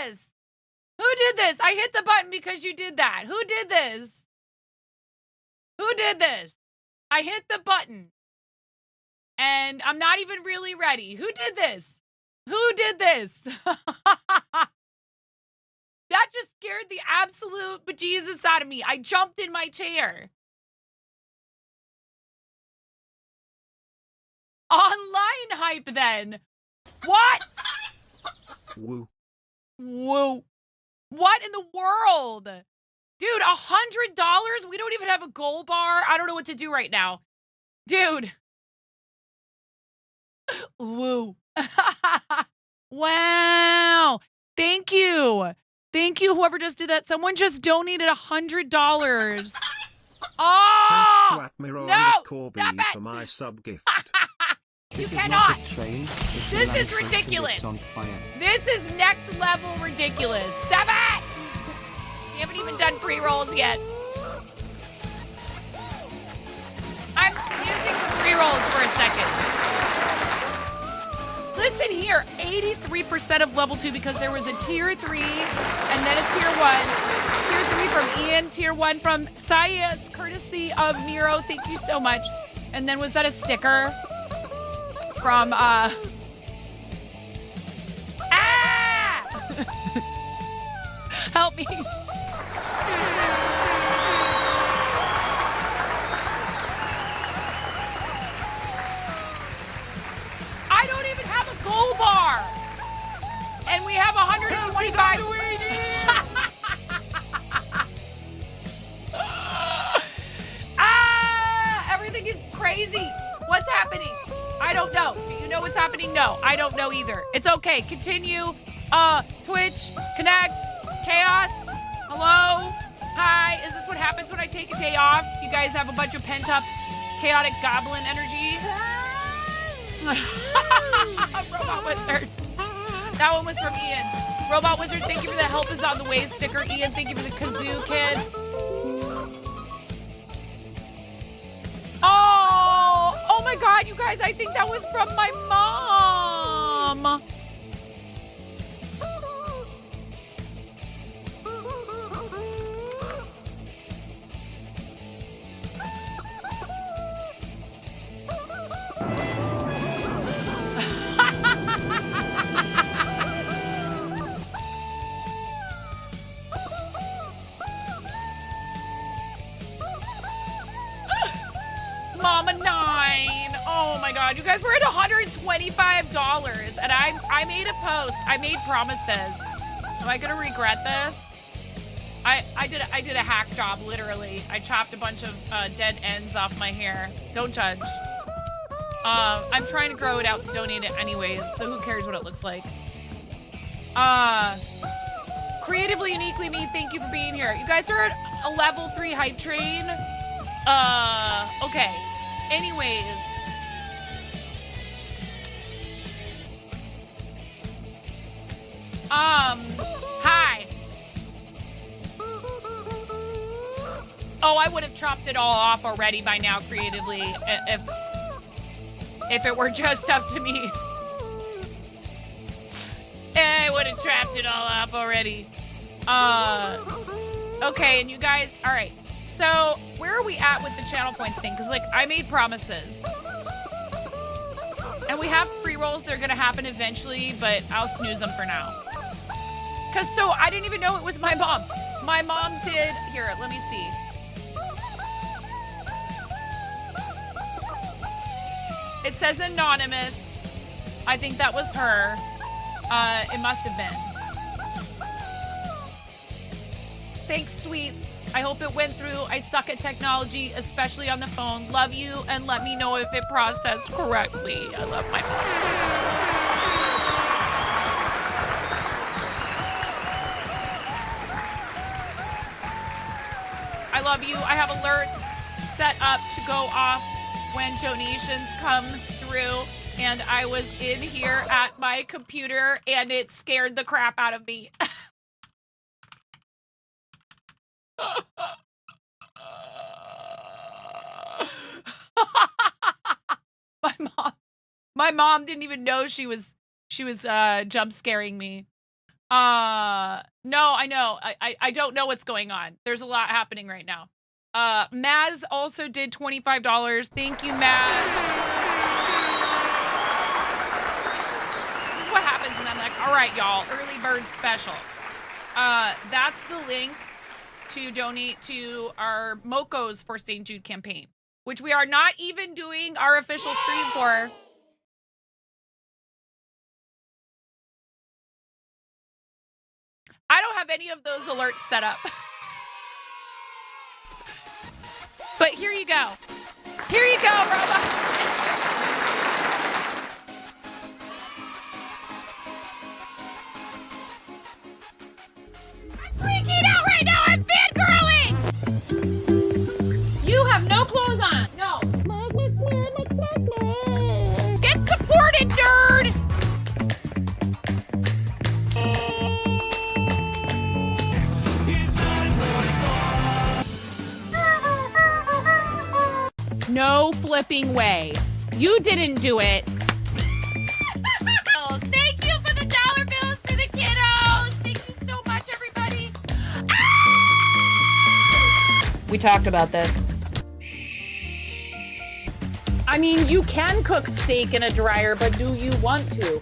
this? Who did this? I hit the button because you did that. Who did this? Who did this? I hit the button. And I'm not even really ready. Who did this? Who did this? That just scared the absolute bejesus out of me. I jumped in my chair. Online hype then. What? Woo. Whoa. What in the world? Dude, $100? We don't even have a gold bar. I don't know what to do right now. Dude. Woo. Wow. Thank you. Thank you, whoever just did that. Someone just donated $100. Oh! Thanks to @Miro_B for my sub gift. You cannot. This is ridiculous. This is next level ridiculous. Stop it! We haven't even done pre-rolls yet. I'm using pre-rolls for a second. Listen here, 83% of level 2 because there was a tier 3 and then a tier 1. Tier 3 from Ian, tier 1 from Syed, courtesy of Miro. Thank you so much. And then was that a sticker from help me. I don't even have a gold bar. And we have 125. Everything is crazy. What's happening? I don't know. Do you know what's happening? No, I don't know either. It's okay. Continue. Twitch, connect, chaos. Hello? Hi. Is this what happens when I take a day off? You guys have a bunch of pent up chaotic goblin energy? Robot Wizard. That one was from Ian. Robot Wizard, thank you for the help is on the way sticker. Ian, thank you for the kazoo kid. Oh my God, you guys, I think that was from my mom. Mama 9. Oh my God, you guys, we're at $125 and I made a post. I made promises. Am I gonna regret this? I did a hack job, literally. I chopped a bunch of dead ends off my hair. Don't judge. I'm trying to grow it out to donate it anyways, so who cares what it looks like? Creatively Uniquely Me, thank you for being here. You guys are at a level 3 hype train. Okay. Anyways. Hi. Oh, I would have chopped it all off already by now, creatively, if it were just up to me. I would have chopped it all off already. Okay, and you guys, all right. So, where are we at with the channel points thing? Because, like, I made promises. And we have pre-rolls. They're going to happen eventually, but I'll snooze them for now. Because, so, I didn't even know it was my mom. My mom did... Here, let me see. It says anonymous. I think that was her. It must have been. Thanks, sweets. I hope it went through. I suck at technology, especially on the phone. Love you, and let me know if it processed correctly. I love my mom. I love you. I have alerts set up to go off when donations come through, and I was in here at my computer, and it scared the crap out of me. My mom didn't even know she was jump scaring me. No, I know. I don't know what's going on. There's a lot happening right now. Maz also did $25. Thank you, Maz. This is what happens when I'm like, all right, y'all, early bird special. That's the link to donate to our Moco's for St. Jude campaign, which we are not even doing our official stream for. I don't have any of those alerts set up. But here you go. Here you go, Roba. I'm freaking out right now. I'm fangirling. You have no clothes on. No. Get supported, nerd. No flipping way. You didn't do it. Thank you for the dollar bills for the kiddos. Thank you so much, everybody. We talked about this. I mean, you can cook steak in a dryer, but do you want to?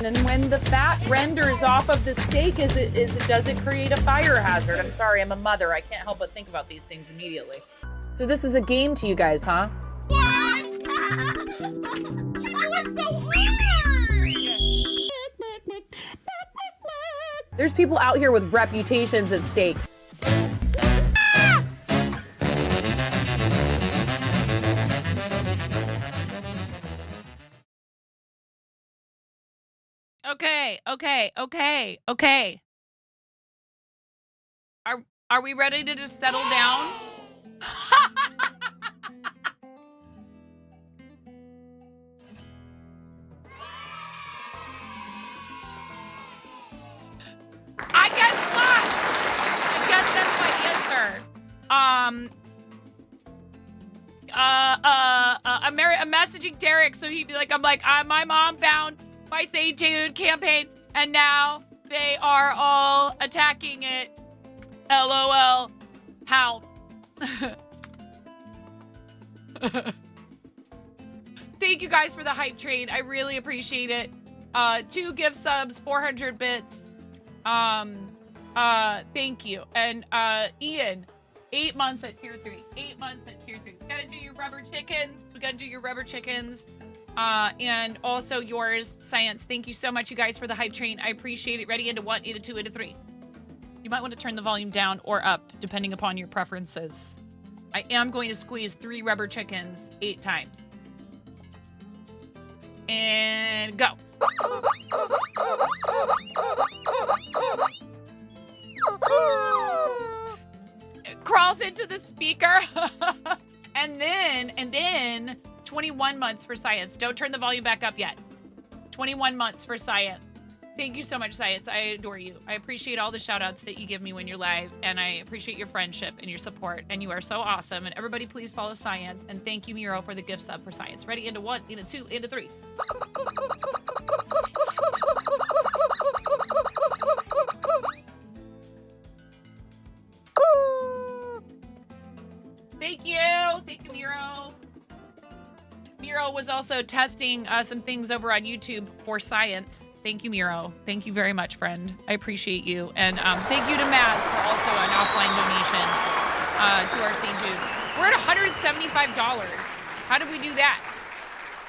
And when the fat renders off of the steak, does it create a fire hazard? I'm sorry, I'm a mother. I can't help but think about these things immediately. So this is a game to you guys, huh? What? You're doing so hard! There's people out here with reputations at stake. Okay. Are we ready to just settle down? I guess not. I guess that's my answer. I'm messaging Derek so he'd be like, my mom found my St. Jude campaign and now they are all attacking it. LOL. How? Thank you guys for the hype train. I really appreciate it. 2 gift subs, 400 bits. Thank you. And Ian, 8 months at tier 3. 8 months at tier 3. We gotta do your rubber chickens. And also yours, Science. Thank you so much, you guys, for the hype train. I appreciate it. Ready into 1, into 2, into 3. You might want to turn the volume down or up, depending upon your preferences. I am going to squeeze 3 rubber chickens 8 times. And go. It crawls into the speaker. and then 21 months for Science. Don't turn the volume back up yet. 21 months for Science. Thank you so much, Science. I adore you. I appreciate all the shout outs that you give me when you're live, and I appreciate your friendship and your support, and you are so awesome. And everybody please follow Science, and thank you, Miro, for the gift sub for Science. Ready? Into 1, into 2, into 3. Thank you, Miro. Miro was also testing some things over on YouTube for Science. Thank you, Miro. Thank you very much, friend. I appreciate you. And thank you to Maz for also an offline donation to our St. Jude. We're at $175. How did we do that?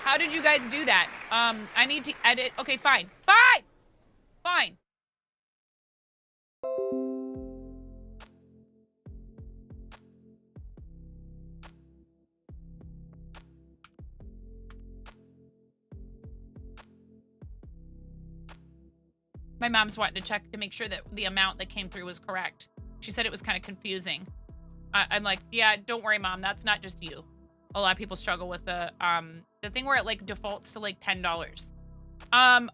How did you guys do that? I need to edit. Okay, fine. Fine. My mom's wanting to check to make sure that the amount that came through was correct. She said it was kind of confusing. I'm like, yeah, don't worry, Mom. That's not just you. A lot of people struggle with the thing where it like defaults to like $10.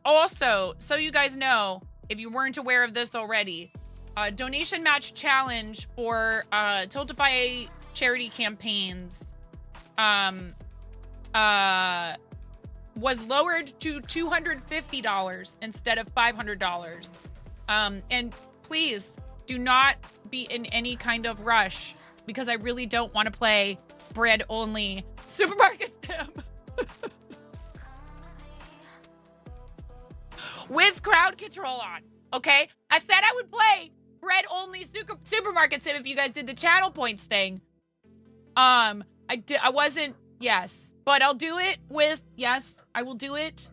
Also, so you guys know, if you weren't aware of this already, donation match challenge for Tiltify charity campaigns was lowered to $250 instead of $500. And please do not be in any kind of rush because I really don't want to play bread only supermarket sim with crowd control on. Okay, I said I would play bread only supermarket sim if you guys did the channel points thing. I wasn't. Yes, but I'll do it with. Yes, I will do it.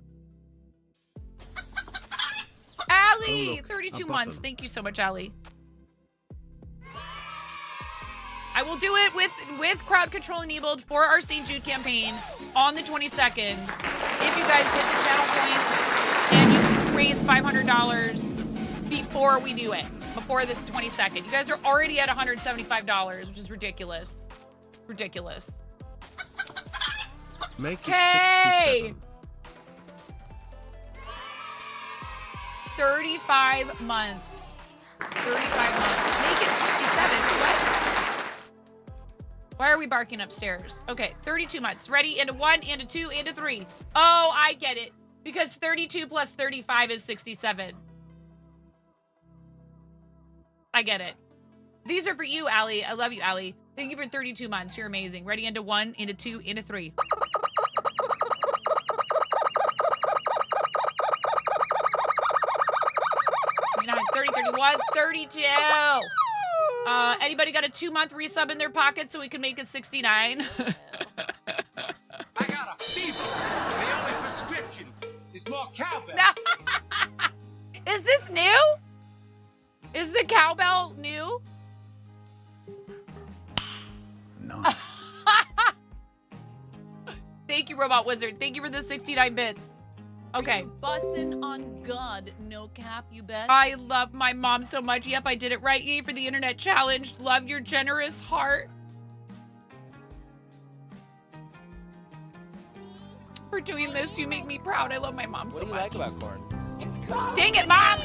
Allie, 32 months. Thank you so much, Allie. I will do it with crowd control enabled for our St. Jude campaign on the 22nd. If you guys hit the channel points and you raise $500 before we do it, before this 22nd. You guys are already at $175, which is ridiculous. Ridiculous. Make it 67. 35 months. 35 months. Make it 67. What? Why are we barking upstairs? Okay, 32 months. Ready? And a 1, and a 2, and a 3. Oh, I get it. Because 32 plus 35 is 67. I get it. These are for you, Allie. I love you, Allie. Thank you for 32 months. You're amazing. Ready? And a 1, and a 2, and a 3. 30, 31, 32. Anybody got a 2-month resub in their pocket so we can make it 69? I got a fever. The only prescription is more cowbell. Is this new? Is the cowbell new? No. Thank you, Robot Wizard. Thank you for the 69 bits. Okay. Bussin' on God, no cap, you bet. I love my mom so much. Yep, I did it right. Yay for the internet challenge. Love your generous heart. For doing this, you make me proud. I love my mom so much. What do you like about corn? It's cold. Dang it, Mom!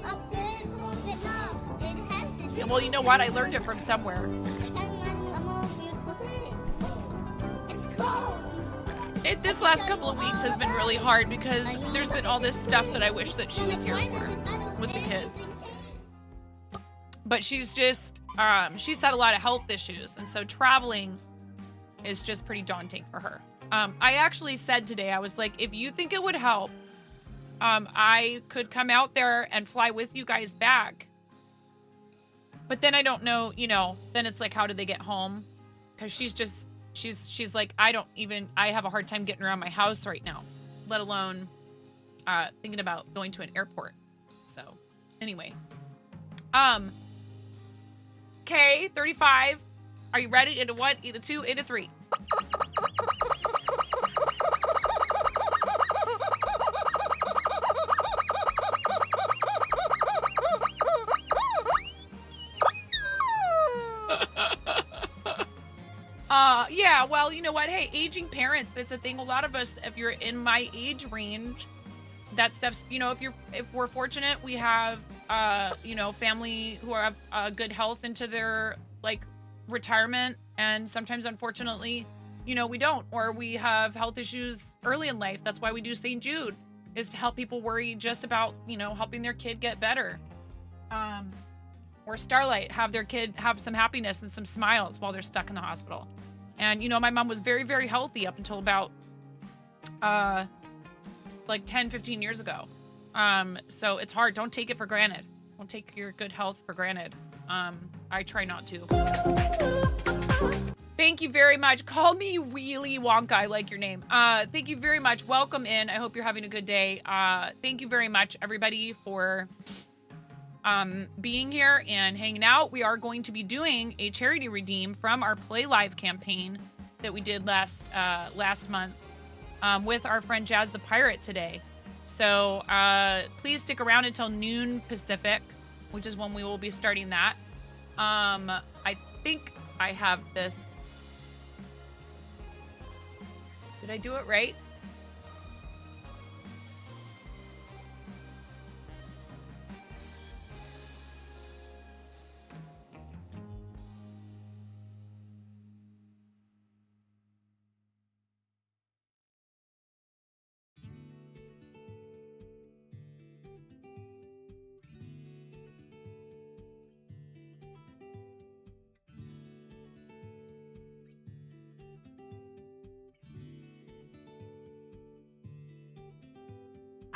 A big little Vietnam. It has to Yeah, well, you know what? I learned it from somewhere. It's cold. This last couple of weeks has been really hard because there's been all this stuff that I wish that she was here for with the kids. But she's just, she's had a lot of health issues. And so traveling is just pretty daunting for her. I actually said today, I was like, if you think it would help, I could come out there and fly with you guys back. But then I don't know, you know, then it's like, how do they get home? Because she's just, she's like, I have a hard time getting around my house right now, let alone thinking about going to an airport. So anyway, okay, 35. Are you ready? Into 1, into 2, into 3. Yeah, well, you know what? Hey, aging parents, that's a thing. A lot of us, if you're in my age range, that stuff's, you know, if we're fortunate, we have, you know, family who have good health into their, like, retirement. And sometimes, unfortunately, you know, we don't, or we have health issues early in life. That's why we do St. Jude, is to help people worry just about, you know, helping their kid get better. Or Starlight, have their kid have some happiness and some smiles while they're stuck in the hospital. And, you know, my mom was very, very healthy up until about, like 10, 15 years ago. So it's hard. Don't take it for granted. Don't take your good health for granted. I try not to. Thank you very much. Call me Wheelie Wonka. I like your name. Thank you very much. Welcome in. I hope you're having a good day. Thank you very much, everybody, for being here and hanging out. We are going to be doing a charity redeem from our Play Live campaign that we did last month with our friend Jazz the Pirate today. So please stick around until noon Pacific, which is when we will be starting that. I think I have this. Did I do it right?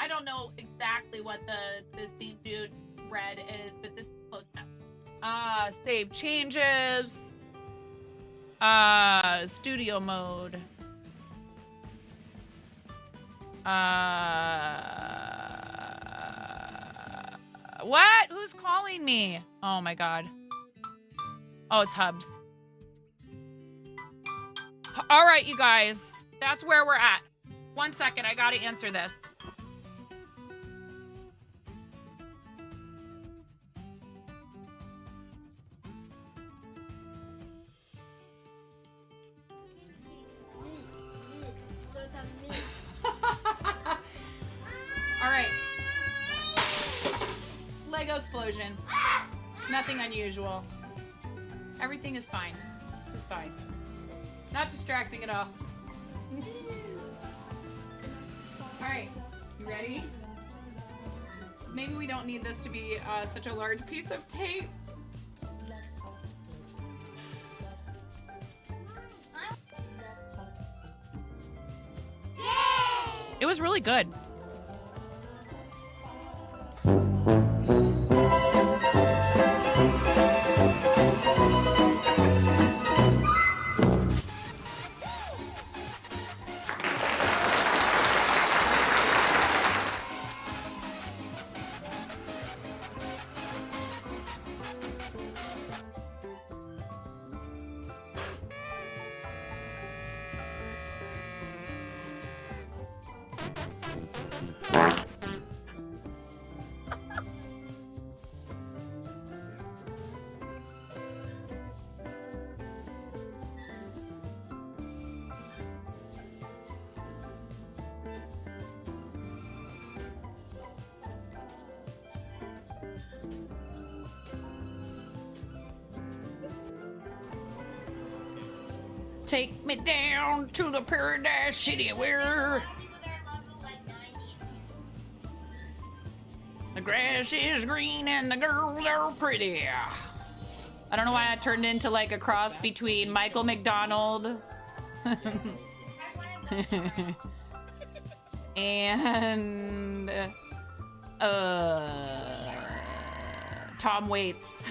I don't know exactly what the Steve Dude red is, but this is close enough. Save changes. Studio mode. What? Who's calling me? Oh my god. Oh, it's Hubs. All right, you guys. That's where we're at. 1 second, I gotta answer this. All right. Lego explosion. Nothing unusual. Everything is fine. This is fine. Not distracting at all. All right, you ready? Maybe we don't need this to be such a large piece of tape. It was really good. Take me down to the paradise city where the grass is green and the girls are pretty. I don't know why I turned into like a cross between Michael McDonald and Tom Waits.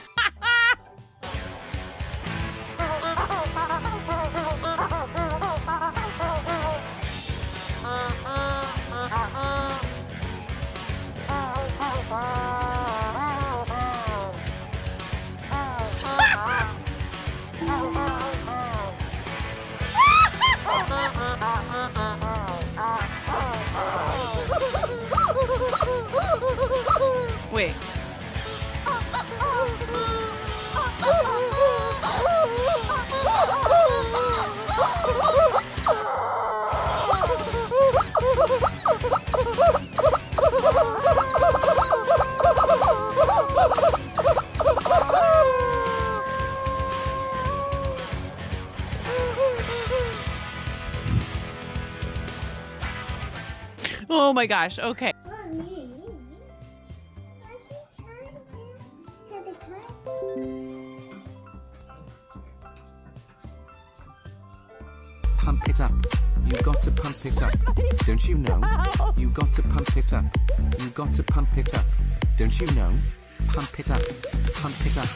Wait. Oh my gosh, okay. Pump it up. You got to pump it up. Don't you know? You got to pump it up. You got to pump it up. Don't you know? Pump it up. Pump it up.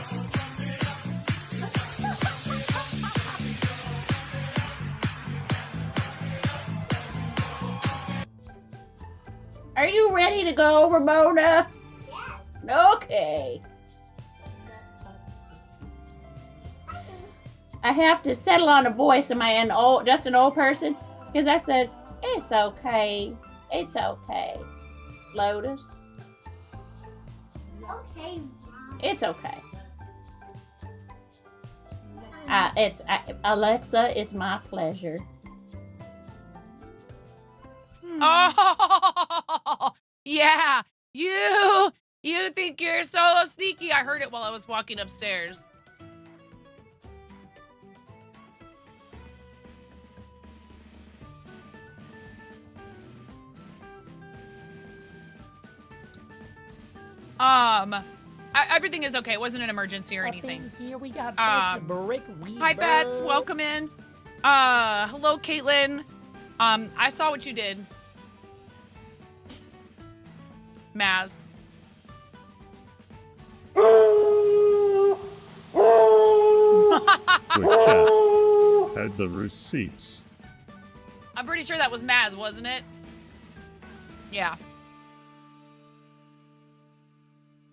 Are you ready to go, Ramona? Yeah. Okay. I have to settle on a voice. Am I just an old person? Because I said, it's okay. It's okay. Lotus. Okay, Mom. It's okay. Alexa, it's my pleasure. Oh, yeah. You think you're so sneaky. I heard it while I was walking upstairs. Everything is okay. It wasn't an emergency or anything. Here we got Hi, Bets. Welcome in. Hello, Caitlin. I saw what you did. Maz. The chat had the receipts. I'm pretty sure that was Maz, wasn't it? Yeah.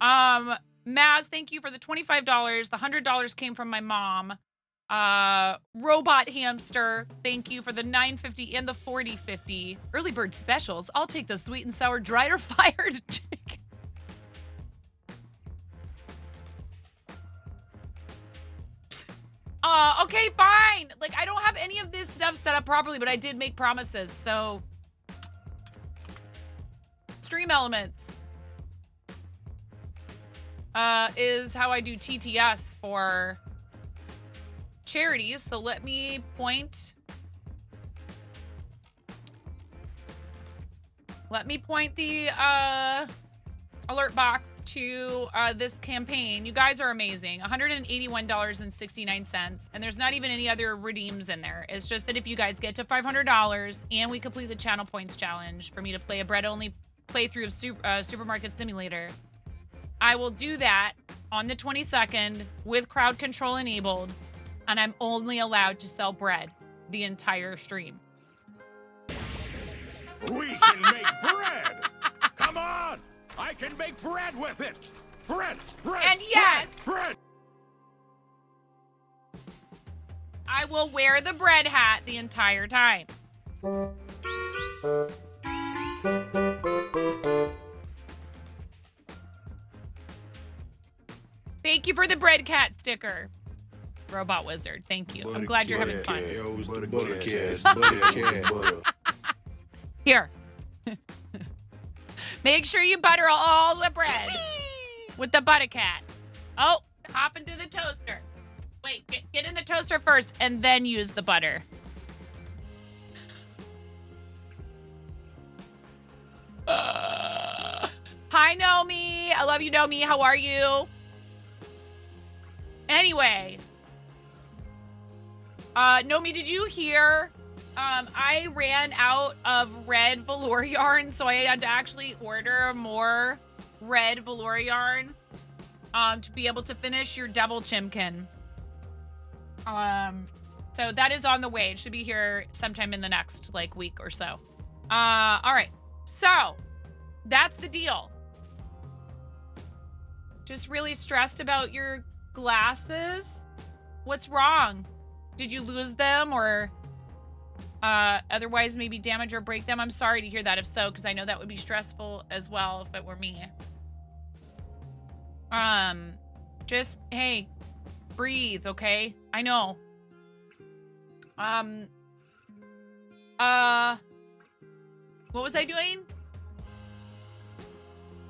Maz, thank you for the $25. The $100 came from my mom. Robot Hamster, thank you for the $9.50 and the $40.50. Early bird specials. I'll take the sweet and sour dried or fired chicken. Okay, fine. Like, I don't have any of this stuff set up properly, but I did make promises, so. Stream Elements is how I do TTS for charities. So let me point. Let me point the alert box to this campaign. You guys are amazing. $181.69, and there's not even any other redeems in there. It's just that if you guys get to $500 and we complete the channel points challenge for me to play a bread-only playthrough of Supermarket Simulator, I will do that on the 22nd with crowd control enabled, and I'm only allowed to sell bread the entire stream. We can make bread! Come on! I can make bread with it! Bread! Bread! And yes! Bread! I will wear the bread hat the entire time. Thank you for the bread cat sticker, Robot Wizard. Thank you. I'm glad you're having fun. Here. Make sure you butter all the bread with the butter cat. Oh, hop into the toaster. Wait, get in the toaster first and then use the butter. Hi, Nomi. I love you, Nomi. How are you? Anyway. Nomi, did you hear? I ran out of red velour yarn, so I had to actually order more red velour yarn to be able to finish your double chimkin. So that is on the way. It should be here sometime in the next week or so. All right. So that's the deal. Just really stressed about your glasses. What's wrong? Did you lose them or otherwise maybe damage or break them? I'm sorry to hear that if so, because I know that would be stressful as well if it were me. Just, hey, breathe, okay? I know. What was I doing?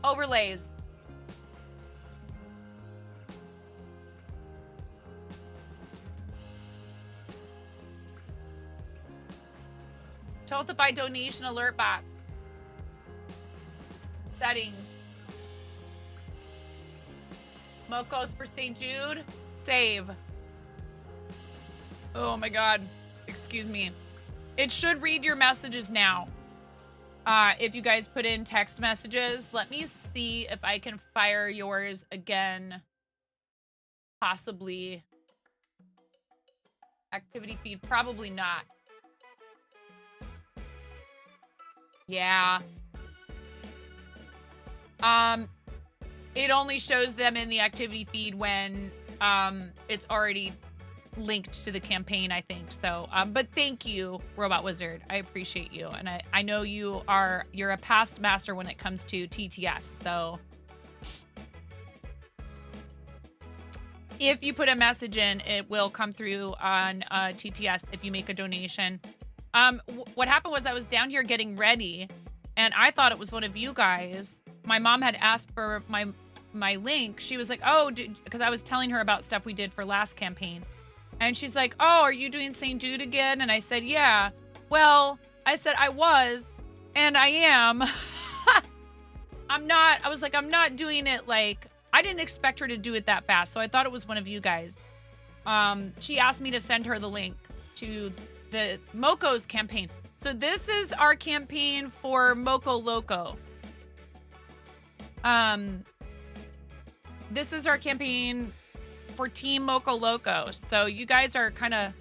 Overlays. Tiltify donation alert box. Settings. Moco's for St. Jude. Save. Oh my God. Excuse me. It should read your messages now. If you guys put in text messages, let me see if I can fire yours again. Possibly. Activity feed, probably not. Yeah. It only shows them in the activity feed when it's already linked to the campaign, I think. So, but thank you, Robot Wizard. I appreciate you. And I know you're a past master when it comes to TTS. So if you put a message in, it will come through on TTS if you make a donation. What happened was I was down here getting ready and I thought it was one of you guys. My mom had asked for my link. She was like, oh, because I was telling her about stuff we did for last campaign. And she's like, oh, are you doing St. Jude again? And I said, yeah. Well, I said I was, and I am. I'm not doing it I didn't expect her to do it that fast. So I thought it was one of you guys. She asked me to send her the link to the Moco's campaign. So this is our campaign for Moco Loco. This is our campaign for Team Moco Loco. So you guys are kind of,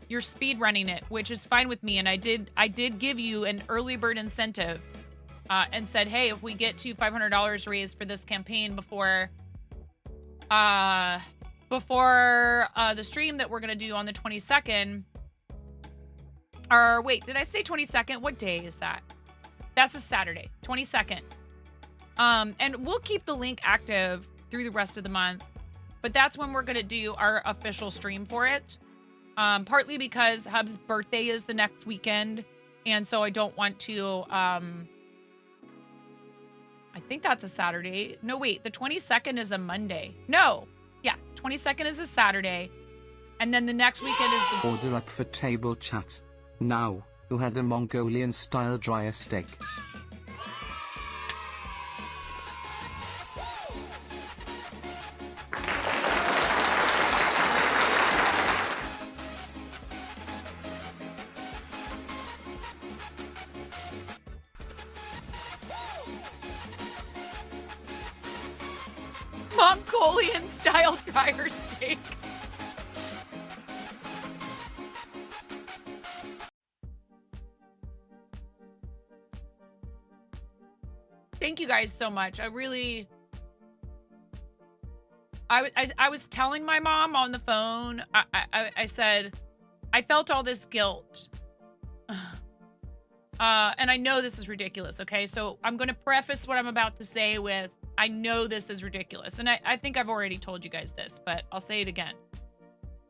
you're speed running it, which is fine with me. And I did give you an early bird incentive and said, hey, if we get to $500 raised for this campaign before the stream that we're going to do on the 22nd, or wait, did I say 22nd? What day is that? That's a Saturday, 22nd. And we'll keep the link active through the rest of the month, but that's when we're going to do our official stream for it. Partly because Hub's birthday is the next weekend. And so I don't want to, I think that's a Saturday. No, wait, the 22nd is a Monday. No, yeah, 22nd is a Saturday. And then the next weekend is the... Order up for table chat. Now, who had the Mongolian-style dryer steak? Mongolian style dryer steak. Thank you guys so much. I was telling my mom on the phone, I said, I felt all this guilt. And I know this is ridiculous, okay? So I'm going to preface what I'm about to say with, I know this is ridiculous. And I think I've already told you guys this, but I'll say it again.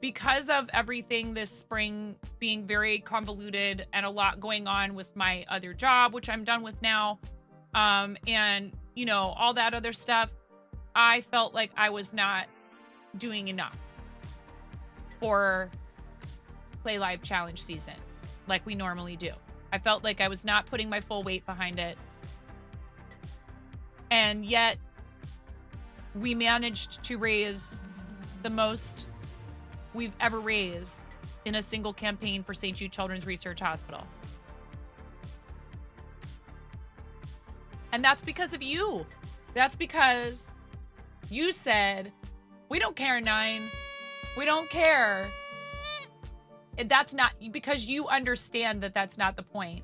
Because of everything this spring being very convoluted and a lot going on with my other job, which I'm done with now, and, you know, all that other stuff, I felt like I was not doing enough for Play Live Challenge season like we normally do. I felt like I was not putting my full weight behind it. And yet we managed to raise the most we've ever raised in a single campaign for St. Jude Children's Research Hospital. And that's because of you. That's because you said, we don't care, 9. We don't care. That's not, because you understand that that's not the point.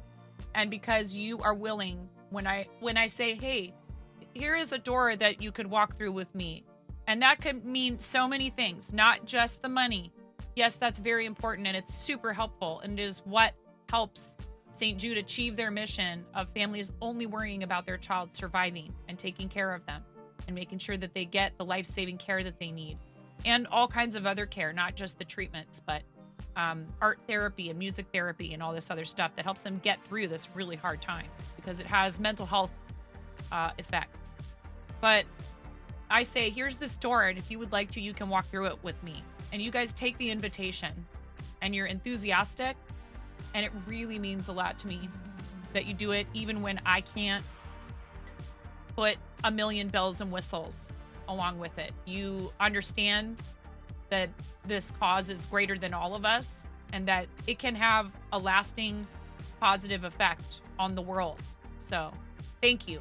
And because you are willing, when I say, hey, here is a door that you could walk through with me. And that could mean so many things, not just the money. Yes, that's very important and it's super helpful. And it is what helps St. Jude achieve their mission of families only worrying about their child surviving and taking care of them and making sure that they get the life-saving care that they need and all kinds of other care, not just the treatments, but art therapy and music therapy and all this other stuff that helps them get through this really hard time because it has mental health effects. But I say, here's this door, and if you would like to, you can walk through it with me. And you guys take the invitation and you're enthusiastic, and it really means a lot to me that you do it even when I can't put a million bells and whistles along with it. You understand that this cause is greater than all of us and that it can have a lasting positive effect on the world. So thank you.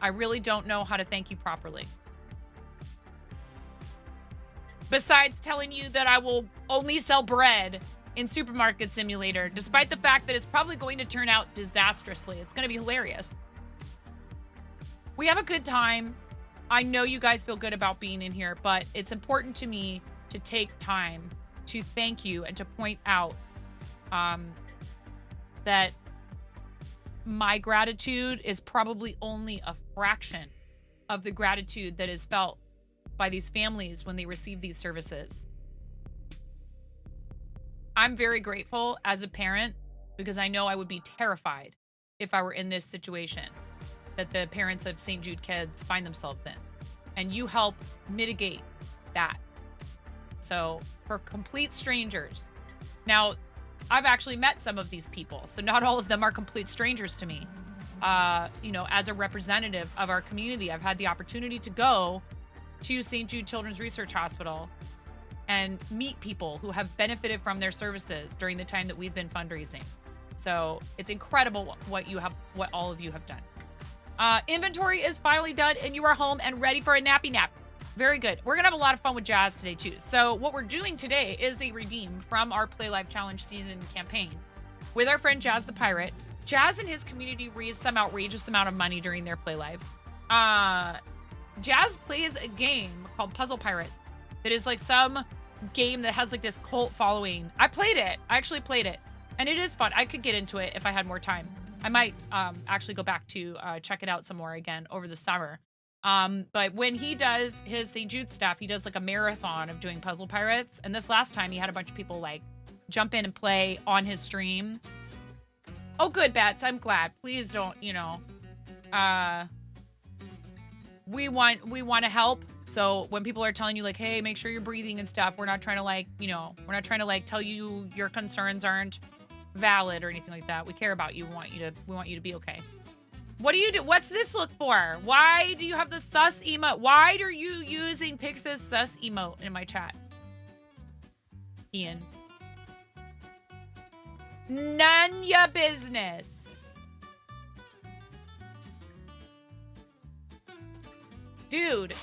I really don't know how to thank you properly. Besides telling you that I will only sell bread in Supermarket Simulator, despite the fact that it's probably going to turn out disastrously. It's going to be hilarious. We have a good time. I know you guys feel good about being in here, but it's important to me to take time to thank you and to point out that my gratitude is probably only a fraction of the gratitude that is felt by these families when they receive these services. I'm very grateful as a parent because I know I would be terrified if I were in this situation that the parents of St. Jude kids find themselves in. And you help mitigate that. So for complete strangers, now I've actually met some of these people, so not all of them are complete strangers to me. You know, as a representative of our community, I've had the opportunity to go to St. Jude Children's Research Hospital and meet people who have benefited from their services during the time that we've been fundraising. So it's incredible what all of you have done. Inventory is finally done and you are home and ready for a nappy nap. Very good. We're going to have a lot of fun with Jazz today too. So what we're doing today is a redeem from our Play Live Challenge season campaign with our friend Jazz the Pirate. Jazz and his community raised some outrageous amount of money during their Play Live. Jazz plays a game called Puzzle Pirates that is like some game that has like this cult following. I played it. I actually played it. And it is fun. I could get into it if I had more time. I might actually go back to check it out some more again over the summer. But when he does his St. Jude stuff, he does like a marathon of doing Puzzle Pirates. And this last time he had a bunch of people like jump in and play on his stream. Oh, good, Bats. I'm glad. Please don't, you know, we want to help. So when people are telling you like, hey, make sure you're breathing and stuff, we're not trying to like, you know, we're not trying to like tell you your concerns aren't valid or anything like that. We care about you. We want you to be okay. What do you do? What's this look for? Why do you have the sus emote? Why are you using Pix's sus emote in my chat? Ian. None ya business. Dude.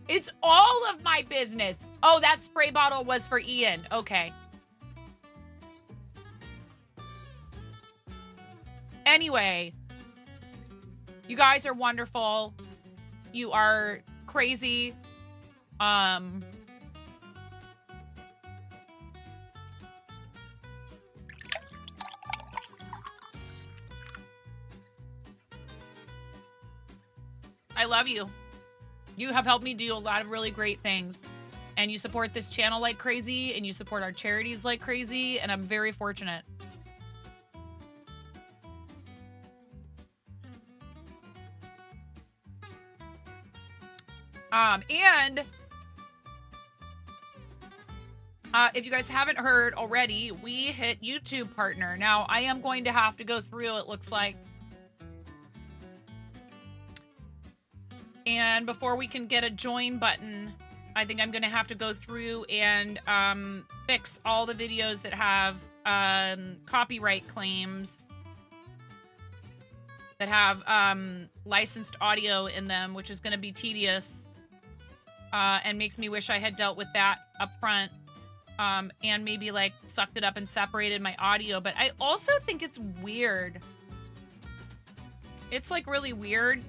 It's all of my business. Oh, that spray bottle was for Ian. Okay. Anyway, you guys are wonderful. You are crazy. I love you. You have helped me do a lot of really great things. And you support this channel like crazy, and you support our charities like crazy, and I'm very fortunate. And if you guys haven't heard already, we hit YouTube partner. Now, I am going to have to go through, it looks like. And before we can get a join button, I think I'm going to have to go through and fix all the videos that have copyright claims, that have licensed audio in them, which is going to be tedious and makes me wish I had dealt with that up front and maybe like sucked it up and separated my audio. But I also think it's weird. It's like really weird.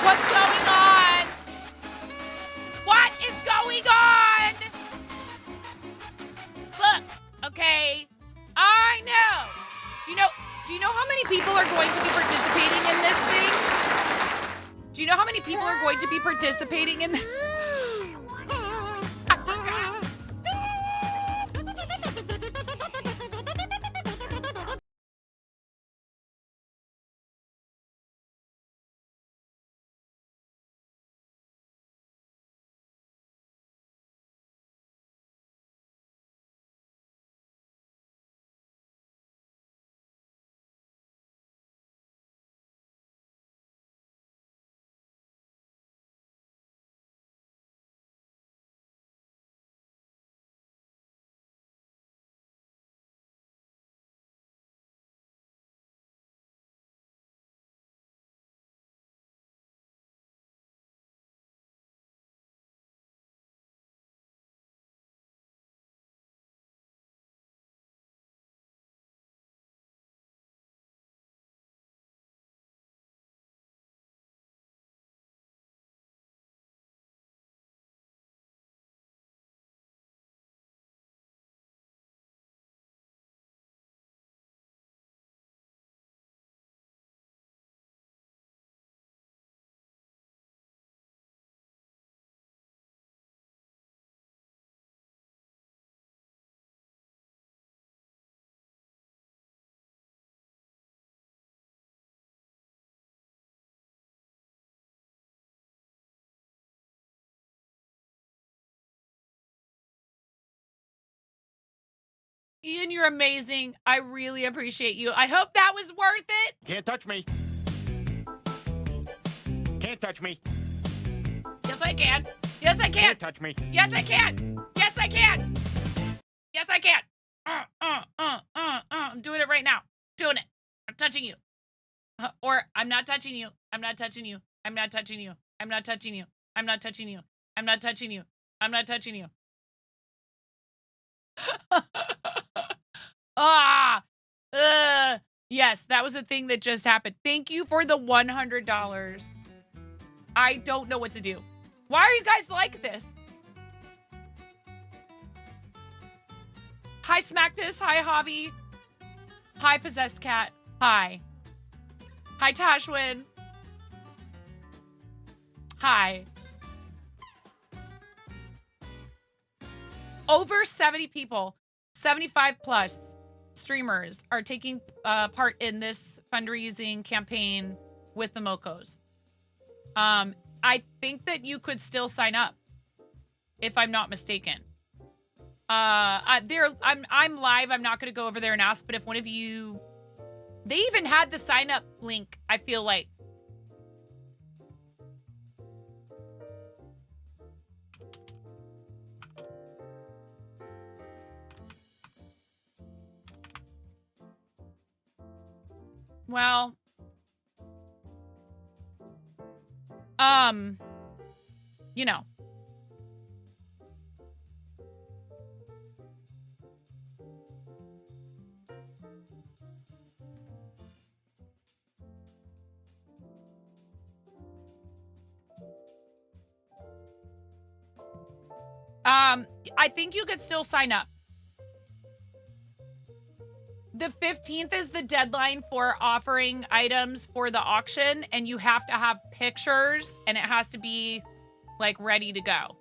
What's going on? What is going on? Look, okay, I know. Do you know how many people are going to be participating in this thing? Do you know how many people are going to be participating in this? Ian, you're amazing. I really appreciate you. I hope that was worth it. Can't touch me. Can't touch me. Yes, I can. Yes, I can. Can't touch me. Yes, I can. Yes, I can. Yes, I can. I'm doing it right now. Doing it. I'm touching you. Or I'm not touching you. I'm not touching you. I'm not touching you. I'm not touching you. I'm not touching you. I'm not touching you. I'm not touching you. Ah. Yes, that was a thing that just happened. Thank you for the $100. I don't know what to do. Why are you guys like this? Hi, Smacktus. Hi, Hobby. Hi, Possessed Cat. Hi. Hi, Tashwin. Hi. Over 70 people, 75 plus streamers are taking part in this fundraising campaign with the Mocos. I think that you could still sign up, if I'm not mistaken. I'm live. I'm not going to go over there and ask, but if one of you, they even had the sign up link, I feel like. Well, you know. I think you could still sign up. The 15th is the deadline for offering items for the auction, and you have to have pictures, and it has to be, like, ready to go.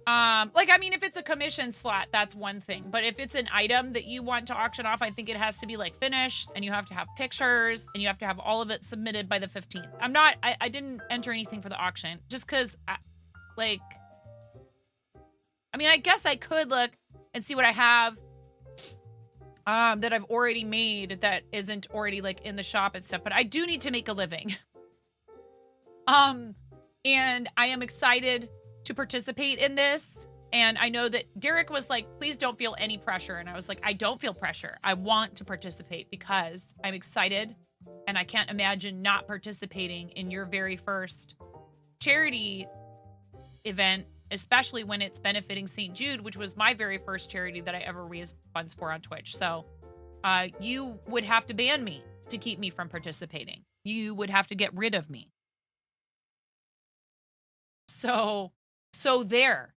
Like, I mean, if it's a commission slot, that's one thing. But if it's an item that you want to auction off, I think it has to be, like, finished, and you have to have pictures, and you have to have all of it submitted by the 15th. I didn't enter anything for the auction, just because, like, I mean, I guess I could look and see what I have that I've already made that isn't already, like, in the shop and stuff, but I do need to make a living. And I am excited to participate in this. And I know that Derek was like, please don't feel any pressure. And I was like, I don't feel pressure. I want to participate because I'm excited and I can't imagine not participating in your very first charity event, especially when it's benefiting St. Jude, which was my very first charity that I ever raised funds for on Twitch. So you would have to ban me to keep me from participating. You would have to get rid of me. So there.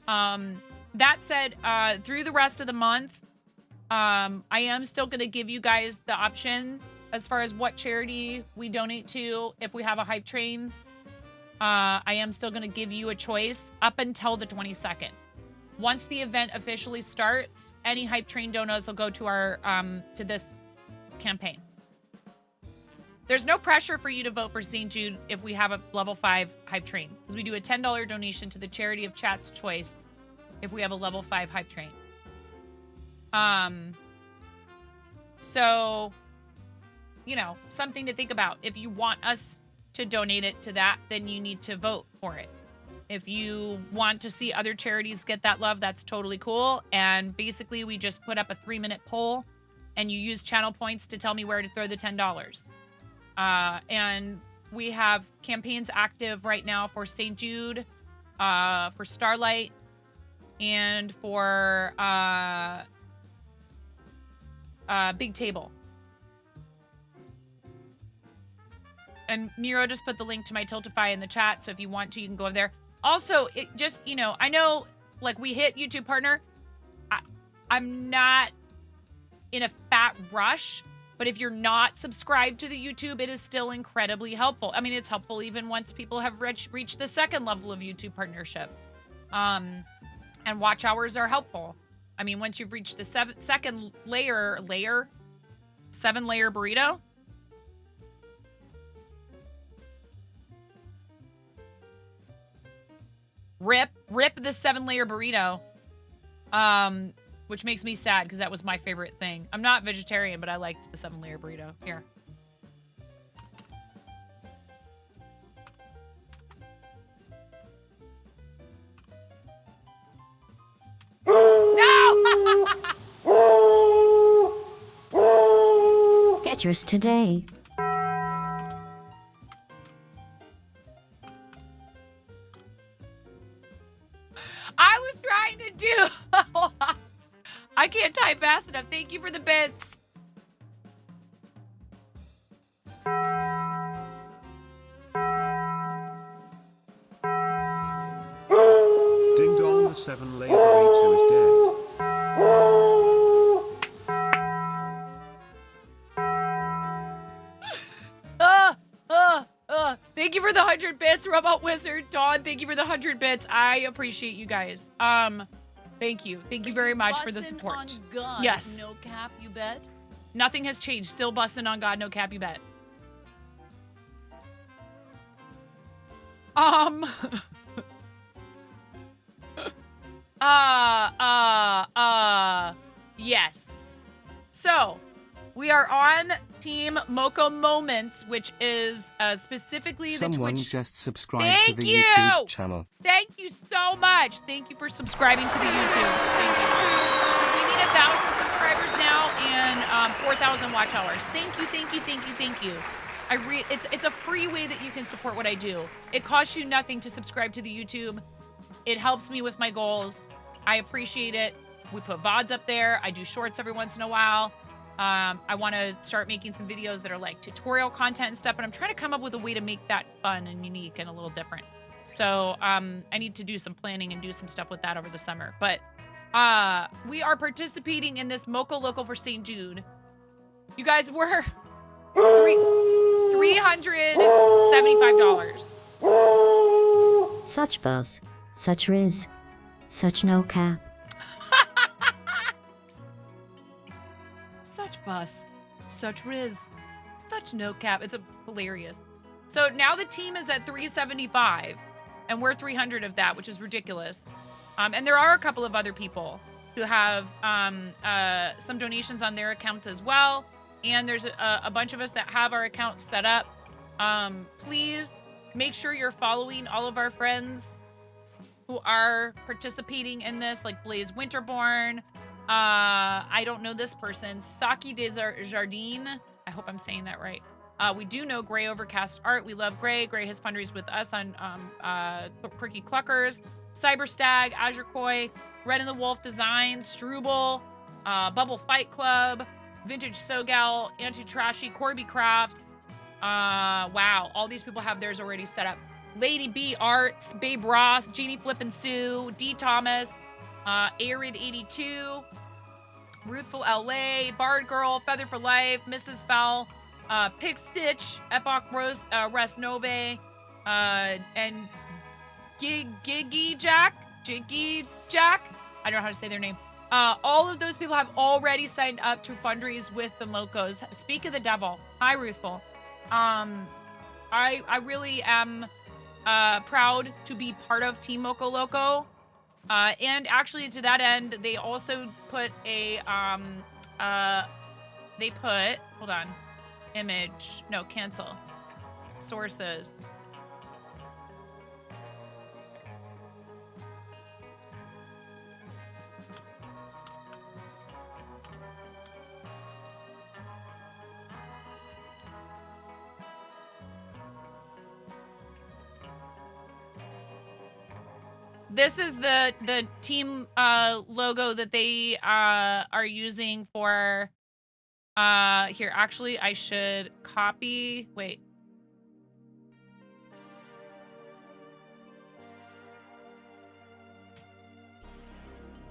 That said, through the rest of the month, I am still going to give you guys the option as far as what charity we donate to if we have a hype train. I am still going to give you a choice up until the 22nd. Once the event officially starts, any hype train donos will go to our to this campaign. There's no pressure for you to vote for St. Jude if we have a level 5 hype train, because we do a $10 donation to the charity of chat's choice if we have a level 5 hype train. So, you know, something to think about. If you want us to donate it to that, then you need to vote for it. If you want to see other charities get that love, that's totally cool. And basically, we just put up a 3-minute poll, and you use channel points to tell me where to throw the $10. And we have campaigns active right now for St. Jude, for Starlight, and for Big Table. And Miro just put the link to my Tiltify in the chat, so if you want to, you can go over there. Also, it just, you know, I know, like, we hit YouTube Partner. I'm not in a fat rush, but if you're not subscribed to the YouTube, it is still incredibly helpful. I mean, it's helpful even once people have reached the second level of YouTube partnership. And watch hours are helpful. I mean, once you've reached the 7-layer burrito. Rip the 7-layer burrito. which makes me sad because that was my favorite thing. I'm not vegetarian, but I liked the 7-layer burrito. Here. No! Get yours today. I was trying to do. I can't type fast enough. Thank you for the bits. Ding dong, the 7-layer burrito is dead. Thank you for the 100 bits, Robot Wizard. Dawn, thank you for the 100 bits. I appreciate you guys. Thank you. Thank you very much for the support. On God, yes. No cap, you bet. Nothing has changed. Still busting on God, no cap, you bet. Yes. So, we are on Team Moco Moments, which is specifically the Someone Twitch. just subscribed to Thank the you! YouTube channel. Thank you so much. Thank you for subscribing to the YouTube. Thank you. We need 1,000 subscribers now and 4,000 watch hours. Thank you, thank you, thank you, thank you. It's a free way that you can support what I do. It costs you nothing to subscribe to the YouTube. It helps me with my goals. I appreciate it. We put VODs up there. I do shorts every once in a while. I want to start making some videos that are like tutorial content and stuff, but I'm trying to come up with a way to make that fun and unique and a little different. So I need to do some planning and do some stuff with that over the summer. But we are participating in this Moco Loco for St. Jude. You guys were $375. Such buzz, such riz, such no cap. Such bus, such riz, such no cap. It's hilarious. So now the team is at 375 and we're 300 of that, which is ridiculous. And there are a couple of other people who have some donations on their accounts as well. And there's a bunch of us that have our account set up. Please make sure you're following all of our friends who are participating in this, like Blaze Winterborn. I don't know this person. Saki Desjardins. I hope I'm saying that right. We do know Gray Overcast Art. We love Gray. Gray has fundraised with us on Quirky Cluckers, Cyberstag, Azure Koi, Red and the Wolf Designs, Struble, Bubble Fight Club, Vintage Sogal, Anti-Trashy, Corby Crafts. Wow, all these people have theirs already set up. Lady B Arts, Babe Ross, Jeannie Flippin' Sue, D Thomas, Arid 82, Ruthful LA, Bard Girl, Feather for Life, Mrs. Fowl, Pig Stitch, Epoch Rose, Rest Nove, and Jiggy Jack. I don't know how to say their name. All of those people have already signed up to fundraise with the Mocos. Speak of the devil. Hi, Ruthful. I really am proud to be part of Team Moco Loco. And actually, to that end, they also put a, hold on, image, no, cancel, sources. This is the team logo that they are using for here. Actually, I should copy. Wait.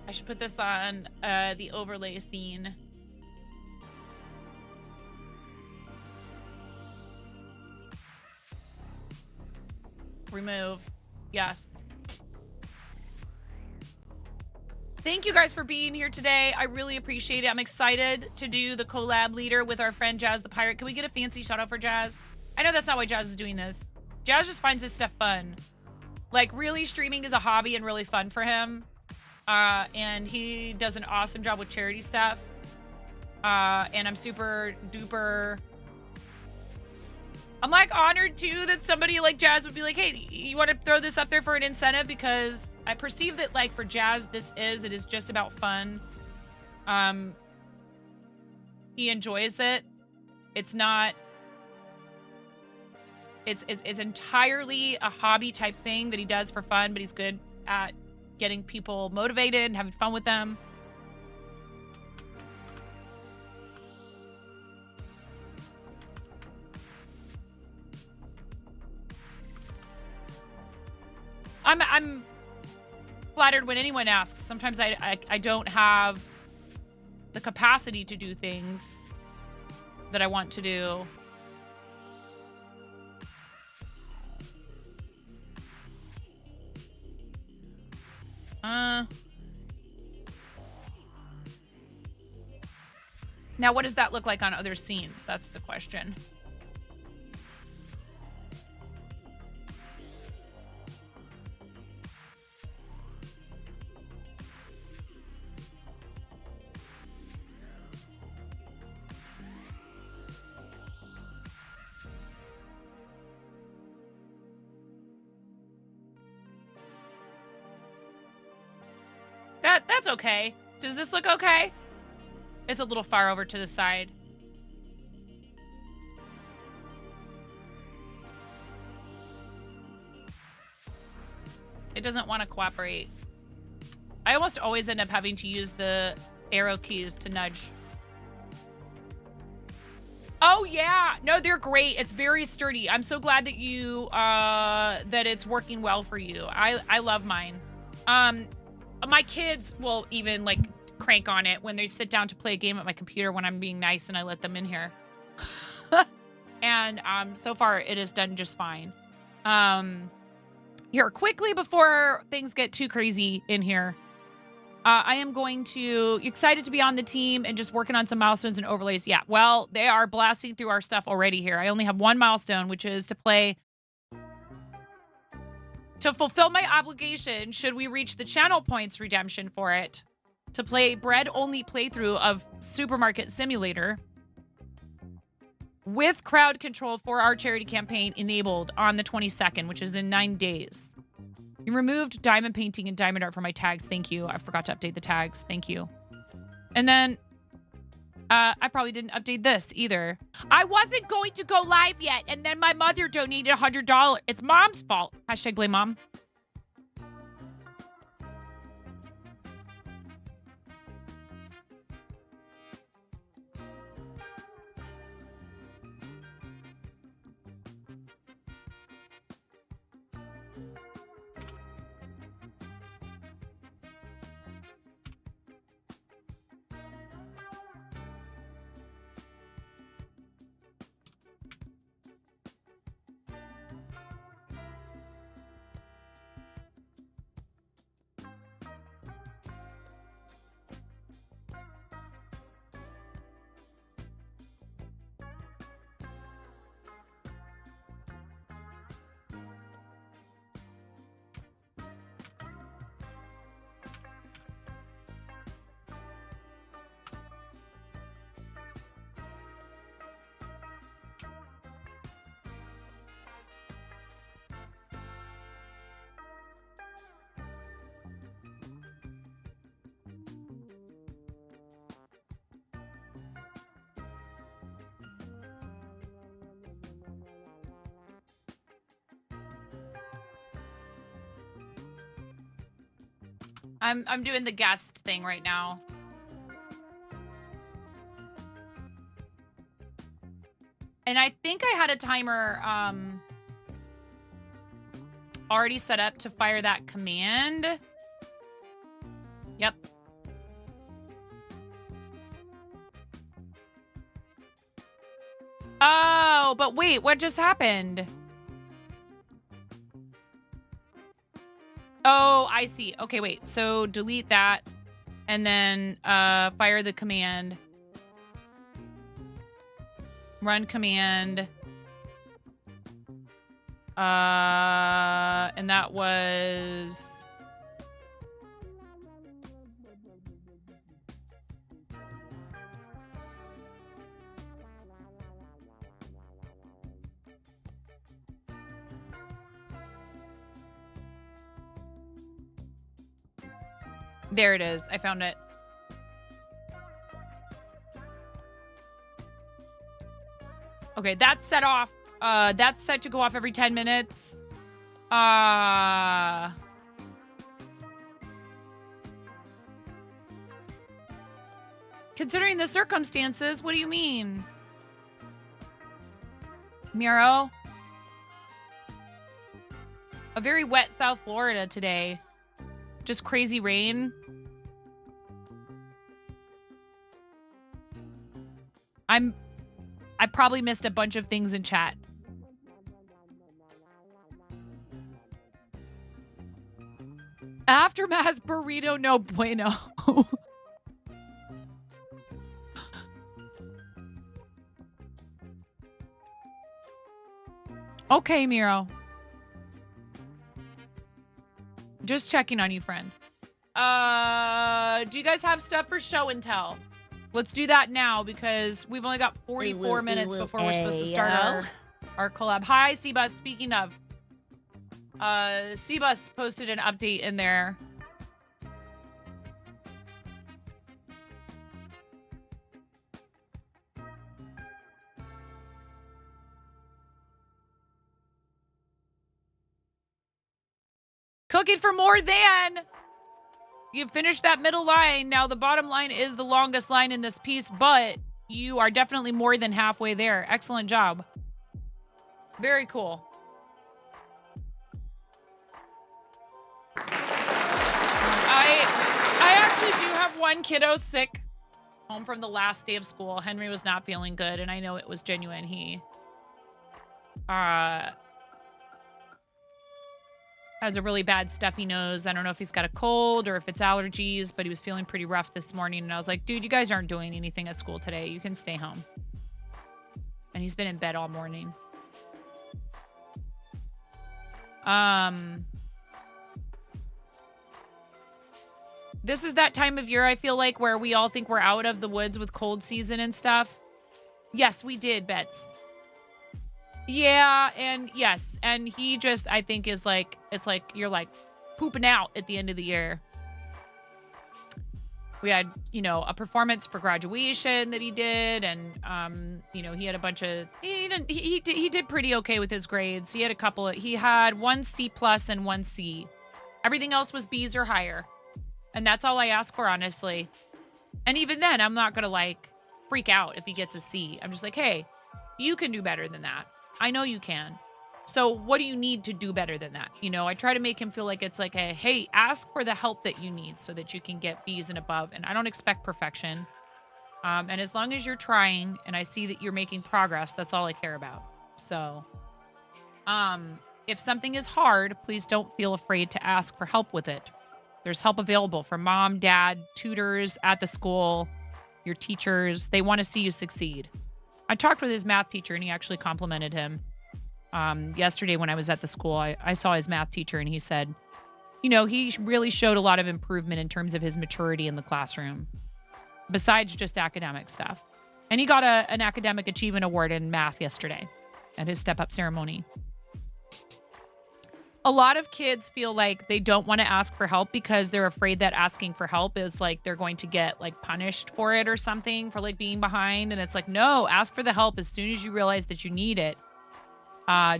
I should put this on the overlay scene. Remove. Yes. Thank you guys for being here today. I really appreciate it. I'm excited to do the collab leader with our friend Jazz the Pirate. Can we get a fancy shout out for Jazz? I know that's not why Jazz is doing this. Jazz just finds this stuff fun. Like, really, streaming is a hobby and really fun for him. and he does an awesome job with charity stuff. And I'm super duper. I'm like honored too that somebody like Jazz would be like, hey, you want to throw this up there for an incentive? Because I perceive that like for Jazz, it is just about fun. He enjoys it. It's not, it's entirely a hobby type thing that he does for fun, but he's good at getting people motivated and having fun with them. I'm flattered when anyone asks. Sometimes I don't have the capacity to do things that I want to do. Now, what does that look like on other scenes? That's the question. That's okay. Does this look okay? It's a little far over to the side. It doesn't want to cooperate. I almost always end up having to use the arrow keys to nudge. Oh yeah, no, they're great. It's very sturdy. I'm so glad that you that it's working well for you. I love mine. My kids will even like crank on it when they sit down to play a game at my computer when I'm being nice and I let them in here. And so far it has done just fine. Here, quickly before things get too crazy in here, I am going to excited to be on the team and just working on some milestones and overlays. Yeah, well, they are blasting through our stuff already here. I only have one milestone, which is to play. To fulfill my obligation, should we reach the channel points redemption for it, to play bread-only playthrough of Supermarket Simulator with crowd control for our charity campaign enabled on the 22nd, which is in 9 days. You removed diamond painting and diamond art from my tags. Thank you. I forgot to update the tags. Thank you. And then I probably didn't update this either. I wasn't going to go live yet, and then my mother donated $100. It's mom's fault. Hashtag blame mom. I'm doing the guest thing right now. And I think I had a timer already set up to fire that command. Yep. Oh, but wait, what just happened? Oh, I see. Okay, wait. So delete that and then fire the command. Run command. And that was There it is. I found it. Okay, that's set off. That's set to go off every 10 minutes. Considering the circumstances, what do you mean? Miro? A very wet South Florida today. Just crazy rain. I probably missed a bunch of things in chat. Aftermath burrito no bueno. Okay, Miro. Just checking on you, friend. Do you guys have stuff for show and tell? Let's do that now because we've only got 44 minutes before we're supposed to start our collab. Hi, Seabus. Speaking of, Seabus posted an update in there. Cooking for more than. You've finished that middle line. Now the bottom line is the longest line in this piece, but you are definitely more than halfway there. Excellent job. Very cool. I actually do have one kiddo sick home from the last day of school. Henry was not feeling good, and I know it was genuine. He has a really bad stuffy nose. I don't know if he's got a cold or if it's allergies, but he was feeling pretty rough this morning. And I was like, dude, you guys aren't doing anything at school today. You can stay home. And he's been in bed all morning. This is that time of year, I feel like, where we all think we're out of the woods with cold season and stuff. Yes, we did, Bets. Yeah, and yes, and he just, I think, is like, it's like you're like pooping out at the end of the year. We had, you know, a performance for graduation that he did, and you know, he had a bunch of he did pretty okay with his grades. He had a couple of, he had 1 C+ and 1 C. Everything else was B's or higher, and that's all I ask for, honestly. And even then, I'm not gonna like freak out if he gets a C. I'm just like, hey, you can do better than that. I know you can. So what do you need to do better than that? You know, I try to make him feel like it's like a, hey, ask for the help that you need so that you can get B's and above. And I don't expect perfection. And as long as you're trying and I see that you're making progress, that's all I care about. So if something is hard, please don't feel afraid to ask for help with it. There's help available from mom, dad, tutors at the school, your teachers. They want to see you succeed. I talked with his math teacher, and he actually complimented him. Yesterday when I was at the school, I saw his math teacher, and he said, you know, he really showed a lot of improvement in terms of his maturity in the classroom, besides just academic stuff. And he got an academic achievement award in math yesterday at his step-up ceremony. A lot of kids feel like they don't want to ask for help because they're afraid that asking for help is like they're going to get like punished for it or something, for like being behind. And it's like, no, ask for the help as soon as you realize that you need it.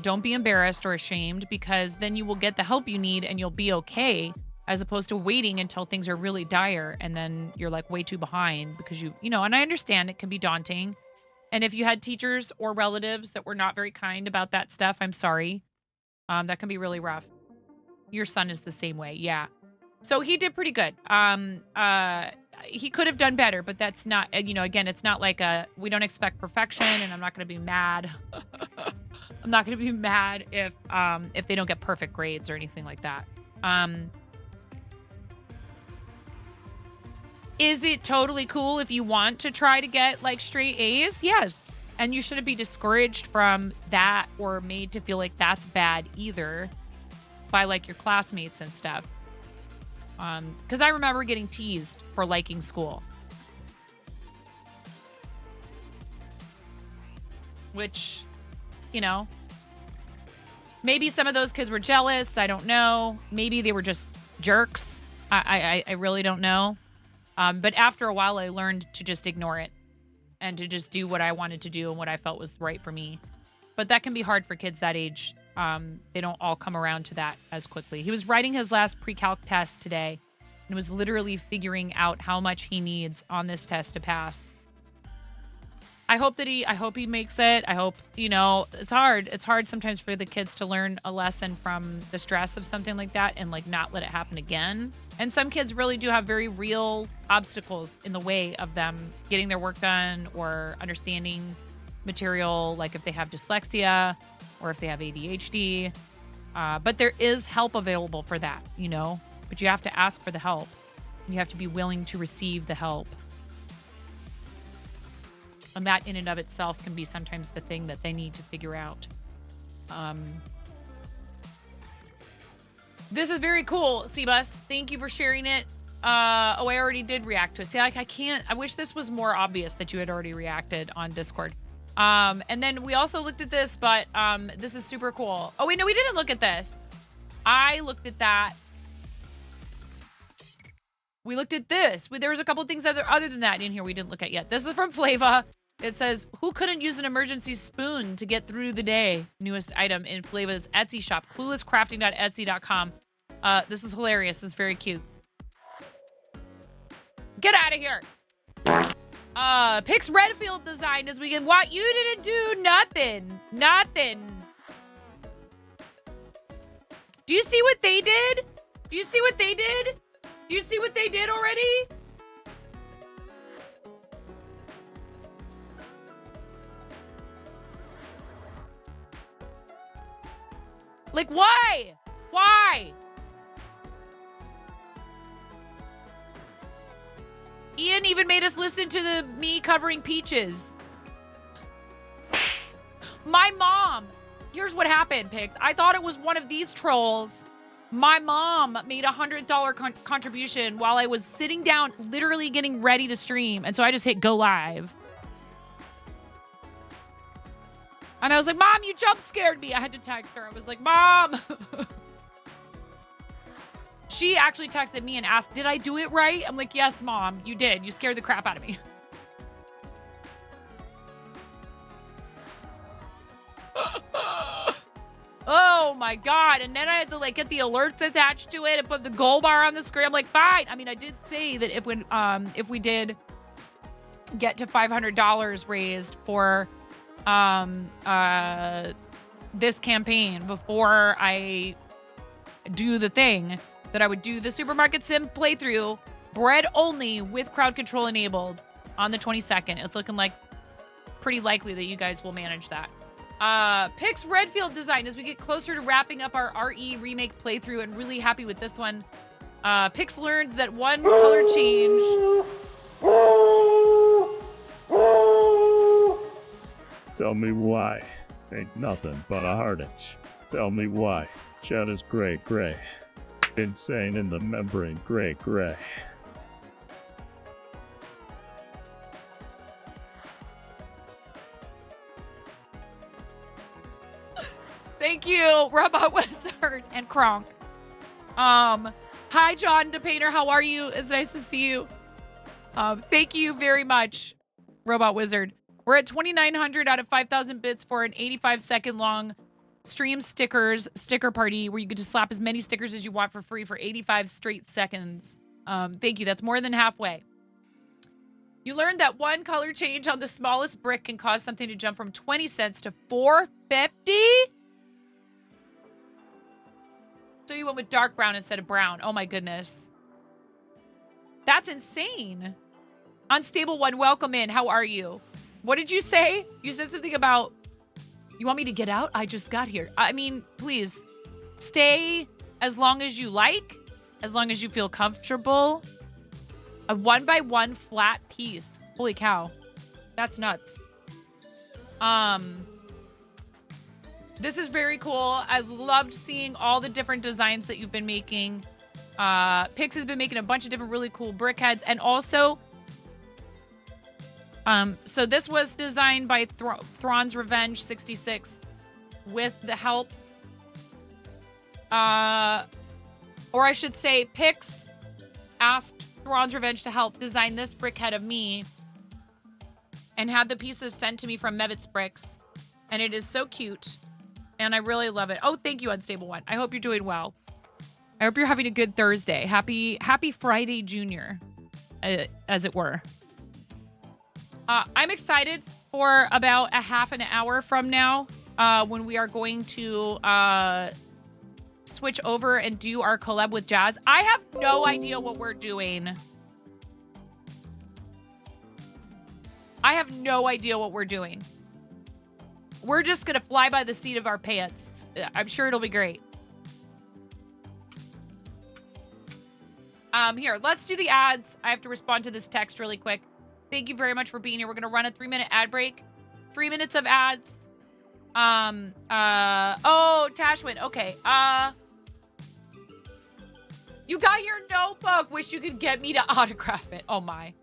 Don't be embarrassed or ashamed, because then you will get the help you need and you'll be okay, as opposed to waiting until things are really dire and then you're like way too behind because you know, and I understand it can be daunting. And if you had teachers or relatives that were not very kind about that stuff, I'm sorry. That can be really rough. Your son is the same way. Yeah. So he did pretty good. He could have done better, but that's not, you know, again, it's not like we don't expect perfection, and I'm not going to be mad. I'm not going to be mad if they don't get perfect grades or anything like that. Is it totally cool if you want to try to get like straight A's? Yes. And you shouldn't be discouraged from that or made to feel like that's bad either by like your classmates and stuff. Because I remember getting teased for liking school. Which, you know, maybe some of those kids were jealous. I don't know. Maybe they were just jerks. I really don't know. But after a while, I learned to just ignore it and to just do what I wanted to do and what I felt was right for me. But that can be hard for kids that age. They don't all come around to that as quickly. He was writing his last pre-calc test today and was literally figuring out how much he needs on this test to pass. I hope he makes it. I hope, it's hard. It's hard sometimes for the kids to learn a lesson from the stress of something like that and like not let it happen again. And some kids really do have very real obstacles in the way of them getting their work done or understanding material, like if they have dyslexia or if they have ADHD. But there is help available for that, but you have to ask for the help. And you have to be willing to receive the help. And that in and of itself can be sometimes the thing that they need to figure out. This is very cool, Cbus. Thank you for sharing it. I already did react to it. See, I can't. I wish this was more obvious that you had already reacted on Discord. And then we also looked at this, but this is super cool. Oh, wait, no, we didn't look at this. I looked at that. We looked at this. There was a couple things other than that in here we didn't look at yet. This is from Flava. It says, who couldn't use an emergency spoon to get through the day? Newest item in Flava's Etsy shop, cluelesscrafting.etsy.com. This is hilarious. This is very cute. Get out of here. Pix Redfield design this weekend. What? You didn't do nothing. Nothing. Do you see what they did? Do you see what they did? Do you see what they did already? Like, why? Why? Ian even made us listen to me covering peaches. My mom. Here's what happened, Pix. I thought it was one of these trolls. My mom made a $100 contribution while I was sitting down, literally getting ready to stream. And so I just hit go live. And I was like, Mom, you jump scared me. I had to text her. I was like, Mom. She actually texted me and asked, did I do it right? I'm like, yes, Mom, you did. You scared the crap out of me. Oh my God. And then I had to like get the alerts attached to it and put the gold bar on the screen. I'm like, fine. I mean, I did say that if we did get to $500 raised for this campaign before I do the thing, that I would do the Supermarket Sim playthrough, bread only with crowd control enabled on the 22nd. It's looking like pretty likely that you guys will manage that. Pix Redfield design as we get closer to wrapping up our RE remake playthrough, and really happy with this one. Pix learned that one color change. Tell me why. Ain't nothing but a heart itch. Tell me why. Chat is gray. Insane in the membrane, gray. Thank you, Robot Wizard and Kronk. Hi, John DePainter. How are you? It's nice to see you. Thank you very much, Robot Wizard. We're at 2,900 out of 5,000 bits for an 85-second long stream sticker party where you get to slap as many stickers as you want for free for 85 straight seconds. Thank you. That's more than halfway. You learned that one color change on the smallest brick can cause something to jump from 20 cents to $4.50. So you went with dark brown instead of brown. Oh my goodness. That's insane. Unstable one, welcome in. How are you? What did you say? You said something about, you want me to get out? I just got here. I mean, please stay as long as you like, as long as you feel comfortable. A 1x1 flat piece. Holy cow. That's nuts. This is very cool. I've loved seeing all the different designs that you've been making. Pix has been making a bunch of different really cool brick heads. And also, so this was designed by Thrawn's Revenge 66 with the help, or I should say Pix asked Thrawn's Revenge to help design this brickhead of me and had the pieces sent to me from Mevit's Bricks. And it is so cute. And I really love it. Oh, thank you, Unstable One. I hope you're doing well. I hope you're having a good Thursday. Happy Friday, Junior, as it were. I'm excited for about a half an hour from now when we are going to switch over and do our collab with Jazz. I have no idea what we're doing. I have no idea what we're doing. We're just going to fly by the seat of our pants. I'm sure it'll be great. Here, let's do the ads. I have to respond to this text really quick. Thank you very much for being here. We're going to run a 3-minute ad break. 3 minutes of ads. Oh, Tashwin. Okay. You got your notebook. Wish you could get me to autograph it. Oh my.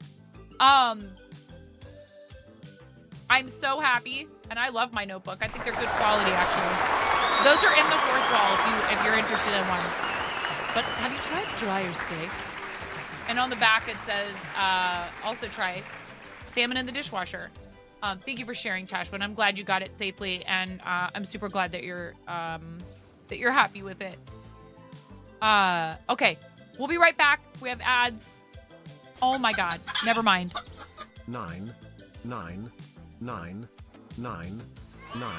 I'm so happy, and I love my notebook. I think they're good quality, actually. Those are in the fourth wall if you're interested in one. But have you tried dryer steak? And on the back it says, also try salmon in the dishwasher. Thank you for sharing, Tashwin. I'm glad you got it safely, and I'm super glad that you're happy with it. Okay, we'll be right back. We have ads. Oh my God, never mind. 9, 9, 9, 9, 9,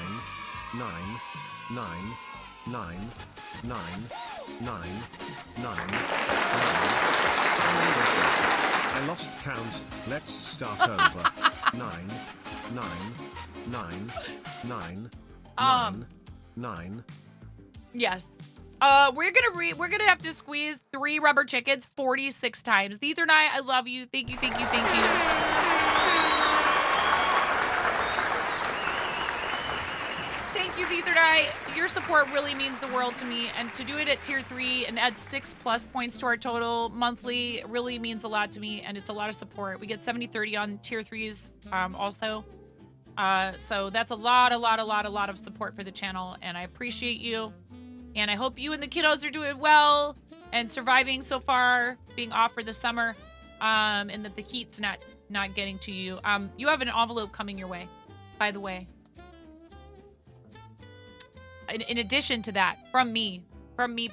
9, 9, 9, 9, 9, 9, 9. I lost count. Let's start over. 9, 9, 9, 9, 9, 9. Yes. We're gonna have to squeeze 3 rubber chickens 46 times. The Ether Night, I love you. Thank you, thank you, thank you. Thank you, the Ether Night. Your support really means the world to me, and to do it at tier 3 and add 6+ points to our total monthly really means a lot to me, and it's a lot of support. We get 70-30 on tier 3s also. So that's a lot of support for the channel, and I appreciate you. And I hope you and the kiddos are doing well and surviving so far, being off for the summer, and that the heat's not getting to you. You have an envelope coming your way, by the way. In addition to that, from me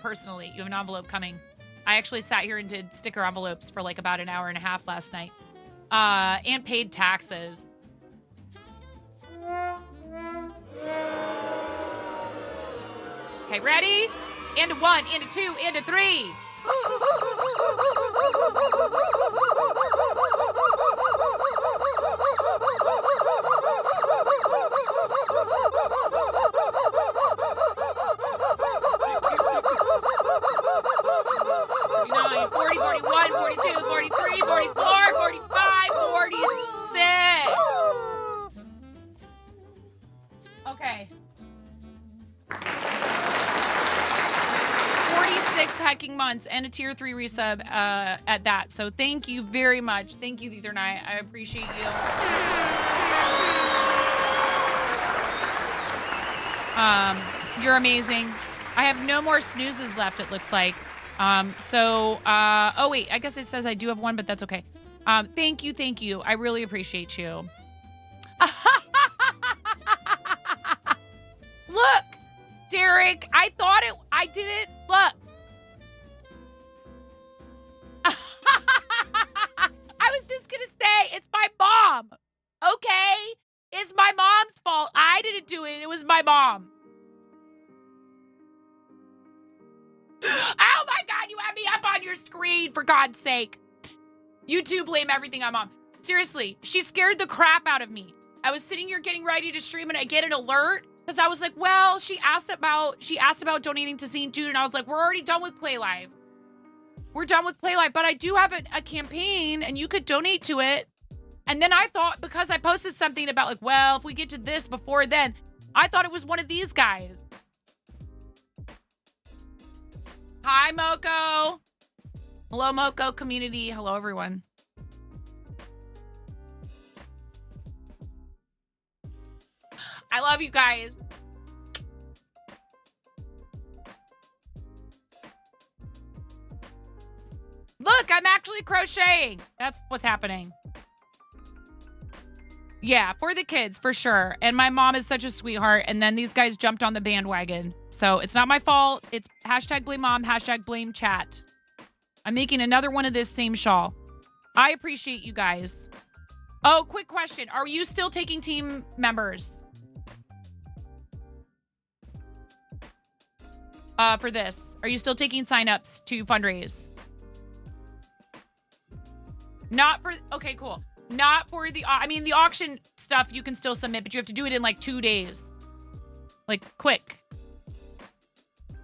personally, you have an envelope coming. I actually sat here and did sticker envelopes for like about an hour and a half last night, and paid taxes. Okay, ready? And a 1, and a 2, and a 3. Okay. 46 hacking months and a tier 3 resub at that. So thank you very much. Thank you, Ether Night. I appreciate you. You're amazing. I have no more snoozes left, it looks like. Oh wait, I guess it says I do have one, but that's okay. Thank you. I really appreciate you. Look, Derek, I did it. Look. I was just gonna say, it's my mom. Okay? It's my mom's fault. I didn't do it. It was my mom. Oh my God, you have me up on your screen, for God's sake. You two blame everything on Mom. Seriously, she scared the crap out of me. I was sitting here getting ready to stream and I get an alert because I was like, well, she asked about donating to St. Jude, and I was like, we're already done with Play Live. We're done with Play Live, but I do have a campaign and you could donate to it. And then I thought, because I posted something about like, well, if we get to this before then, I thought it was one of these guys. Hi, Moko. Hello, Moko community. Hello, everyone. I love you guys. Look Look, I'm actually crocheting. That's what's happening. Yeah, for the kids, for sure. And my mom is such a sweetheart. And then these guys jumped on the bandwagon. So it's not my fault. It's hashtag blame mom, hashtag blame chat. I'm making another one of this same shawl. I appreciate you guys. Oh, quick question. Are you still taking team members? For this. Are you still taking signups to fundraise? Not for, okay, cool. Not for the, I mean, the auction stuff you can still submit, but you have to do it in like 2 days. Like, quick.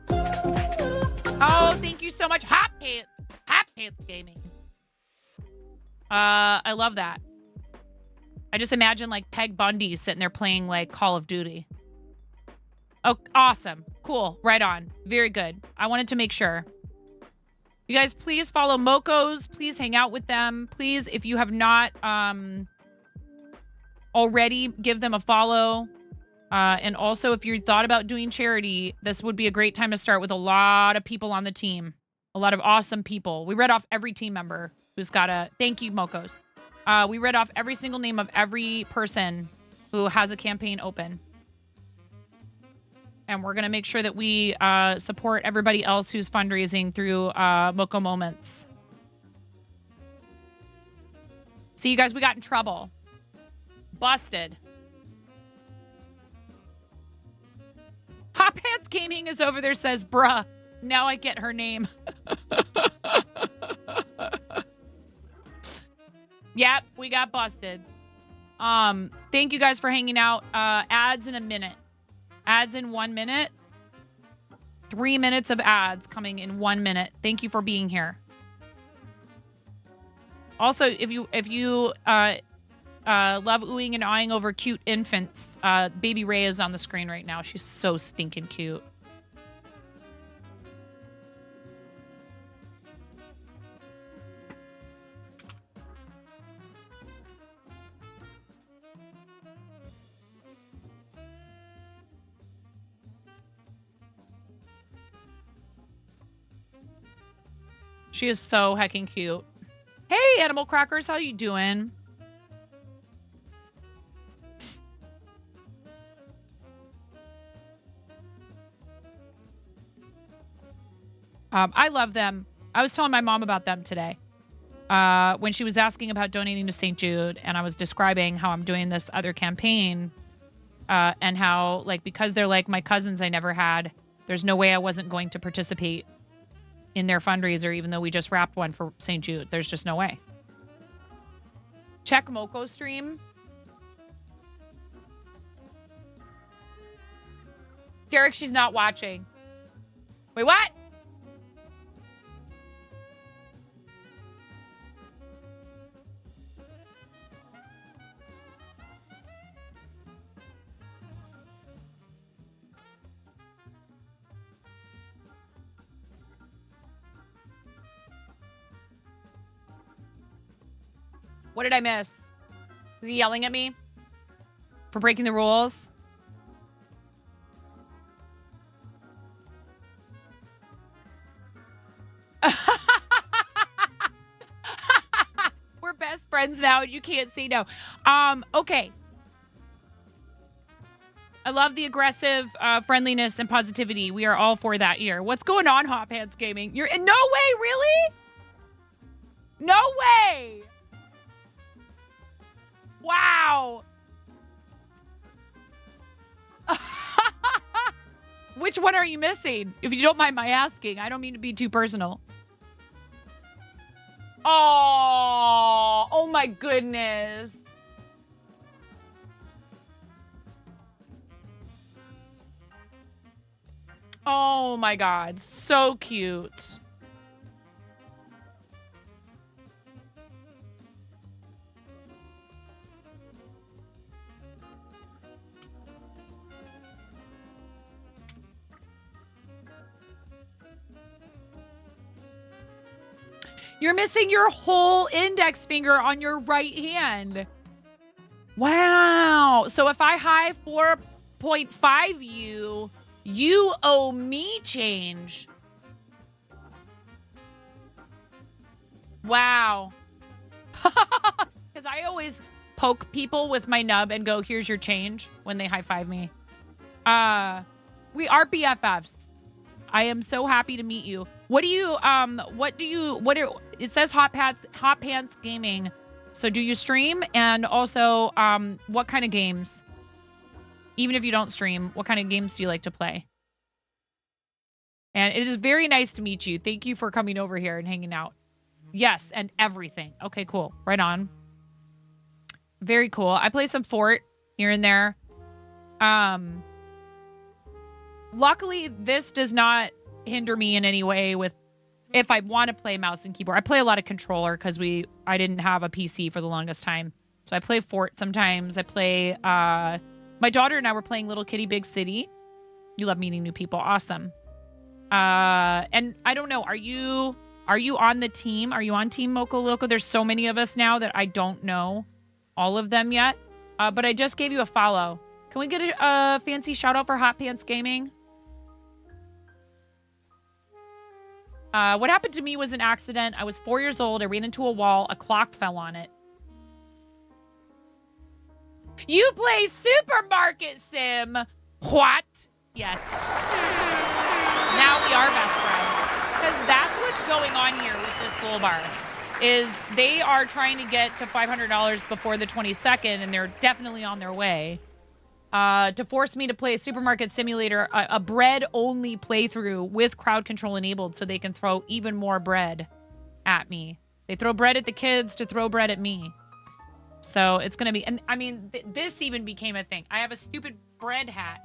Oh, thank you so much. Hot Pants Gaming. I love that. I just imagine like Peg Bundy sitting there playing like Call of Duty. Oh, awesome. Cool. Right on. Very good. I wanted to make sure. You guys, please follow Moco's. Please hang out with them. Please, if you have not already, give them a follow. And also, if you thought about doing charity, this would be a great time to start with a lot of people on the team. A lot of awesome people. We read off every team member who's got a... Thank you, Moco's. We read off every single name of every person who has a campaign open. And we're going to make sure that we support everybody else who's fundraising through Moco Moments. See, you guys, we got in trouble. Busted. Hot Pants Gaming is over there, says, bruh, now I get her name. Yep, we got busted. Thank you guys for hanging out. Ads in a minute. Ads in 1 minute. 3 minutes of ads coming in 1 minute. Thank you for being here. Also, if you love oohing and eyeing over cute infants, baby Ray is on the screen right now. She's so stinking cute. She is so heckin' cute. Hey, Animal Crackers, how you doing? I love them. I was telling my mom about them today. When she was asking about donating to St. Jude, and I was describing how I'm doing this other campaign, and how, like, because they're like my cousins I never had, there's no way I wasn't going to participate in their fundraiser, even though we just wrapped one for St. Jude. There's just no way. Check Moco stream. Derek, she's not watching. Wait, what? What did I miss? Is he yelling at me for breaking the rules? We're best friends now, and you can't say no. Okay. I love the aggressive friendliness and positivity. We are all for that here. What's going on, Hot Pants Gaming? You're no way, really? No way. Wow. Which one are you missing? If you don't mind my asking. I don't mean to be too personal. Oh my goodness. Oh my God. So cute. You're missing your whole index finger on your right hand. Wow. So if I high 4.5 you owe me change. Wow. Because I always poke people with my nub and go, here's your change when they high five me. We are BFFs. I am so happy to meet you. It says Hot Pants Gaming. So do you stream? And also, what kind of games? Even if you don't stream, what kind of games do you like to play? And it is very nice to meet you. Thank you for coming over here and hanging out. Yes, and everything. Okay, cool. Right on. Very cool. I play some Fort here and there. Luckily, this does not hinder me in any way with if I want to play mouse and keyboard. I play a lot of controller because I didn't have a PC for the longest time. So I play Fort sometimes. I play my daughter and I were playing Little Kitty Big City. You love meeting new people. Awesome. And I don't know, are you on the team? Are you on Team Moco Loco? There's so many of us now that I don't know all of them yet. But I just gave you a follow. Can we get a fancy shout out for Hot Pants Gaming? What happened to me was an accident. I was 4 years old. I ran into a wall. A clock fell on it. You play Supermarket Sim. What? Yes. Now we are best friends. Because that's what's going on here with this goal bar. Is they are trying to get to $500 before the 22nd, and they're definitely on their way. To force me to play a Supermarket Simulator, a bread-only playthrough with crowd control enabled so they can throw even more bread at me. They throw bread at the kids to throw bread at me. So it's going to be... And I mean, this even became a thing. I have a stupid bread hat.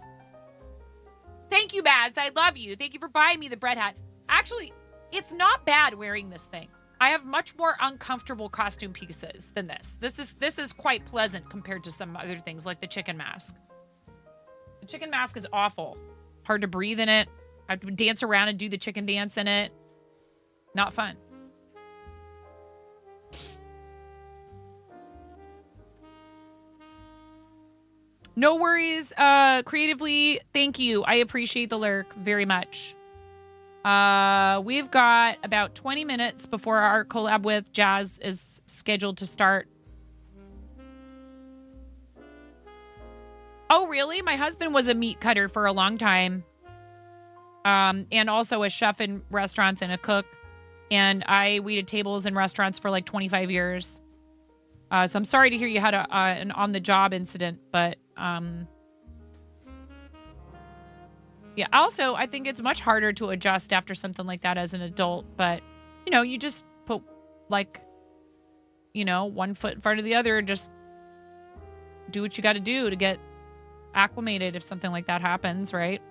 Thank you, Baz. I love you. Thank you for buying me the bread hat. Actually, it's not bad wearing this thing. I have much more uncomfortable costume pieces than this. This is quite pleasant compared to some other things like the chicken mask. The chicken mask is awful. Hard to breathe in it. I have to dance around and do the chicken dance in it. Not fun. No worries. Creatively, thank you. I appreciate the lurk very much. We've got about 20 minutes before our collab with Jazz is scheduled to start. Oh, really? My husband was a meat cutter for a long time. And also a chef in restaurants and a cook. And I waited tables in restaurants for like 25 years. So I'm sorry to hear you had an on-the-job incident, but... Yeah, also, I think it's much harder to adjust after something like that as an adult. But, you know, you just put, like, you know, one foot in front of the other. Just do what you got to do to get acclimated if something like that happens, right?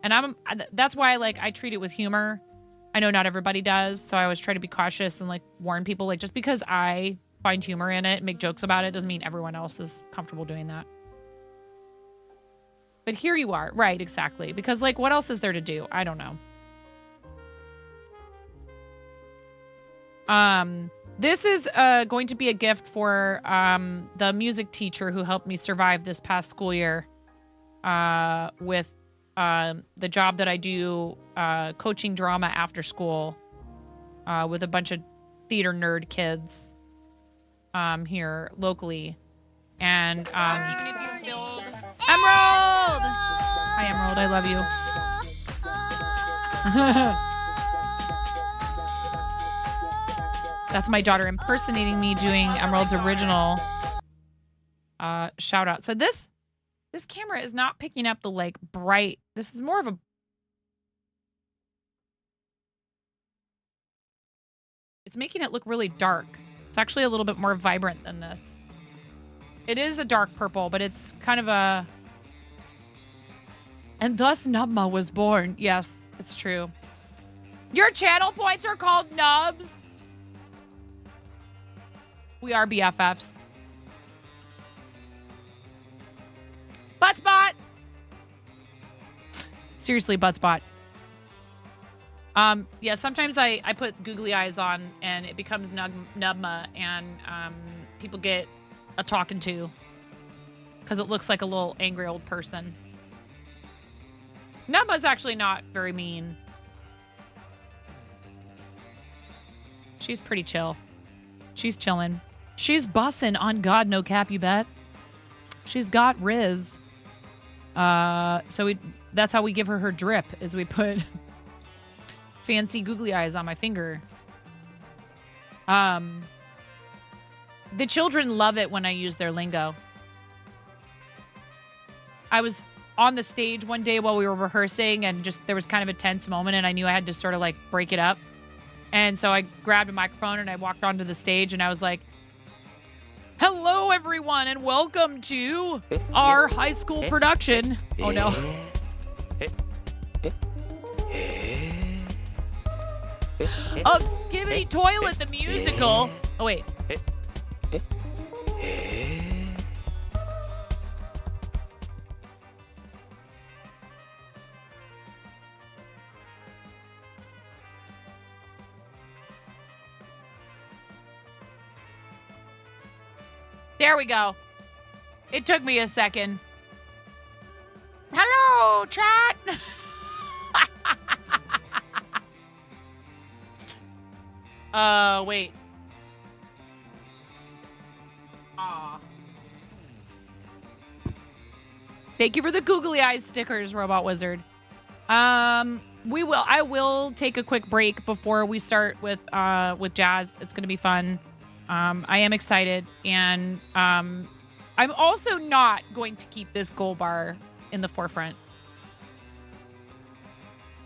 And that's why, like, I treat it with humor. I know not everybody does, so I always try to be cautious and, like, warn people. Like, just because I find humor in it and make jokes about it doesn't mean everyone else is comfortable doing that. But here you are. Right, exactly. Because, like, what else is there to do? I don't know. This is going to be a gift for the music teacher who helped me survive this past school year with the job that I do, coaching drama after school with a bunch of theater nerd kids here locally. And even if you build... Emerald! Hi, Emerald. I love you. That's my daughter impersonating me doing Emerald's original shout out. So this camera is not picking up the like bright. This is more of a... It's making it look really dark. It's actually a little bit more vibrant than this. It is a dark purple, but it's kind of a... And thus Nubma was born. Yes, it's true. Your channel points are called nubs. We are BFFs. Buttspot! Seriously, Buttspot. Yeah, sometimes I put googly eyes on and it becomes Nubma and people get a talking to because it looks like a little angry old person. Nubma's actually not very mean. She's pretty chill. She's chilling. She's bussing on God, no cap, you bet. She's got Riz. So that's how we give her drip, is we put fancy googly eyes on my finger. The children love it when I use their lingo. I was on the stage one day while we were rehearsing, and just there was kind of a tense moment, and I knew I had to sort of like break it up. And so I grabbed a microphone and I walked onto the stage and I was like, hello, everyone, and welcome to our high school production. Oh, no. Of Skibbity Toilet the Musical. Oh, wait. There we go. It took me a second. Hello, chat. Wait. Aw. Thank you for the googly eyes stickers, Robot Wizard. I will take a quick break before we start with Jazz. It's gonna be fun. I am excited, and I'm also not going to keep this gold bar in the forefront,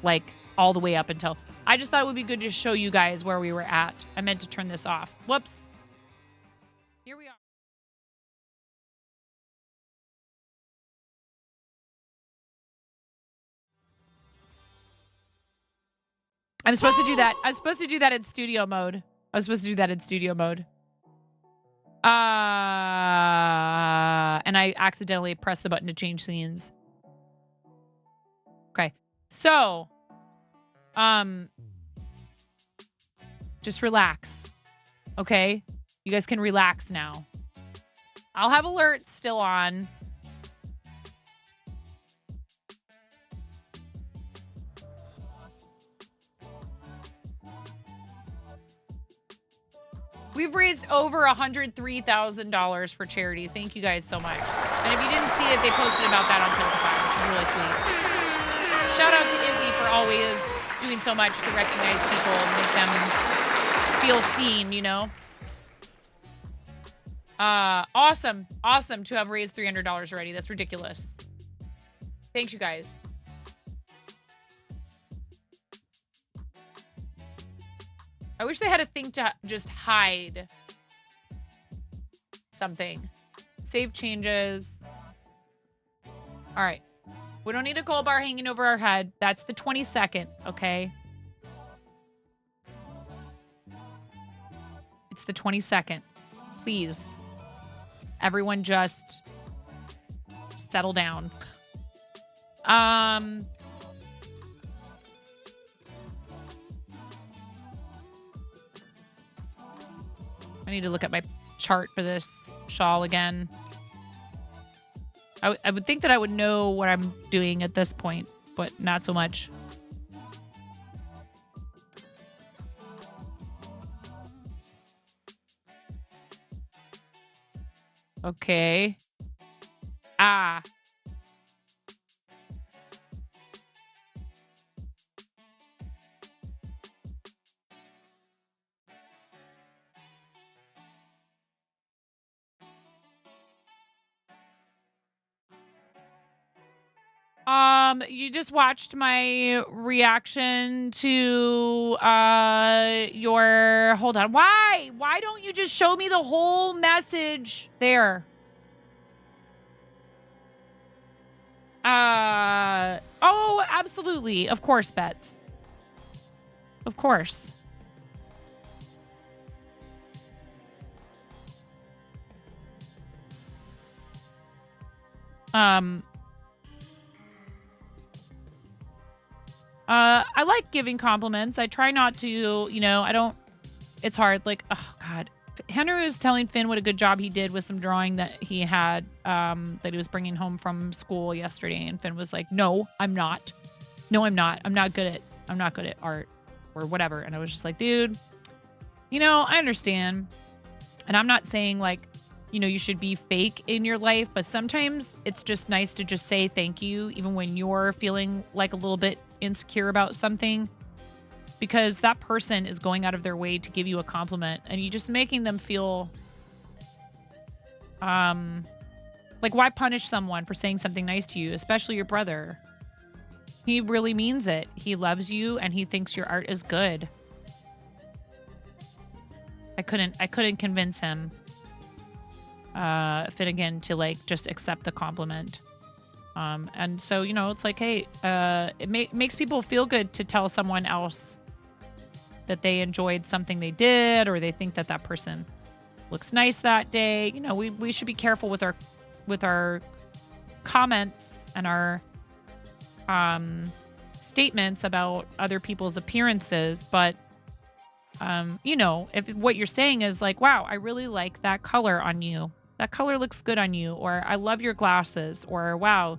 like all the way up until. I just thought it would be good to show you guys where we were at. I meant to turn this off. Whoops. Here we are. I'm supposed to do that. I'm supposed to do that in studio mode. And I accidentally pressed the button to change scenes. Okay. So, just relax. Okay? You guys can relax now. I'll have alerts still on. We've raised over $103,000 for charity. Thank you guys so much. And if you didn't see it, they posted about that on Tiltify, which is really sweet. Shout out to Izzy for always doing so much to recognize people and make them feel seen, you know? Awesome to have raised $300 already. That's ridiculous. Thanks, you guys. I wish they had a thing to just hide something. Save changes. All right. We don't need a gold bar hanging over our head. That's the 22nd, okay? It's the 22nd. Please. Everyone just settle down. I need to look at my chart for this shawl again. I would think that I would know what I'm doing at this point, but not so much. Okay. Ah. You just watched my reaction to your, hold on. Why don't you just show me the whole message there? Oh, absolutely. Of course, Bets. Of course. I like giving compliments. I try not to, you know, I don't, it's hard. Like, oh God. Henry was telling Finn what a good job he did with some drawing that he had, that he was bringing home from school yesterday. And Finn was like, no, I'm not. No, I'm not. I'm not good at art or whatever. And I was just like, dude, you know, I understand. And I'm not saying like, you know, you should be fake in your life, but sometimes it's just nice to just say thank you, even when you're feeling like a little bit insecure about something, because that person is going out of their way to give you a compliment, and you just making them feel, like, why punish someone for saying something nice to you, especially your brother? He really means it. He loves you and he thinks your art is good. I couldn't convince him, Finnegan, to like just accept the compliment. And so, you know, it's like, hey, it makes people feel good to tell someone else that they enjoyed something they did, or they think that that person looks nice that day. You know, we should be careful with our comments and our statements about other people's appearances, but you know, if what you're saying is like, wow, I really like that color on you. That color looks good on you, or I love your glasses, or wow,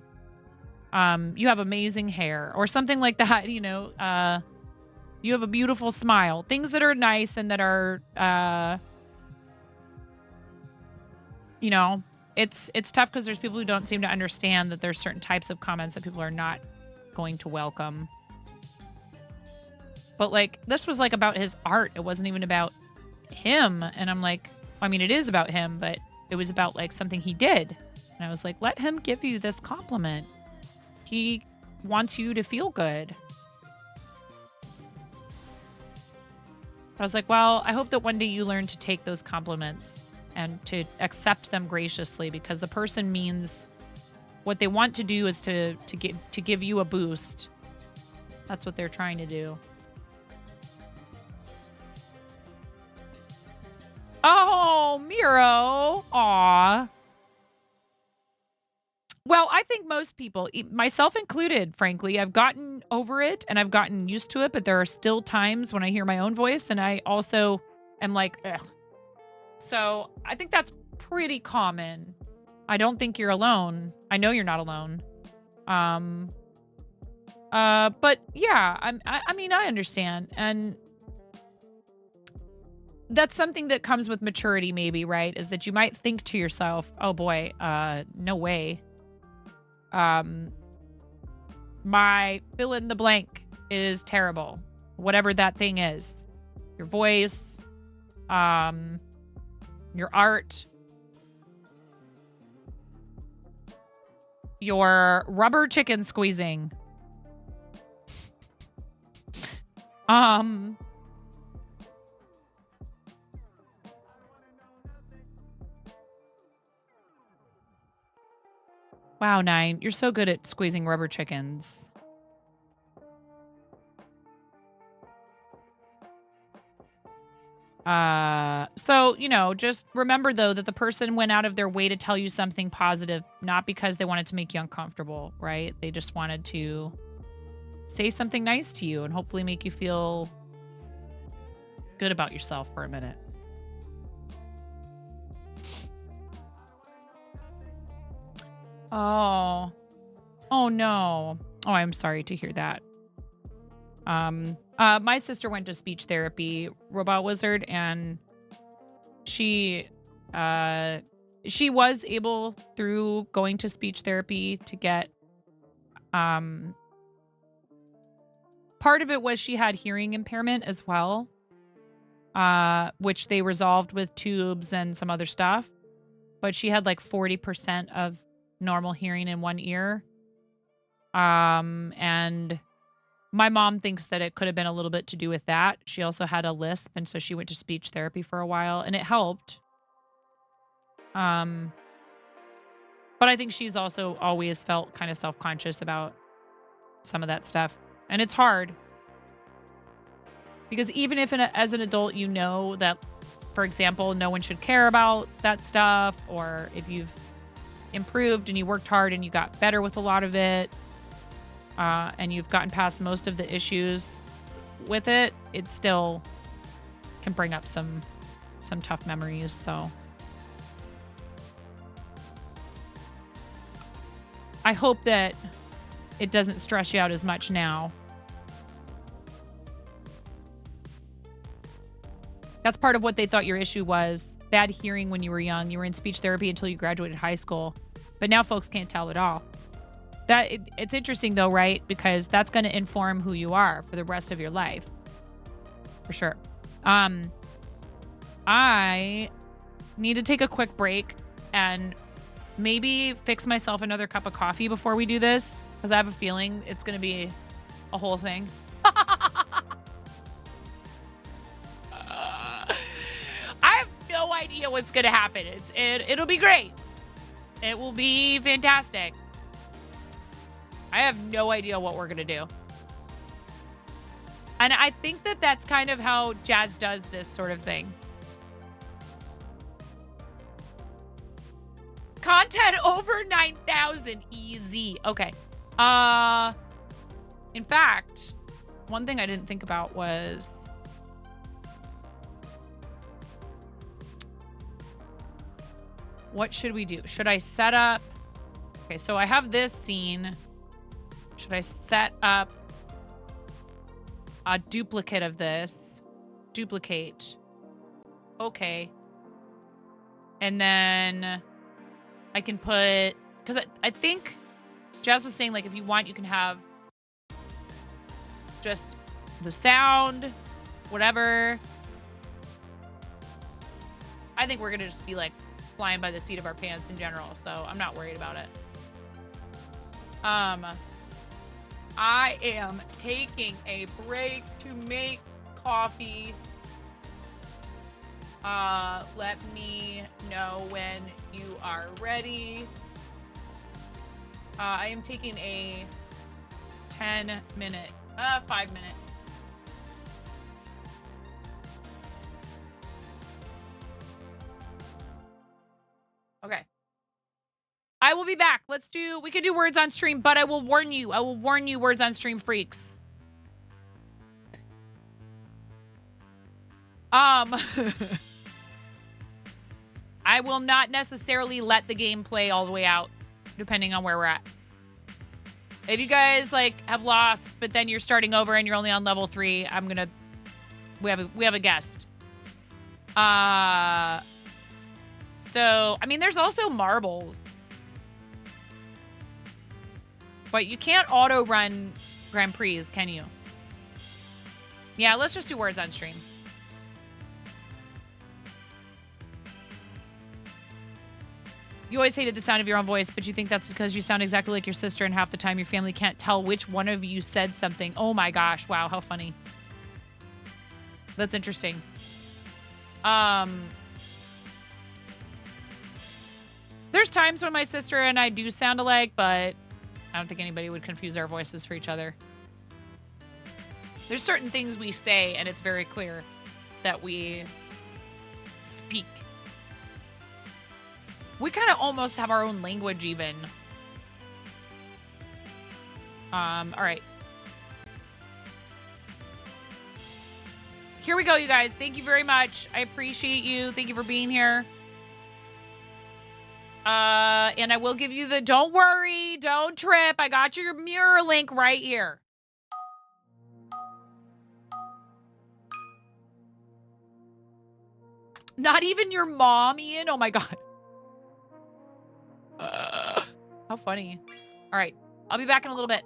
you have amazing hair, or something like that, you know, you have a beautiful smile. Things that are nice and that are, you know, it's tough because there's people who don't seem to understand that there's certain types of comments that people are not going to welcome. But like, this was like about his art. It wasn't even about him. And I'm like, I mean, it is about him, but it was about like something he did. And I was like, let him give you this compliment. He wants you to feel good. I was like, well, I hope that one day you learn to take those compliments and to accept them graciously, because the person means what they want to do is to give you a boost. That's what they're trying to do. Oh, Miro. Aw. Well, I think most people, myself included, frankly, I've gotten over it and I've gotten used to it, but there are still times when I hear my own voice and I also am like, ugh. So I think that's pretty common. I don't think you're alone. I know you're not alone. But yeah, I mean, I understand. And that's something that comes with maturity, maybe, right? Is that you might think to yourself, oh boy, no way. My fill in the blank is terrible. Whatever that thing is. Your voice, your art, your rubber chicken squeezing. Wow, Nine, you're so good at squeezing rubber chickens. So, you know, just remember, though, that the person went out of their way to tell you something positive, not because they wanted to make you uncomfortable, right? They just wanted to say something nice to you and hopefully make you feel good about yourself for a minute. Oh. Oh, no. Oh, I'm sorry to hear that. My sister went to speech therapy, Robot Wizard, and she was able, through going to speech therapy, to get, part of it was she had hearing impairment as well, which they resolved with tubes and some other stuff, but she had like 40% of normal hearing in one ear. And my mom thinks that it could have been a little bit to do with that. She also had a lisp, and so she went to speech therapy for a while, and it helped. But I think she's also always felt kind of self-conscious about some of that stuff. And it's hard. Because even if as an adult you know that, for example, no one should care about that stuff, or if you've improved and you worked hard and you got better with a lot of it, and you've gotten past most of the issues with it, it still can bring up some tough memories. So I hope that it doesn't stress you out as much now. That's part of what they thought your issue was bad hearing when you were young. You were in speech therapy until you graduated high school. But now folks can't tell at all. It's interesting though, right? Because that's going to inform who you are for the rest of your life. For sure. I need to take a quick break and maybe fix myself another cup of coffee before we do this, because I have a feeling it's going to be a whole thing. I have no idea what's going to happen. It'll be great. It will be fantastic. I have no idea what we're going to do. And I think that that's kind of how Jazz does this sort of thing. Content over 9,000. Easy. Okay. In fact, one thing I didn't think about was... what should we do? Should I set up... okay, so I have this scene. Should I set up a duplicate of this? Duplicate. Okay. And then I can put... because I think Jazz was saying, like, if you want, you can have just the sound, whatever. I think we're going to just be, like, flying by the seat of our pants in general, so I'm not worried about it. I am taking a break to make coffee. Let me know when you are ready. I am taking a 5-minute. Okay. I will be back. We could do words on stream, but I will warn you. I will warn you, words on stream freaks. I will not necessarily let the game play all the way out, depending on where we're at. If you guys, like, have lost, but then you're starting over and you're only on level 3, we have a guest. So, I mean, there's also marbles. But you can't auto-run Grand Prix, can you? Yeah, let's just do words on stream. You always hated the sound of your own voice, but you think that's because you sound exactly like your sister, and half the time your family can't tell which one of you said something. Oh my gosh, wow, how funny. That's interesting. There's times when my sister and I do sound alike, but I don't think anybody would confuse our voices for each other. There's certain things we say, and it's very clear that we speak. We kind of almost have our own language even. All right. Here we go, you guys. Thank you very much. I appreciate you. Thank you for being here. And I will give you the, don't worry, don't trip. I got your mirror link right here. Not even your mom, Ian? Oh my God. How funny. All right. I'll be back in a little bit.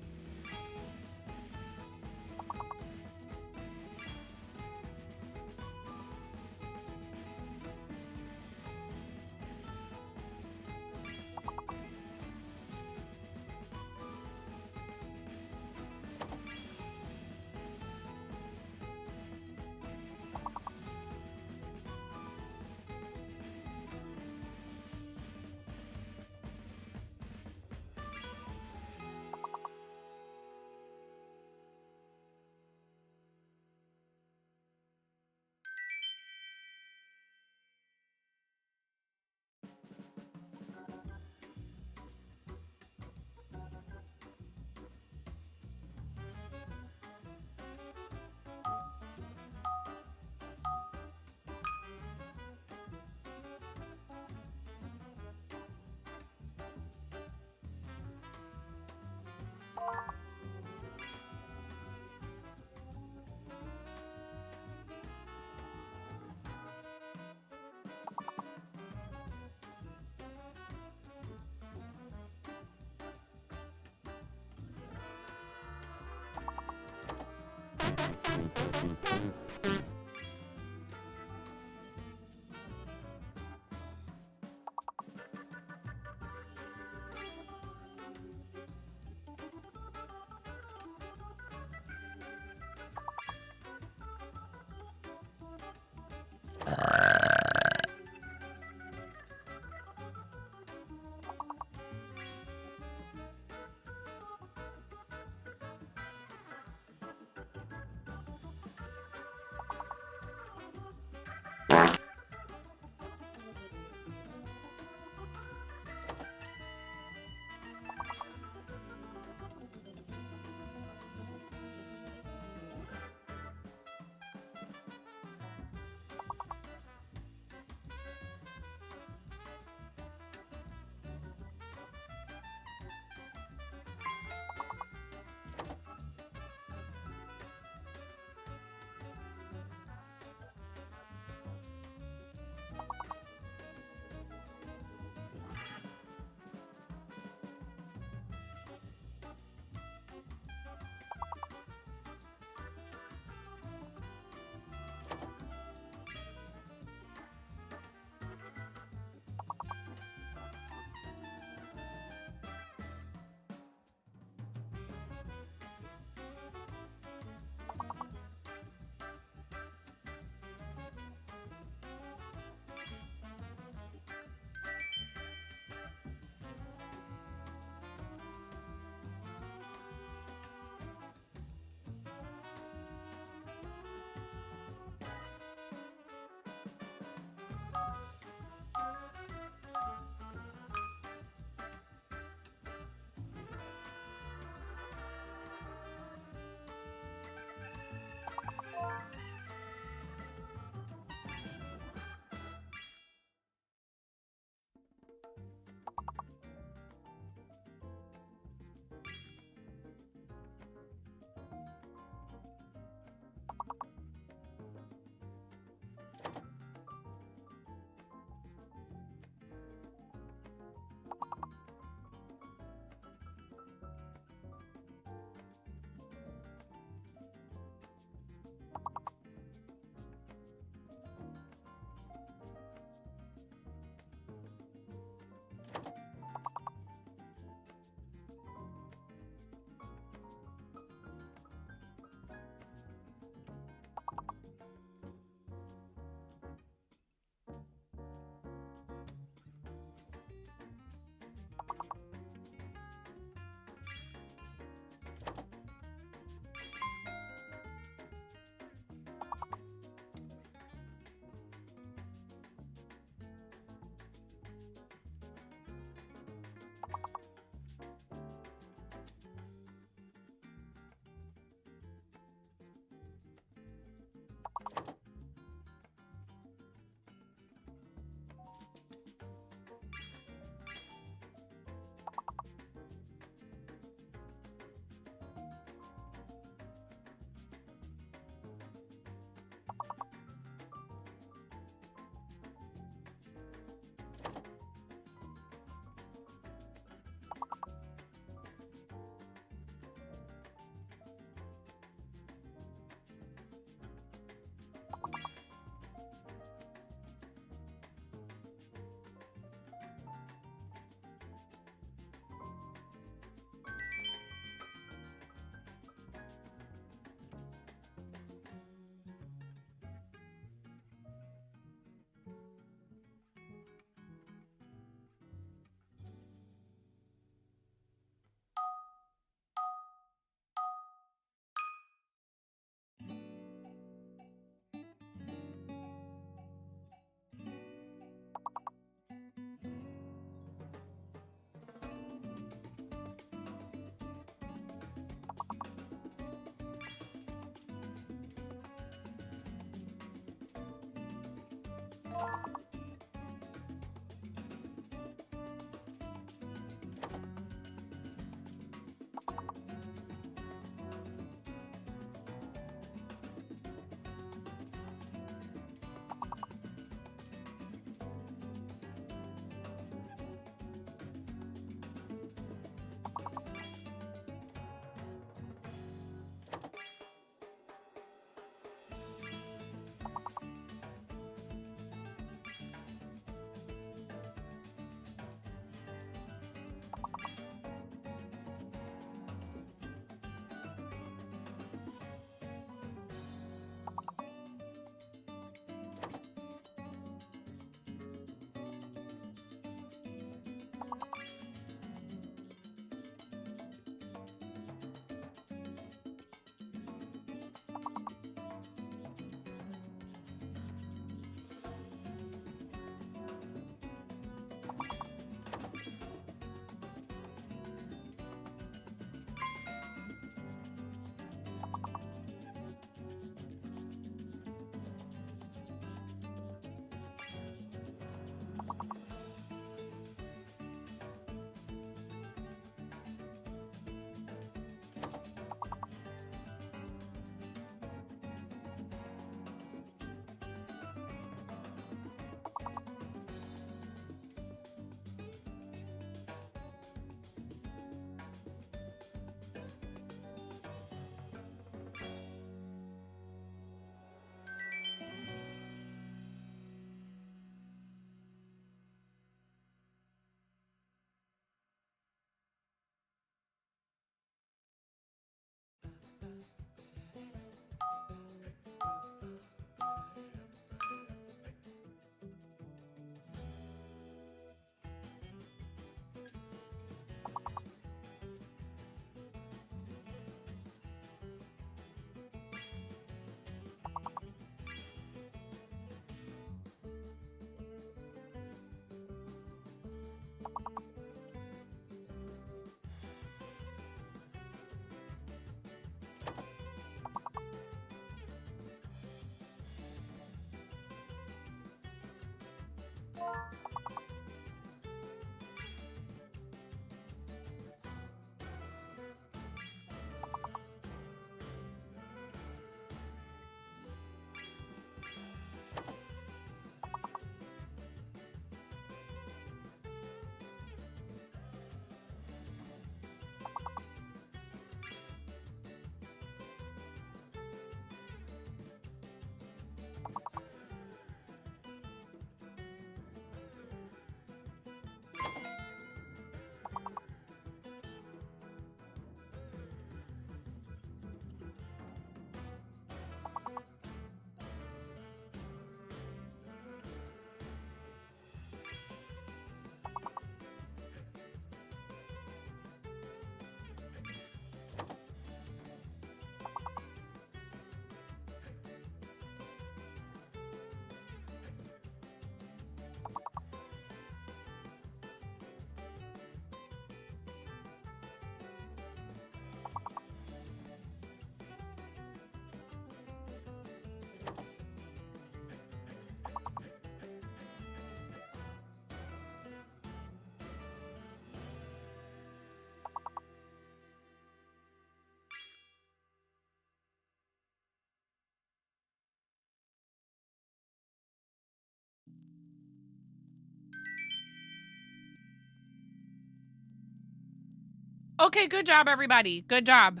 Okay, good job, everybody. Good job.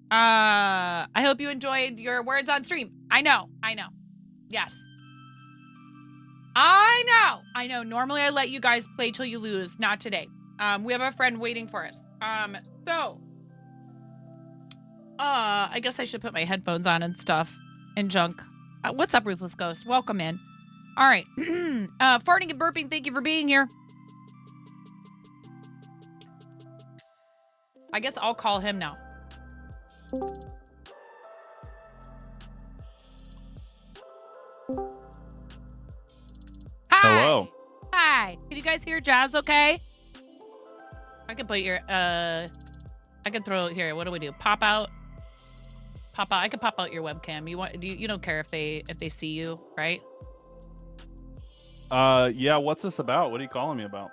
I hope you enjoyed your words on stream. I know. Yes. I know. Normally I let you guys play till you lose. Not today. We have a friend waiting for us. I guess I should put my headphones on and stuff and junk. What's up, Ruthless Ghost? Welcome in. All right. Farting and burping, thank you for being here. I guess I'll call him now. Hi. Hello. Hi. Can you guys hear Jazz okay? I can put your, I can throw, here, what do we do? Pop out? Pop out. I can pop out your webcam. You don't care if they see you, right? Yeah, what's this about? What are you calling me about?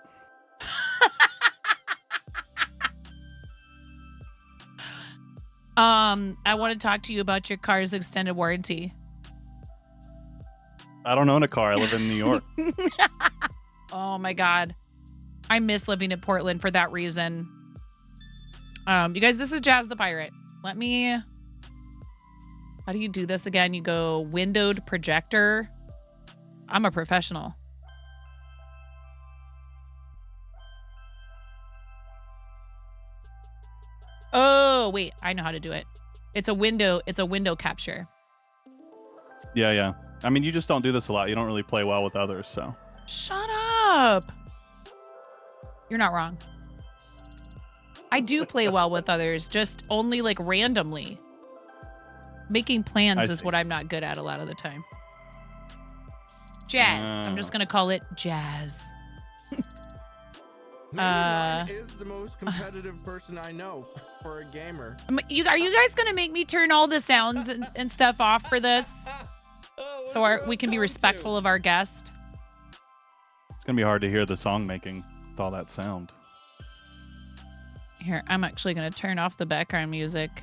I want to talk to you about your car's extended warranty. I don't own a car. I live in New York. Oh my God. I miss living in Portland for that reason. You guys, this is Jazz the Pirate. How do you do this again? You go windowed projector. I'm a professional. Oh, wait, I know how to do it. It's a window capture. Yeah. I mean, you just don't do this a lot. You don't really play well with others, so. Shut up. You're not wrong. I do play well with others, just only like randomly. Making plans is what I'm not good at a lot of the time. Jazz. I'm just gonna call it Jazz. Maybe mine is the most competitive person I know for a gamer. Are you guys gonna make me turn all the sounds and stuff off for this, so we can be respectful of our guest? It's gonna be hard to hear the song making with all that sound. Here, I'm actually gonna turn off the background music.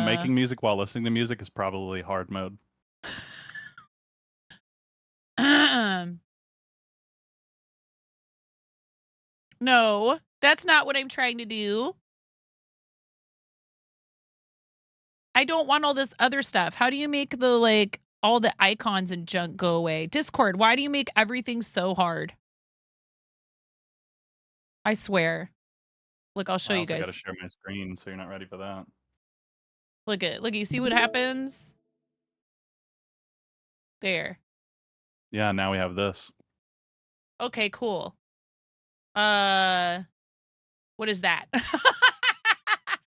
Making music while listening to music is probably hard mode. No, that's not what I'm trying to do. I don't want all this other stuff. How do you make all the icons and junk go away? Discord, why do you make everything so hard? I swear. Look, I'll show you guys. I gotta share my screen, so you're not ready for that. Look, you see what happens? There. Yeah, now we have this. Okay, cool. What is that? I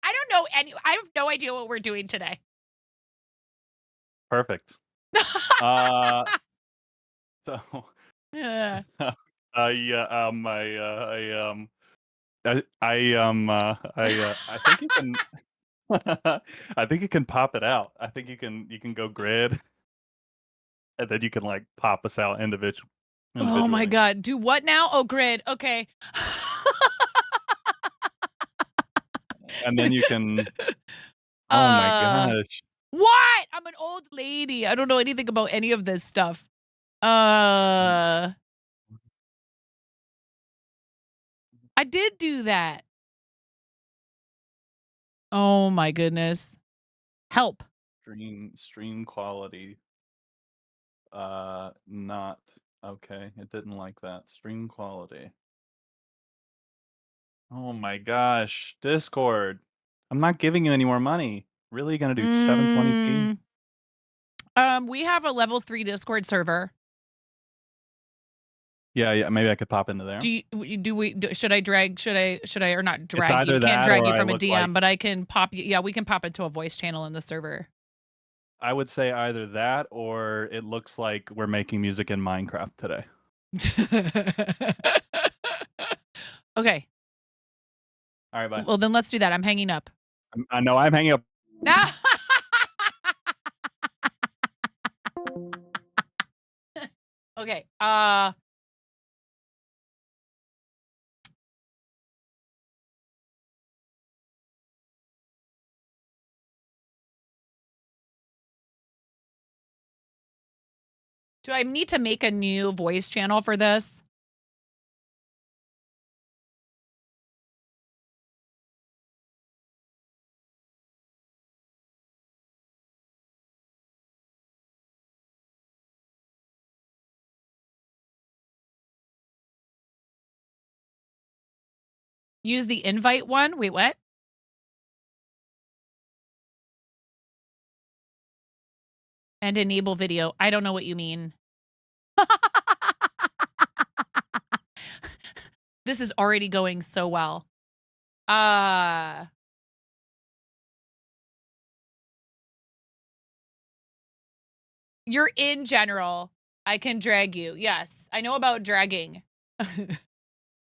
don't know I have no idea what we're doing today. Perfect. So Yeah. I think you can I think you can pop it out. I think you can go grid, and then you can like pop us out individually. Oh my God. Do what now? Oh, grid. Okay. And then you can oh my gosh. What? I'm an old lady. I don't know anything about any of this stuff. I did do that. Oh my goodness. Help. Stream quality. Not okay. It didn't like that. Stream quality. Oh my gosh. Discord. I'm not giving you any more money. Really gonna do 720p? We have a level 3 Discord server. Yeah, maybe I could pop into there. Should I or not drag either you? Can't that drag or you I from a look DM, like- but I can pop you. Yeah, we can pop into a voice channel in the server. I would say either that or it looks like we're making music in Minecraft today. Okay. All right, bye. Well, then let's do that. I'm hanging up. I know I'm hanging up. Okay. Do I need to make a new voice channel for this? Use the invite one. Wait, what? And enable video. I don't know what you mean. This is already going so well. You're in general. I can drag you. Yes, I know about dragging.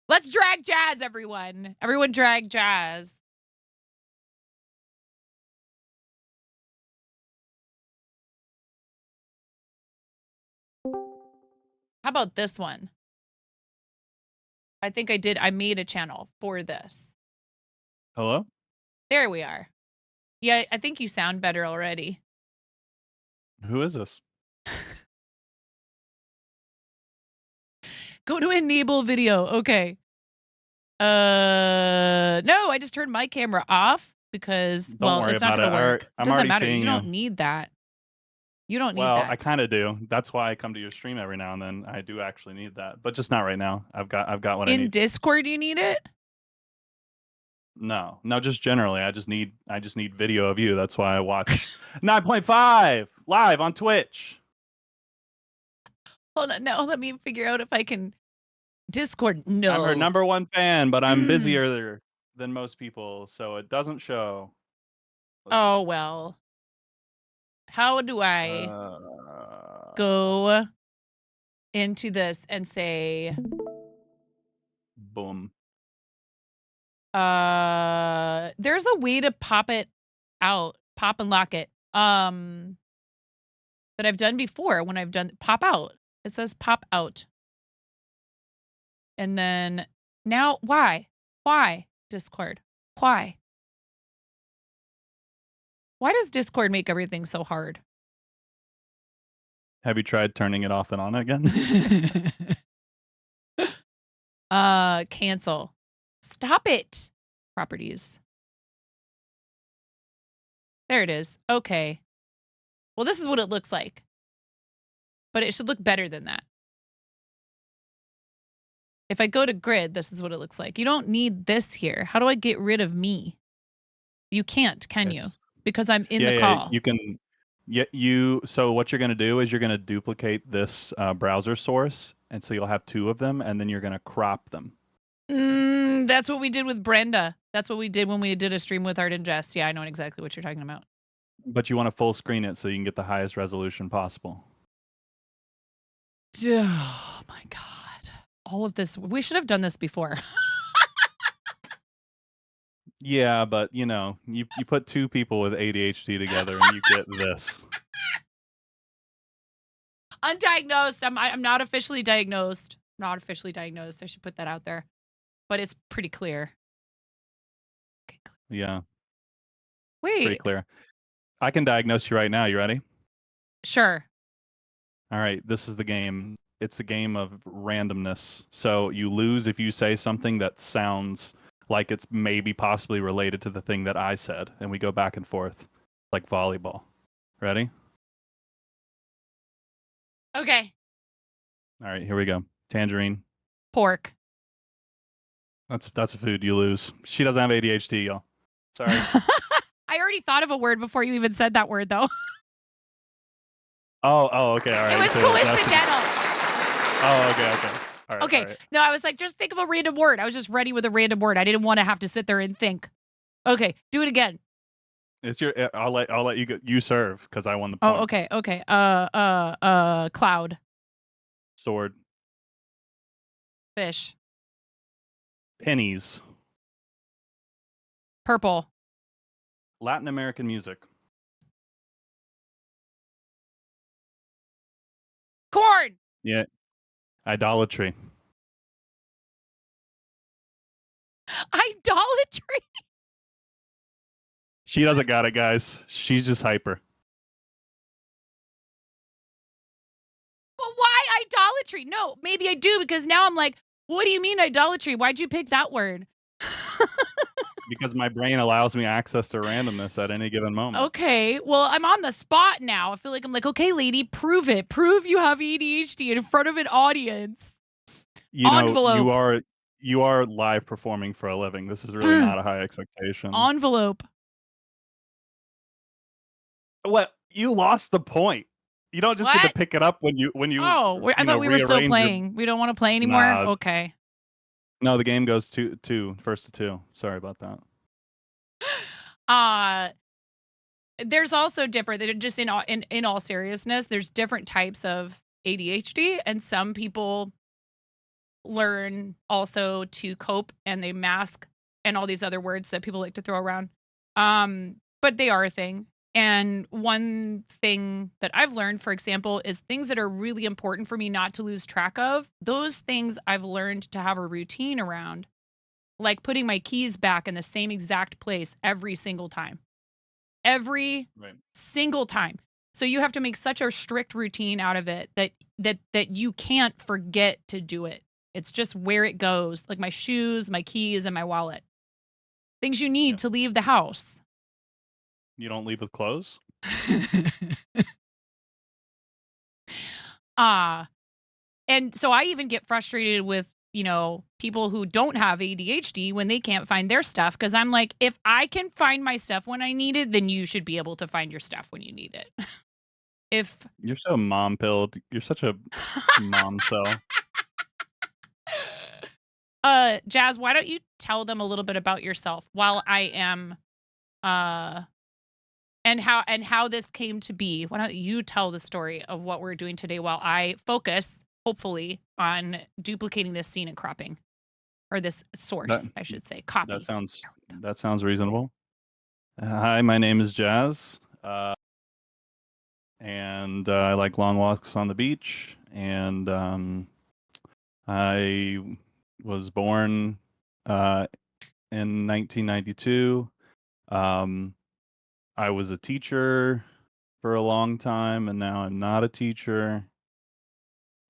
Let's drag Jazz, everyone. Everyone drag Jazz. How about this one? I think I did. I made a channel for this. Hello? There we are. Yeah, I think you sound better already. Who is this? Go to enable video. Okay. No, I just turned my camera off because, Don't well, worry it's not about going to it. work. I'm Doesn't already matter. seeing You don't you. need that. You don't need Well, that. I kind of do. That's why I come to your stream every now and then. I do actually need that, but just not right now. I've got what I In need. Discord, you need it? No, just generally. I just need video of you. That's why I watch 9.5 live on Twitch. Hold on. No, let me figure out if I can. Discord, no. I'm her #1 fan, but I'm busier than most people, so it doesn't show. Oh, well. How do I go into this and say, boom. there's a way to pop it out, pop and lock it. That I've done before when I've done pop out. It says pop out. And then now, why? Why, Discord? Why? Why does Discord make everything so hard? Have you tried turning it off and on again? Cancel. Stop it. Properties. There it is. Okay. Well, this is what it looks like. But it should look better than that. If I go to grid, this is what it looks like. You don't need this here. How do I get rid of me? You can't, can you? Because I'm in the call. You can. So what you're going to do is you're going to duplicate this browser source, and so you'll have 2 of them, and then you're going to crop them. That's what we did with Brenda. That's what we did when we did a stream with Art and Jess. Yeah, I know exactly what you're talking about. But you want to full screen it so you can get the highest resolution possible. Oh my God. All of this. We should have done this before. Yeah, but you put 2 people with ADHD together and you get this. Undiagnosed. I'm not officially diagnosed. Not officially diagnosed. I should put that out there. But it's pretty clear. Okay, Yeah. Wait. Pretty clear. I can diagnose you right now. You ready? Sure. All right. This is the game. It's a game of randomness. So you lose if you say something that sounds like it's maybe possibly related to the thing that I said, and we go back and forth like volleyball. Ready? Okay. All right, here we go. Tangerine. Pork. That's a food. You lose. She doesn't have ADHD, y'all. Sorry. I already thought of a word before you even said that word, though. Oh, okay. All right. It was so coincidental. Oh, okay. All right, okay. all right. No, I was like, just think of a random word. I was just ready with a random word. I didn't want to have to sit there and think. Okay, do it again. It's your. I'll let you go. You serve because I won the point. Oh, okay. Cloud. Sword. Fish. Pennies. Purple. Latin American music. Corn. Yeah. Idolatry. Idolatry. She doesn't got it, guys. She's just hyper. But why idolatry? No, maybe I do because now I'm like, what do you mean idolatry? Why'd you pick that word? Because my brain allows me access to randomness at any given moment. Okay, well, I'm on the spot now. I feel like I'm like, okay, lady, prove it. Prove you have ADHD in front of an audience. You know, Envelope. you are live performing for a living. This is really not a high expectation. Envelope. What? You lost the point. You don't just get to What? pick it up when you Oh, I thought we were still rearrange your. playing. We don't want to play anymore? Nah. Okay. No, the game goes first to two. Sorry about that. There's also different, just in all seriousness, there's different types of ADHD, and some people learn also to cope and they mask and all these other words that people like to throw around. But they are a thing. And one thing that I've learned, for example, is things that are really important for me not to lose track of. Those things I've learned to have a routine around, like putting my keys back in the same exact place every single time. Every single time. So you have to make such a strict routine out of it that you can't forget to do it. It's just where it goes, like my shoes, my keys, and my wallet. Things you need to leave the house. You don't leave with clothes? And so I even get frustrated with, people who don't have ADHD when they can't find their stuff. Because I'm like, if I can find my stuff when I need it, then you should be able to find your stuff when you need it. You're so mom-pilled. You're such a mom cell. Jazz, why don't you tell them a little bit about yourself while I am, and how this came to be. Why don't you tell the story of what we're doing today while I focus, hopefully, on duplicating this scene and cropping, or this source, I should say, copy. That sounds reasonable. Hi, my name is Jazz, and I like long walks on the beach. And I was born in 1992. I was a teacher for a long time, and now I'm not a teacher.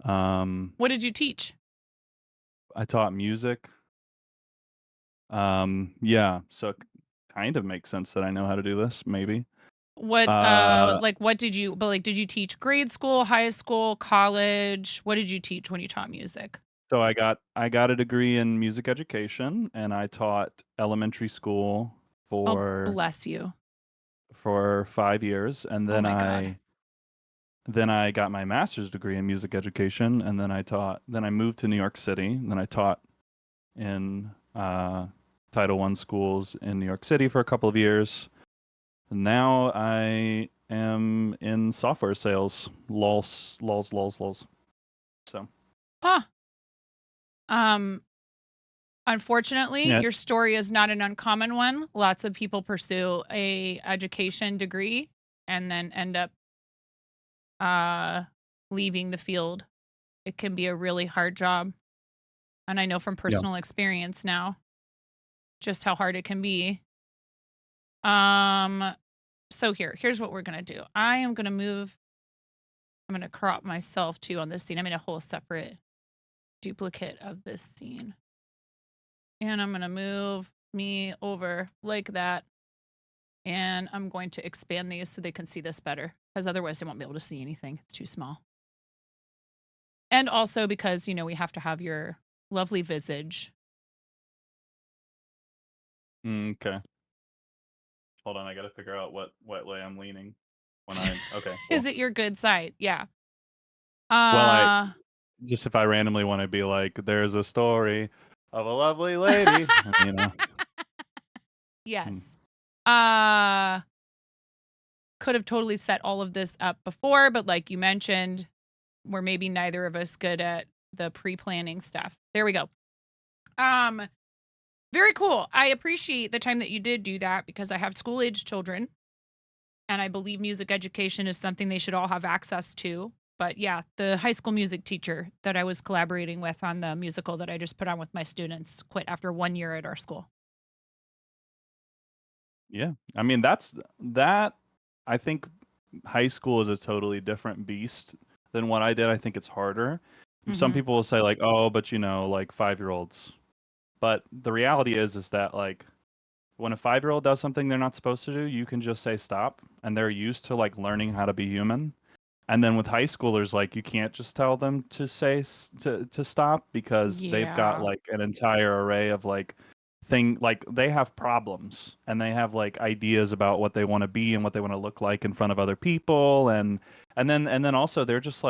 What did you teach? I taught music. Yeah, so it kind of makes sense that I know how to do this, maybe. What did you teach grade school, high school, college? What did you teach when you taught music? So I got a degree in music education, and I taught elementary school Oh, bless you. for 5 years, and then I got my master's degree in music education, and then I moved to New York City, and then I taught in Title I schools in New York City for a couple of years. And now I am in software sales. Lols. So. Unfortunately, your story is not an uncommon one. Lots of people pursue a education degree and then end up leaving the field. It can be a really hard job. And I know from personal experience now just how hard it can be. So here's what we're going to do. I'm going to crop myself too on this scene. I made a whole separate duplicate of this scene. And I'm going to move me over like that. And I'm going to expand these so they can see this better. Because otherwise they won't be able to see anything. It's too small. And also because, we have to have your lovely visage. Okay. Hold on, I got to figure out what way I'm leaning. Okay. Cool. Is it your good side? Yeah. Well, just if I randomly want to be like, there's a story of a lovely lady, Yes. Could have totally set all of this up before, but like you mentioned, we're maybe neither of us good at the pre-planning stuff. There we go. Very cool. I appreciate the time that you did do that because I have school-age children, and I believe music education is something they should all have access to. But yeah, the high school music teacher that I was collaborating with on the musical that I just put on with my students quit after 1 year at our school. Yeah. I mean, that I think high school is a totally different beast than what I did. I think it's harder. Some people will say like, oh, but like 5-year-olds. But the reality is that like when a 5-year-old does something they're not supposed to do, you can just say stop, and they're used to like learning how to be human. And then with high schoolers, like you can't just tell them to to stop because they've got Yeah. like an entire array of like like they have problems and they have like ideas about what they want to be and what they want to look like in front of other people and then also they're just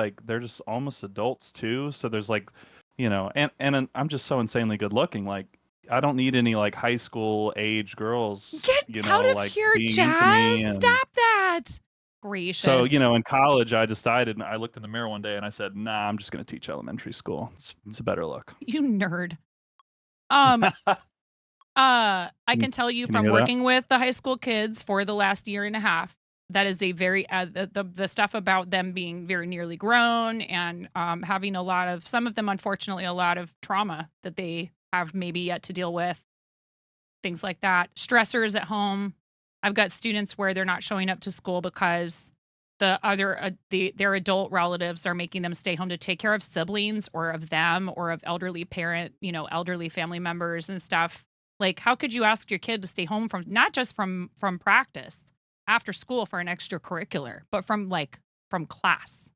almost adults too. So there's like, and I'm just so insanely good looking. Like I don't need any like high school age girls, Get out of like here, being into me. Jazz. And Stop that. Gracious. so, in college, I decided, and I looked in the mirror one day and I said, nah, I'm just going to teach elementary school. It's a better look. You nerd. I can tell you Can you from hear that? working with the high school kids for the last year and a half, that is a very the stuff about them being very nearly grown and having some of them unfortunately a lot of trauma that they have maybe yet to deal with, things like that, stressors at home. I've got students where they're not showing up to school because their adult relatives are making them stay home to take care of siblings or of them or of elderly elderly family members and stuff. Like, how could you ask your kid to stay home from not just from practice after school for an extracurricular, but from class?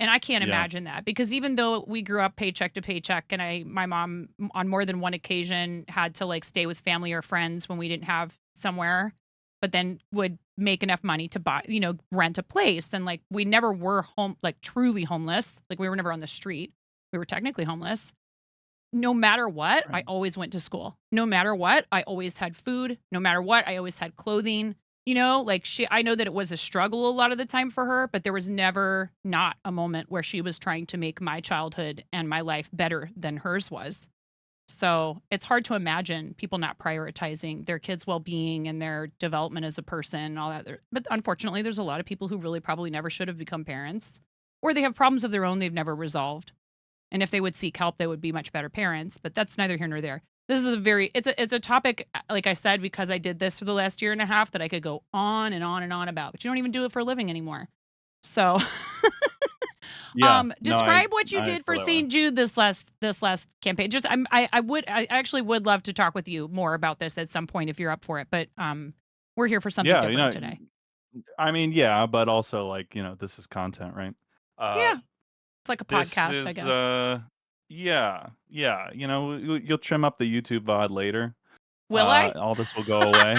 And I can't Yeah. imagine that, because even though we grew up paycheck to paycheck and my mom on more than one occasion had to like stay with family or friends when we didn't have somewhere, but then would make enough money to buy, rent a place. And like, we never were home, like truly homeless. Like we were never on the street. We were technically homeless. No matter what, I Right. always went to school. No matter what, I always had food. No matter what, I always had clothing. I know that it was a struggle a lot of the time for her, but there was never not a moment where she was trying to make my childhood and my life better than hers was. So it's hard to imagine people not prioritizing their kids' well-being and their development as a person and all that. But unfortunately, there's a lot of people who really probably never should have become parents, or they have problems of their own they've never resolved. And if they would seek help, they would be much better parents. But that's neither here nor there. This is it's a topic, like I said, because I did this for the last year and a half, that I could go on and on and on about. But you don't even do it for a living anymore. So, Yeah. No, describe what you I did for feel that way. St. Jude this last campaign. Just I actually would love to talk with you more about this at some point if you're up for it. But we're here for something Yeah, different today. I mean, yeah, but also like, this is content, right? Yeah, it's like a This podcast, I is, guess. yeah, you'll trim up the YouTube VOD later. Will I? All this will go away.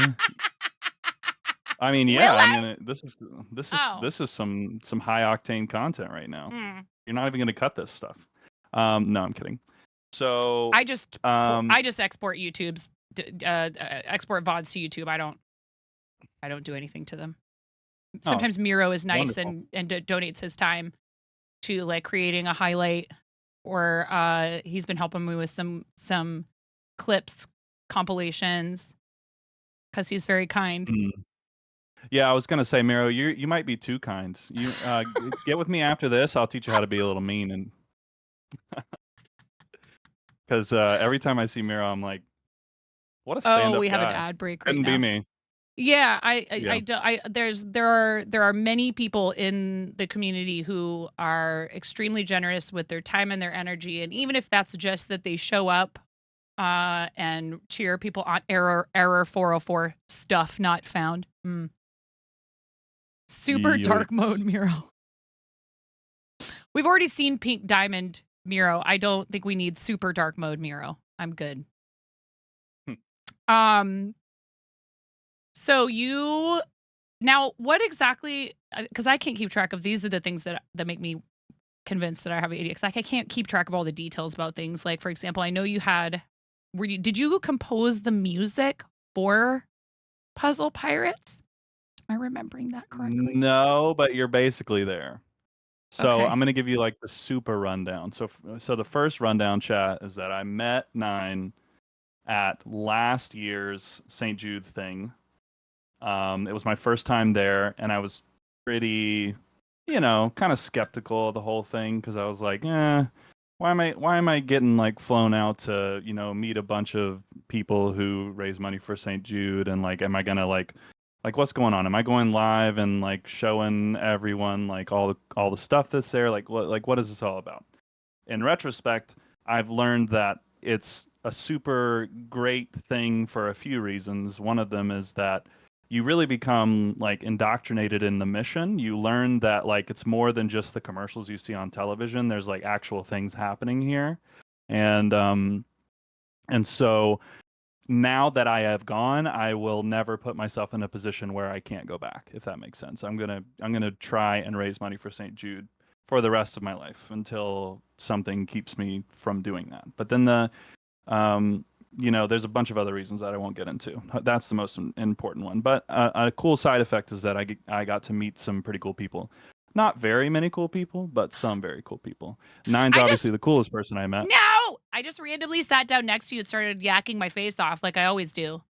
I mean, Will yeah, I I? mean, Oh. this is some high octane content right now. Mm. You're not even gonna cut this stuff. No, I'm kidding. So, I just export YouTube's export VODs to YouTube. I don't do anything to them. Sometimes Miro is nice wonderful. and donates his time to like creating a highlight, or he's been helping me with some clips, compilations, because he's very kind. Mm. Yeah, I was gonna say, Miro, you might be too kind. You get with me after this. I'll teach you how to be a little mean, and because every time I see Miro, I'm like, what a stand-up Oh, we have an guy. ad break right Couldn't be now. me. Yeah, Yeah. there are many people in the community who are extremely generous with their time and their energy, and even if that's just that they show up and cheer people on. Error 404, stuff not found. Super dark mode Yikes. Miro. We've already seen pink diamond Miro. I don't think we need super dark mode Miro. I'm good. So now what exactly, because I can't keep track of, these are the things that make me convinced that I have ADHD. Like I can't keep track of all the details about things. Like, for example, I know did you compose the music for Puzzle Pirates? Am I remembering that correctly? No, but you're basically there. So Okay. I'm gonna give you like the super rundown. So the first rundown, chat, is that I met Nine at last year's St. Jude thing. It was my first time there, and I was pretty, kind of skeptical of the whole thing because I was like, why am I getting like flown out to, meet a bunch of people who raise money for St. Jude, and like, am I gonna like what's going on? Am I going live and like showing everyone like all the stuff that's there? Like what is this all about? In retrospect, I've learned that it's a super great thing for a few reasons. One of them is that you really become like indoctrinated in the mission. You learn that like it's more than just the commercials you see on television. There's like actual things happening here. And so now that I have gone, I will never put myself in a position where I can't go back, if that makes sense. I'm gonna try and raise money for St. Jude for the rest of my life until something keeps me from doing that. But then there's a bunch of other reasons that I won't get into. That's the most important one. But a cool side effect is that I got to meet some pretty cool people. Not very many cool people, but some very cool people. Nine's obviously the coolest person I met. No! I just randomly sat down next to you and started yakking my face off like I always do.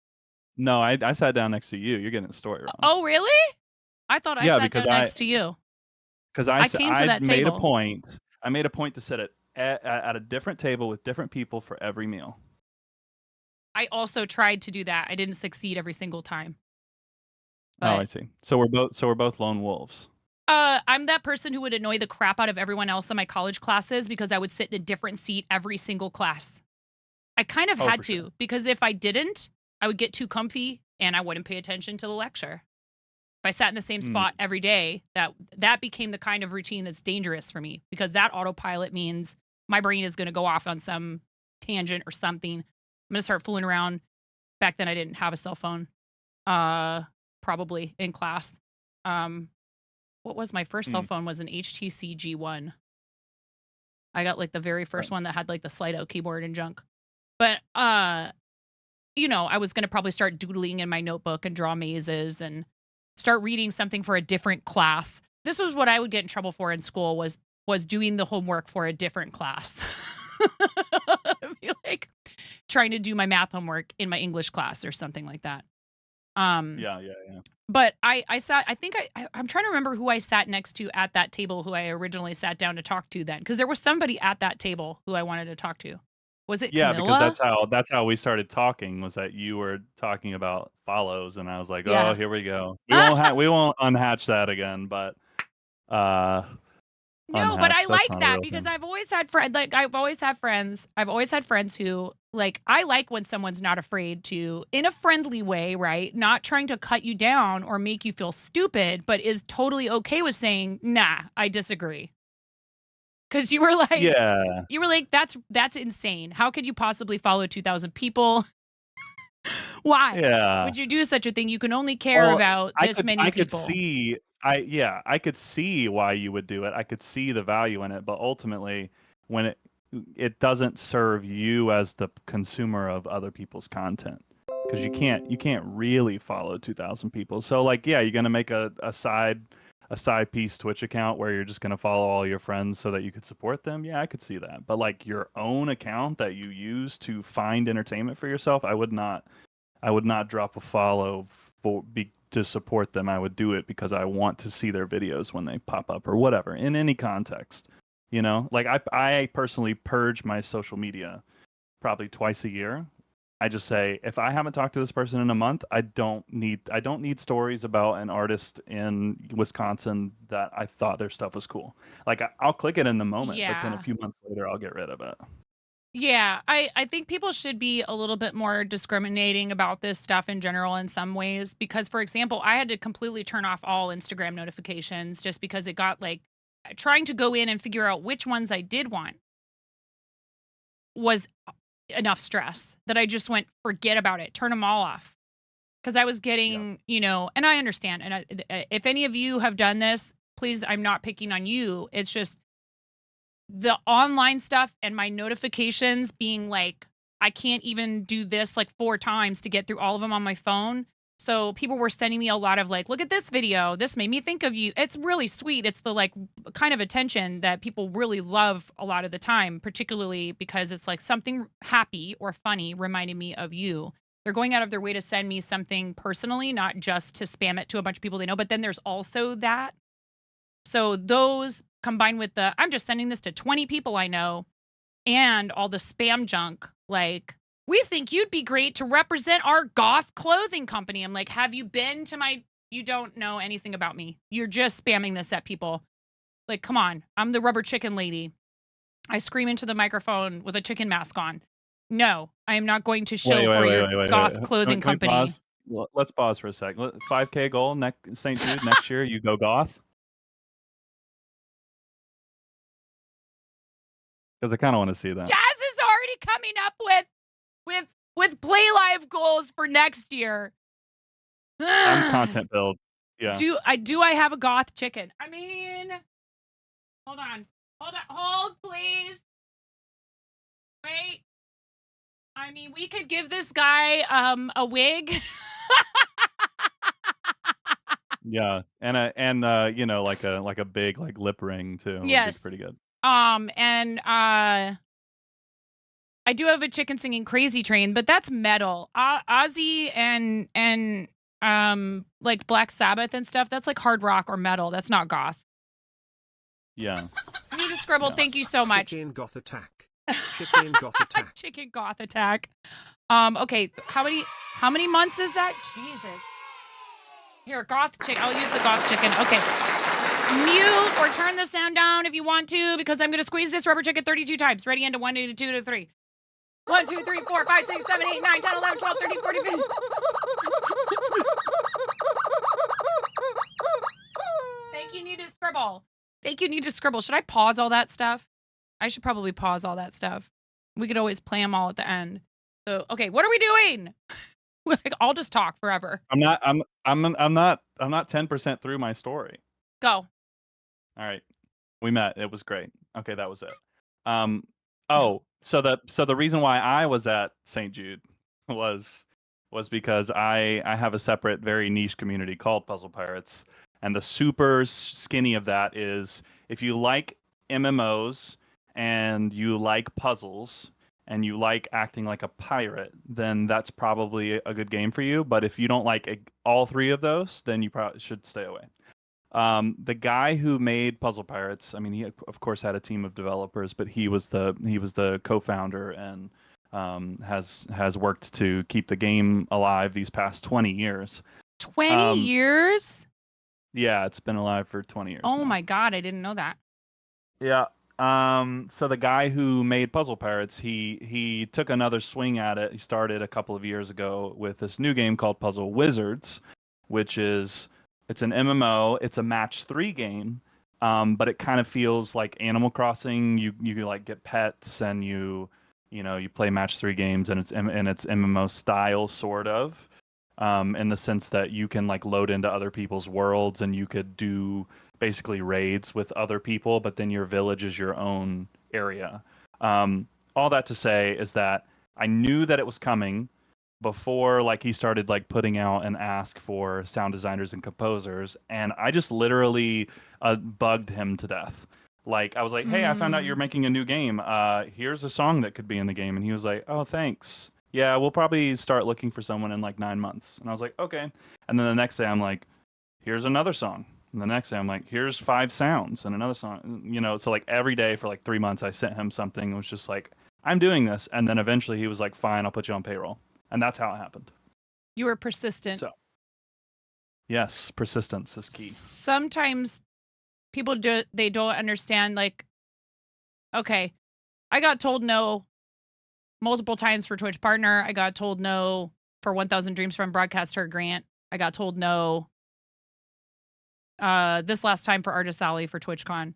No, I sat down next to you. You're getting the story wrong. Oh, really? I thought I sat down next to you. Because I came to that made table. I made a point to sit at a different table with different people for every meal. I also tried to do that. I didn't succeed every single time. But, I see. So we're both lone wolves. I'm that person who would annoy the crap out of everyone else in my college classes because I would sit in a different seat every single class. I kind of had to, sure. Because if I didn't, I would get too comfy and I wouldn't pay attention to the lecture. If I sat in the same spot every day, that became the kind of routine that's dangerous for me, because that autopilot means my brain is going to go off on some tangent or something. I'm going to start fooling around. Back then I didn't have a cell phone, probably in class. What was my first cell phone? Was an HTC G1. I got like the very first one that had like the slide out keyboard and junk. But, I was going to probably start doodling in my notebook and draw mazes and start reading something for a different class. This was what I would get in trouble for in school was doing the homework for a different class. Be like trying to do my math homework in my English class or something like that. Yeah. But I sat, I think I'm trying to remember who I sat next to at that table, who I originally sat down to talk to then. Because there was somebody at that table who I wanted to talk to. Was it Camilla? Because that's how we started talking, was that you were talking about follows, and I was like, oh, here we go. We won't unhatch that again, but no, but I like that because I've always had friends who, like, I like when someone's not afraid to, in a friendly way, right? Not trying to cut you down or make you feel stupid, but is totally okay with saying, nah, I disagree. Because you were like, that's insane. How could you possibly follow 2,000 people? Why would you do such a thing? You can only care about this many people. I could see why you would do it. I could see the value in it, but ultimately, when it doesn't serve you as the consumer of other people's content, because you can't really follow 2,000 people. So like, yeah, you're gonna make a side piece Twitch account where you're just gonna follow all your friends so that you could support them. Yeah, I could see that. But like your own account that you use to find entertainment for yourself, I would not drop a follow to support them. I would do it because I want to see their videos when they pop up or whatever, in any context. Like I personally purge my social media probably twice a year. I just say, if I haven't talked to this person in a month, I don't need stories about an artist in Wisconsin that I thought their stuff was cool. Like I'll click it in the moment, but then a few months later I'll get rid of it. Yeah, I think people should be a little bit more discriminating about this stuff in general in some ways, because, for example, I had to completely turn off all Instagram notifications just because it got like, trying to go in and figure out which ones I did want was enough stress that I just went, forget about it, turn them all off. Because I was getting, and I understand. And if any of you have done this, please, I'm not picking on you. It's just the online stuff and my notifications being like, I can't even do this like 4 times to get through all of them on my phone. So people were sending me a lot of like, look at this video. This made me think of you. It's really sweet. It's the like kind of attention that people really love a lot of the time, particularly because it's like something happy or funny reminding me of you. They're going out of their way to send me something personally, not just to spam it to a bunch of people they know. But then there's also that. So those combined with the, I'm just sending this to 20 people I know, and all the spam junk, like, we think you'd be great to represent our goth clothing company. I'm like, have you been to you don't know anything about me. You're just spamming this at people. Like, come on. I'm the rubber chicken lady. I scream into the microphone with a chicken mask on. No, I am not going to show for your goth clothing company. let's pause for a sec. 5K goal next St. Jude next year. You go goth because I kind of want to see that. Jazz is already coming up with Play Live goals for next year. I'm content build. Yeah. Do I have a goth chicken? I mean, hold on, hold please. Wait. I mean, we could give this guy a wig. Yeah, and you know, like a big like lip ring too. Would Yes. be pretty good. And I do have a chicken singing Crazy Train, but that's metal. Ozzy and like Black Sabbath and stuff, that's like hard rock or metal. That's not goth. Yeah. Need to scribble. Yeah. Thank you so much. Chicken goth attack. Chicken goth attack. Chicken goth attack. Okay, how many months is that? Jesus. Here, goth chicken. I'll use the goth chicken. Okay. Mute or turn the sound down if you want to, because I'm gonna squeeze this rubber chicken 32 times. Ready? Into 1, into 2, to 3. 1, 2, 3, 4, 5, 6, 7, 8, 9, 10, 11, 12, 13, 14, 15. Thank you, need to scribble. Thank you, need to scribble. Should I pause all that stuff? I should probably pause all that stuff. We could always play them all at the end. So, okay, what are we doing? I'll just talk forever. I'm not 10% through my story. Go. All right. We met. It was great. Okay, that was it. Oh, so the reason why I was at St. Jude was because I have a separate, very niche community called Puzzle Pirates, and the super skinny of that is if you like MMOs and you like puzzles and you like acting like a pirate, then that's probably a good game for you. But if you don't like all three of those, then you probably should stay away. The guy who made Puzzle Pirates, I mean, he of course had a team of developers, but he was the co-founder and has worked to keep the game alive these past 20 years. 20 years? Yeah, it's been alive for 20 years. Oh now. my god, I didn't know that. Yeah. So the guy who made Puzzle Pirates, he took another swing at it. He started a couple of years ago with this new game called Puzzle Wizards, which is it's an MMO. It's a match 3 game, but it kind of feels like Animal Crossing. You like get pets and you play match 3 games, and it's MMO style sort of, in the sense that you can like load into other people's worlds and you could do basically raids with other people, but then your village is your own area. All that to say is that I knew that it was coming before like he started like putting out an ask for sound designers and composers, and I just literally bugged him to death. Like I was like, hey, I found out you're making a new game. Here's a song that could be in the game. And he was like, oh, thanks. Yeah, we'll probably start looking for someone in like 9 months. And I was like, okay. And then the next day I'm like, here's another song. And the next day I'm like, here's 5 sounds and another song. So like every day for like 3 months I sent him something. It was just like, I'm doing this. And then eventually he was like, fine, I'll put you on payroll. And that's how it happened. You were persistent. So yes, persistence is key. Sometimes people they don't understand, like, okay, I got told no multiple times for Twitch partner. I got told no for 1000 Dreams from Broadcaster grant. I got told no this last time for Artist Alley for TwitchCon.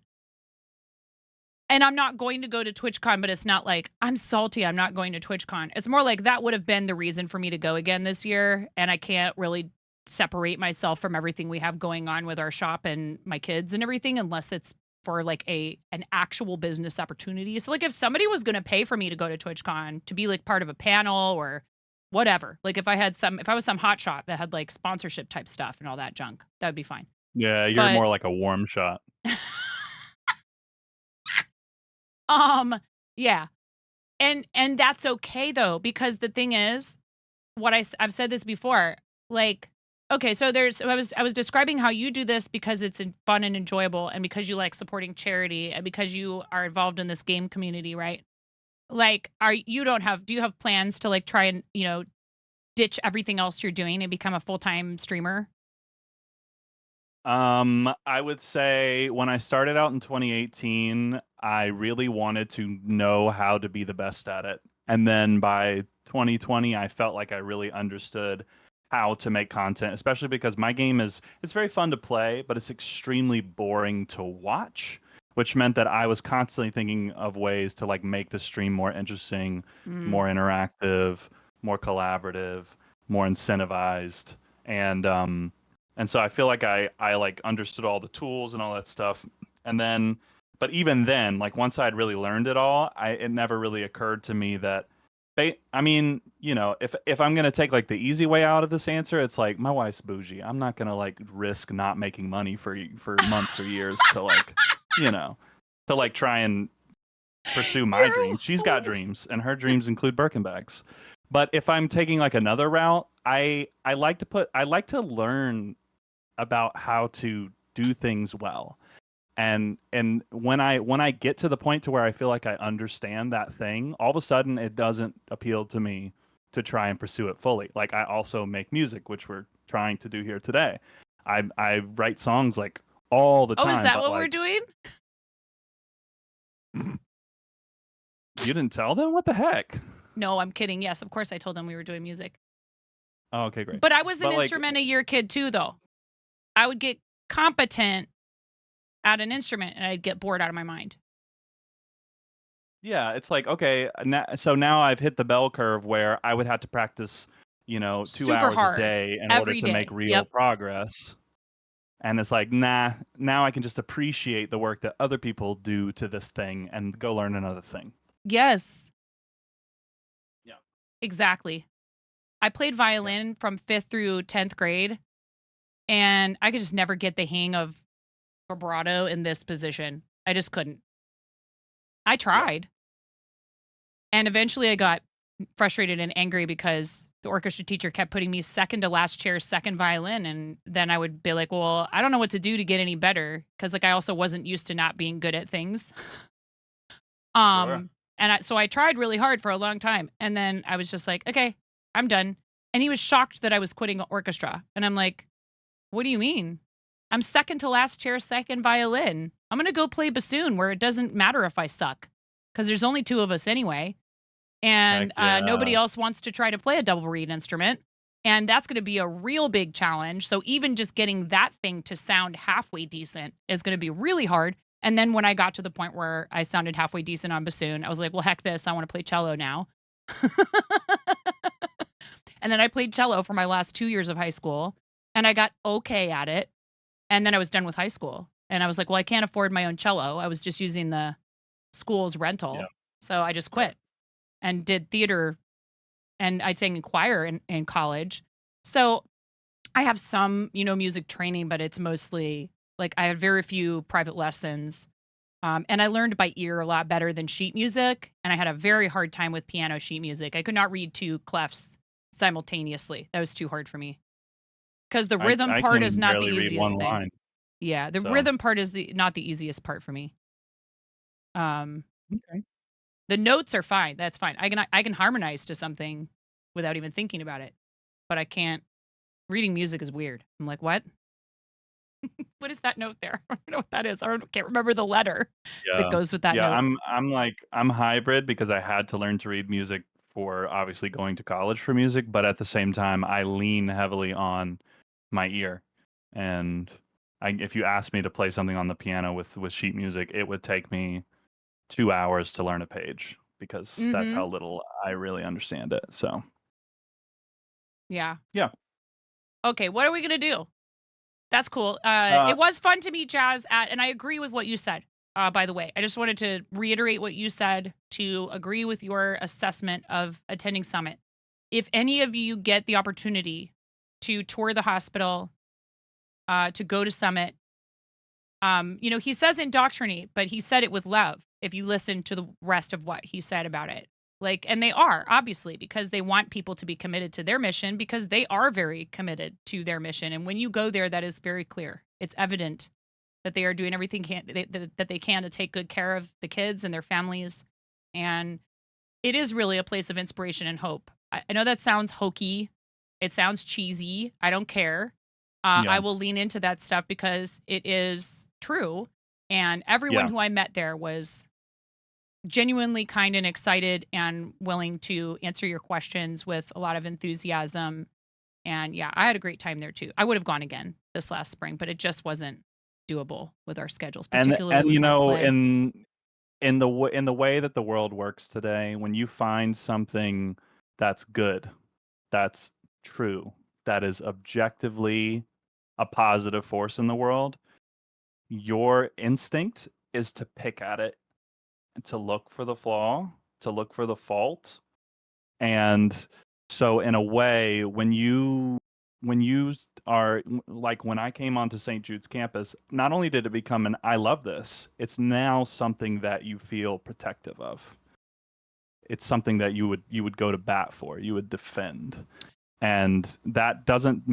And I'm not going to go to TwitchCon, but it's not like I'm salty I'm not going to TwitchCon. It's more like that would have been the reason for me to go again this year, and I can't really separate myself from everything we have going on with our shop and my kids and everything unless it's for like an actual business opportunity. So like if somebody was going to pay for me to go to TwitchCon to be like part of a panel or whatever, like if I was some hotshot that had like sponsorship type stuff and all that junk, that would be fine. Yeah, you're But- more like a warm shot. Yeah. And that's okay though, because the thing is, I've said this before, like, okay, so I was describing how you do this because it's fun and enjoyable and because you like supporting charity and because you are involved in this game community, right? Like, do you have plans to like try and, ditch everything else you're doing and become a full-time streamer? I would say when I started out in 2018, I really wanted to know how to be the best at it. And then by 2020, I felt like I really understood how to make content, especially because my game it's very fun to play, but it's extremely boring to watch, which meant that I was constantly thinking of ways to like make the stream more interesting, more interactive, more collaborative, more incentivized. And so I feel like I like understood all the tools and all that stuff. And then but even then, like once I'd really learned it all, it never really occurred to me that I mean, if I'm gonna take like the easy way out of this answer, it's like my wife's bougie. I'm not gonna like risk not making money for months or years to like, to like try and pursue my dreams. She's got dreams, and her dreams include Birkin bags. But if I'm taking like another route, I like to learn about how to do things well. And when I get to the point to where I feel like I understand that thing, all of a sudden it doesn't appeal to me to try and pursue it fully. Like I also make music, which we're trying to do here today. I write songs like all the time. Oh, is that but, what like, we're doing? You didn't tell them? What the heck? No, I'm kidding. Yes, of course I told them we were doing music. Oh, okay, great. But I was an But, like- instrument a year kid too, though. I would get competent at an instrument and I'd get bored out of my mind. Yeah, it's like, okay, so now I've hit the bell curve where I would have to practice, 2 Super hours hard, a day in every order to day. make real Yep. progress. And it's like, nah, now I can just appreciate the work that other people do to this thing and go learn another thing. Yes. Yeah. Exactly. I played violin from 5th through 10th grade, and I could just never get the hang of vibrato in this position. I just couldn't. I tried. And eventually I got frustrated and angry because the orchestra teacher kept putting me second to last chair, second violin. And then I would be like, well, I don't know what to do to get any better. Cause like I also wasn't used to not being good at things. Sure. And so I tried really hard for a long time. And then I was just like, okay, I'm done. And he was shocked that I was quitting orchestra. And I'm like, what do you mean? I'm second to last chair, second violin. I'm going to go play bassoon where it doesn't matter if I suck because there's only 2 of us anyway. And Heck yeah. nobody else wants to try to play a double reed instrument. And that's going to be a real big challenge. So even just getting that thing to sound halfway decent is going to be really hard. And then when I got to the point where I sounded halfway decent on bassoon, I was like, well, heck this. I want to play cello now. And then I played cello for my last 2 years of high school. And I got okay at it. And then I was done with high school. And I was like, well, I can't afford my own cello. I was just using the school's rental. Yeah. So I just quit and did theater. And I sang in choir in college. So I have some, music training, but it's mostly like I had very few private lessons. And I learned by ear a lot better than sheet music. And I had a very hard time with piano sheet music. I could not read 2 clefs simultaneously. That was too hard for me. Because the rhythm I part can is not the barely read easiest one thing. line. Yeah, the So- rhythm part is not the easiest part for me. Okay. The notes are fine. That's fine. I can harmonize to something without even thinking about it. But I can't. Reading music is weird. I'm like, what? What is that note there? I don't know what that is. Can't remember the letter that goes with that Yeah, note. I'm hybrid because I had to learn to read music for obviously going to college for music, but at the same time I lean heavily on my ear. And if you asked me to play something on the piano with sheet music, it would take me 2 hours to learn a page because that's how little I really understand it. So Yeah. Yeah. Okay, what are we gonna do? That's cool. Uh, It was fun to meet Jazz and I agree with what you said. By the way, I just wanted to reiterate what you said to agree with your assessment of attending Summit. If any of you get the opportunity to tour the hospital, to go to Summit, he says indoctrinate, but he said it with love. If you listen to the rest of what he said about it, and they are obviously because they want people to be committed to their mission because they are very committed to their mission. And when you go there, that is very clear. It's evident that they are doing everything that they can to take good care of the kids and their families. And it is really a place of inspiration and hope. I know that sounds hokey. It sounds cheesy. I don't care. Yeah. I will lean into that stuff because it is true. And everyone Yeah. who I met there was genuinely kind and excited and willing to answer your questions with a lot of enthusiasm. And yeah, I had a great time there too. I would have gone again this last spring, but it just wasn't doable with our schedules, particularly And with you my know, play. in the way that the world works today, when you find something that's good, that's true, that is objectively a positive force in the world, your instinct is to pick at it, to look for the flaw, to look for the fault. And so in a way, when you are like, when I came onto St. Jude's campus, not only did it become an I love this, it's now something that you feel protective of. It's something that you would go to bat for, you would defend. And that doesn't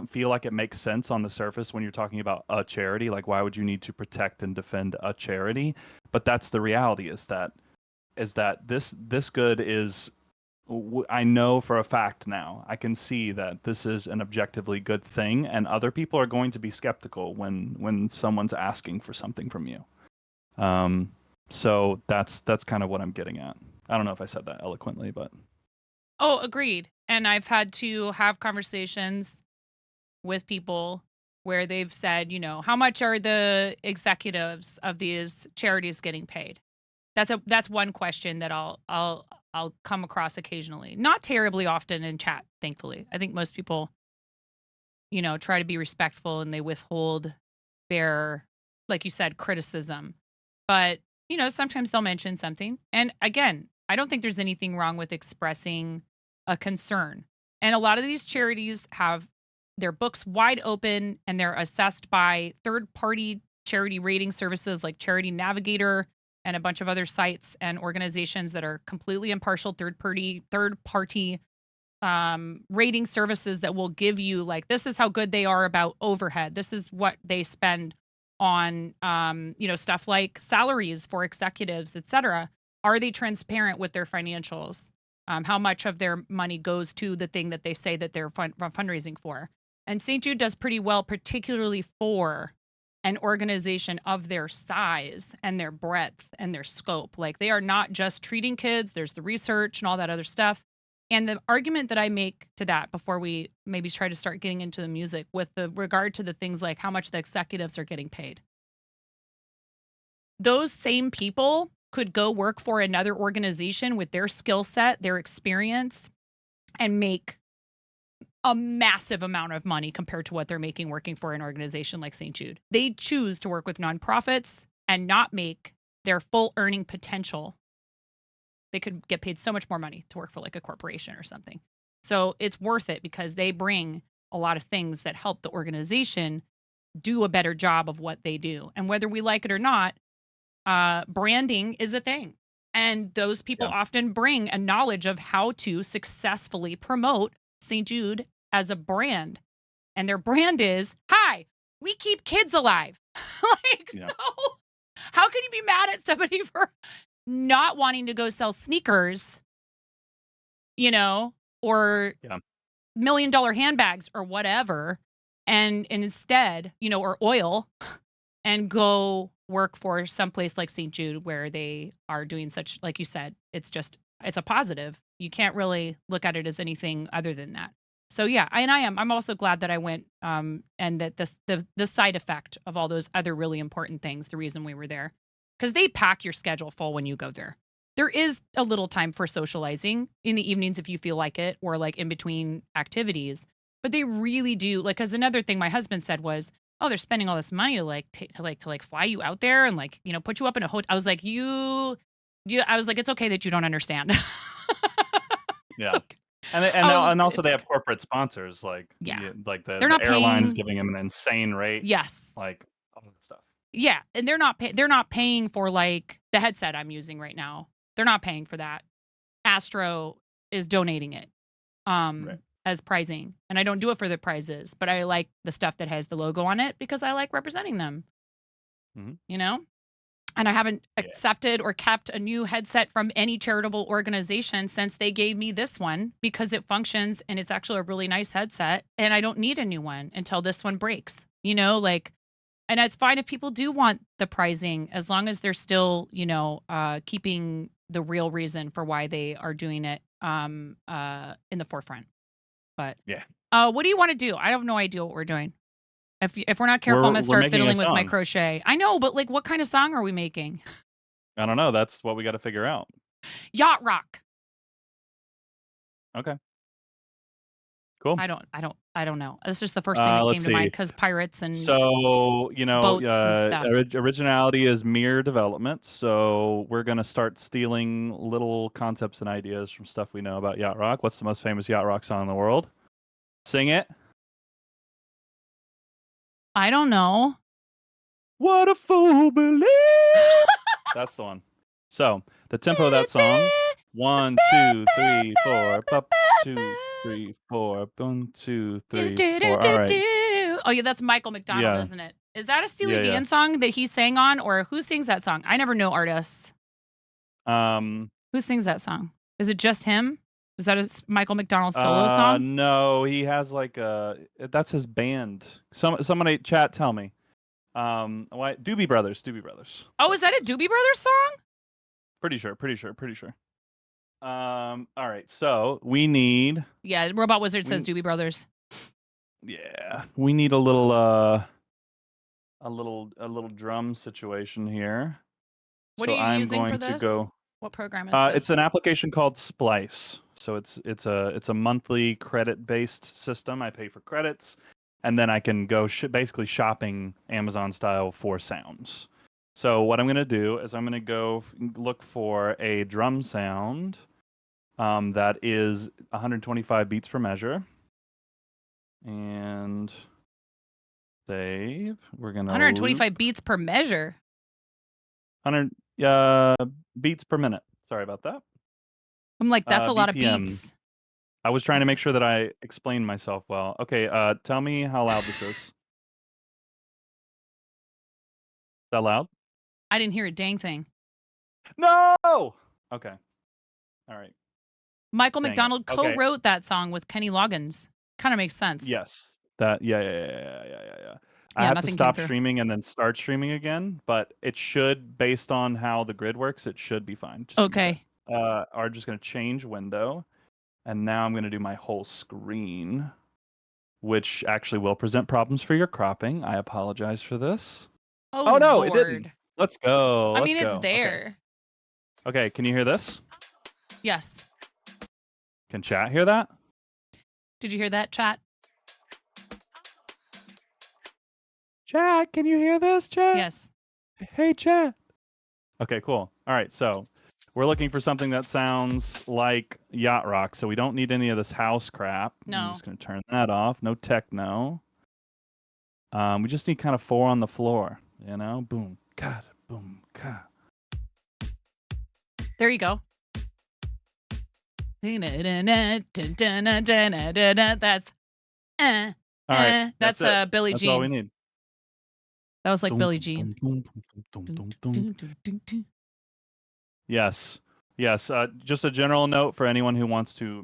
feel like it makes sense on the surface when you're talking about a charity. Like, why would you need to protect and defend a charity? But that's the reality, is that this good is, I know for a fact now, I can see that this is an objectively good thing, and other people are going to be skeptical when someone's asking for something from you. So that's kind of what I'm getting at. I don't know if I said that eloquently, but Oh, agreed. And I've had to have conversations with people where they've said, how much are the executives of these charities getting paid? That's one question that I'll come across occasionally. Not terribly often in chat, thankfully. I think most people, try to be respectful and they withhold their, like you said, criticism. But, sometimes they'll mention something. And again, I don't think there's anything wrong with expressing a concern. And a lot of these charities have their books wide open and they're assessed by third-party charity rating services like Charity Navigator and a bunch of other sites and organizations that are completely impartial third-party rating services that will give you, like, this is how good they are about overhead. This is what they spend on, stuff like salaries for executives, etc. Are they transparent with their financials? How much of their money goes to the thing that they say that they're fundraising for? And St. Jude does pretty well, particularly for an organization of their size and their breadth and their scope. Like, they are not just treating kids. There's the research and all that other stuff. And the argument that I make to that, before we maybe try to start getting into the music, with the regard to the things like how much the executives are getting paid. Those same people could go work for another organization with their skill set, their experience, and make a massive amount of money compared to what they're making working for an organization like St. Jude. They choose to work with nonprofits and not make their full earning potential. They could get paid so much more money to work for like a corporation or something. So it's worth it because they bring a lot of things that help the organization do a better job of what they do. And whether we like it or not, branding is a thing. And those people often bring a knowledge of how to successfully promote St. Jude as a brand. And their brand is, hi, we keep kids alive. So how can you be mad at somebody for not wanting to go sell sneakers, or $1 million handbags or whatever, and instead, or oil, and go work for someplace like St. Jude where they are doing such, like you said, it's a positive. You can't really look at it as anything other than that. So yeah, I'm also glad that I went, and that the side effect of all those other really important things, the reason we were there, because they pack your schedule full when you go there. There is a little time for socializing in the evenings if you feel like it, or like in between activities. But they really do, like, because another thing my husband said was, oh, they're spending all this money to fly you out there and put you up in a hotel. I was like, it's okay that you don't understand. Yeah. Okay. And also they have corporate sponsors, like they're not airlines paying, giving them an insane rate. Yes. Like all that stuff. Yeah, and they're not paying for like the headset I'm using right now. They're not paying for that. Astro is donating it as prizing. And I don't do it for the prizes, but I like the stuff that has the logo on it because I like representing them. Mm-hmm. And I haven't accepted or kept a new headset from any charitable organization since they gave me this one, because it functions and it's actually a really nice headset, and I don't need a new one until this one breaks. And it's fine if people do want the pricing, as long as they're still, keeping the real reason for why they are doing it in the forefront. But Yeah. what do you want to do? I have no idea what we're doing. If we're not careful, I'm gonna start making a fiddling with my song. crochet. I know, but like, what kind of song are we making? I don't know. That's what we got to figure out. Yacht rock. Okay. Cool. I don't know. That's just the first thing that came Let's to mind see. because pirates and So, boats and stuff. originality is mere development. So we're going to start stealing little concepts and ideas from stuff we know about yacht rock. What's the most famous yacht rock song in the world? Sing it. I don't know. What a fool believes. That's the one. So the tempo of that song: 1, 2, 3, 4. Up, 2, 3, 4. 1, 2, 3, 4. All right. Oh yeah, that's Michael McDonald, Yeah. isn't it? Is that a Steely Yeah, yeah. Dan song that he sang on, or who sings that song? I never know artists. Who sings that song? Is it just him? Is that a Michael McDonald solo song? No, he has like that's his band. Somebody chat tell me. Why Doobie Brothers. Oh, is that a Doobie Brothers song? Pretty sure. All right. So, we need Yeah, Robot Wizard says Doobie Brothers. Yeah. We need a little drum situation here. What So are you I'm using for going to this? go What program is this? It's an application called Splice. So it's a monthly credit-based system. I pay for credits, and then I can go basically shopping Amazon style for sounds. So what I'm going to do is I'm going to go look for a drum sound that is 125 beats per measure, and save. We're going to 125 beats per measure. 100 beats per minute. Sorry about that. I'm like, that's a lot of BPM. beats. I was trying to make sure that I explained myself well. Okay, tell me how loud this is. Is that loud? I didn't hear a dang thing. No! Okay. All right. Michael Dang it. McDonald Okay. co-wrote that song with Kenny Loggins. Kind of makes sense. Yes. That yeah. I have to nothing came stop through. streaming and then start streaming again, but it should, based on how the grid works, it should be fine. Just give me a Okay. sec. I'm just going to change window, and now I'm going to do my whole screen, which actually will present problems for your cropping. I apologize for this. Oh no, Lord. it didn't. Let's go. I mean, Let's it's go. there. Okay, can you hear this? Yes. Can chat hear that? Did you hear that, chat? Chat, can you hear this, chat? Yes. Hey, chat. Okay, cool. All right, so we're looking for something that sounds like yacht rock, so we don't need any of this house crap. No. I'm just going to turn that off. No techno. We just need kind of 4 on the floor, you know? Boom, God, boom, God. There you go. That's All right, that's it. Billie That's Jean. all we need. That was like Billie Jean. Yes. Yes. Just a general note for anyone who wants to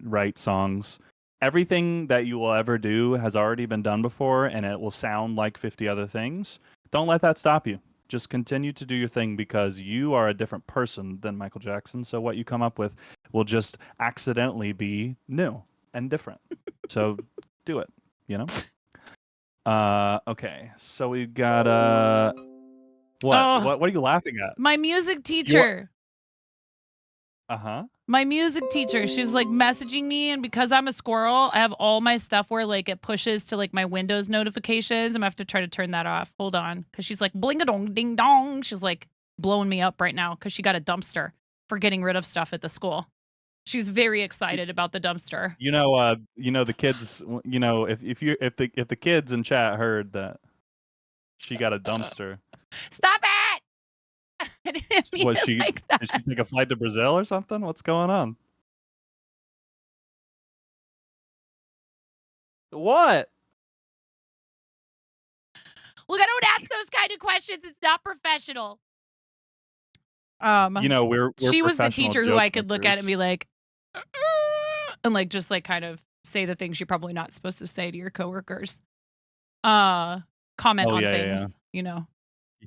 write songs. Everything that you will ever do has already been done before, and it will sound like 50 other things. Don't let that stop you. Just continue to do your thing, because you are a different person than Michael Jackson. So what you come up with will just accidentally be new and different. So do it, you know? Okay. So we've got what? Oh. What are you laughing at? My music teacher. Uh-huh. My music teacher, she's like messaging me, and because I'm a squirrel, I have all my stuff where like it pushes to like my Windows notifications. I'm gonna have to try to turn that off. Hold on, because she's like bling a dong ding dong. She's like blowing me up right now because she got a dumpster for getting rid of stuff at the school. She's very excited about the dumpster. You know the kids. You know, if the kids in chat heard that she got a dumpster, Stop it! I didn't mean was it she? like that. Did she take a flight to Brazil or something? What's going on? What? Look, I don't ask those kind of questions. It's not professional. You know, we're she was the professional teacher who joke I could look at makers. and be like, and like just like kind of say the things you're probably not supposed to say to your coworkers. Comment on things, you know.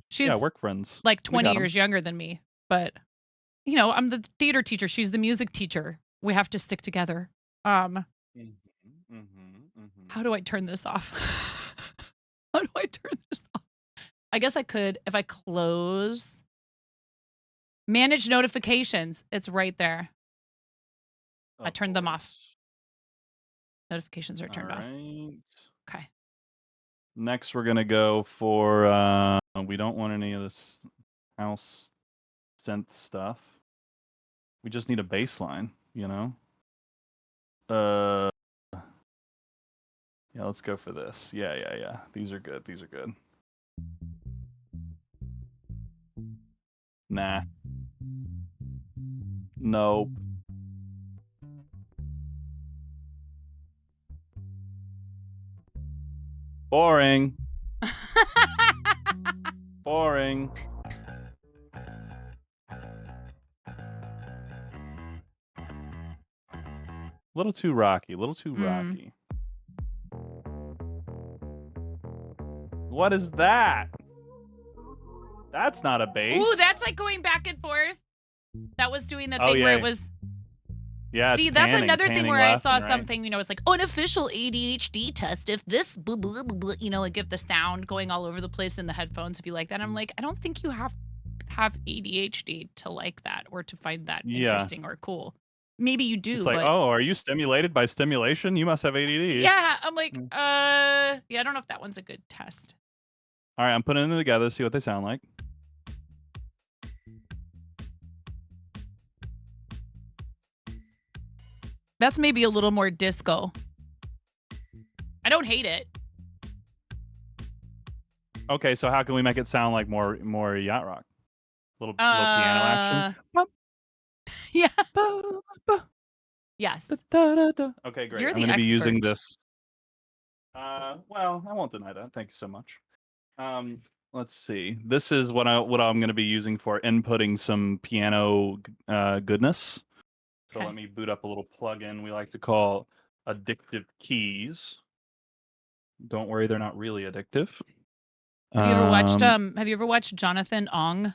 She's work friends. like We 20 got 'em. years younger than me, but you know, I'm the theater teacher. She's the music teacher. We have to stick together. How do I turn this off? How do I turn this off? I guess I could if I close. Manage notifications. It's right there. I turned them off. Notifications are turned off. Okay. Next, we're gonna go for. We don't want any of this house synth stuff. We just need a bass line, you know. Yeah, let's go for this. Yeah. These are good. These are good. Nah. Nope. Boring. Boring. Little too rocky. Little too rocky. What is that? That's not a bass. Ooh, that's like going back and forth. That was doing the Oh, thing where yeah. it was. Yeah. See, it's that's panning, another thing panning where I left saw and right. something, you know, it's like unofficial ADHD test. If this, blah, blah, blah, blah, you know, like if the sound going all over the place in the headphones, if you like that, I'm like, I don't think you have ADHD to like that or to find that Yeah. interesting or cool. Maybe you do, It's like, but oh, are you stimulated by stimulation? You must have ADD. yeah, I'm like, yeah, I don't know if that one's a good test. All right, I'm putting them together, see what they sound like. That's maybe a little more disco. I don't hate it. Okay, so how can we make it sound like more yacht rock? Little piano action. Yeah. Yes. Okay, great. You're I'm the going to be using expert. this. Well, I won't deny that. Thank you so much. Let's see. This is what I'm going to be using for inputting some piano goodness. So Okay. let me boot up a little plugin we like to call Addictive Keys. Don't worry, they're not really addictive. Have you ever watched Jonathan Ong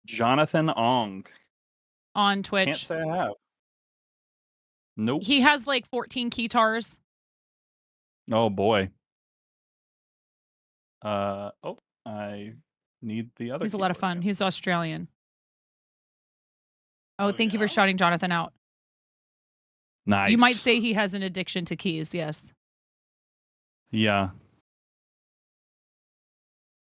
Jonathan Ong. on Twitch? Can't say I have. Nope. He has like 14 guitars. Oh boy. Oh, I need the other. He's a lot of keyboard fun. again. He's Australian. Oh, Oh, thank you for yeah? shouting Jonathan out. Nice. You might say he has an addiction to keys, yes. Yeah.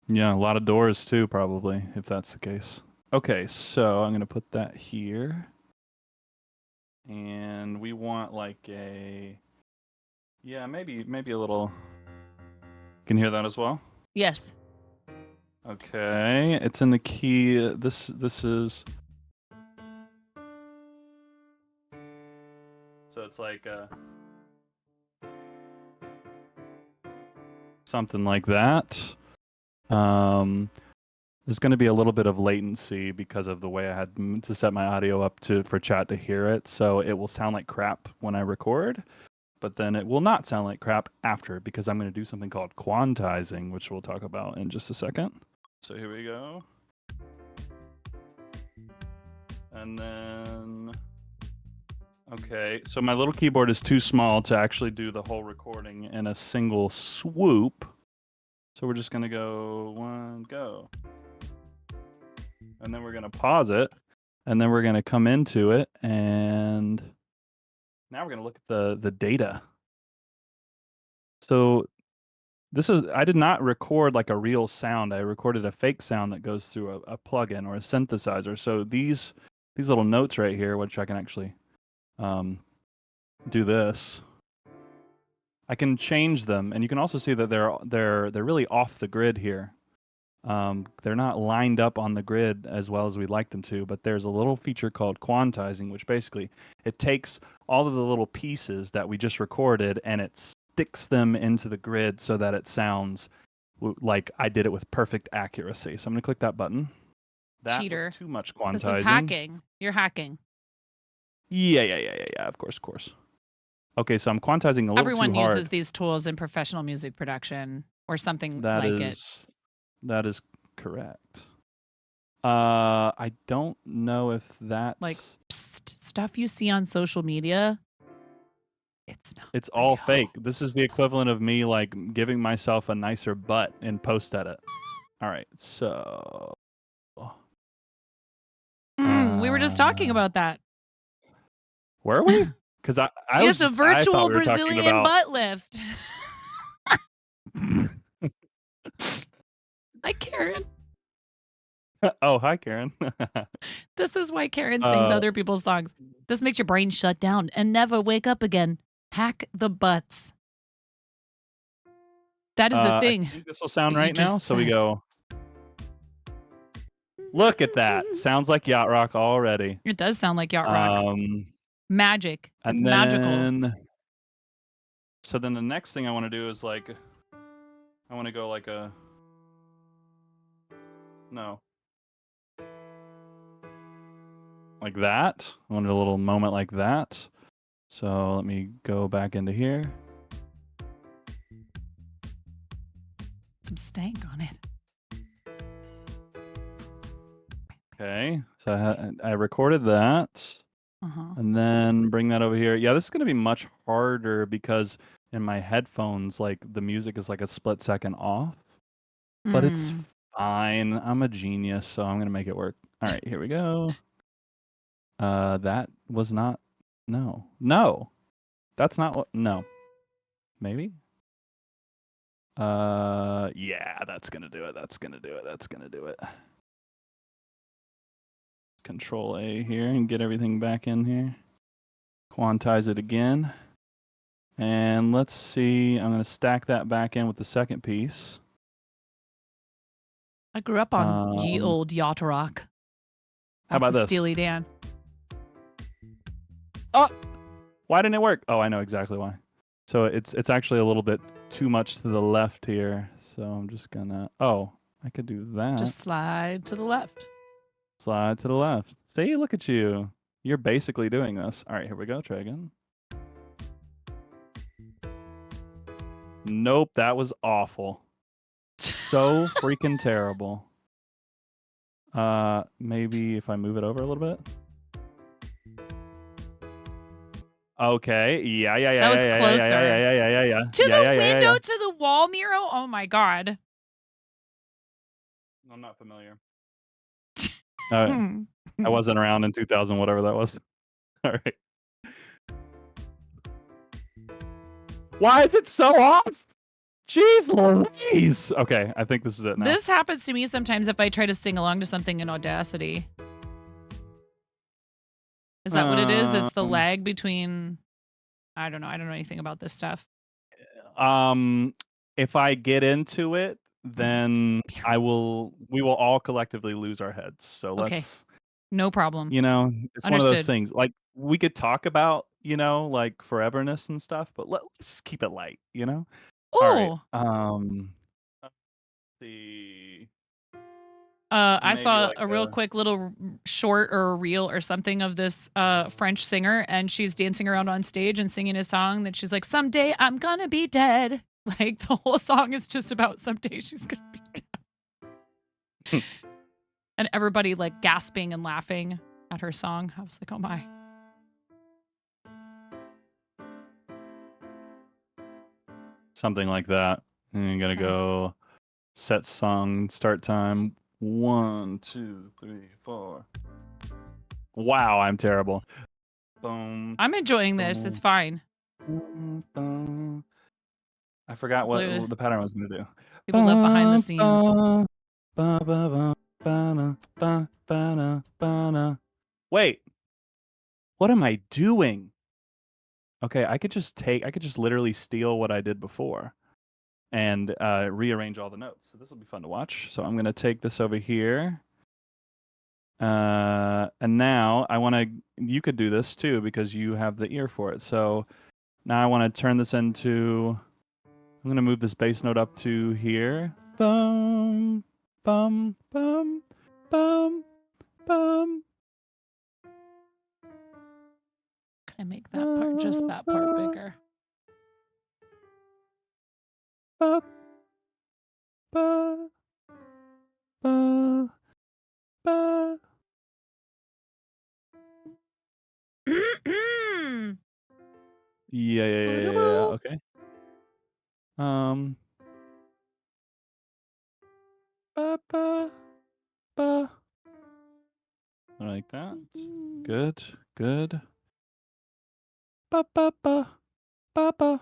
Yeah, a lot of doors too, probably, if that's the case. Okay, so I'm gonna put that here. And we want like a maybe a little. Can you hear that as well? Yes. Okay, it's in the key. This is. So it's like something like that. There's going to be a little bit of latency because of the way I had to set my audio up for chat to hear it. So it will sound like crap when I record, but then it will not sound like crap after because I'm going to do something called quantizing, which we'll talk about in just a second. So here we go. And then, okay, so my little keyboard is too small to actually do the whole recording in a single swoop. So we're just going to go one, go. And then we're going to pause it. And then we're going to come into it. And now we're going to look at the data. So I did not record like a real sound. I recorded a fake sound that goes through a plugin or a synthesizer. So these little notes right here, which I can actually do this. I can change them, and you can also see that they're really off the grid here. They're not lined up on the grid as well as we'd like them to, but there's a little feature called quantizing, which basically it takes all of the little pieces that we just recorded and it sticks them into the grid so that it sounds like I did it with perfect accuracy. So I'm going to click that button. That Cheater. was too much quantizing. This is hacking. You're hacking. Yeah, of course. Okay, so I'm quantizing a little Everyone too hard. uses these tools in professional music production or something That like is, that is correct. I don't know if that's like stuff you see on social media. It's not. It's all real. fake. This is the equivalent of me like giving myself a nicer butt in post edit. All right, so We were just talking about that. were we? Because I was It's a just I thought virtual we were talking Brazilian about butt lift. Hi, Karen. oh hi Karen. This is why Karen sings other people's songs. This makes your brain shut down and never wake up again. Hack the butts. That is a I thing. think this will sound that you right now. just So we said. go. Look at that. Sounds like yacht rock already. It does sound like yacht rock. Magic. It's And magical. then so then the next thing I want to do is like I want to go like a no. Like that. I wanted a little moment like that. So let me go back into here. Some stank on it. Okay. So I recorded that. And then bring that over here. Yeah, this is going to be much harder because in my headphones, like the music is like a split second off. But it's fine. I'm a genius, so I'm going to make it work. All right, here we go. That was not. No. No. That's not what. No. Maybe? Yeah, that's going to do it. That's going to do it. That's going to do it. Control A here and get everything back in here. Quantize it again. And let's see. I'm going to stack that back in with the second piece. I grew up on ye old yacht rock. How about this? Steely Dan. Oh, why didn't it work? Oh, I know exactly why. So it's actually a little bit too much to the left here. So I'm just gonna. Oh, I could do that. Just slide to the left. Slide to the left. See, look at you. You're basically doing this. All right, here we go. Try again. Nope, that was awful. So freaking terrible. Maybe if I move it over a little bit. Okay. Yeah. That was closer. Yeah. To the window, to the wall, Miro? Oh my god. I'm not familiar. I wasn't around in 2000, whatever that was. All right. Why is it so off? Jeez Louise. Okay, I think this is it now. This happens to me sometimes if I try to sing along to something in Audacity. Is that what it is? It's the lag between... I don't know. I don't know anything about this stuff. If I get into it, then we will all collectively lose our heads. So let's... No problem. You know, it's one of those things. Like, we could talk about, you know, like foreverness and stuff, but let's keep it light, you know? Oh. All right. Let's see. I saw a real quick little short or a reel or something of this French singer, and she's dancing around on stage and singing a song that she's like, someday I'm gonna be dead. Like, the whole song is just about someday she's gonna be dead. And everybody like gasping and laughing at her song. I was like, oh my. Something like that. And you're gonna go set song start time. 1, 2, 3, 4. Wow, I'm terrible. Boom. I'm enjoying this. It's fine. Boom. I forgot what the pattern I was gonna do. People left behind the scenes. Wait. What am I doing? Okay, I could just literally steal what I did before and rearrange all the notes. So this will be fun to watch. So I'm gonna take this over here. And now you could do this too because you have the ear for it. So now I want to turn this into, I'm going to move this bass note up to here. Bum, bum, bum, bum, bum. Can I make that part, just that part bigger? Ba, ba, ba, ba. Yeah. Okay. Ba, ba, ba. Like that. Good. Good. Ba, ba, ba, ba, ba.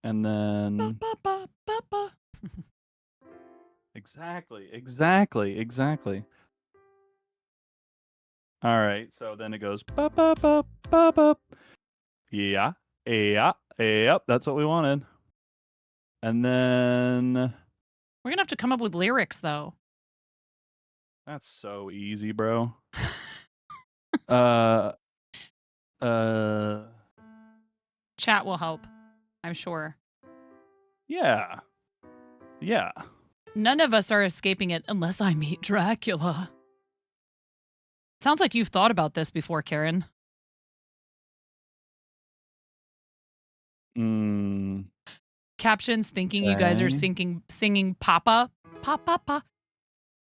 And then exactly. All right. So then it goes ba ba ba ba ba. Yeah. Yep. That's what we wanted. And then We're gonna have to come up with lyrics though. that's so easy, bro. uh. Chat will help, I'm sure. Yeah. Yeah. None of us are escaping it unless I meet Dracula. Sounds like you've thought about this before, Karen. Captions thinking you guys are Okay. singing Papa. Papa.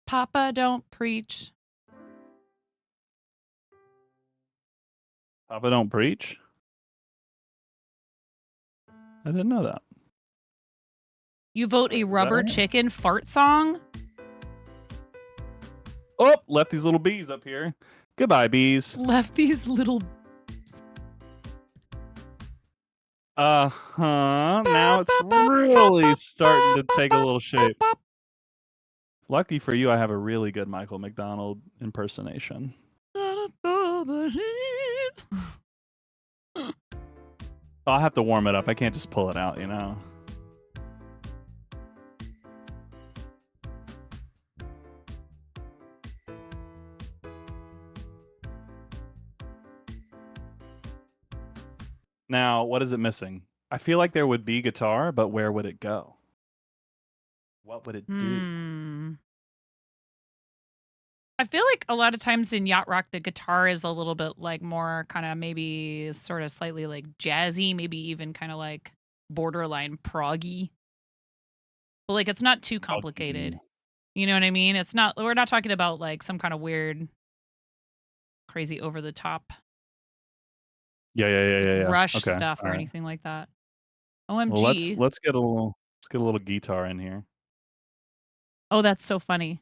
Papa, don't preach. Papa don't preach? I didn't know that. You vote a rubber right? chicken fart song? Oh, left these little bees up here. Goodbye, bees. Left these little... Now it's really starting to take a little shape. Lucky for you, I have a really good Michael McDonald impersonation. I'll have to warm it up. I can't just pull it out, you know? Now, what is it missing? I feel like there would be guitar, but where would it go? What would it do? I feel like a lot of times in yacht rock, the guitar is a little bit like more kind of maybe sort of slightly like jazzy, maybe even kind of like borderline proggy. But like it's not too complicated. You know what I mean? It's not, we're not talking about like some kind of weird, crazy over the top Yeah. Rush Okay. stuff or All right. anything like that. Well, OMG. let's get a little guitar in here. Oh, that's so funny.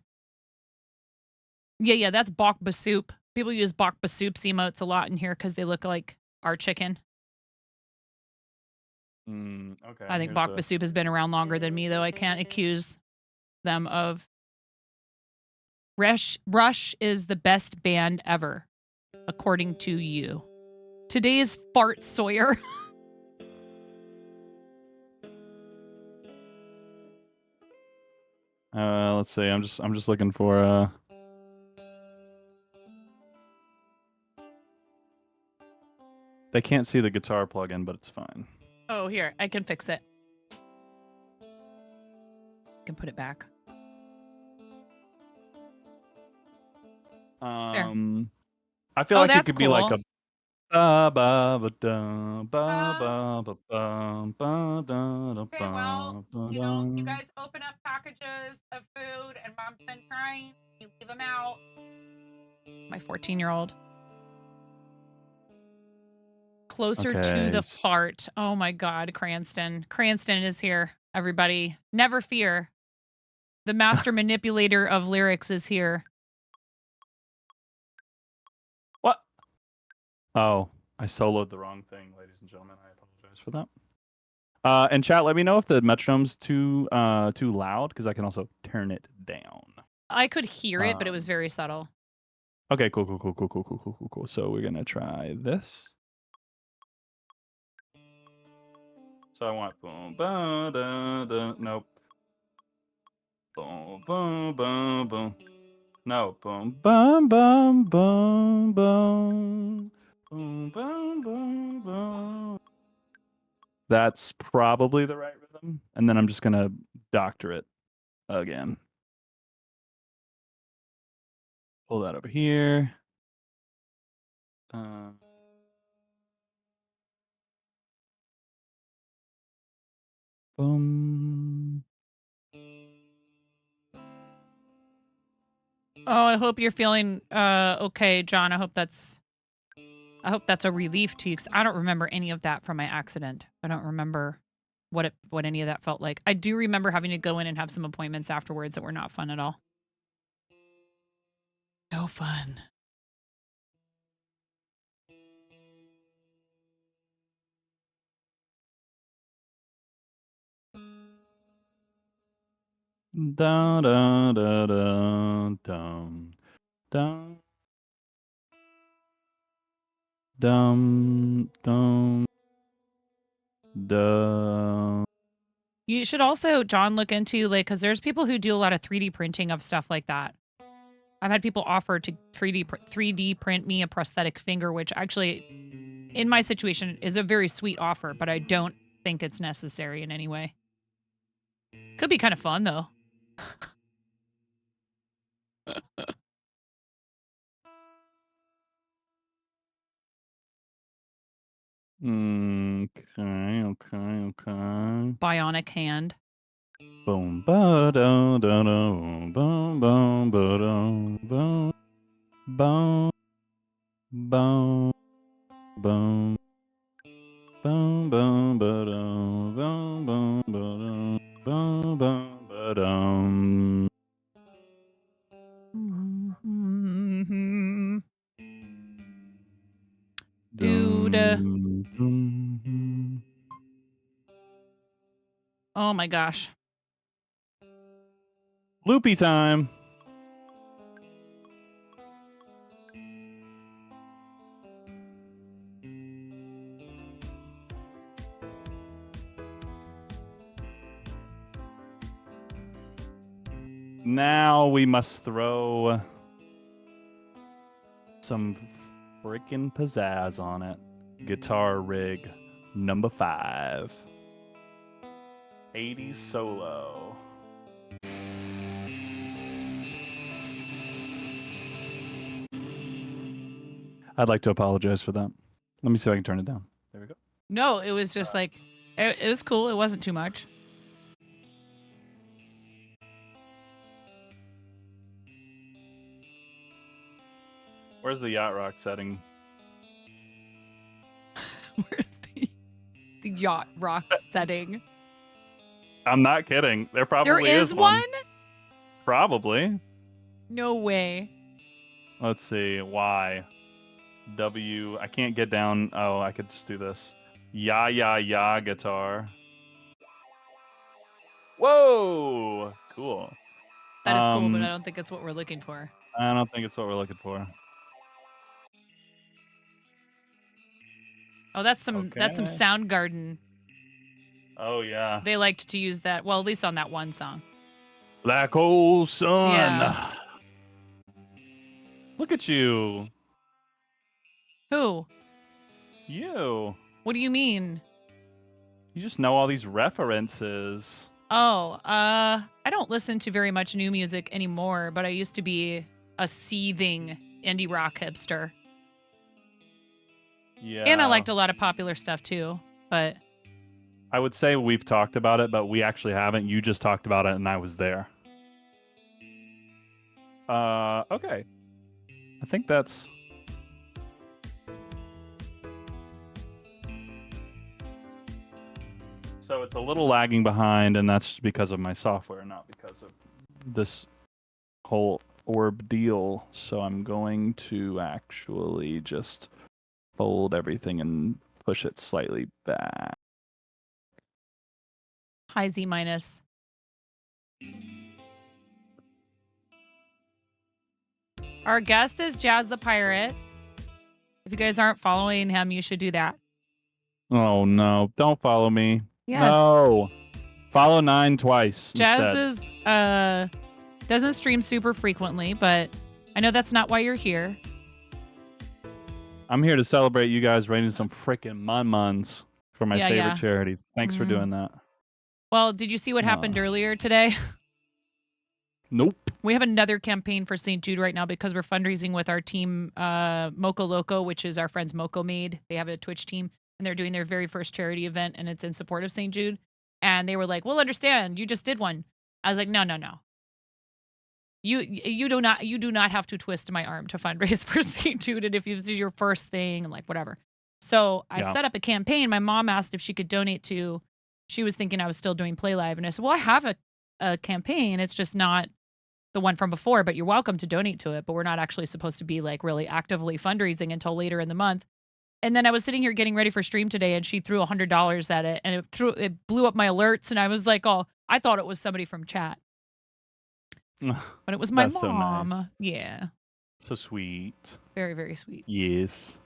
Yeah, that's bok basoup. People use bok basoup emotes a lot in here because they look like our chicken. Okay. I think bok basoup has been around longer than me, though. I can't accuse them of. Rush is the best band ever, according to you. Today's fart Sawyer. Let's see. I'm just looking for They can't see the guitar plugin, but it's fine. Oh, here, I can fix it. I can put it back. I feel like it could be like a ba ba ba da ba ba ba ba ba da da Okay, well, you know, you guys open up packages of food and mom's been trying. You leave them out. My 14-year-old. Closer to the fart. Oh my God, Cranston. Cranston is here, everybody. Never fear. The master manipulator of lyrics is here. What? Oh, I soloed the wrong thing, ladies and gentlemen. I apologize for that. And chat, let me know if the metronome's too loud, because I can also turn it down. I could hear it, but it was very subtle. Okay, cool. So we're gonna try this. So I want boom ba da da. Nope. Boom boom boom boom. No, boom bum bum bum bum. Boom bum bum bum. That's probably the right rhythm. And then I'm just gonna doctor it again. Pull that over here. Boom. Oh, I hope you're feeling okay, John. I hope that's I hope that's a relief to you because I don't remember any of that from my accident. I don't remember what any of that felt like. I do remember having to go in and have some appointments afterwards that were not fun at all. No fun. Dun dun dun dun dun dun dun dun dun. You should also, John, look into like because there's people who do a lot of 3D printing of stuff like that. I've had people offer to 3D print me a prosthetic finger, which actually, in my situation, is a very sweet offer, but I don't think it's necessary in any way. Could be kind of fun though. Okay. Bionic hand. Boom ba dum dum dum boom boom ba dum boom boom boom boom boom boom ba dum boom boom ba dum boom boom ba dum. Dude. Dum, dum, dum. Oh my gosh. Loopy time. Now we must throw some freaking pizzazz on it. Guitar rig number 5. 80s solo. I'd like to apologize for that. Let me see if I can turn it down. There we go. No, it was just like, it was cool. It wasn't too much. Where's the yacht rock setting? Where's the yacht rock setting? I'm not kidding. There probably There is one? Probably. No way. Let's see. Y. W. I can't get down. Oh, I could just do this. Ya guitar. Whoa! Cool. That is cool, but I don't think it's what we're looking for. I don't think it's what we're looking for. Oh, that's some Soundgarden. Oh yeah. They liked to use that. Well, at least on that one song. Black hole sun. Yeah. Look at you. Who? You. What do you mean? You just know all these references. Oh, I don't listen to very much new music anymore, but I used to be a seething indie rock hipster. Yeah. And I liked a lot of popular stuff too, but I would say we've talked about it, but we actually haven't. You just talked about it and I was there. Okay. I think that's... So it's a little lagging behind, and that's because of my software, not because of this whole orb deal. So I'm going to actually just fold everything and push it slightly back. high Z minus. Our guest is Jazz the Pirate. If you guys aren't following him, you should do that. Oh no, don't follow me. Yes. No. Follow 9 twice. Jazz instead. is doesn't stream super frequently, but I know that's not why you're here. I'm here to celebrate you guys raising some freaking mun-muns for my favorite charity. Thanks for doing that. Well, did you see what happened earlier today? Nope. We have another campaign for St. Jude right now because we're fundraising with our team, Moco Loco, which is our friends Moco Made. They have a Twitch team, and they're doing their very first charity event, and it's in support of St. Jude. And they were like, we'll understand. You just did one. I was like, no. You do not have to twist my arm to fundraise for St. Jude, and if this is your first thing and like whatever. So I Yeah. set up a campaign. My mom asked if she could donate to. She was thinking I was still doing Play Live, and I said, "Well, I have a campaign. It's just not the one from before, but you're welcome to donate to it. But we're not actually supposed to be like really actively fundraising until later in the month." And then I was sitting here getting ready for stream today, and she threw $100 at it, and it blew up my alerts, and I was like, "Oh, I thought it was somebody from chat." But it was my That's so mom. nice. Yeah. So sweet. Very, very sweet. Yes.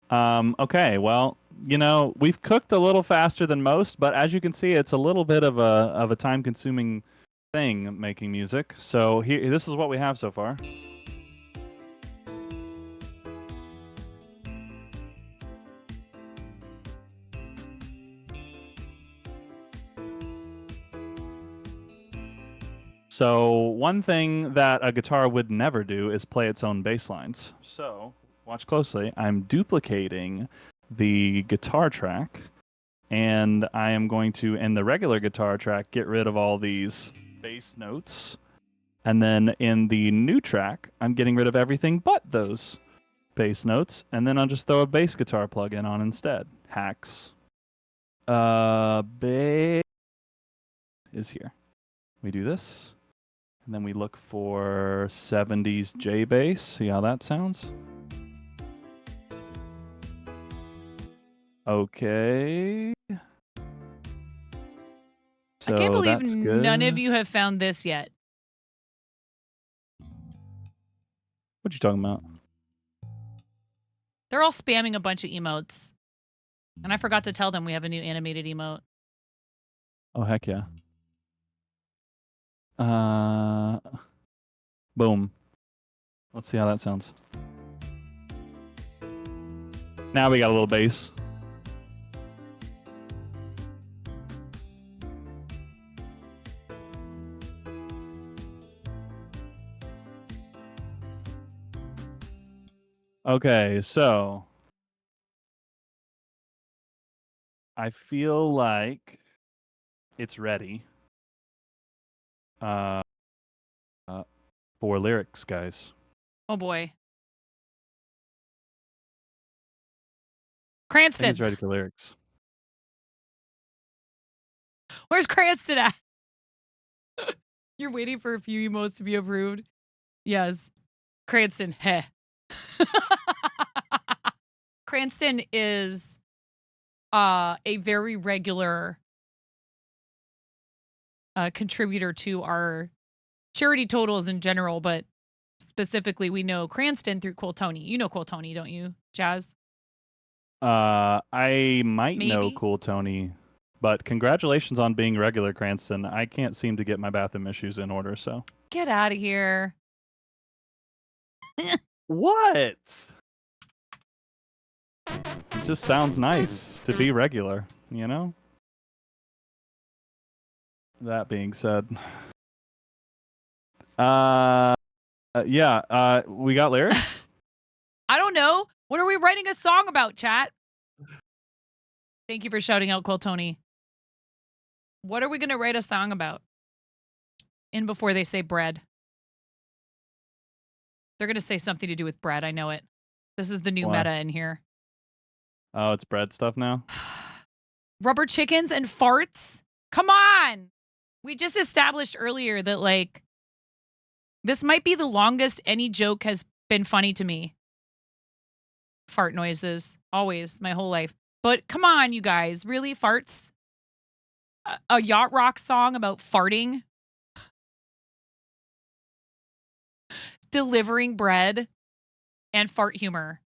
Okay, well, we've cooked a little faster than most, but as you can see, it's a little bit of a time-consuming thing making music. So this is what we have so far. So one thing that a guitar would never do is play its own bass lines. So watch closely. I'm duplicating the guitar track, and I am going to, in the regular guitar track, get rid of all these bass notes. And then in the new track, I'm getting rid of everything but those bass notes, and then I'll just throw a bass guitar plugin on instead. Hacks. Bass is here. We do this. And then we look for 70s J bass. See how that sounds? Okay. So I can't believe that's good. none of you have found this yet. What you talking about? They're all spamming a bunch of emotes. And I forgot to tell them we have a new animated emote. Oh, heck yeah. Boom. Let's see how that sounds. Now we got a little bass. Okay, so I feel like it's ready for lyrics, guys. Oh boy. I think Cranston. it's ready for lyrics. Where's Cranston at? You're waiting for a few emotes to be approved? Yes. Cranston, heh. Cranston is a very regular contributor to our charity totals in general, but specifically we know Cranston through Cool Tony. You know Cool Tony, don't you, Jazz? I might know Maybe. Cool Tony, but congratulations on being regular, Cranston. I can't seem to get my bathroom issues in order, so. Get out of here. What? It just sounds nice to be regular, you know? That being said. Yeah, we got lyrics? I don't know. What are we writing a song about, chat? Thank you for shouting out Cool Tony. What are we going to write a song about? In before they say bread. They're going to say something to do with bread. I know it. This is the new Why? meta in here. Oh, it's bread stuff now? Rubber chickens and farts? Come on. We just established earlier that, like, this might be the longest any joke has been funny to me. Fart noises. Always. My whole life. But come on, you guys. Really? Farts? A yacht rock song about farting? Delivering bread and fart humor.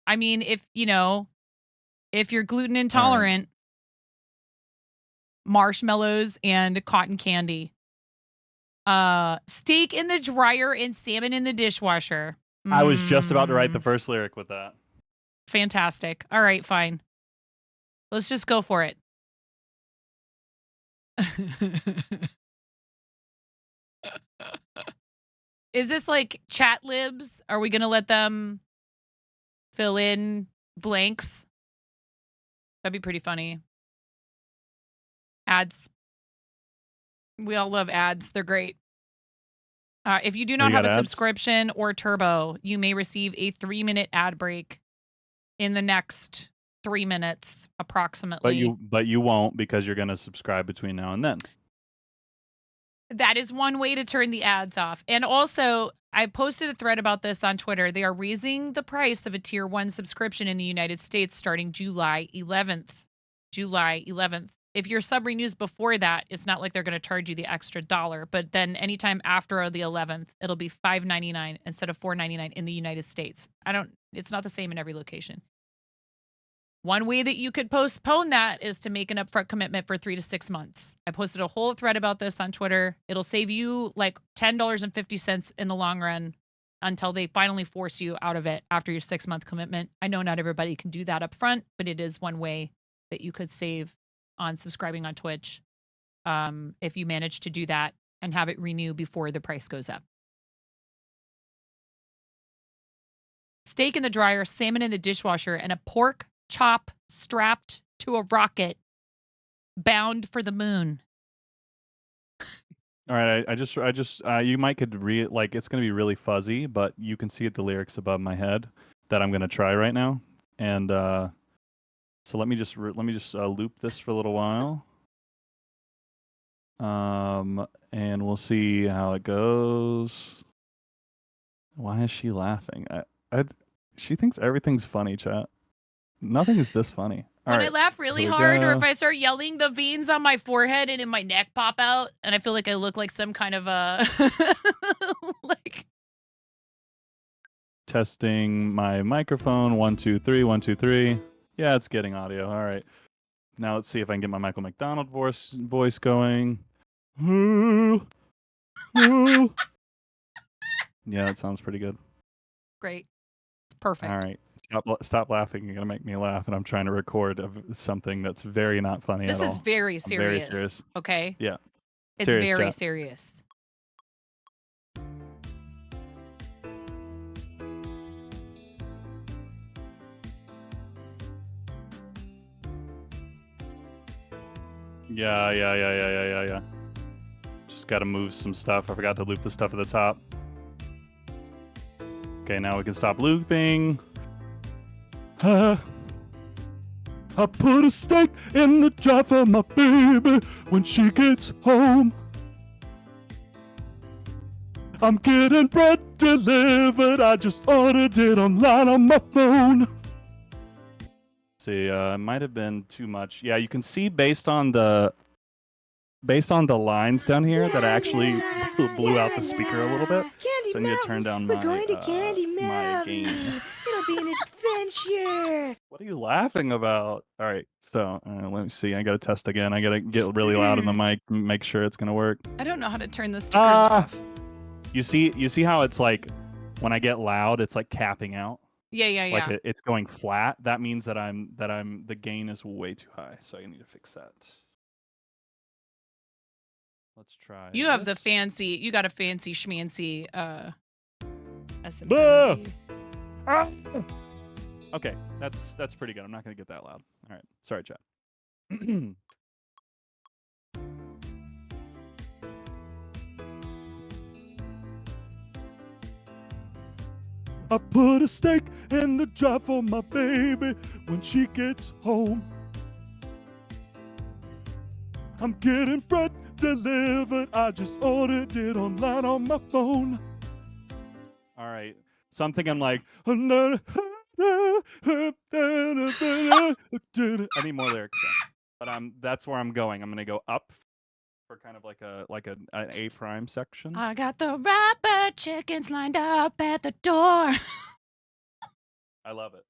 I mean, if you're gluten intolerant, marshmallows and cotton candy. Steak in the dryer and salmon in the dishwasher. I was just about to write the first lyric with that. Fantastic. All right, fine. Let's just go for it. Is this like chat libs? Are we going to let them fill in blanks? That'd be pretty funny. Ads. We all love ads. They're great. If you do Oh, not you have got a ads? subscription or Turbo, you may receive a 3-minute ad break in the next 3 minutes, approximately. But you won't because you're gonna subscribe between now and then. That is one way to turn the ads off. And also, I posted a thread about this on Twitter. They are raising the price of a tier 1 subscription in the United States starting July 11th. July 11th. If your sub renews before that, it's not like they're going to charge you the extra $1, but then anytime after the 11th, it'll be $5.99 instead of $4.99 in the United States. It's not the same in every location. One way that you could postpone that is to make an upfront commitment for 3 to 6 months. I posted a whole thread about this on Twitter. It'll save you like $10.50 in the long run until they finally force you out of it after your 6-month commitment. I know not everybody can do that upfront, but it is one way that you could save on subscribing on Twitch if you manage to do that and have it renew before the price goes up. Steak in the dryer, salmon in the dishwasher, and a pork chop strapped to a rocket bound for the moon. All right, I just you might could read like it's gonna be really fuzzy, but you can see the lyrics above my head that I'm gonna try right now, and so let me just loop this for a little while, and we'll see how it goes. Why is she laughing? She thinks everything's funny, chat. Nothing is this funny. When I laugh really hard or if I start yelling, the veins on my forehead and in my neck pop out, and I feel like I look like some kind of a like testing my microphone. 1 2 3 1 2 3. Yeah, it's getting audio. All right. Now let's see if I can get my Michael McDonald voice going. Yeah, that sounds pretty good. Great. It's perfect. All right. Stop laughing. You're going to make me laugh, and I'm trying to record something that's very not funny at all. This is very serious. Very serious. Okay? Yeah. It's serious, very chat. serious. Yeah. Just got to move some stuff. I forgot to loop the stuff at the top. Okay, now we can stop looping. I put a steak in the jar for my baby when she gets home. I'm getting bread delivered. I just ordered it online on my phone. See, it might have been too much. Yeah, you can see based on the lines down here that I actually blew out the speaker a little bit. So I need to turn down my my gain. It'll be an adventure. What are you laughing about? All right, so let me see. I gotta test again. I gotta get really loud in the mic, and make sure it's gonna work. I don't know how to turn the stickers off. You see how it's like when I get loud, it's like capping out. Yeah. Like it's going flat. That means that the gain is way too high. So I need to fix that. Let's try. You have you got a fancy schmancy SM7B. Okay, that's pretty good. I'm not gonna get that loud. All right, sorry, chat. I put a steak in the jar for my baby when she gets home. I'm getting bread delivered. I just ordered it online on my phone. All right. So I'm thinking like, I need more lyrics though. But that's where I'm going. I'm gonna go up for kind of like an A prime section. I got the rubber chickens lined up at the door. I love it.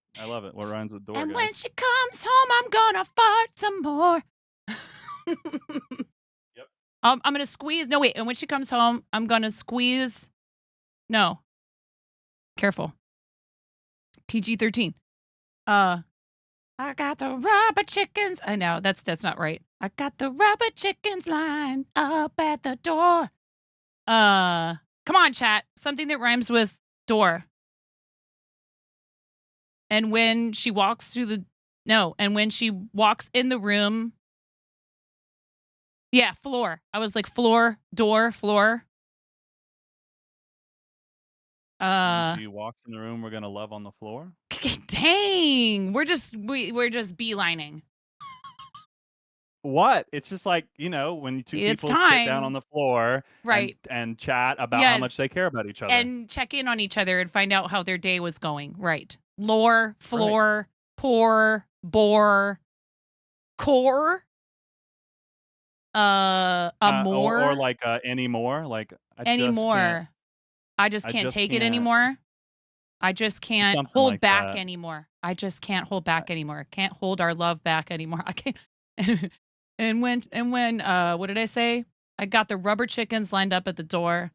What rhymes with door? And guys? when she comes home, I'm gonna fart some more. Yep. I'm gonna squeeze. No, wait. And when she comes home, I'm gonna squeeze. No. Careful. PG-13. I got the rubber chickens. I know that's not right. I got the rubber chickens lined up at the door. Come on, chat. Something that rhymes with door. And when she walks through and when she walks in the room. Yeah, floor. I was like floor, door, floor. When she walks in the room, we're gonna love on the floor. Dang, we're just beelining. What? It's just like, you know, when two It's people sit down time. on the floor Right. and chat about how Yes. much they care about each other. And check in on each other and find out how their day was going. Right. Lore, floor, pour, bore, core. More. Or like anymore. Like Anymore. I just I can't just take it can't- anymore. I just can't Something hold like back that. anymore. I just can't hold back anymore. Can't hold our love back anymore. I can't. and when what did I say? I got the rubber chickens lined up at the door.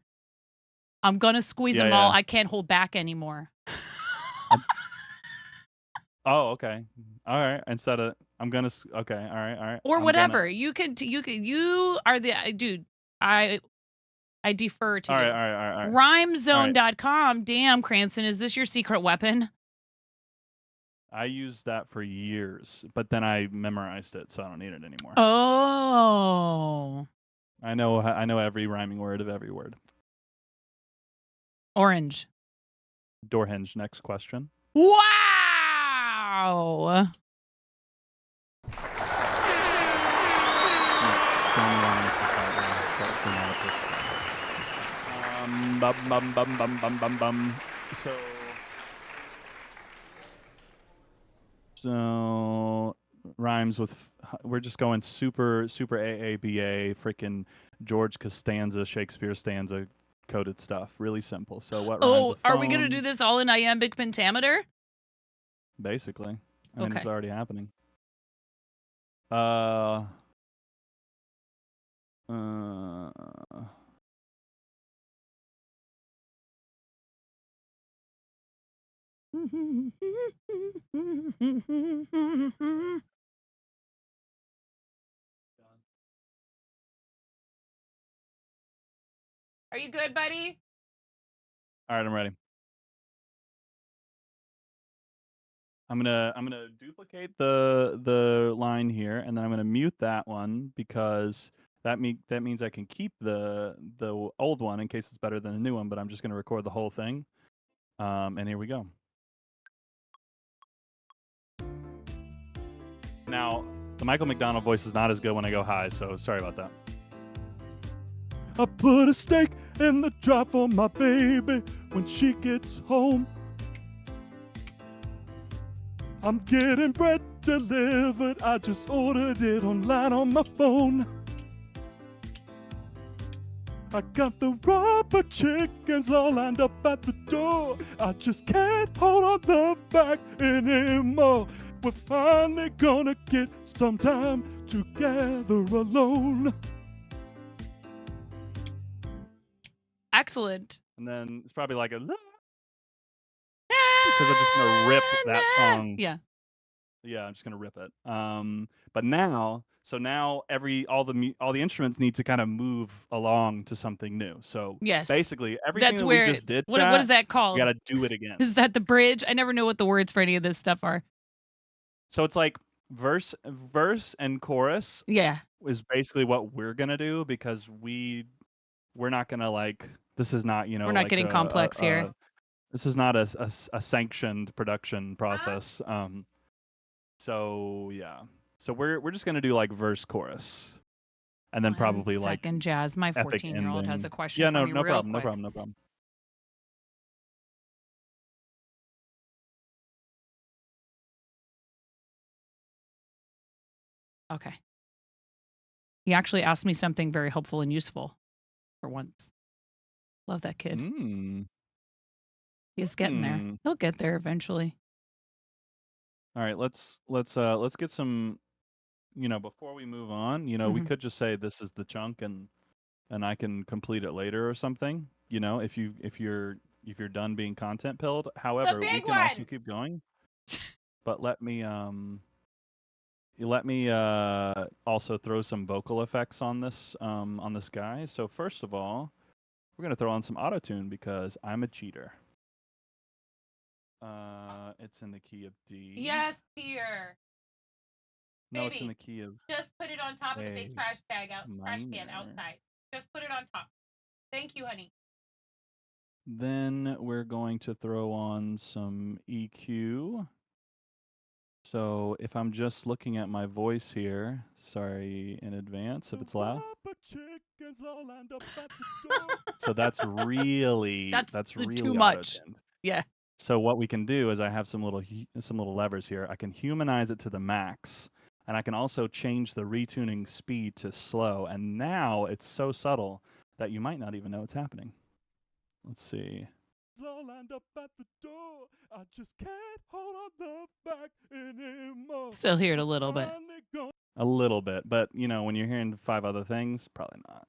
I'm gonna squeeze Yeah, them all. yeah. I can't hold back anymore. Oh, okay. All right. Instead of I'm gonna okay. All right. Or I'm whatever. Gonna, You are the dude. I defer to all you. right. Rhymezone.com. Damn, Cranston, is this your secret weapon? I used that for years, but then I memorized it, so I don't need it anymore. Oh. I know every rhyming word of every word. Orange. Door hinge. Next question. Wow. So rhymes with we're just going super AABA freaking George Costanza Shakespeare stanza coded stuff. Really simple. So what rhymes with Are we gonna phone? do this all in iambic pentameter? Basically. I mean, it's Okay. already happening. Are you good, buddy? All right, I'm ready. I'm gonna duplicate the line here, and then I'm gonna mute that one because that means I can keep the old one in case it's better than the new one. But I'm just gonna record the whole thing. And here we go. Now the Michael McDonald voice is not as good when I go high, so sorry about that. I put a steak in the drop for my baby when she gets home. I'm getting bread delivered. I just ordered it online on my phone. I got the rubber chickens all lined up at the door. I just can't hold our love back anymore. We're finally gonna get some time together alone. Excellent. And then it's probably like a because I'm just gonna rip that song. Yeah. Yeah, I'm just gonna rip it. But now, so now all the instruments need to kind of move along to something new. So Yes. basically everything That's that where we just did. what is that called? We gotta do it again. Is that the bridge? I never know what the words for any of this stuff are. So it's like verse and chorus. Yeah. Is basically what we're gonna do because we're not gonna like this is not We're not like getting complex here. This is not a sanctioned production process. So yeah. So we're just gonna do like verse chorus, and then probably like second, Jazz. My epic 14-year-old has a ending. question Yeah, for me no real problem, quick. no problem. Okay. He actually asked me something very helpful and useful for once. Love that kid. He's getting there. He'll get there eventually. All right, let's get some. Before we move on, we could just say this is the chunk, and I can complete it later or something. If you're done being content pilled. However, we can also keep going. But let me also throw some vocal effects on this guy. So first of all, we're gonna throw on some auto-tune because I'm a cheater. It's in the key of D. Yes, dear. No, Baby, it's in the key of. Just put it on top of the big trash can minor. outside. Just put it on top. Thank you, honey. Then we're going to throw on some EQ. So if I'm just looking at my voice here, sorry in advance if it's loud. So that's really too much. auto-tuned. Yeah. So what we can do is I have some little levers here. I can humanize it to the max, and I can also change the retuning speed to slow. And now it's so subtle that you might not even know it's happening. Let's see. All lined up at the door. I just can't hold on love back anymore. Still hear it a little bit. A little bit, but when you're hearing 5 other things, probably not.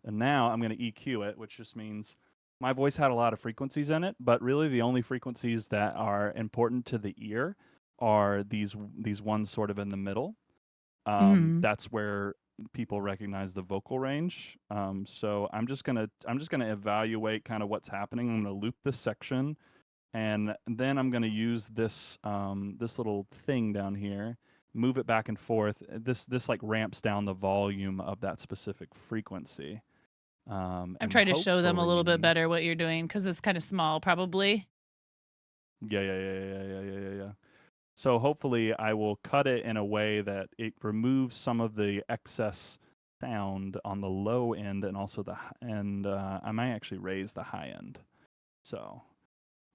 And now I'm going to EQ it, which just means my voice had a lot of frequencies in it, but really the only frequencies that are important to the ear are these ones sort of in the middle. That's where people recognize the vocal range. So I'm just gonna evaluate kind of what's happening. I'm gonna loop this section, and then I'm gonna use this this little thing down here, move it back and forth. This like ramps down the volume of that specific frequency. I'm and trying to show them a little bit hopefully- better what you're doing because it's kind of small, probably. Yeah. So hopefully I will cut it in a way that it removes some of the excess sound on the low end and also I might actually raise the high end. So,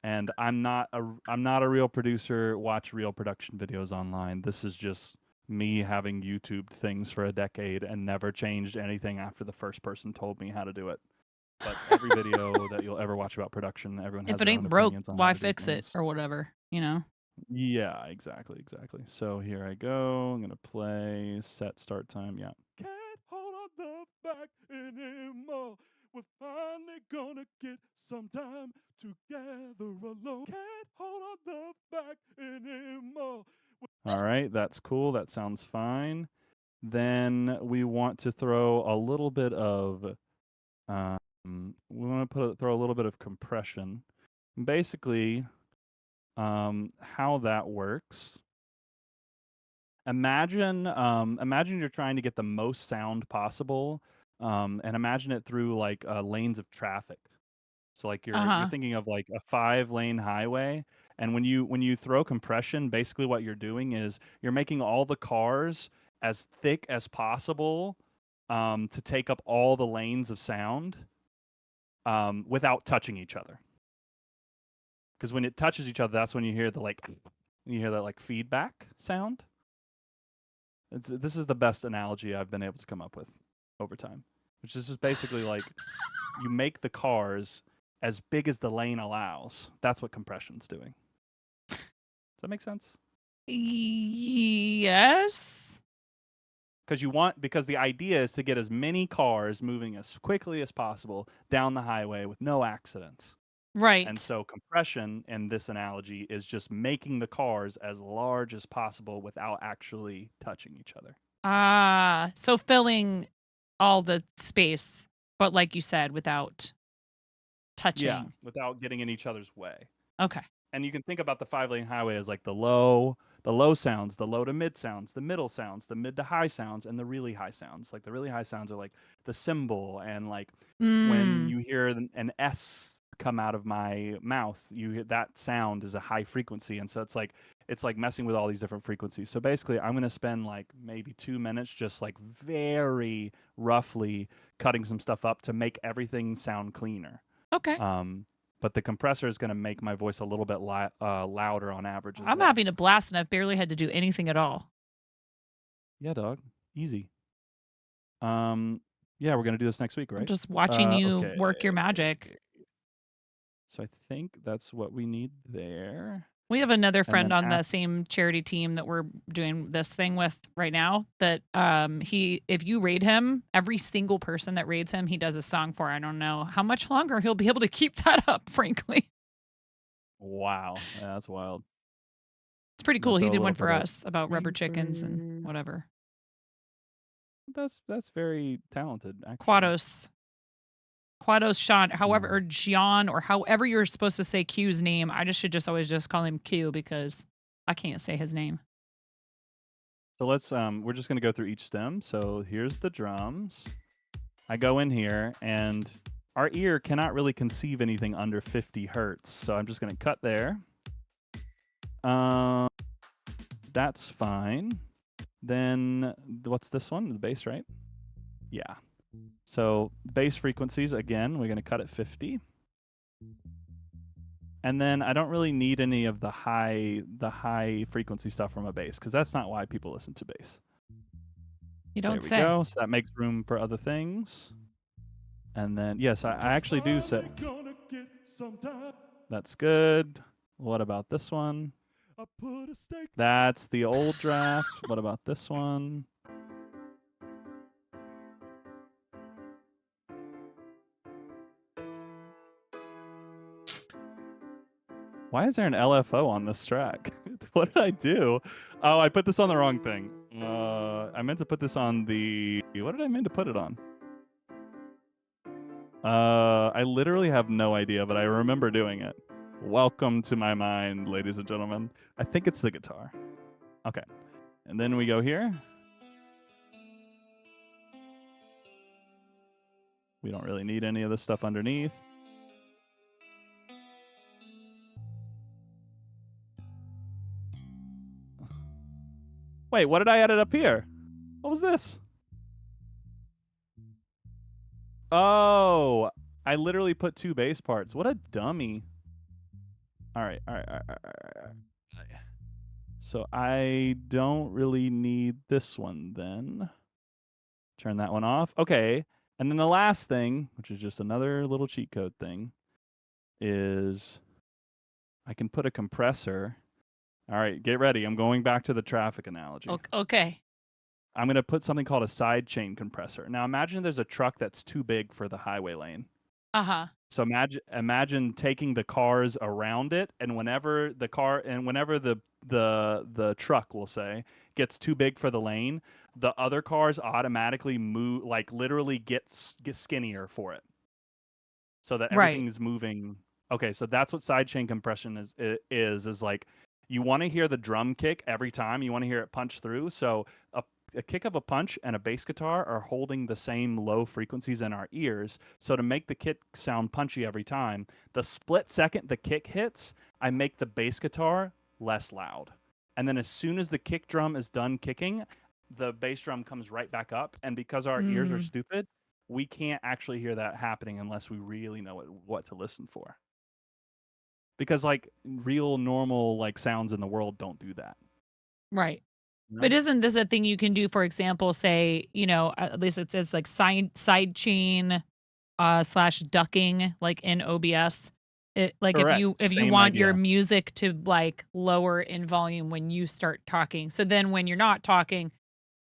and I'm not a real producer. Watch real production videos online. This is just me having YouTube things for a decade and never changed anything after the first person told me how to do it. But every video that you'll ever watch about production, everyone has If it their own ain't broke, opinions on how why to do fix it things. or whatever, you know? Yeah, exactly. So here I go. I'm gonna play set start time. Yeah. Can't hold on love back anymore. We're finally gonna get some time together alone. Can't hold on love back anymore. All right, that's cool. That sounds fine. Then we want to throw a little bit of throw a little bit of compression. Basically, how that works. Imagine you're trying to get the most sound possible, and imagine it through like lanes of traffic. So like you're thinking of like a 5-lane highway, and when you throw compression, basically what you're doing is you're making all the cars as thick as possible to take up all the lanes of sound without touching each other. Because when it touches each other, that's when you hear that like feedback sound. This is the best analogy I've been able to come up with over time, which is just basically like you make the cars as big as the lane allows. That's what compression's doing. Does that make sense? Yes. Because the idea is to get as many cars moving as quickly as possible down the highway with no accidents. Right. And so compression in this analogy is just making the cars as large as possible without actually touching each other. So filling all the space, but like you said, without touching. Yeah, without getting in each other's way. Okay. And you can think about the 5-lane highway as like the low sounds, the low to mid sounds, the middle sounds, the mid to high sounds, and the really high sounds. Like the really high sounds are like the cymbal, and like when you hear an S come out of my mouth, you hear that sound is a high frequency, and so it's like messing with all these different frequencies. So basically, I'm gonna spend like maybe 2 minutes just like very roughly cutting some stuff up to make everything sound cleaner. Okay. But the compressor is going to make my voice a little bit louder on average. I'm having a blast, and I've barely had to do anything at all. Yeah, dog. Easy. Yeah, we're going to do this next week, right? I'm just watching you okay. work your magic. So I think that's what we need there. We have another friend on the same charity team that we're doing this thing with right now that if you raid him, every single person that raids him, he does a song for. I don't know how much longer he'll be able to keep that up, frankly. Wow. Yeah, that's wild. It's pretty cool. He did one for us about rubber chickens and whatever. That's very talented, actually. Quados Sean, however, or Gian, or however you're supposed to say Q's name. I should always call him Q because I can't say his name. So let's we're just gonna go through each stem. So here's the drums. I go in here and our ear cannot really conceive anything under 50 hertz. So I'm just going to cut there. That's fine. Then what's this one? The bass, right? Yeah. So bass frequencies, again, we're going to cut at 50. And then I don't really need any of the high frequency stuff from a bass, because that's not why people listen to bass. You don't say. say. There we go. So that makes room for other things. And then, yes, I actually do set. That's good. What about this one? That's the old draft. What about this one? Why is there an LFO on this track? What did I do? Oh, I put this on the wrong thing. I meant to put this on the... What did I mean to put it on? I literally have no idea, but I remember doing it. Welcome to my mind, ladies and gentlemen. I think it's the guitar. Okay. And then we go here. We don't really need any of this stuff underneath. Wait, what did I edit up here? What was this? Oh, I literally put 2 bass parts. What a dummy. All right. So I don't really need this one then. Turn that one off. Okay. And then the last thing, which is just another little cheat code thing, is I can put a compressor. All right, get ready. I'm going back to the traffic analogy. Okay. I'm going to put something called a side chain compressor. Now imagine there's a truck that's too big for the highway lane. Uh-huh. So imagine taking the cars around it, and whenever the truck, we'll say, gets too big for the lane, the other cars automatically move, like literally get skinnier for it, so that everything's moving. Okay, so that's what sidechain compression is like. You want to hear the drum kick every time. You want to hear it punch through. So a kick of a punch and a bass guitar are holding the same low frequencies in our ears. So to make the kick sound punchy every time, the split second the kick hits, I make the bass guitar less loud. And then as soon as the kick drum is done kicking, the bass drum comes right back up. And because our ears are stupid, we can't actually hear that happening unless we really know what to listen for. Because like real normal like sounds in the world don't do that. Right. No? But isn't this a thing you can do, for example, say, at least it says like side chain / ducking, like in OBS. Like Correct. if you Same want idea. your music to like lower in volume when you start talking. So then when you're not talking,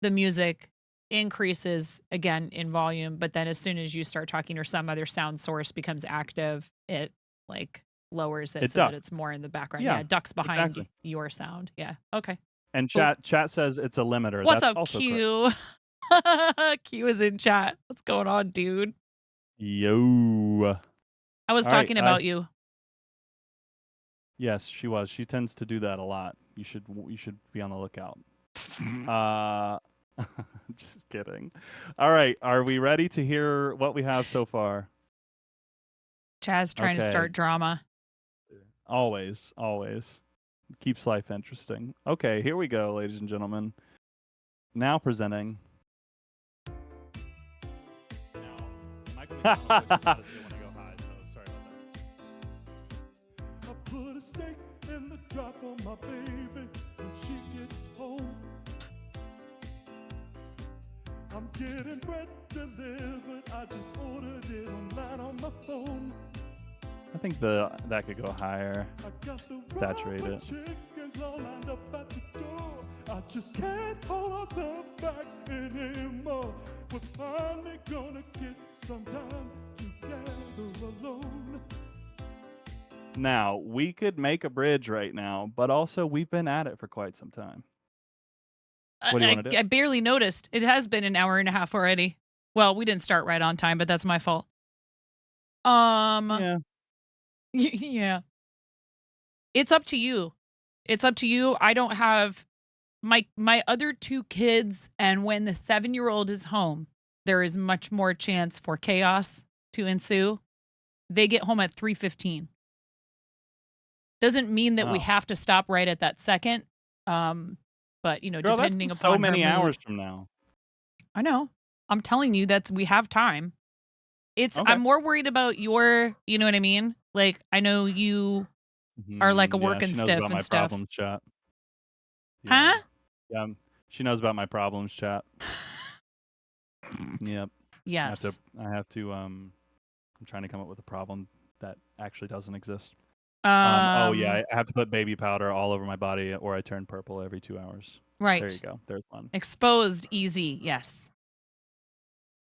the music increases again in volume, but then as soon as you start talking or some other sound source becomes active, it like lowers it so that it's more in the background. Yeah, it ducks behind your sound. Yeah. Okay. And chat says it's a limiter. What's That's up, also Q? Q is in chat. What's going on, dude? Yo. I was talking about you. Yes, she was. She tends to do that a lot. You should be on the lookout. Just kidding. All right, are we ready to hear what we have so far? Chaz trying to start drama. Always. Keeps life interesting. Okay, here we go, ladies and gentlemen. Now presenting. I put a steak in the drop for my baby when she gets home. I'm getting bread delivered. I just ordered it online on my phone. I think that could go higher. Saturate it. Chickens all lined up at the door. I just can't hold on the back anymore. We're finally gonna get some time together alone. Now, we could make a bridge right now, but also we've been at it for quite some time. What do you want to do? I barely noticed. It has been an hour and a half already. Well, we didn't start right on time, but that's my fault. Yeah. Yeah. It's up to you. I don't have my other 2 kids, and when the 7-year-old is home, there is much more chance for chaos to ensue, they get home at 3:15. Doesn't mean that we Oh. have to stop right at that second. But you know, Girl, that's depending in upon so many her mood. hours from now. I know. I'm telling you that we have time. It's Okay. I'm more worried about your, you know what I mean? Like I know you are like a Yeah, working she knows stiff about and my stuff. problems, chat. Huh? Yeah, she knows about my problems, chat. Yep. Yes. I have to I'm trying to come up with a problem that actually doesn't exist. Oh yeah, I have to put baby powder all over my body or I turn purple every 2 hours. Right. There you go. There's one. Exposed easy. Yes.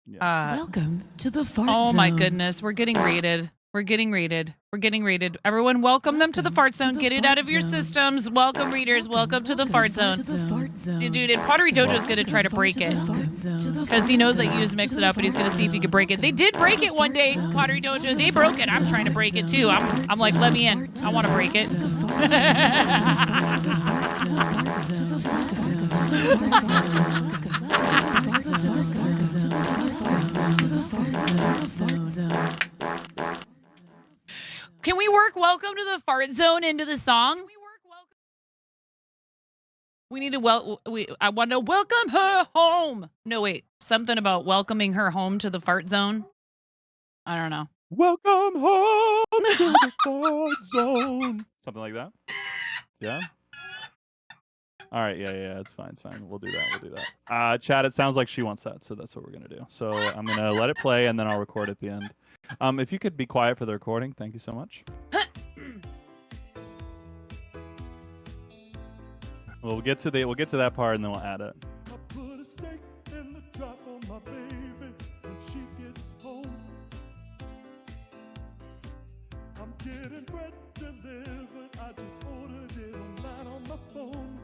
Yes. Welcome to the fart Oh zone. my goodness, we're getting raided. We're getting raided. We're getting raided. Everyone, welcome them to the fart zone. Get it out of your systems. Welcome, readers. Welcome to the fart zone. Dude, and Pottery Dojo's going to try to break it. Because he knows that you just mix it up and he's going to see if he can break it. They did break it one day, Pottery Dojo. They broke it. I'm trying to break it too. I'm like, let me in. I want to break it. Can we work Welcome to the Fart Zone into the song? We need to I want to welcome her home. No, wait. Something about welcoming her home to the fart zone. I don't know. Welcome home to the fart zone. Something like that. Yeah. All right. Yeah. It's fine. It's fine. We'll do that. Chat. It sounds like she wants that, so that's what we're gonna do. So I'm gonna let it play, and then I'll record at the end. If you could be quiet for the recording, thank you so much. We'll get to that part, and then we'll add it. I put a steak in the trap for my baby when she gets home. I'm getting bread delivered. I just ordered it online on my phone.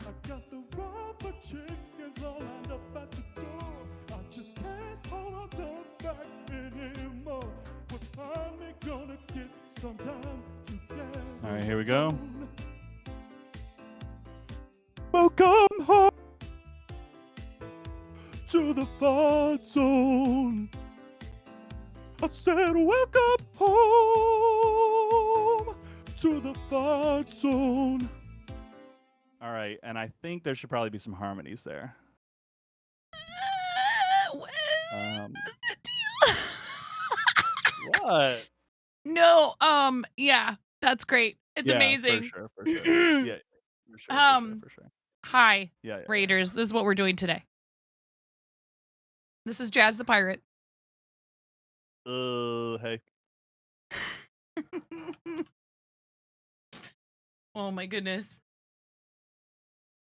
I got the rubber chickens all lined up at the door. I just can't hold them back anymore. We're finally gonna get some time together. All right, here we go. Welcome home to the fart zone. I said, welcome home to the fart zone. All right, and I think there should probably be some harmonies there. What? No, yeah, that's great. It's Yeah, amazing. For sure. Yeah, for sure. Hi, Yeah. Raiders. This is what we're doing today. This is Jazz the Pirate. Hey. Oh my goodness.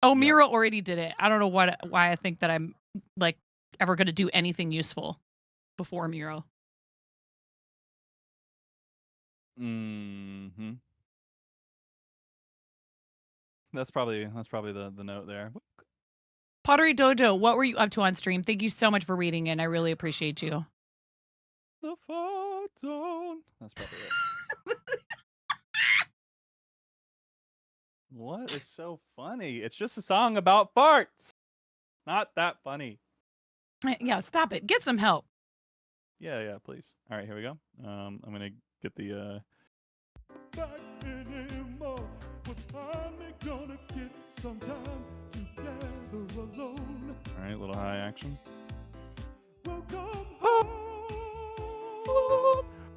Oh, Miro already did it. I don't know why I think that I'm like ever going to do anything useful before Miro. Mm-hmm. That's probably the note there. Pottery Dojo, what were you up to on stream? Thank you so much for reading in. I really appreciate you. The fart zone. That's probably it. What is so funny? It's just a song about farts. Not that funny. Yeah, stop it. Get some help. Yeah, please. All right, here we go. I'm gonna get the Back anymore. We're finally gonna get some time together alone. All right, little high action. Welcome home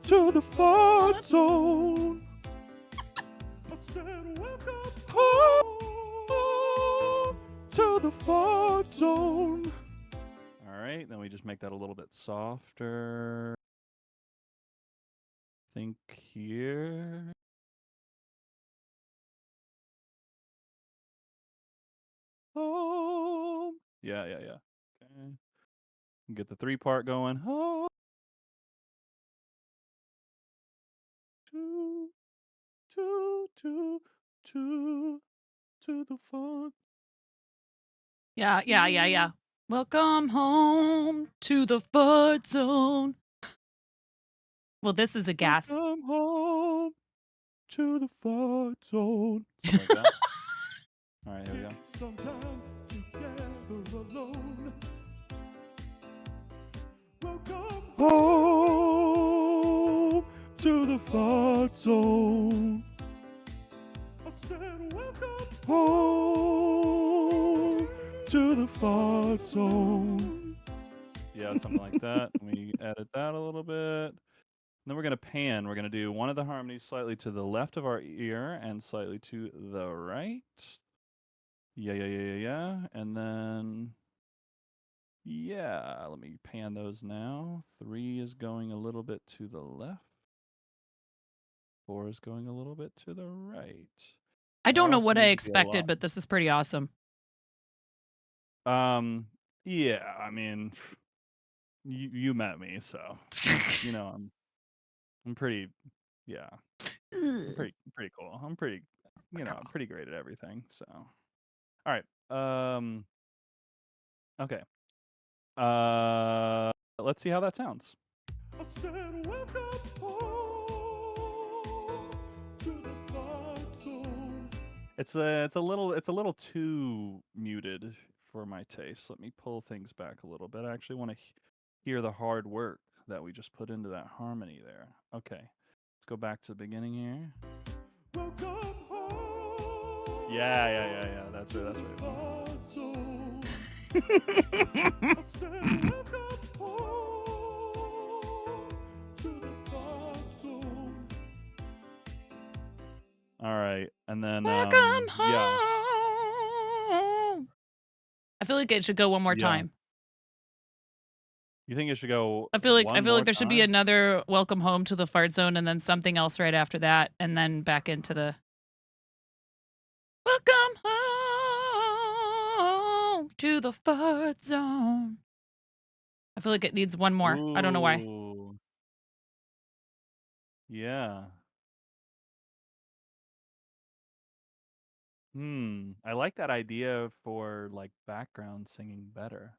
to the fart zone. I said, welcome home to the fart zone. All right, then we just make that a little bit softer. I think here. Home. Yeah. Okay. Get the 3-part going. Home. To the fun. Yeah. Welcome home to the fart zone. Well, this is a gas. Welcome home to the fart zone. Something like that. All right, here we go. Sometime together alone. home to the fart zone. I said, welcome home to the fart zone. Yeah, something like that. We edit that a little bit. Then we're going to pan. We're going to do one of the harmonies slightly to the left of our ear and slightly to the right. Yeah. And then, yeah, let me pan those now. 3 is going a little bit to the left. 4 is going a little bit to the right. I don't know what I need to be a expected, lot. but this is pretty awesome. Yeah, I mean, you met me, so you know I'm pretty, yeah, I'm pretty cool. I'm pretty, I'm pretty great at everything. So, all right, okay, let's see how that sounds. I said, welcome home to the fart zone. It's a little too muted for my taste. Let me pull things back a little bit. I actually want to hear the hard work that we just put into that harmony there. Okay, let's go back to the beginning here. Welcome home. Yeah. That's right. Fart zone. I said, welcome home to the fart zone. All right, and then Welcome home. yeah. I feel like it should go one more Yeah. time. You think it should go? I feel like one more there should be time? another welcome home to the fart zone and then something else right after that and then back into the welcome home to the fart zone. I feel like it needs one more. I don't know why. Ooh. Yeah. I like that idea for like background singing better.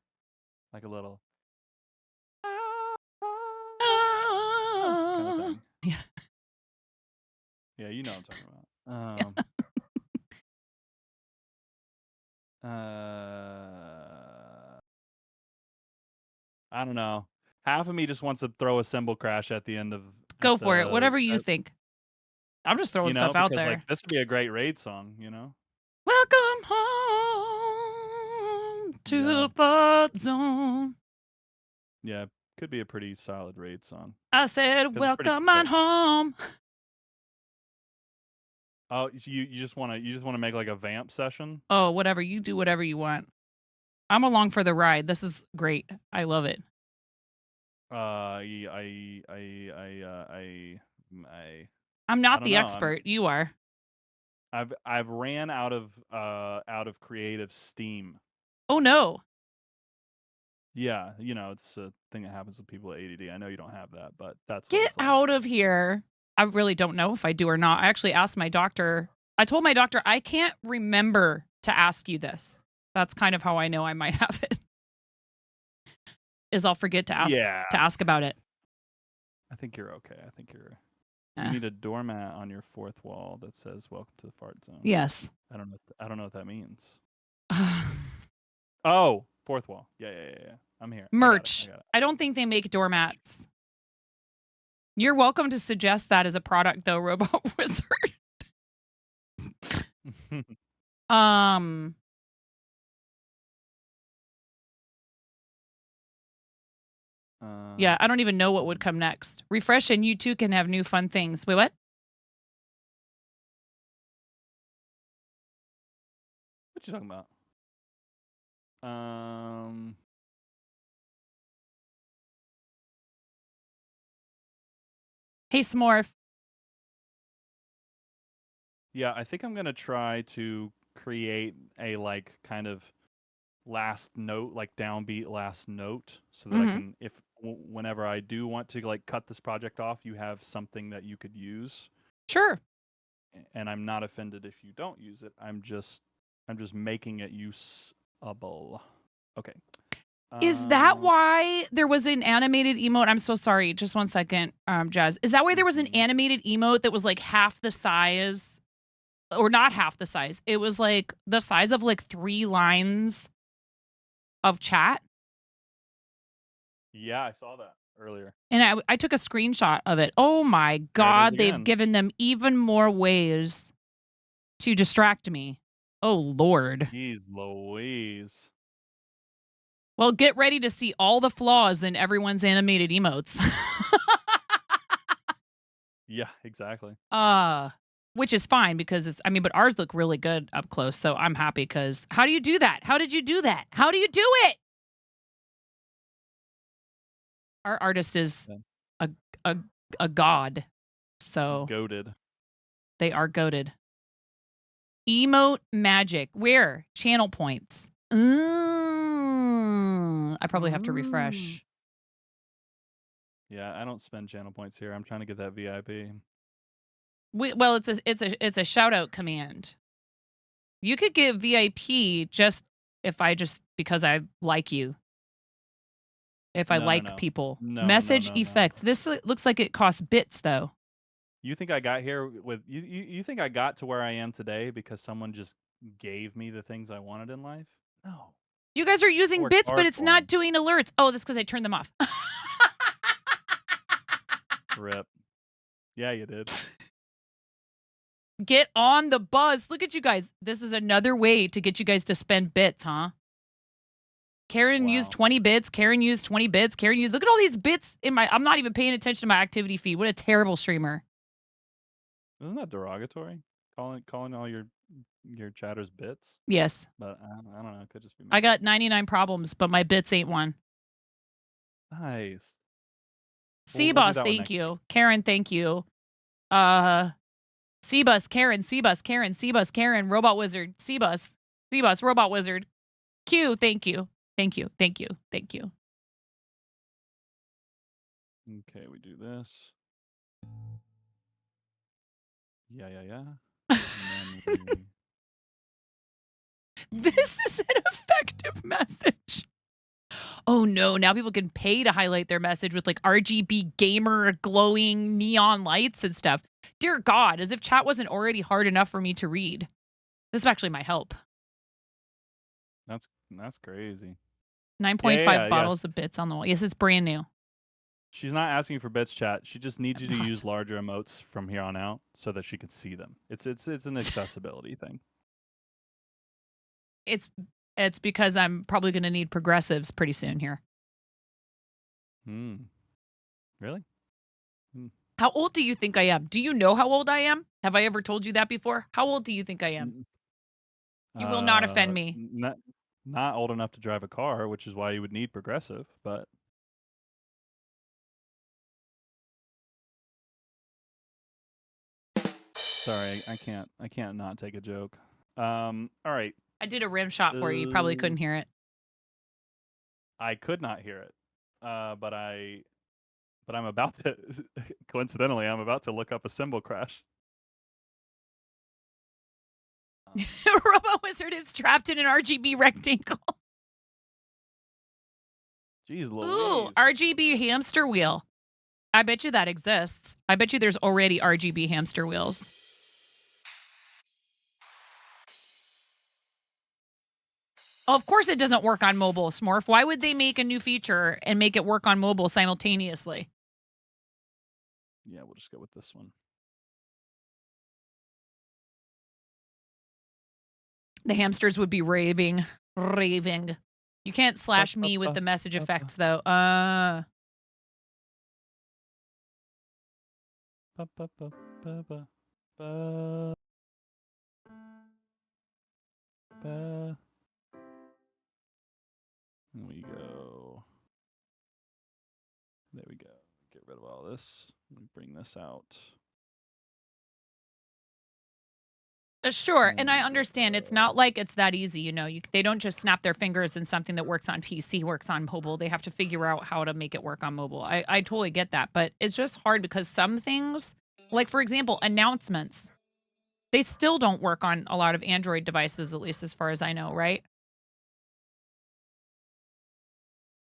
Like a little kind of thing. Yeah. Yeah, you know what I'm talking about. I don't know. Half of me just wants to throw a cymbal crash at the end of Go for it. Whatever you think. I'm just throwing stuff out because there. like this would be a great raid song, you know? Welcome home to the fart zone. Yeah, could be a pretty solid raid song. I said, welcome on home. Oh, so you just want to make like a vamp session? Oh, whatever. You do whatever you want. I'm along for the ride. This is great. I love it. I'm not the expert. You are. I've ran out of creative steam. Oh no. Yeah, it's a thing that happens with people with ADD. I know you don't have that, but that's what Get it's like. out of here. I really don't know if I do or not. I actually asked my doctor. I told my doctor I can't remember to ask you this. That's kind of how I know I might have it. Is I'll forget to ask about it. I think you're okay. I think you're. You need a doormat on your fourth wall that says "Welcome to the fart zone." Yes. I don't know what that means. Oh, fourth wall. Yeah. I'm here. Merch. I got it. I don't think they make doormats. You're welcome to suggest that as a product, though, Robot Wizard. Yeah, I don't even know what would come next. Refresh and you too can have new fun things. Wait, what? What you talking about? Hey, Smorf. Yeah, I think I'm gonna try to create a like kind of last note, like downbeat last note, so that I can, if whenever I do want to like cut this project off, you have something that you could use. Sure. And I'm not offended if you don't use it. I'm just making it usable. Okay. Is that why there was an animated emote? I'm so sorry. Just 1 second, Jazz. Is that why there was an animated emote that was like half the size, or not half the size? It was like the size of like 3 lines of chat. Yeah, I saw that. earlier. And I took a screenshot of it. Oh my There it is God, they've again. given them even more ways to distract me. Oh Lord. Jeez Louise. Well, get ready to see all the flaws in everyone's animated emotes. Yeah, exactly. Which is fine because it's, I mean, but ours look really good up close. So I'm happy because how do you do that? How did you do that? How do you do it? Our artist is Yeah. a god. So Goated. they are goated. Emote magic. Where? Channel points. I probably have to refresh. Yeah, I don't spend channel points here. I'm trying to get that VIP. Well, it's a shout out command. You could give VIP just because I like you. If I like people. Message effects. This looks like it costs bits though. You think I got here with you think I got to where I am today because someone just gave me the things I wanted in life? No. You guys are using Worked bits, but hard it's for not 'em. doing alerts. Oh, that's because I turned them off. Rip. Yeah, you did. Get on the buzz. Look at you guys. This is another way to get you guys to spend bits, huh? Karen used 20 bits. Karen used 20 bits. Karen used, look at all these bits in my, I'm not even paying attention to my activity feed. What a terrible streamer. Isn't that derogatory? Calling all your chatters bits? Yes. But I don't know. It could just be me. I got 99 problems, but my bits ain't one. Nice. Seabus, thank you. Karen, thank you. Seabus, Karen, Seabus, Karen, Seabus, Karen, Robot Wizard, Seabus, Robot Wizard. Q, thank you. Thank you. Thank you. Thank you. Okay, we do this. Yeah. And then This is an effective message. Oh no, now people can pay to highlight their message with like RGB gamer glowing neon lights and stuff. Dear God, as if chat wasn't already hard enough for me to read. This actually might help. That's crazy. 9.5 bottles of bits on the wall. Yes, it's brand new. She's not asking for bits, chat. She just needs you to use larger emotes from here on out so that she can see them. It's an accessibility thing. It's because I'm probably going to need progressives pretty soon here. Really? How old do you think I am? Do you know how old I am? Have I ever told you that before? How old do you think I am? You will not offend me. Not old enough to drive a car, which is why you would need progressive, but sorry, I can't not take a joke. All right. I did a rim shot for you. You probably couldn't hear it. I could not hear it. But I'm about to coincidentally, I'm about to look up a symbol crash. Robo Wizard is trapped in an RGB rectangle. Jeez Louise. Ooh, RGB hamster wheel. I bet you that exists. I bet you there's already RGB hamster wheels. Oh, of course it doesn't work on mobile, Smurf. Why would they make a new feature and make it work on mobile simultaneously? Yeah, we'll just go with this one. The hamsters would be raving. You can't slash me with the message effects, though. There we go. There we go. Get rid of all this. Let me bring this out. Sure, and I understand it's not like it's that easy, you know. They don't just snap their fingers and something that works on PC works on mobile. They have to figure out how to make it work on mobile. I totally get that, but it's just hard because some things, like for example, announcements, they still don't work on a lot of Android devices, at least as far as I know, right?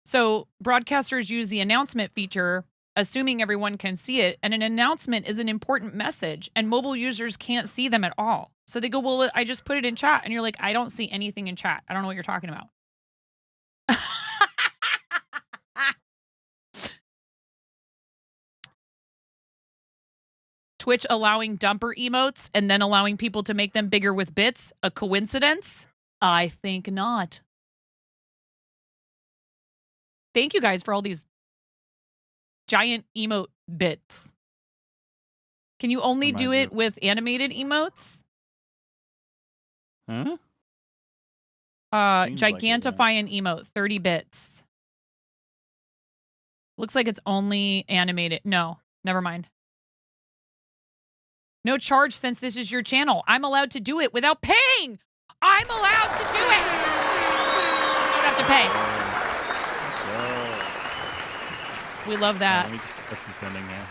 So broadcasters use the announcement feature, assuming everyone can see it, and an announcement is an important message, and mobile users can't see them at all. So they go, well, I just put it in chat, and you're like, I don't see anything in chat. I don't know what you're talking about. Twitch allowing dumper emotes and then allowing people to make them bigger with bits a coincidence? I think not. Thank you guys for all these giant emote bits. Can you only do it with animated emotes? Huh? Seems like it, yeah. Gigantify an emote, 30 bits. Looks like it's only animated. No, never mind. No charge since this is your channel. I'm allowed to do it without paying. I'm allowed to do it. I don't have to pay. We love that. Let me just press the pending there.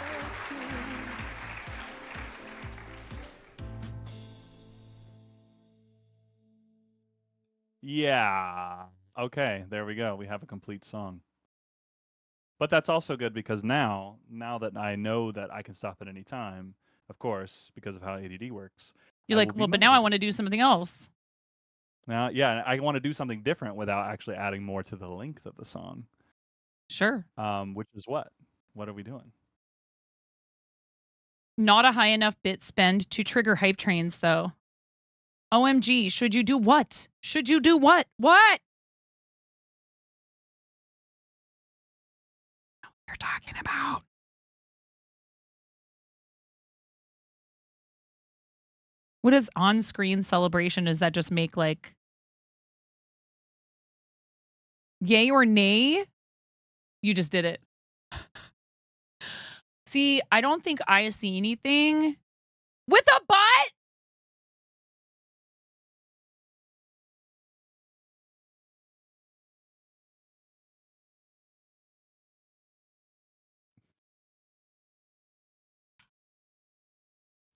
Yeah. Okay, there we go. We have a complete song. But that's also good because now that I know that I can stop at any time, of course, because of how ADD works. You're like, well, but now I want to do something else. Now, yeah, I want to do something different without actually adding more to the length of the song. Sure. Which is what? What are we doing? Not a high enough bit spend to trigger hype trains, though. OMG, should you do what? Should you do what? What? What you're talking about. What is on-screen celebration? Does that just make like yay or nay? You just did it. See, I don't think I see anything with a butt.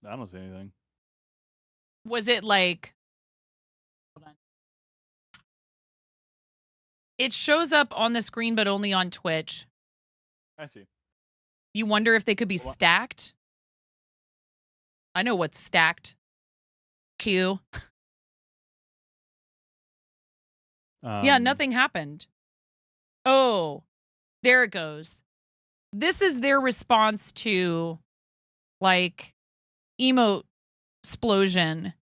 I don't see anything. Was it like, hold on. It shows up on the screen, but only on Twitch. I see. You wonder if they could be stacked? I know what's stacked. Q. Yeah, nothing happened. Oh, there it goes. This is their response to, like, emote explosion.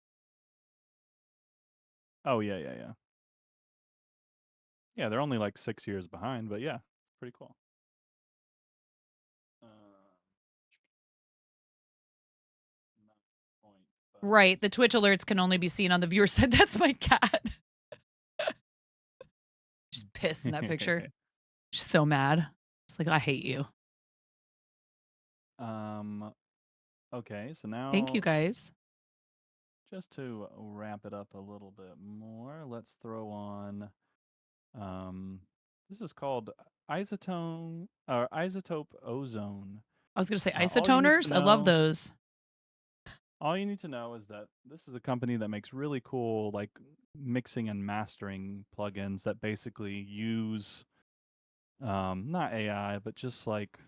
Oh, yeah. Yeah, they're only like 6 years behind, but yeah, it's pretty cool. Right. The Twitch alerts can only be seen on the viewer side. That's my cat. She's pissed in that picture. She's so mad. It's like, I hate you. Okay, so now Thank you, guys. just to wrap it up a little bit more, let's throw on this is called isotope ozone. I was going to say all you need isotoners. to I love know- those. All you need to know is that this is a company that makes really cool like mixing and mastering plugins that basically use not AI, but just like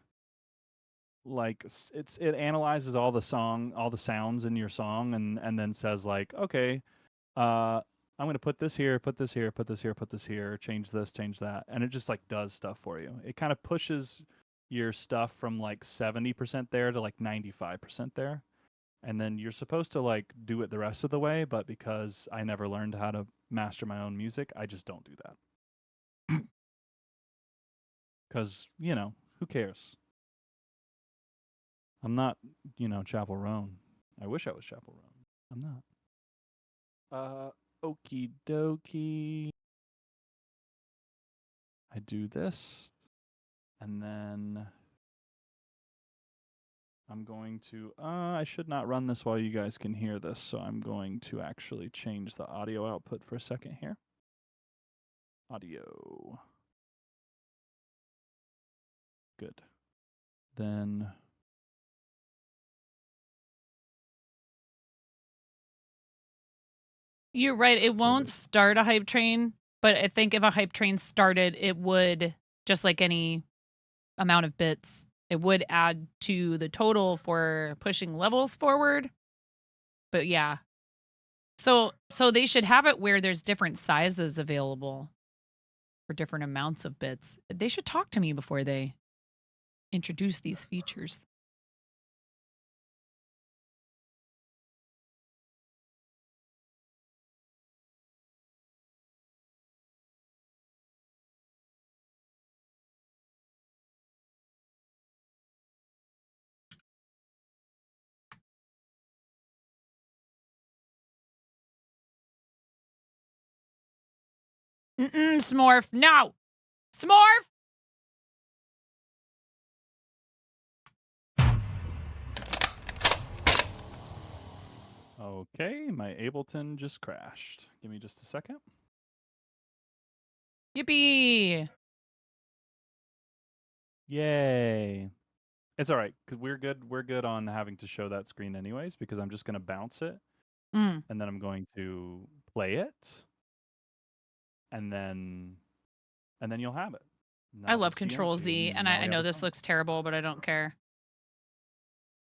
it analyzes all the sounds in your song and then says like, okay, I'm gonna put this here, put this here, put this here, put this here, change this, change that, and it just like does stuff for you. It kind of pushes your stuff from like 70% there to like 95% there. And then you're supposed to like do it the rest of the way, but because I never learned how to master my own music, I just don't do that. Because, who cares? I'm not, Chapel Roan. I wish I was Chapel Roan. I'm not. Okie dokie. I do this. And then I'm going to, I should not run this while you guys can hear this, so I'm going to actually change the audio output for a second here. Audio. Good. Then You're right. It won't start a hype train, but I think if a hype train started, it would, just like any amount of bits, it would add to the total for pushing levels forward. But yeah. So they should have it where there's different sizes available for different amounts of bits. They should talk to me before they introduce these features. Smorf. No. Smorf. Okay, my Ableton just crashed. Give me just a second. Yippee. Yay. It's all right, because we're good. We're good on having to show that screen anyways, because I'm just going to bounce it, Mm. and then I'm going to play it, and then you'll have it. I love Control Z, and I know this looks terrible, but I don't care.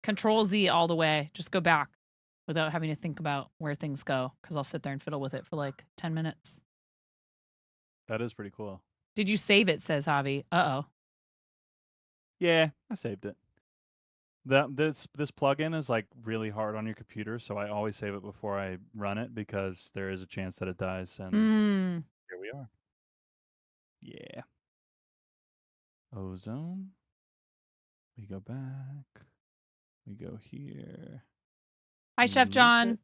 Control Z all the way. Just go back without having to think about where things go, because I'll sit there and fiddle with it for like 10 minutes. That is pretty cool. Did you save it, says Javi. Uh-oh. Yeah, I saved it. This plugin is like really hard on your computer, so I always save it before I run it because there is a chance that it dies. And here we are. Yeah. Ozone. We go back. We go here. Hi, we Chef loop John. it.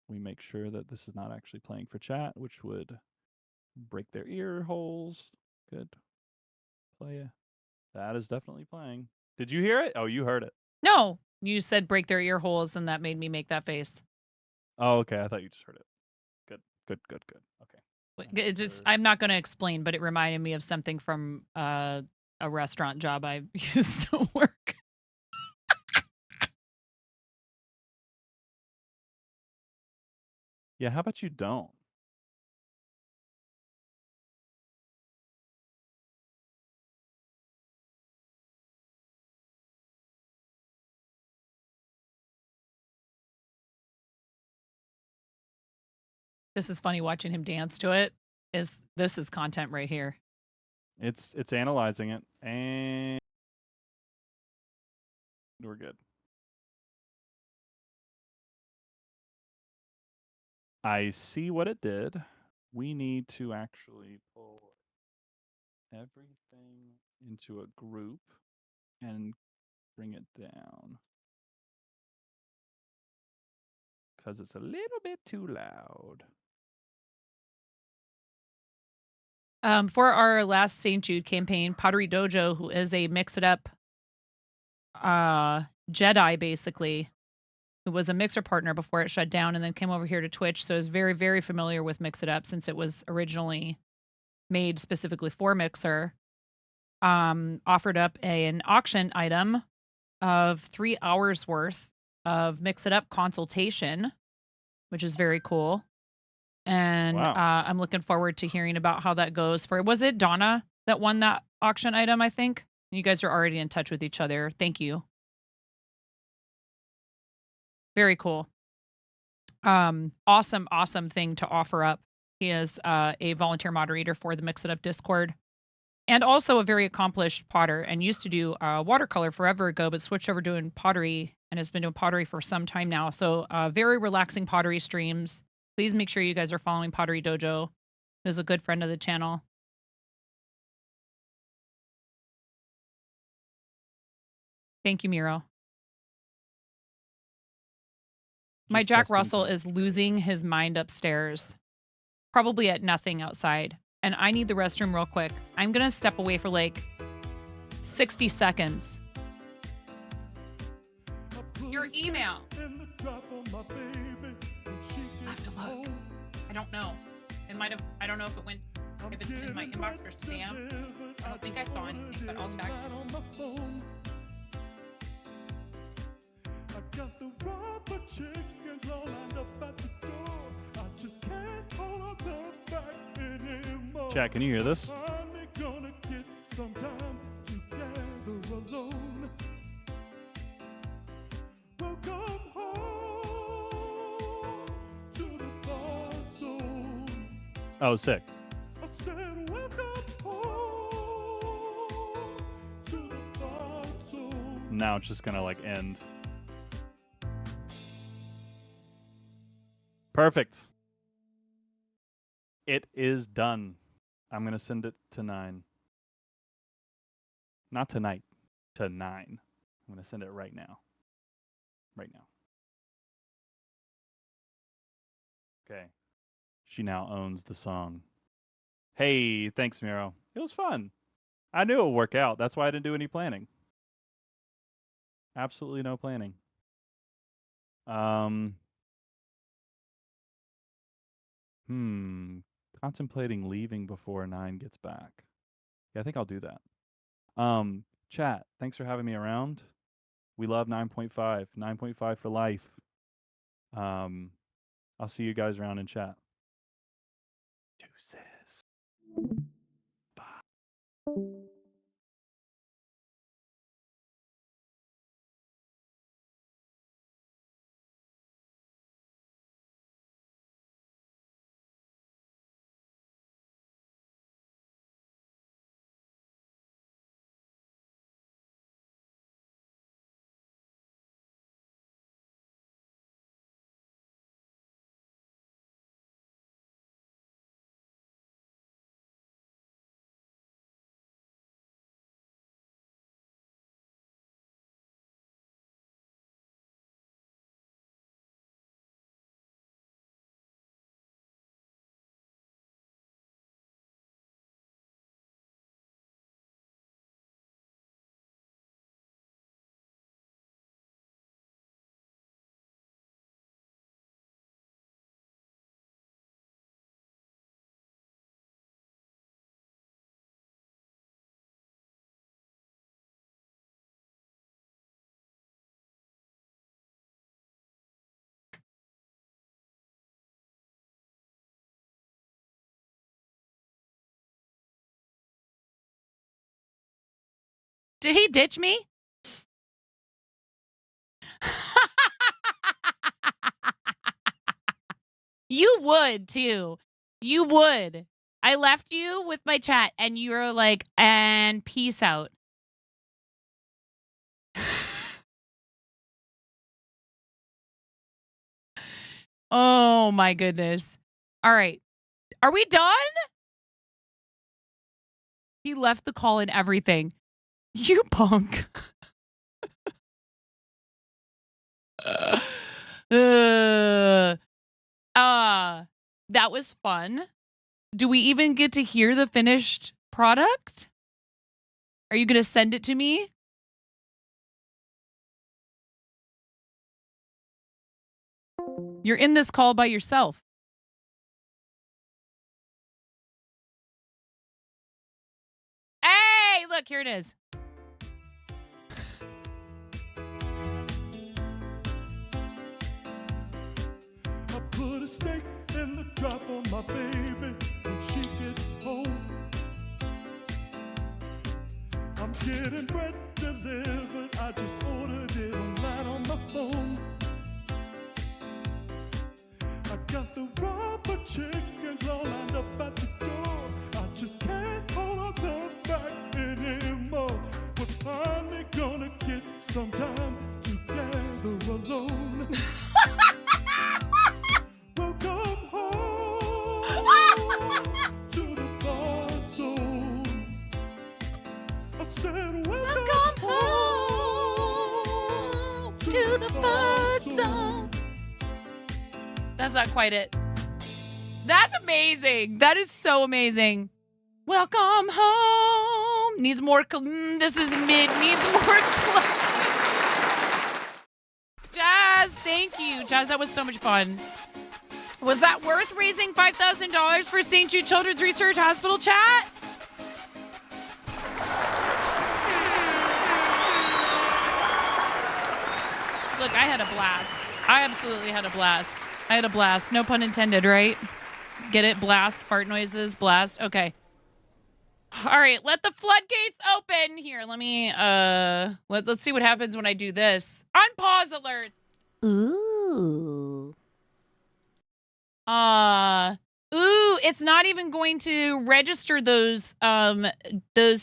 We make sure that this is not actually playing for chat, which would break their ear holes. Good. Play it. That is definitely playing. Did you hear it? Oh, you heard it. No, you said break their ear holes, and that made me make that face. Oh, okay. I thought you just heard it. Good. Okay. It's just, I'm not going to explain, but it reminded me of something from a restaurant job I used to work. Yeah, how about you don't? This is funny watching him dance to it. This is content right here. It's analyzing it, and we're good. I see what it did. We need to actually pull everything into a group and bring it down because it's a little bit too loud. For our last St. Jude campaign, Pottery Dojo, who is a mix-it-up Jedi, basically, who was a Mixer partner before it shut down and then came over here to Twitch, so is very, very familiar with Mix-it-up since it was originally made specifically for Mixer, offered up an auction item of 3 hours worth of Mix-it-up consultation, which is very cool. And Wow. I'm looking forward to hearing about how that goes. Was it Donna that won that auction item, I think? You guys are already in touch with each other. Thank you. Very cool. Awesome thing to offer up. He is a volunteer moderator for the Mix It Up Discord and also a very accomplished potter and used to do watercolor forever ago, but switched over doing pottery and has been doing pottery for some time now. So very relaxing pottery streams. Please make sure you guys are following Pottery Dojo, who's a good friend of the channel. Thank you, Miro. My Just Jack testing Russell things. is losing his mind upstairs, probably at nothing outside. And I need the restroom real quick. I'm going to step away for like 60 seconds. Your email. I have to look. I don't know. It might have, I don't know if it went, if it's in my inbox or spam. I don't think I saw anything, but I'll check. I got the rubber chickens all lined up at the door. I just can't hold them back anymore. Chat, can you hear this? Finally gonna get some time together alone. Welcome home to the fun zone. Oh, sick. I said welcome home to the fun zone. Now it's just gonna like end. Perfect. It is done. I'm gonna send it to 9. Not tonight. To 9. I'm gonna send it right now. Right now. Okay. She now owns the song. Hey, thanks, Miro. It was fun. I knew it would work out. That's why I didn't do any planning. Absolutely no planning. Contemplating leaving before 9 gets back. Yeah, I think I'll do that. Chat, thanks for having me around. We love 9.5. 9.5 for life. I'll see you guys around in chat. Deuces. Bye. Did he ditch me? You would too. You would. I left you with my chat and you were like, and peace out. Oh my goodness. All right. Are we done? He left the call and everything. You punk. That was fun. Do we even get to hear the finished product? Are you going to send it to me? You're in this call by yourself. Hey, look, here it is. I put a steak in the drop for my baby when she gets home. I'm getting bread delivered. I just ordered it online on my phone. I got the rubber chickens all lined up at the door. I just can't hold our love back anymore. We're finally gonna get some time together alone. Welcome home to the fun zone. I said welcome home to the fun zone. That's not quite it. That's amazing. That is so amazing. Welcome home. Needs more. This is mid. Needs more. Jazz, thank you. Jazz, that was so much fun. Was that worth raising $5,000 for St. Jude Children's Research Hospital, chat? Look, I had a blast. I absolutely had a blast. I had a blast. No pun intended, right? Get it? Blast, fart noises, blast. Okay. All right, let the floodgates open. Here, let me let's see what happens when I do this. Unpause alert. Ooh. Ooh, it's not even going to register those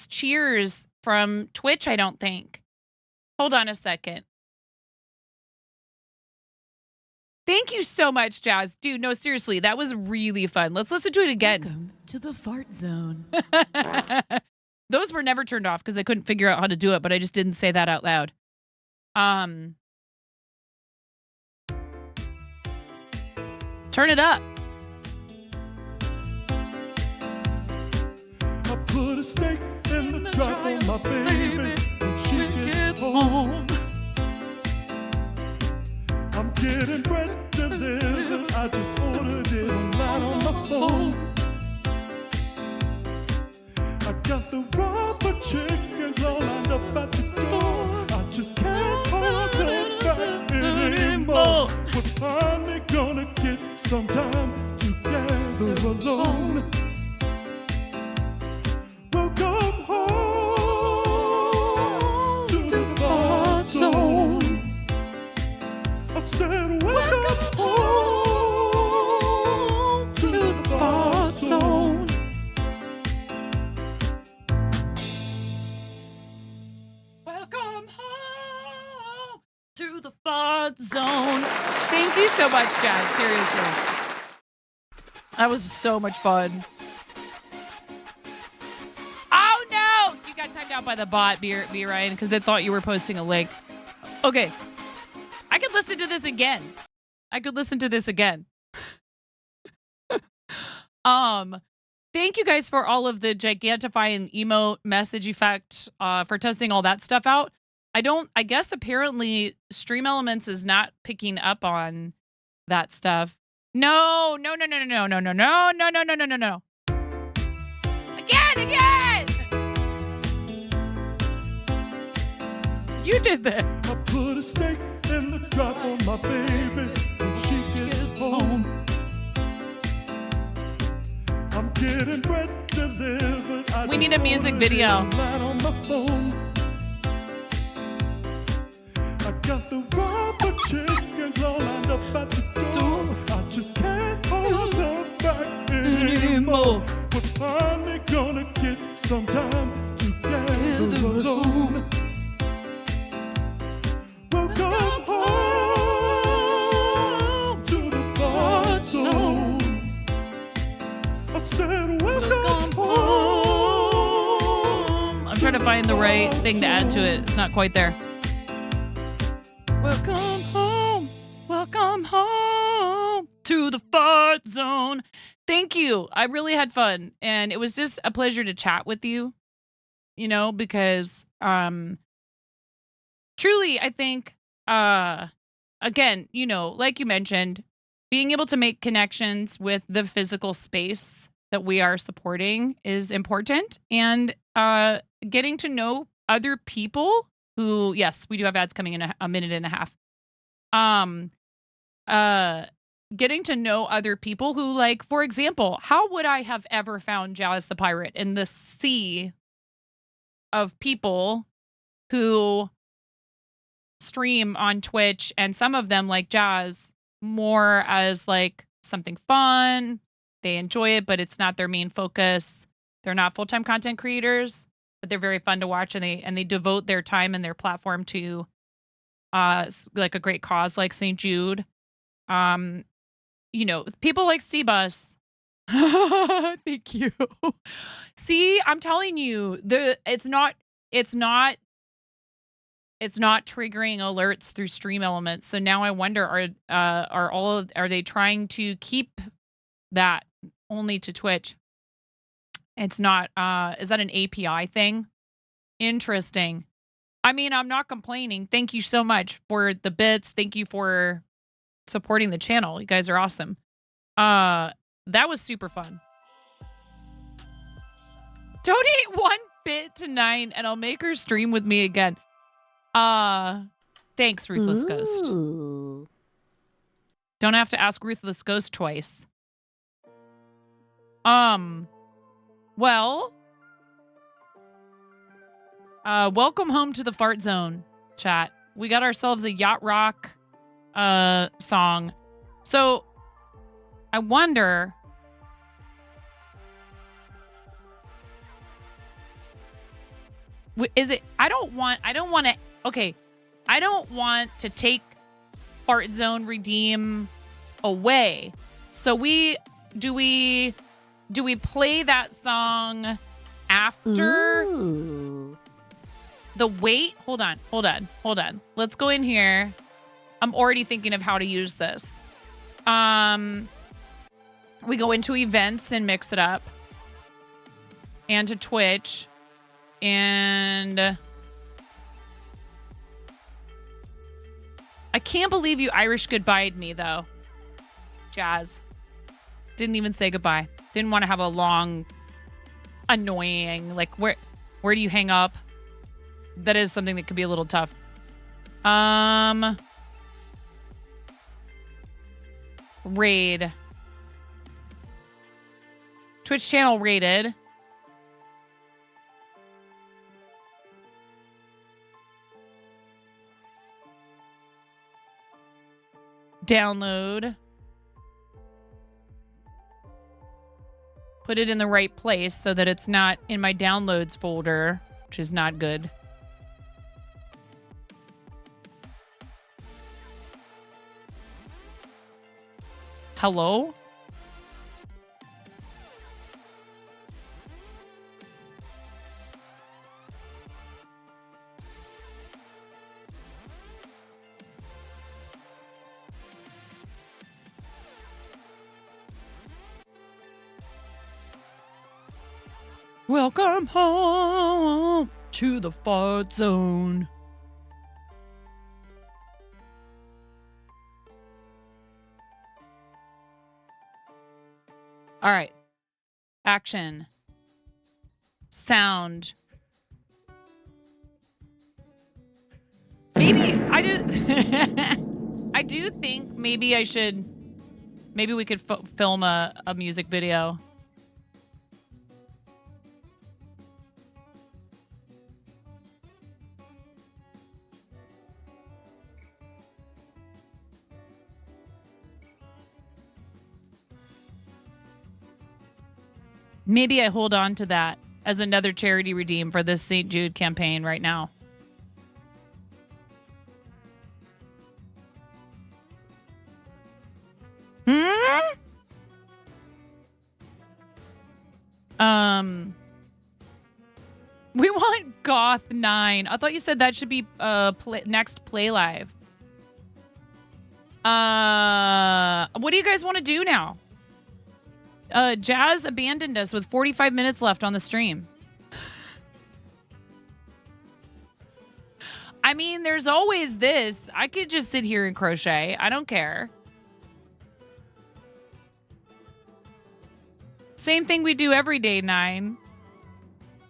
cheers from Twitch, I don't think. Hold on a second. Thank you so much, Jazz. Dude, no, seriously, that was really fun. Let's listen to it again. Welcome to the fart zone. Those were never turned off because I couldn't figure out how to do it, but I just didn't say that out loud. Turn it up. a steak in the dry for my baby when she gets home. I'm getting bread delivered. I just ordered it online on my phone. I got the rubber chickens all lined up at the door. I just can't hold them back anymore. We're finally gonna get some time together alone. Welcome home to the far zone. I said welcome home to the far zone. Welcome home to the far zone. Thank you so much, Jazz. Seriously. That was so much fun. Oh, no! You got timed out by the bot, B. Ryan, because it thought you were posting a link. Okay. I could listen to this again. Thank you guys for all of the Gigantify and emote message effect, for testing all that stuff out. I guess apparently Stream Elements is not picking up on that stuff. No. Again! You did that. I put a steak in the dry for my baby when she gets home. I'm getting bread delivered. We need a music video. On my phone. I got the rubber chickens all lined up at the door. I just can't hold them back anymore. We're finally gonna get some time together alone. Welcome home to the far zone. I said welcome home. I'm trying to find the right thing to add to it. It's not quite there. Welcome home to the fart zone. Thank you. I really had fun, and it was just a pleasure to chat with you, because truly, I think, again, like you mentioned, being able to make connections with the physical space that we are supporting is important, and getting to know other people who, yes, we do have ads coming in a minute and a half. Getting to know other people who, like, for example, how would I have ever found Jazz the Pirate in the sea of people who stream on Twitch, and some of them, like Jazz, more as like something fun. They enjoy it, but it's not their main focus. They're not full-time content creators, but they're very fun to watch, and they devote their time and their platform to like a great cause like St. Jude. People like C-Bus. Thank you. See, I'm telling you, it's not triggering alerts through Stream Elements. So now I wonder, are they trying to keep that only to Twitch? It's not. Is that an API thing? Interesting. I mean, I'm not complaining. Thank you so much for the bits. Thank you for supporting the channel. You guys are awesome. That was super fun. Donate 1 bit tonight and I'll make her stream with me again. Thanks, Ruthless Ghost. Don't have to ask Ruthless Ghost twice. Well, welcome home to the fart zone, chat. We got ourselves a yacht rock song. So I wonder, is it, I don't want to take Fart Zone Redeem away. So do we play that song after the wait? Hold on. Let's go in here. I'm already thinking of how to use this. We go into events and mix it up. and to Twitch. And I can't believe you Irish goodbyed me, though. Jazz. Didn't even say goodbye. Didn't want to have a long, annoying, like, where do you hang up? That is something that could be a little tough. Raid. Twitch channel rated. Download. Put it in the right place so that it's not in my downloads folder, which is not good. Hello? Welcome home to the fart zone. All right. Action. Sound. Maybe I do. I do think maybe I should. Maybe we could film a music video. Maybe I hold on to that as another charity redeem for this St. Jude campaign right now. We want Goth 9. I thought you said that should be next play live. What do you guys want to do now? Jazz abandoned us with 45 minutes left on the stream. I mean, there's always this. I could just sit here and crochet. I don't care. Same thing we do every day, 9.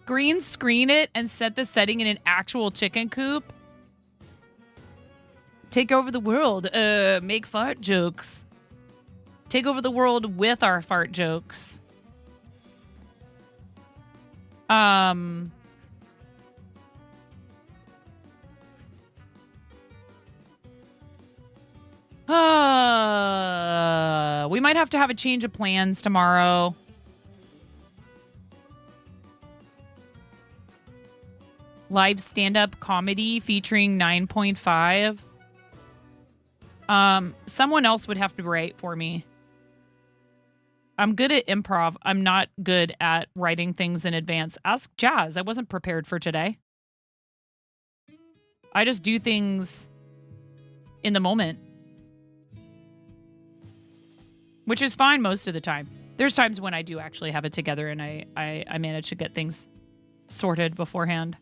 Green screen it and set the setting in an actual chicken coop. Take over the world. Make fart jokes. Take over the world with our fart jokes. We might have to have a change of plans tomorrow. Live stand-up comedy featuring 9.5. Someone else would have to write for me. I'm good at improv. I'm not good at writing things in advance. Ask Jazz. I wasn't prepared for today. I just do things in the moment. Which is fine most of the time. There's times when I do actually have it together and I manage to get things sorted beforehand.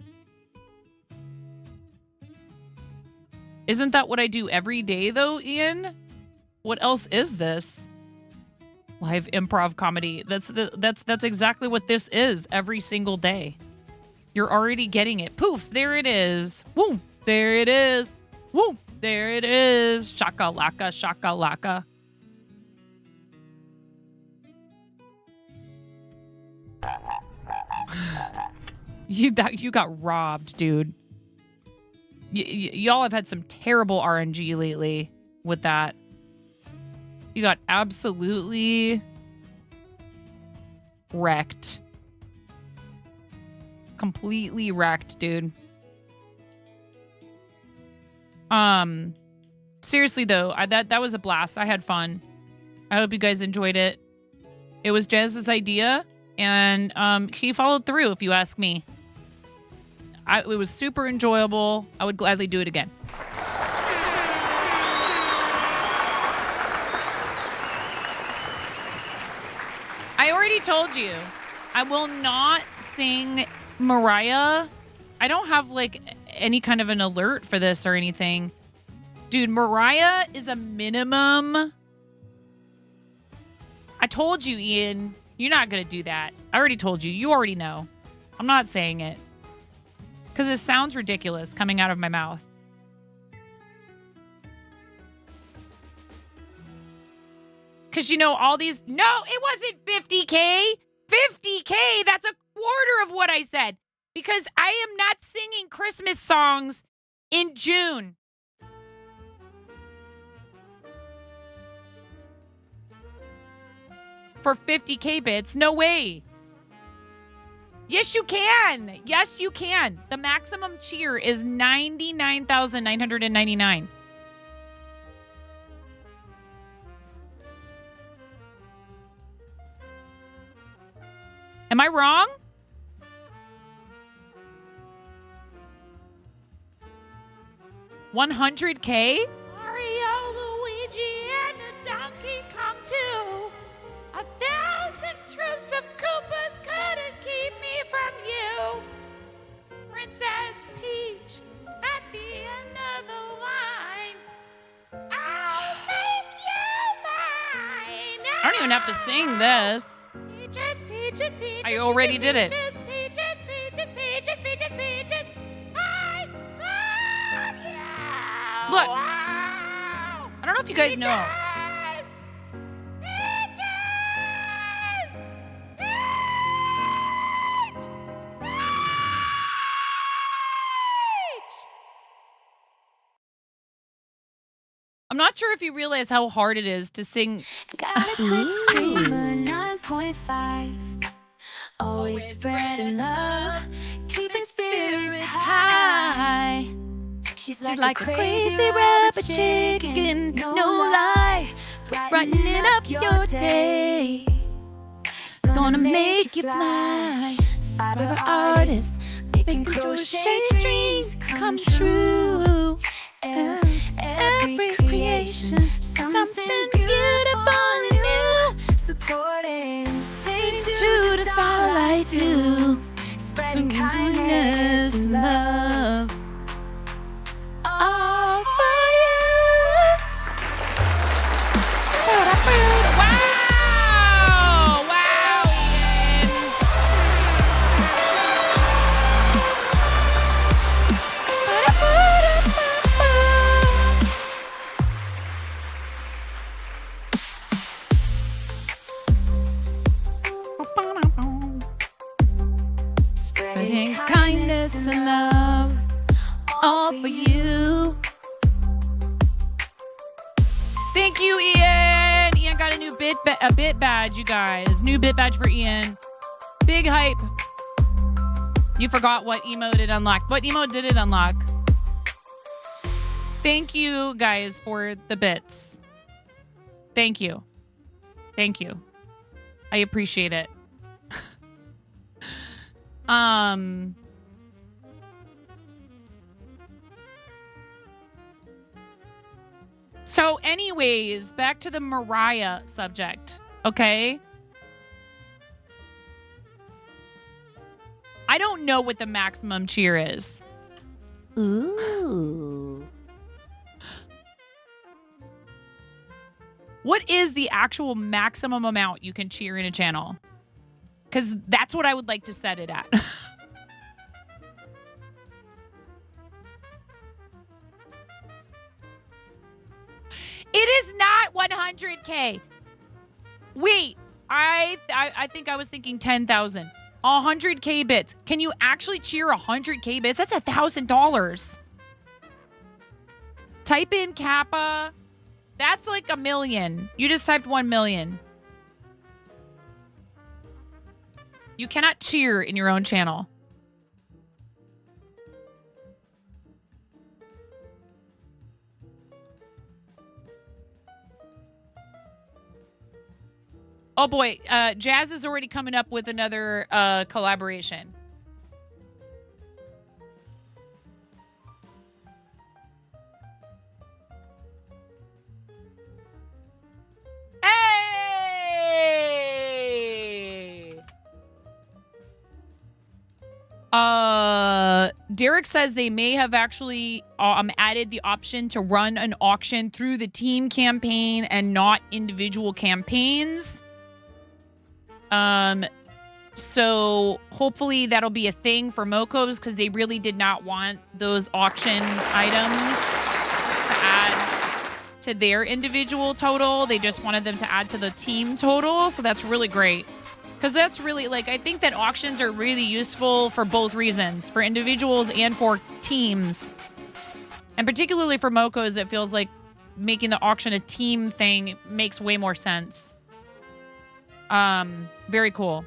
Isn't that what I do every day, though, Ian? What else is this? Live improv comedy. That's exactly what this is every single day. You're already getting it. Poof, there it is. Woo, there it is. Woo, there it is. Shakalaka, shakalaka. You got robbed, dude. Y'all have had some terrible RNG lately with that. You got absolutely wrecked. Completely wrecked, dude. Seriously though, that was a blast. I had fun. I hope you guys enjoyed it. It was Jazz's idea, and he followed through, if you ask me. It was super enjoyable. I would gladly do it again. I already told you. I will not sing Mariah. I don't have like any kind of an alert for this or anything. Dude, Mariah is a minimum. I told you, Ian. You're not going to do that. I already told you. You already know. I'm not saying it. Because it sounds ridiculous coming out of my mouth. Because, you know, all these... No, it wasn't 50K. 50K, that's a quarter of what I said. Because I am not singing Christmas songs in June. For 50K bits, no way. Yes, you can. Yes, you can. The maximum cheer is 99,999. Am I wrong? $100K? Mario, Luigi, and a Donkey Kong too. 1,000 troops of Koopas couldn't keep me from you. Princess Peach at the end of the line. I'll make you mine. I don't even have to sing this. Peaches, peaches, peaches. I already did it. Peaches, peaches, peaches, peaches, peaches, peaches. I love you. Look. I don't know if you guys know. I'm not sure if you realize how hard it is to sing. Got a Twitch streamer 9.5. Always spreading love, keeping spirits high. She's like a crazy rubber chicken, no lie. Brightening up your day. Gonna make you fly. Forever artist, making crochet dreams come true. Every creation, something beautiful and new. Supporting St. Jude Starlight too. Spreading kindness and love. All for you. Wow! Wow, Ian. Spreading kindness and love, all for you. Thank you, Ian. Ian got a new bit badge, you guys. New bit badge for Ian. Big hype. You forgot what emote it unlocked. What emote did it unlock? Thank you, guys, for the bits. Thank you. Thank you. I appreciate it. So anyways, back to the Mariah subject, okay? I don't know what the maximum cheer is. Ooh. What is the actual maximum amount you can cheer in a channel? Because that's what I would like to set it at. It is not 100K. Wait, I think I was thinking 10,000. 100K bits. Can you actually cheer 100K bits? That's $1,000. Type in Kappa. That's like 1 million. You just typed 1 million. You cannot cheer in your own channel. Oh boy, Jazz is already coming up with another collaboration. Hey! Derek says they may have actually added the option to run an auction through the team campaign and not individual campaigns. So hopefully that'll be a thing for Mokos because they really did not want those auction items to add to their individual total. They just wanted them to add to the team total. So that's really great. Because that's really, like, I think that auctions are really useful for both reasons, for individuals and for teams. And particularly for Mokos, it feels like making the auction a team thing makes way more sense. Very cool.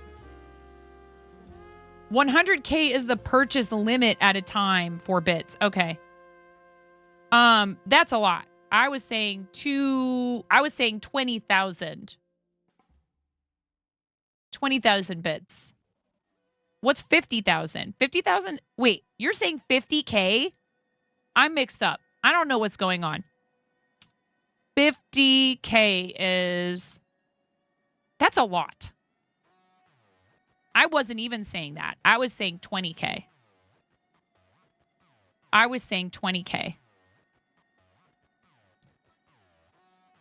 100K is the purchase limit at a time for bits. Okay. That's a lot. I was saying 20,000. 20,000 bits. What's 50,000? 50,000? Wait, you're saying 50K? I'm mixed up. I don't know what's going on. 50K is... That's a lot. I wasn't even saying that. I was saying 20K. I was saying 20K.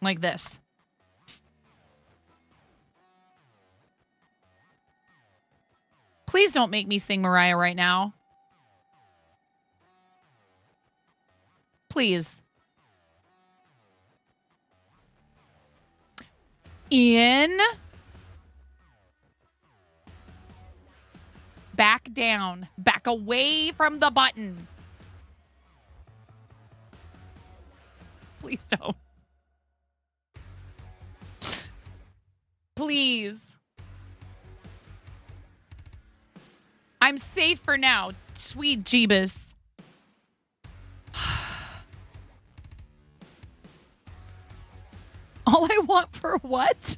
Like this. Please don't make me sing Mariah right now. Please. In. Back down. Back away from the button. Please don't. Please. I'm safe for now. Sweet Jeebus. All I want for what?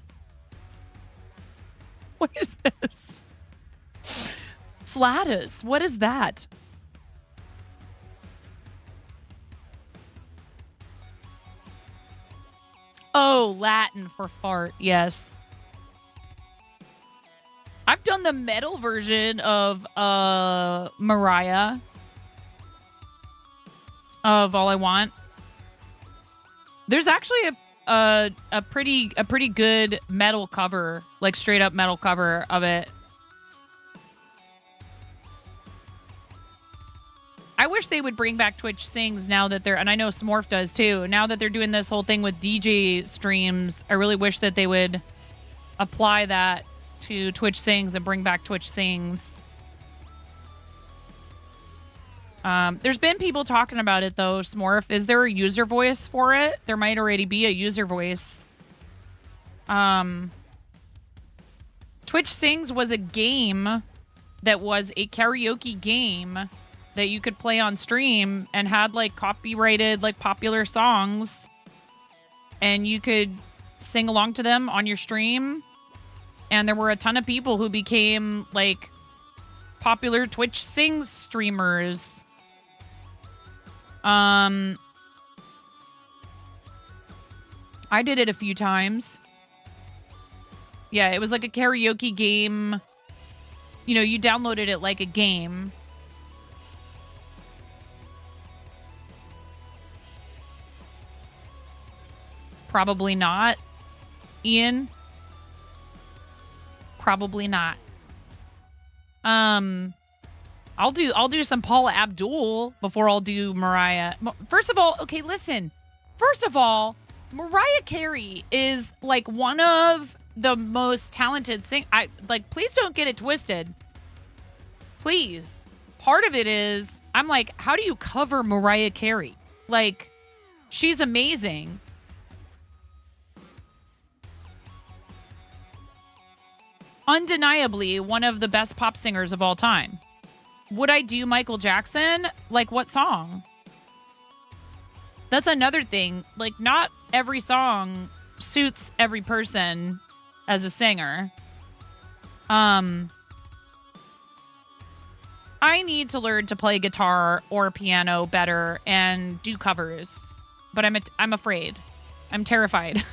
What is this? Flatus. What is that? Oh, Latin for fart. Yes. I've done the metal version of Mariah of All I Want. There's actually a pretty good metal cover, like straight up metal cover of it. I wish they would bring back Twitch Sings now that they're, and I know Smorf does too, now that they're doing this whole thing with DJ streams. I really wish that they would apply that to Twitch Sings and bring back Twitch Sings. There's been people talking about it though, Smorf. Is there a user voice for it? There might already be a user voice. Twitch Sings was a game that was a karaoke game that you could play on stream and had like copyrighted like popular songs, and you could sing along to them on your stream. And there were a ton of people who became like popular Twitch Sings streamers. I did it a few times. Yeah, it was like a karaoke game. You know, you downloaded it like a game. Probably not. Ian? Probably not. I'll do some Paula Abdul before I'll do Mariah. First of all, okay, listen. First of all, Mariah Carey is like one of the most talented please don't get it twisted. Please. Part of it is, I'm like, how do you cover Mariah Carey? Like, she's amazing. Undeniably one of the best pop singers of all time. Would I do Michael Jackson? Like, what song? That's another thing. Like, not every song suits every person as a singer. I need to learn to play guitar or piano better and do covers. But I'm afraid. I'm terrified.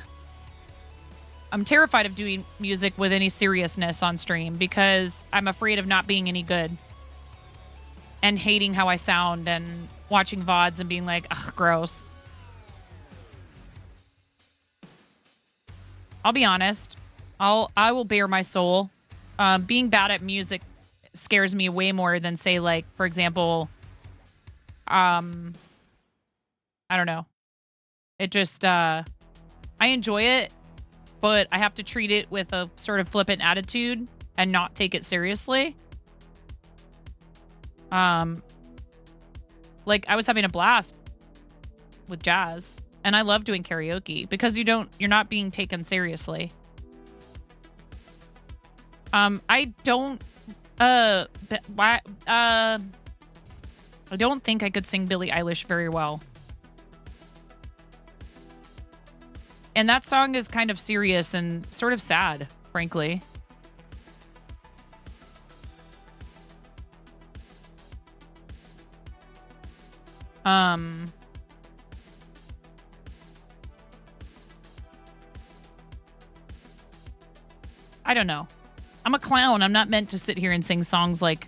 I'm terrified of doing music with any seriousness on stream because I'm afraid of not being any good. and hating how I sound and watching VODs and being like, ugh, gross. I'll be honest. I will bare my soul. Being bad at music scares me way more than, say, like, for example, I don't know. It just, I enjoy it, but I have to treat it with a sort of flippant attitude and not take it seriously. Like, I was having a blast with jazz, and I love doing karaoke because you're not being taken seriously. I don't think I could sing Billie Eilish very well. And that song is kind of serious and sort of sad, frankly. I don't know. I'm a clown. I'm not meant to sit here and sing songs like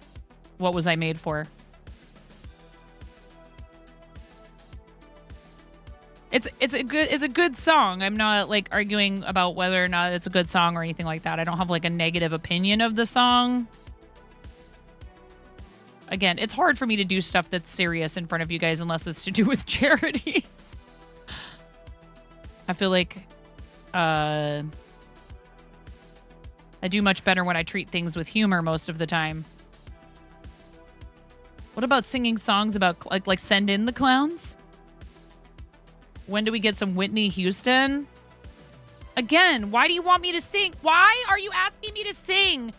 What Was I Made For? It's a good song. I'm not like arguing about whether or not it's a good song or anything like that. I don't have like a negative opinion of the song. Again, it's hard for me to do stuff that's serious in front of you guys unless it's to do with charity. I feel like I do much better when I treat things with humor most of the time. What about singing songs about like Send In the Clowns? When do we get some Whitney Houston? Again, why do you want me to sing? Why are you asking me to sing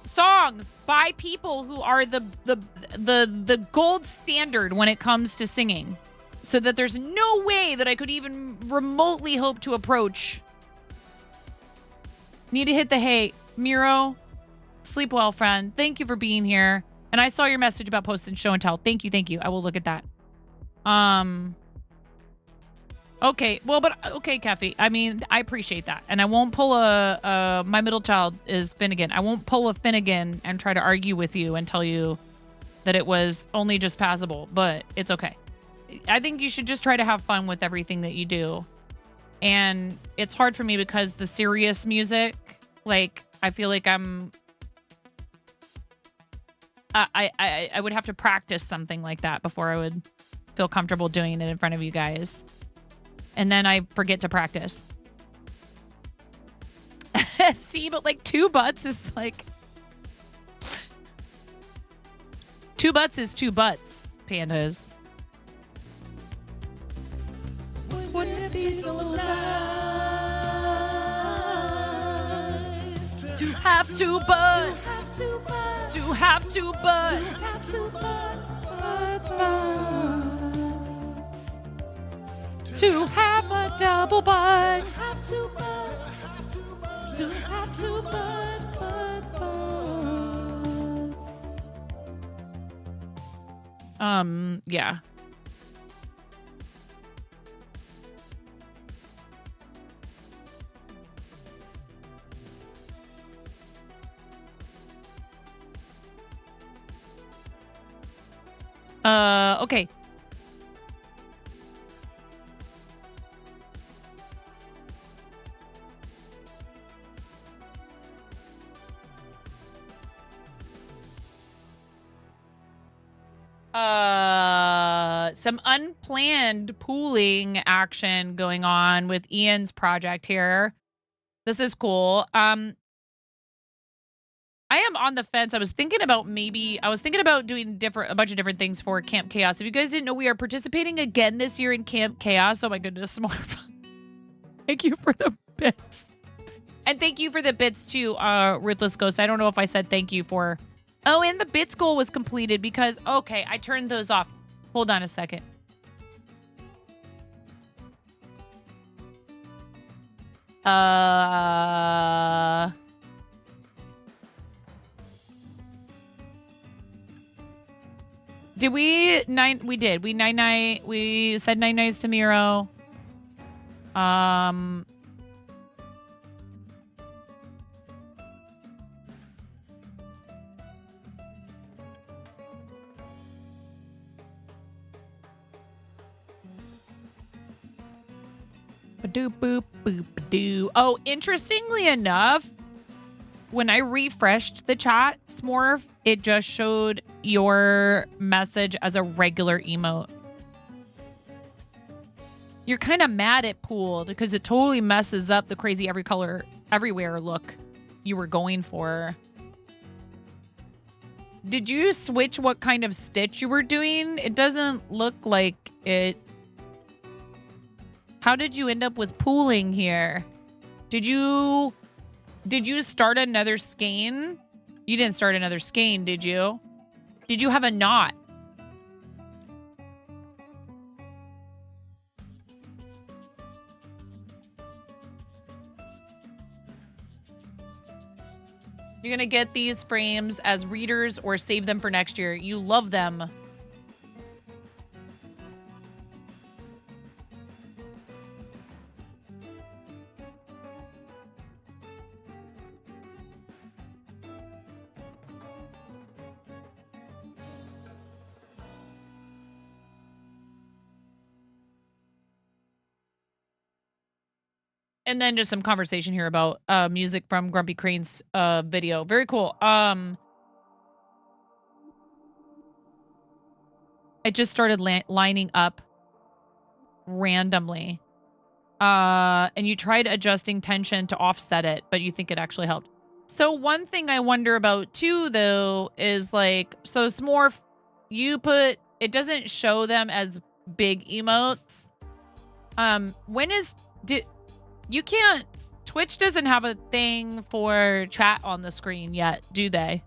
songs by people who are the gold standard when it comes to singing? So that there's no way that I could even remotely hope to approach. Need to hit the hay. Miro, sleep well, friend. Thank you for being here. And I saw your message about posting show and tell. Thank you. I will look at that. Okay, well, but okay, Keffy. I mean, I appreciate that, and I won't pull my middle child is Finnegan. I won't pull a Finnegan and try to argue with you and tell you that it was only just passable, but it's okay. I think you should just try to have fun with everything that you do, and it's hard for me because the serious music, like, I feel like I would have to practice something like that before I would feel comfortable doing it in front of you guys. And then I forget to practice. See, but like 2 butts is like... 2 butts is 2 butts, pandas. Wouldn't it be so nice to have 2 butts? To have 2 butts. To have a double butt. To have 2 butts. Yeah. Okay. Some unplanned pooling action going on with Ian's project here. This is cool. I am on the fence. I was thinking about doing a bunch of different things for Camp Chaos. If you guys didn't know, we are participating again this year in Camp Chaos. Oh my goodness, more fun. Thank you for the bits. And thank you for the bits too, Ruthless Ghost. I don't know if I said thank you for... Oh, and the bits goal was completed because... Okay, I turned those off. Hold on a second. Did we... We did. We said 9-9s to Miro. Ba-doop, boop, boop, ba-doo. Oh, interestingly enough, when I refreshed the chat, Smorf, it just showed your message as a regular emote. You're kind of mad at Pooled because it totally messes up the crazy every color, everywhere look you were going for. Did you switch what kind of stitch you were doing? It doesn't look like it. How did you end up with pooling here? Did you start another skein? You didn't start another skein, did you? Did you have a knot? You're gonna get these frames as readers or save them for next year. You love them. And then just some conversation here about music from Grumpy Crane's video. Very cool. I just started lining up randomly. And you tried adjusting tension to offset it, but you think it actually helped. So one thing I wonder about too, though, is like, so Smorf, you put, it doesn't show them as big emotes. You can't, Twitch doesn't have a thing for chat on the screen yet, do they?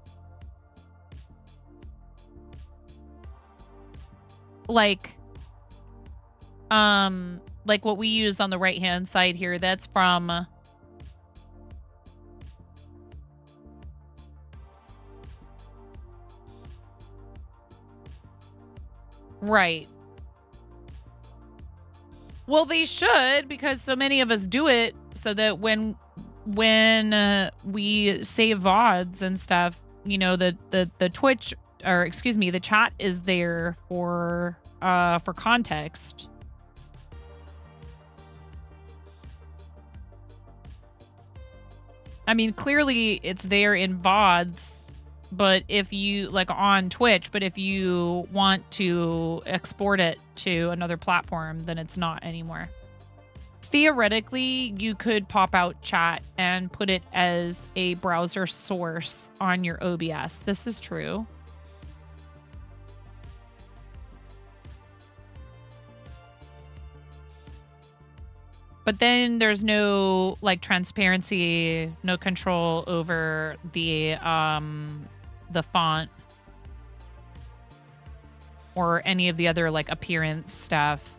Like what we use on the right-hand side here, that's from... Right. Well, they should, because so many of us do it, so that when we save VODs and stuff, you know, the Twitch, or excuse me, the chat is there for context. I mean, clearly it's there in VODs, but if you, like on Twitch, but if you want to export it to another platform, then it's not anymore. Theoretically, you could pop out chat and put it as a browser source on your OBS. This is true. But then there's no like transparency, no control over the font or any of the other like appearance stuff.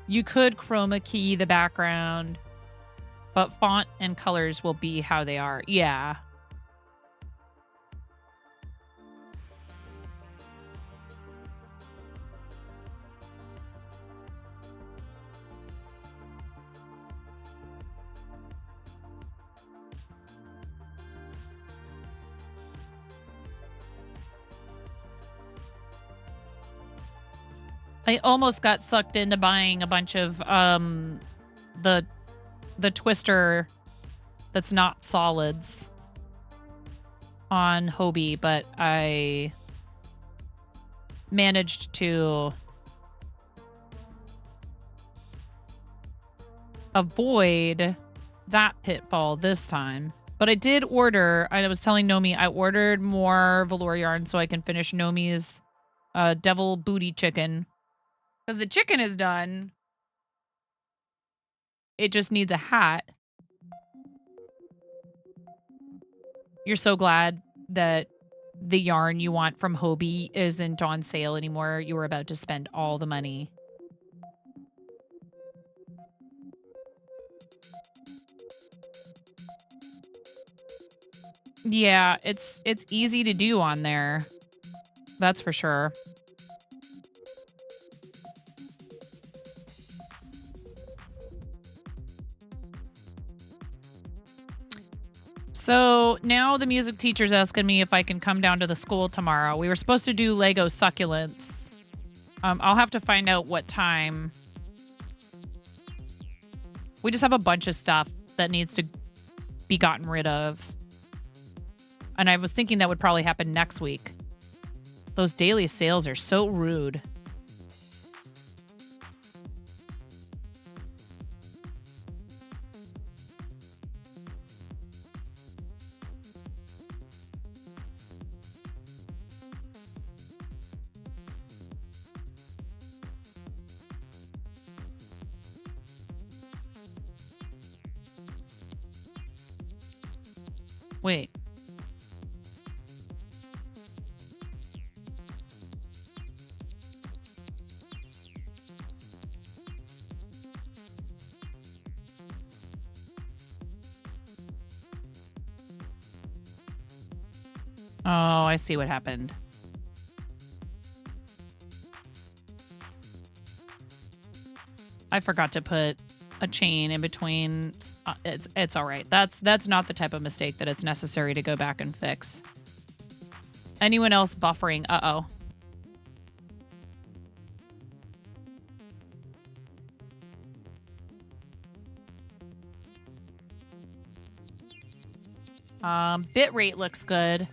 You could chroma key the background, but font and colors will be how they are. Yeah. I almost got sucked into buying a bunch of the twister that's not solids on Hobie, but I managed to avoid that pitfall this time. But I did order, I was telling Nomi, I ordered more velour yarn so I can finish Nomi's devil booty chicken. Because the chicken is done. It just needs a hat. You're so glad that the yarn you want from Hobie isn't on sale anymore. You were about to spend all the money. Yeah, it's easy to do on there. That's for sure. So now the music teacher's asking me if I can come down to the school tomorrow. We were supposed to do Lego succulents. I'll have to find out what time. We just have a bunch of stuff that needs to be gotten rid of. And I was thinking that would probably happen next week. Those daily sales are so rude. Wait. Oh, I see what happened. I forgot to put a chain in between. It's all right. That's not the type of mistake that it's necessary to go back and fix. Anyone else buffering? Uh-oh. Bitrate looks good.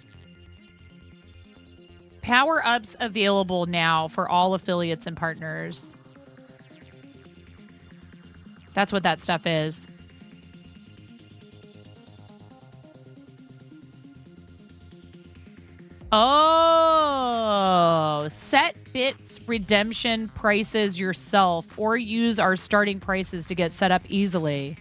Power-ups available now for all affiliates and partners. That's what that stuff is. Oh, set bits redemption prices yourself or use our starting prices to get set up easily.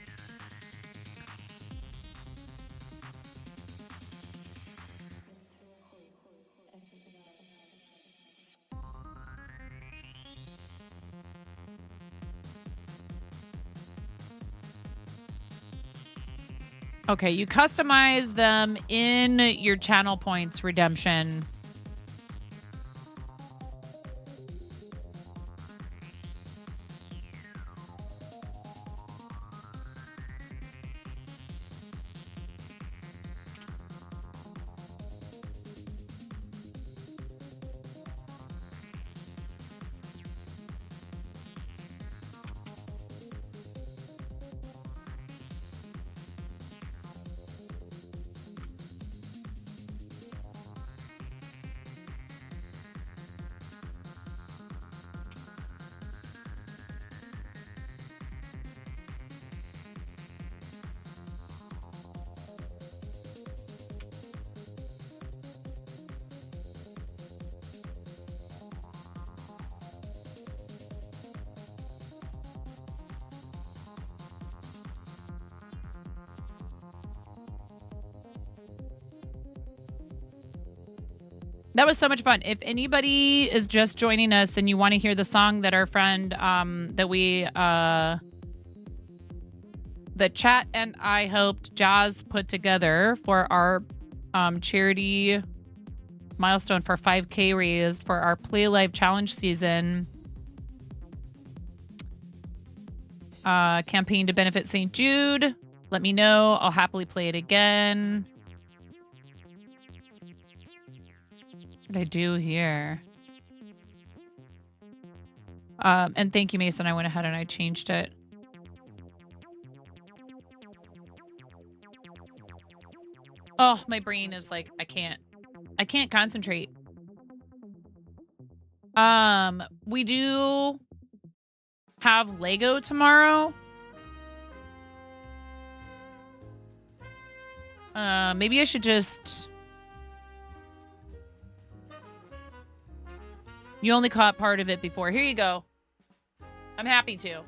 Okay, you customize them in your channel points redemption. That was so much fun. If anybody is just joining us and you want to hear the song that our friend that chat and I helped Jazz put together for our charity milestone for 5K raised for our Play Live Challenge season campaign to benefit St. Jude, let me know. I'll happily play it again. What did I do here? And thank you, Mason. I went ahead and I changed it. Oh, my brain is like, I can't concentrate. We do have Lego tomorrow. Maybe I should just... You only caught part of it before. Here you go. I'm happy to.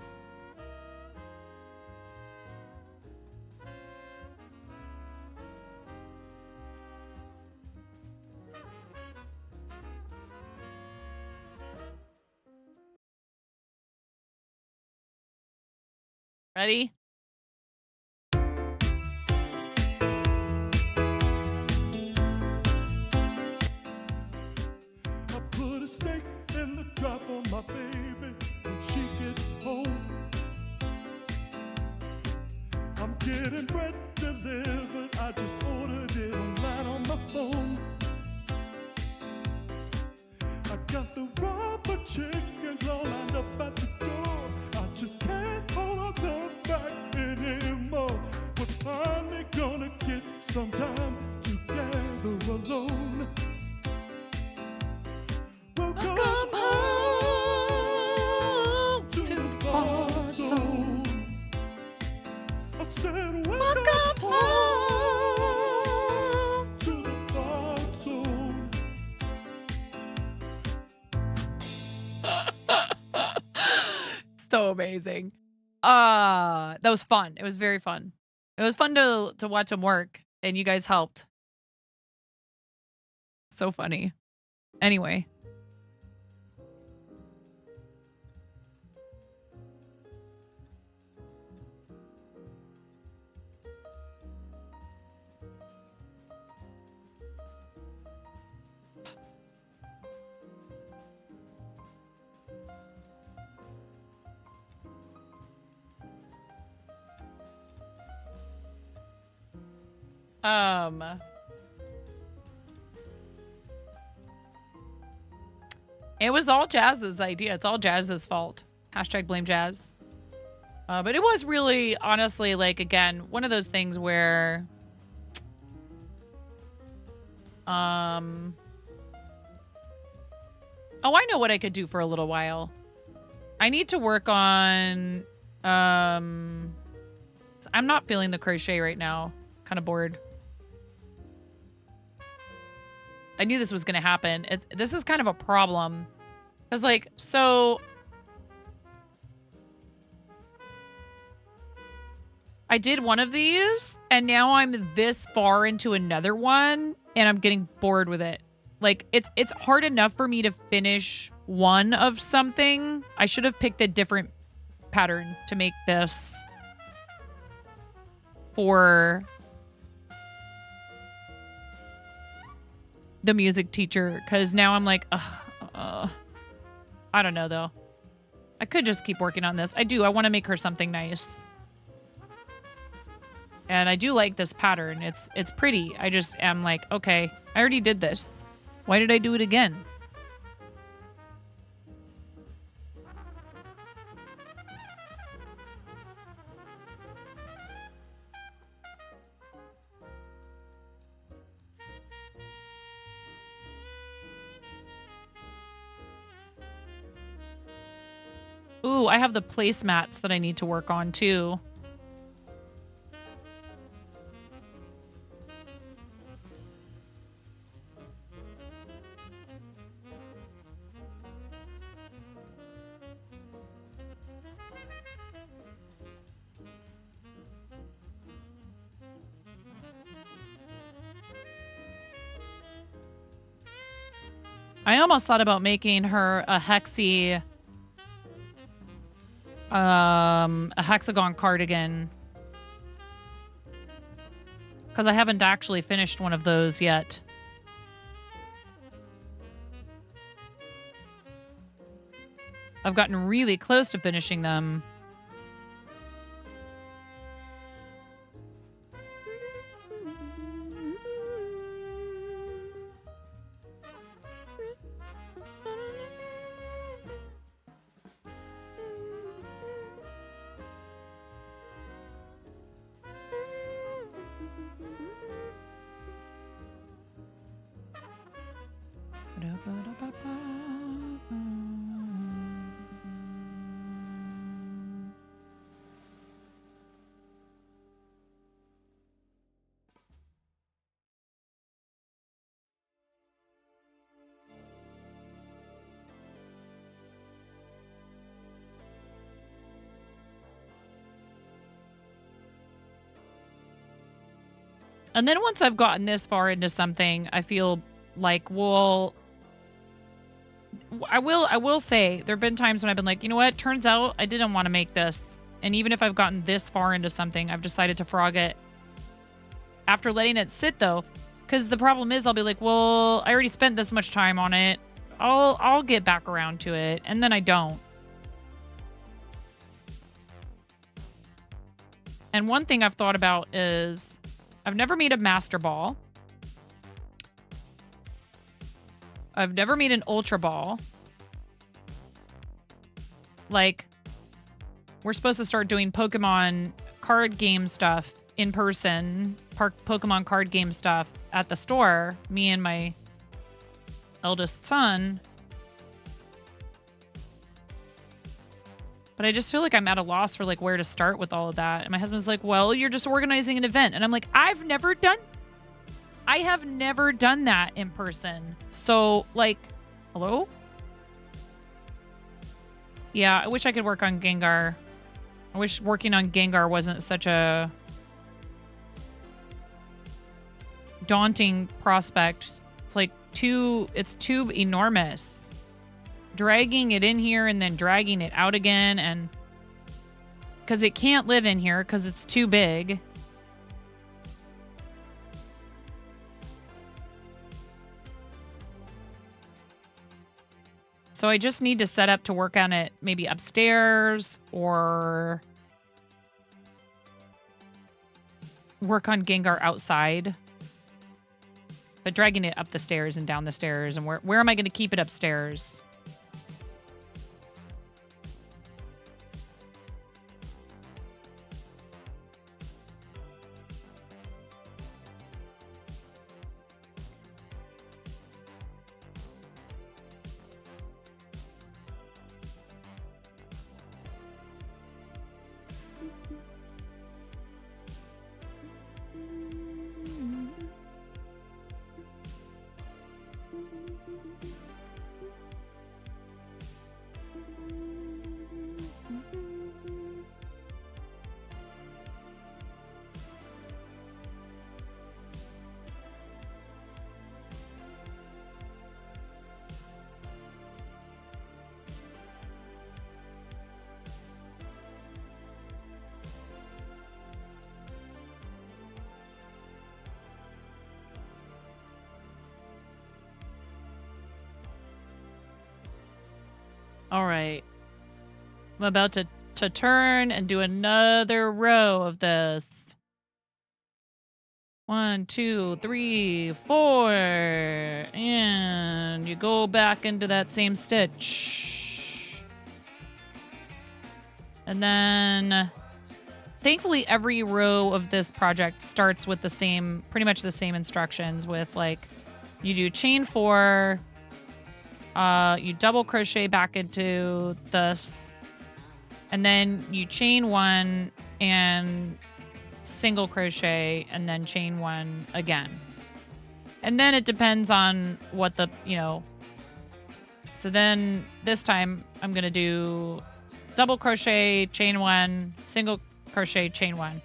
Ready? Put a steak in the drop for my baby when she gets home. I'm getting bread delivered, I just chickens all lined up at the door. I just can't hold our love back anymore. We're finally gonna get some time together alone. Welcome home to the fart zone. I said welcome home to the fart zone. So amazing. That was fun. It was very fun. It was fun to watch them work, and you guys helped. So funny. Anyway. It was all Jazz's idea. It's all Jazz's fault. Hashtag blame Jazz. But it was really, honestly, like, again, one of those things where, oh, I know what I could do for a little while. I need to work on, I'm not feeling the crochet right now. Kind of bored. I knew this was going to happen. This is kind of a problem. Because, like, so I did one of these, and now I'm this far into another one, and I'm getting bored with it. Like, it's hard enough for me to finish one of something. I should have picked a different pattern to make this for the music teacher, because now I'm like, I don't know, though. I could just keep working on this. I want to make her something nice. And I do like this pattern. It's pretty. I just am like, okay, I already did this. Why did I do it again? Ooh, I have the placemats that I need to work on too. I almost thought about making her a hexagon cardigan, because I haven't actually finished one of those yet. I've gotten really close to finishing them. And then once I've gotten this far into something, I feel like, well, I will say there have been times when I've been like, you know what? Turns out I didn't want to make this. And even if I've gotten this far into something, I've decided to frog it after letting it sit, though. Because the problem is I'll be like, well, I already spent this much time on it. I'll get back around to it. And then I don't. And one thing I've thought about is I've never made a master ball. I've never made an ultra ball. like, we're supposed to start doing Pokemon card game stuff in person, Pokemon card game stuff at the store, me and my eldest son. But I just feel like I'm at a loss for like where to start with all of that. And my husband's like, well, you're just organizing an event. And I'm like, I have never done that in person. So like, hello? Yeah, I wish I could work on Gengar. I wish working on Gengar wasn't such a daunting prospect. It's too enormous. Dragging it in here and then dragging it out again, and because it can't live in here because it's too big. So I just need to set up to work on it maybe upstairs or work on Gengar outside. But dragging it up the stairs and down the stairs, and where am I going to keep it upstairs? All right. I'm about to turn and do another row of this. 1, 2, 3, 4. And you go back into that same stitch. And then thankfully every row of this project starts with the same, pretty much the same instructions with like, you do chain 4, you double crochet back into this, and then you chain 1 and single crochet and then chain 1 again. And then it depends on what the, so then this time I'm going to do double crochet, chain 1, single crochet, chain 1,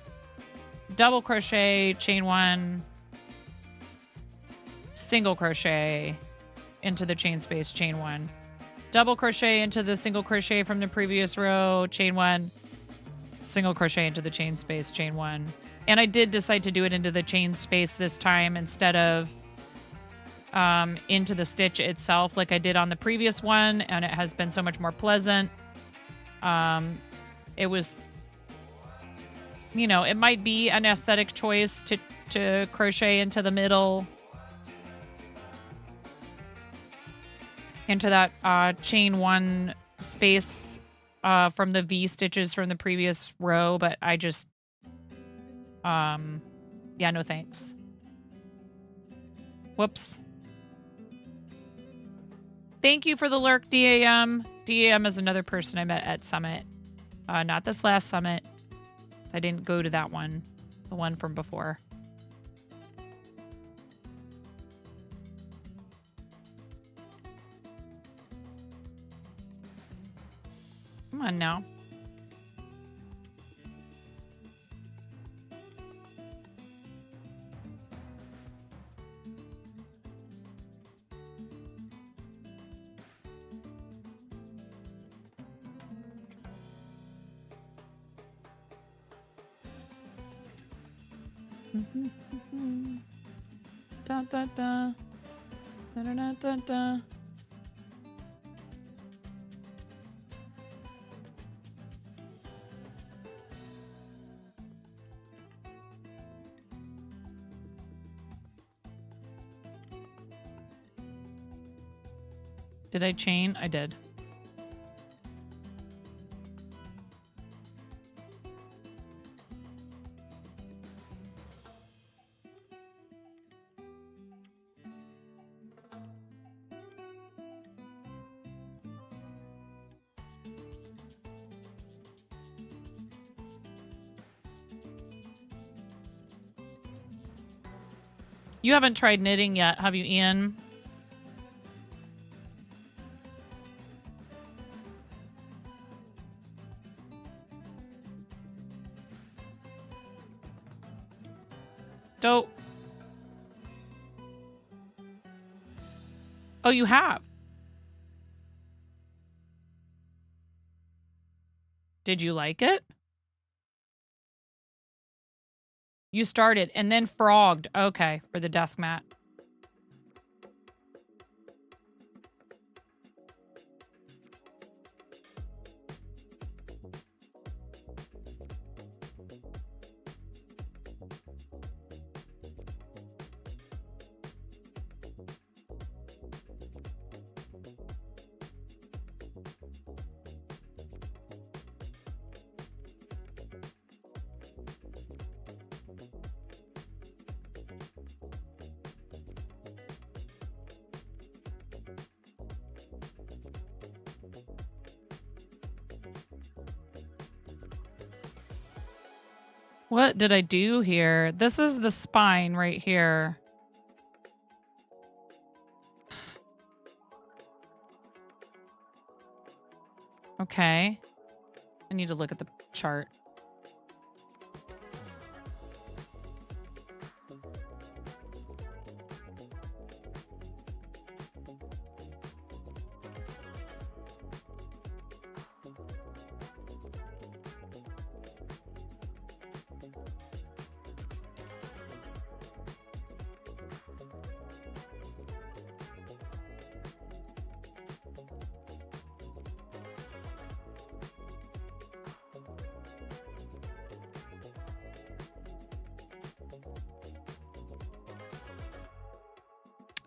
double crochet, chain 1, single crochet into the chain space, chain 1, double crochet into the single crochet from the previous row, chain 1, single crochet into the chain space, chain 1. And I did decide to do it into the chain space this time instead of into the stitch itself like I did on the previous one, and it has been so much more pleasant. It was, it might be an aesthetic choice to crochet into the middle, into that chain 1 space from the V stitches from the previous row, but I just, yeah, no thanks. Whoops. Thank you for the lurk, DAM. DAM is another person I met at Summit. Not this last Summit. I didn't go to that one. The one from before. Come on now. Da da da. Da da da da da. Did I chain? I did. You haven't tried knitting yet, have you, Ian? Dope. Oh, you have? Did you like it? You started and then frogged. Okay, for the desk mat. What did I do here? This is the spine right here. Okay. I need to look at the chart.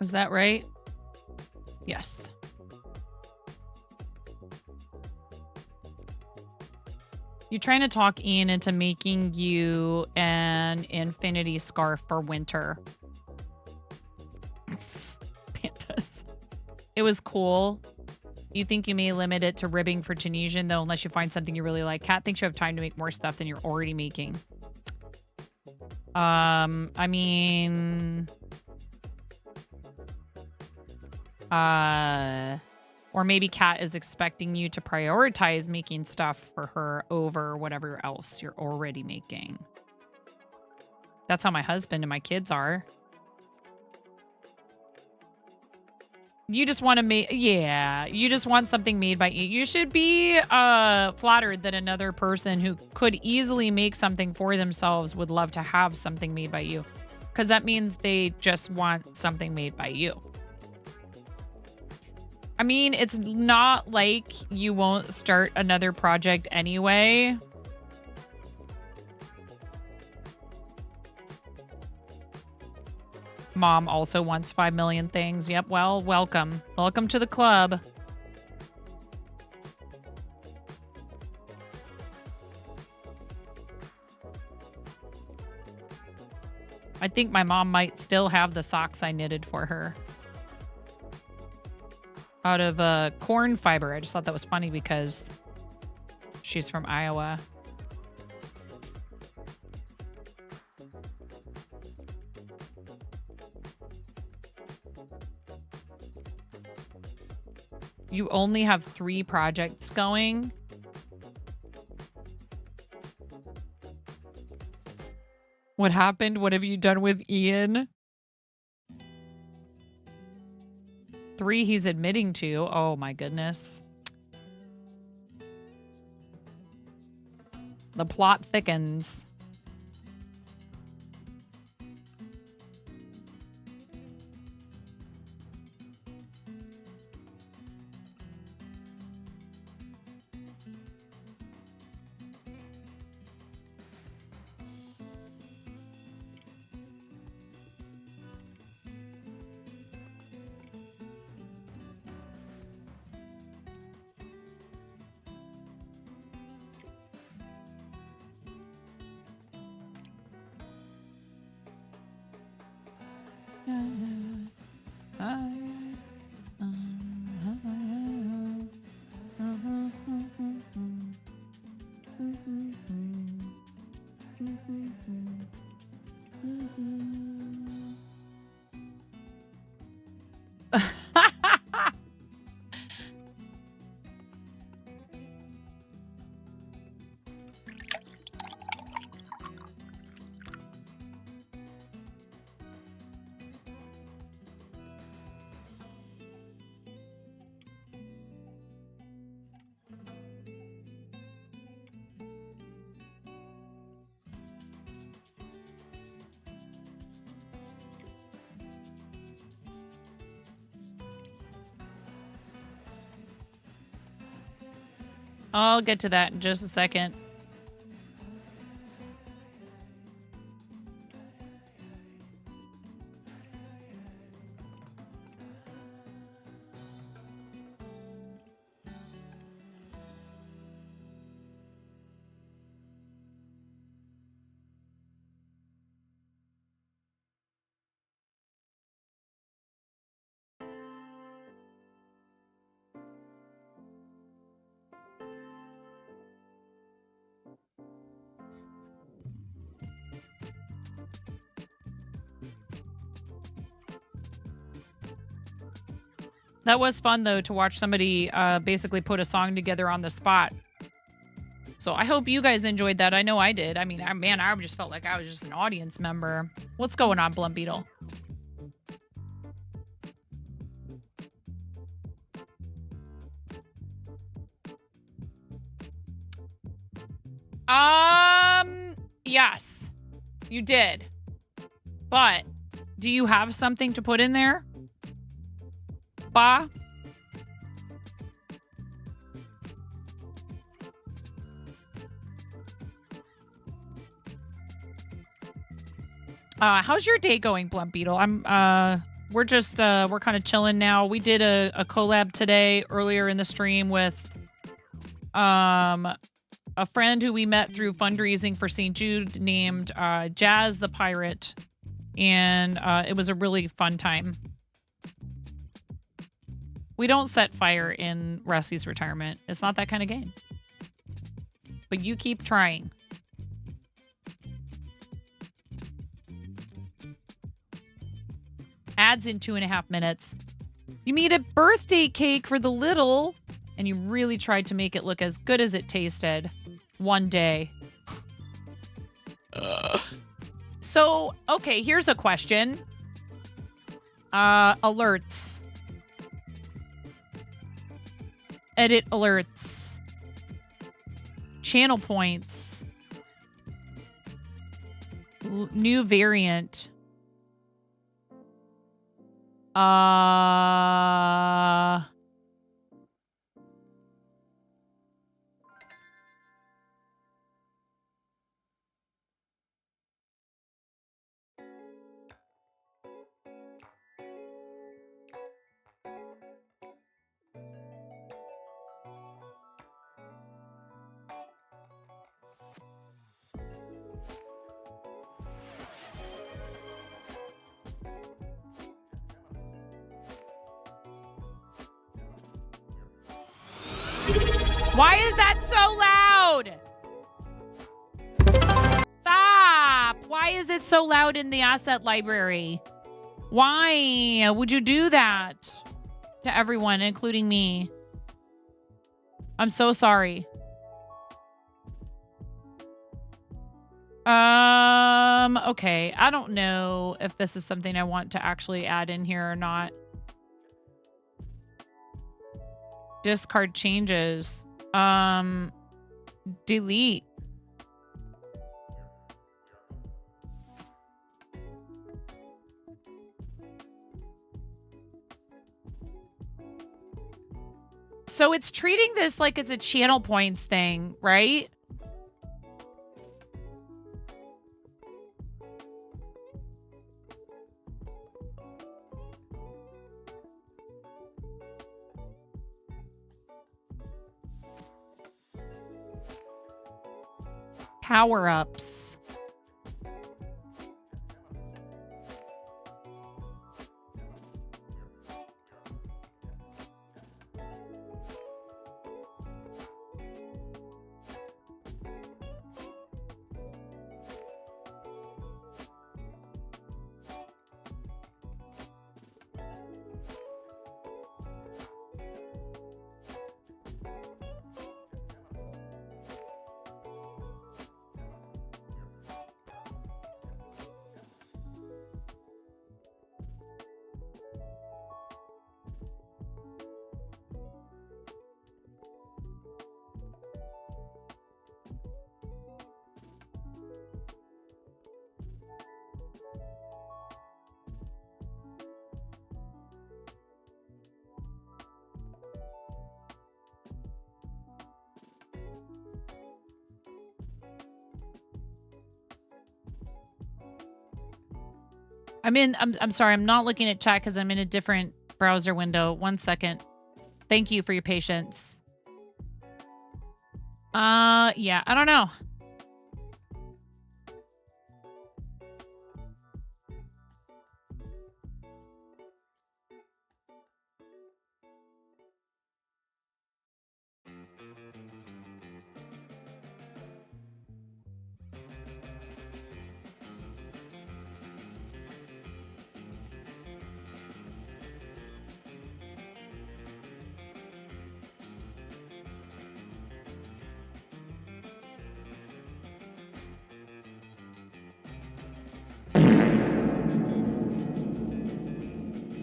Is that right? Yes. You're trying to talk Ian into making you an infinity scarf for winter. Pandas. It was cool. You think you may limit it to ribbing for Tunisian, though, unless you find something you really like. Kat thinks you have time to make more stuff than you're already making. I mean... or maybe Kat is expecting you to prioritize making stuff for her over whatever else you're already making. That's how my husband and my kids are. You just want to make, yeah, you just want something made by you. You should be flattered that another person who could easily make something for themselves would love to have something made by you. Because that means they just want something made by you. I mean, it's not like you won't start another project anyway. Mom also wants 5 million things. Yep, well, welcome. Welcome to the club. I think my mom might still have the socks I knitted for her. Out of corn fiber. I just thought that was funny because she's from Iowa. You only have 3 projects going. What happened? What have you done with Ian? 3 he's admitting to. Oh my goodness. The plot thickens. I'll get to that in just a second. That was fun, though, to watch somebody basically put a song together on the spot. So I hope you guys enjoyed that. I know I did. I mean, I just felt like I was just an audience member. What's going on, Blum Beetle? Yes, you did. But do you have something to put in there? Ba? How's your day going, Blunt Beetle? We're just, we're kind of chilling now. We did a collab today earlier in the stream with, a friend who we met through fundraising for St. Jude named, Jazz the Pirate. And, it was a really fun time. We don't set fire in Rusty's retirement. It's not that kind of game. But you keep trying. Ads in 2.5 minutes. You made a birthday cake for the little, and you really tried to make it look as good as it tasted. One day. So, okay, here's a question. Alerts. Edit alerts. Channel points. New variant. Why is that so loud? Stop! Why is it so loud in the asset library? Why would you do that to everyone, including me? I'm so sorry. Okay. I don't know if this is something I want to actually add in here or not. Discard changes. Delete. So it's treating this like it's a channel points thing, right? Power-ups. I'm sorry, I'm not looking at chat because I'm in a different browser window. 1 second. Thank you for your patience. Yeah, I don't know.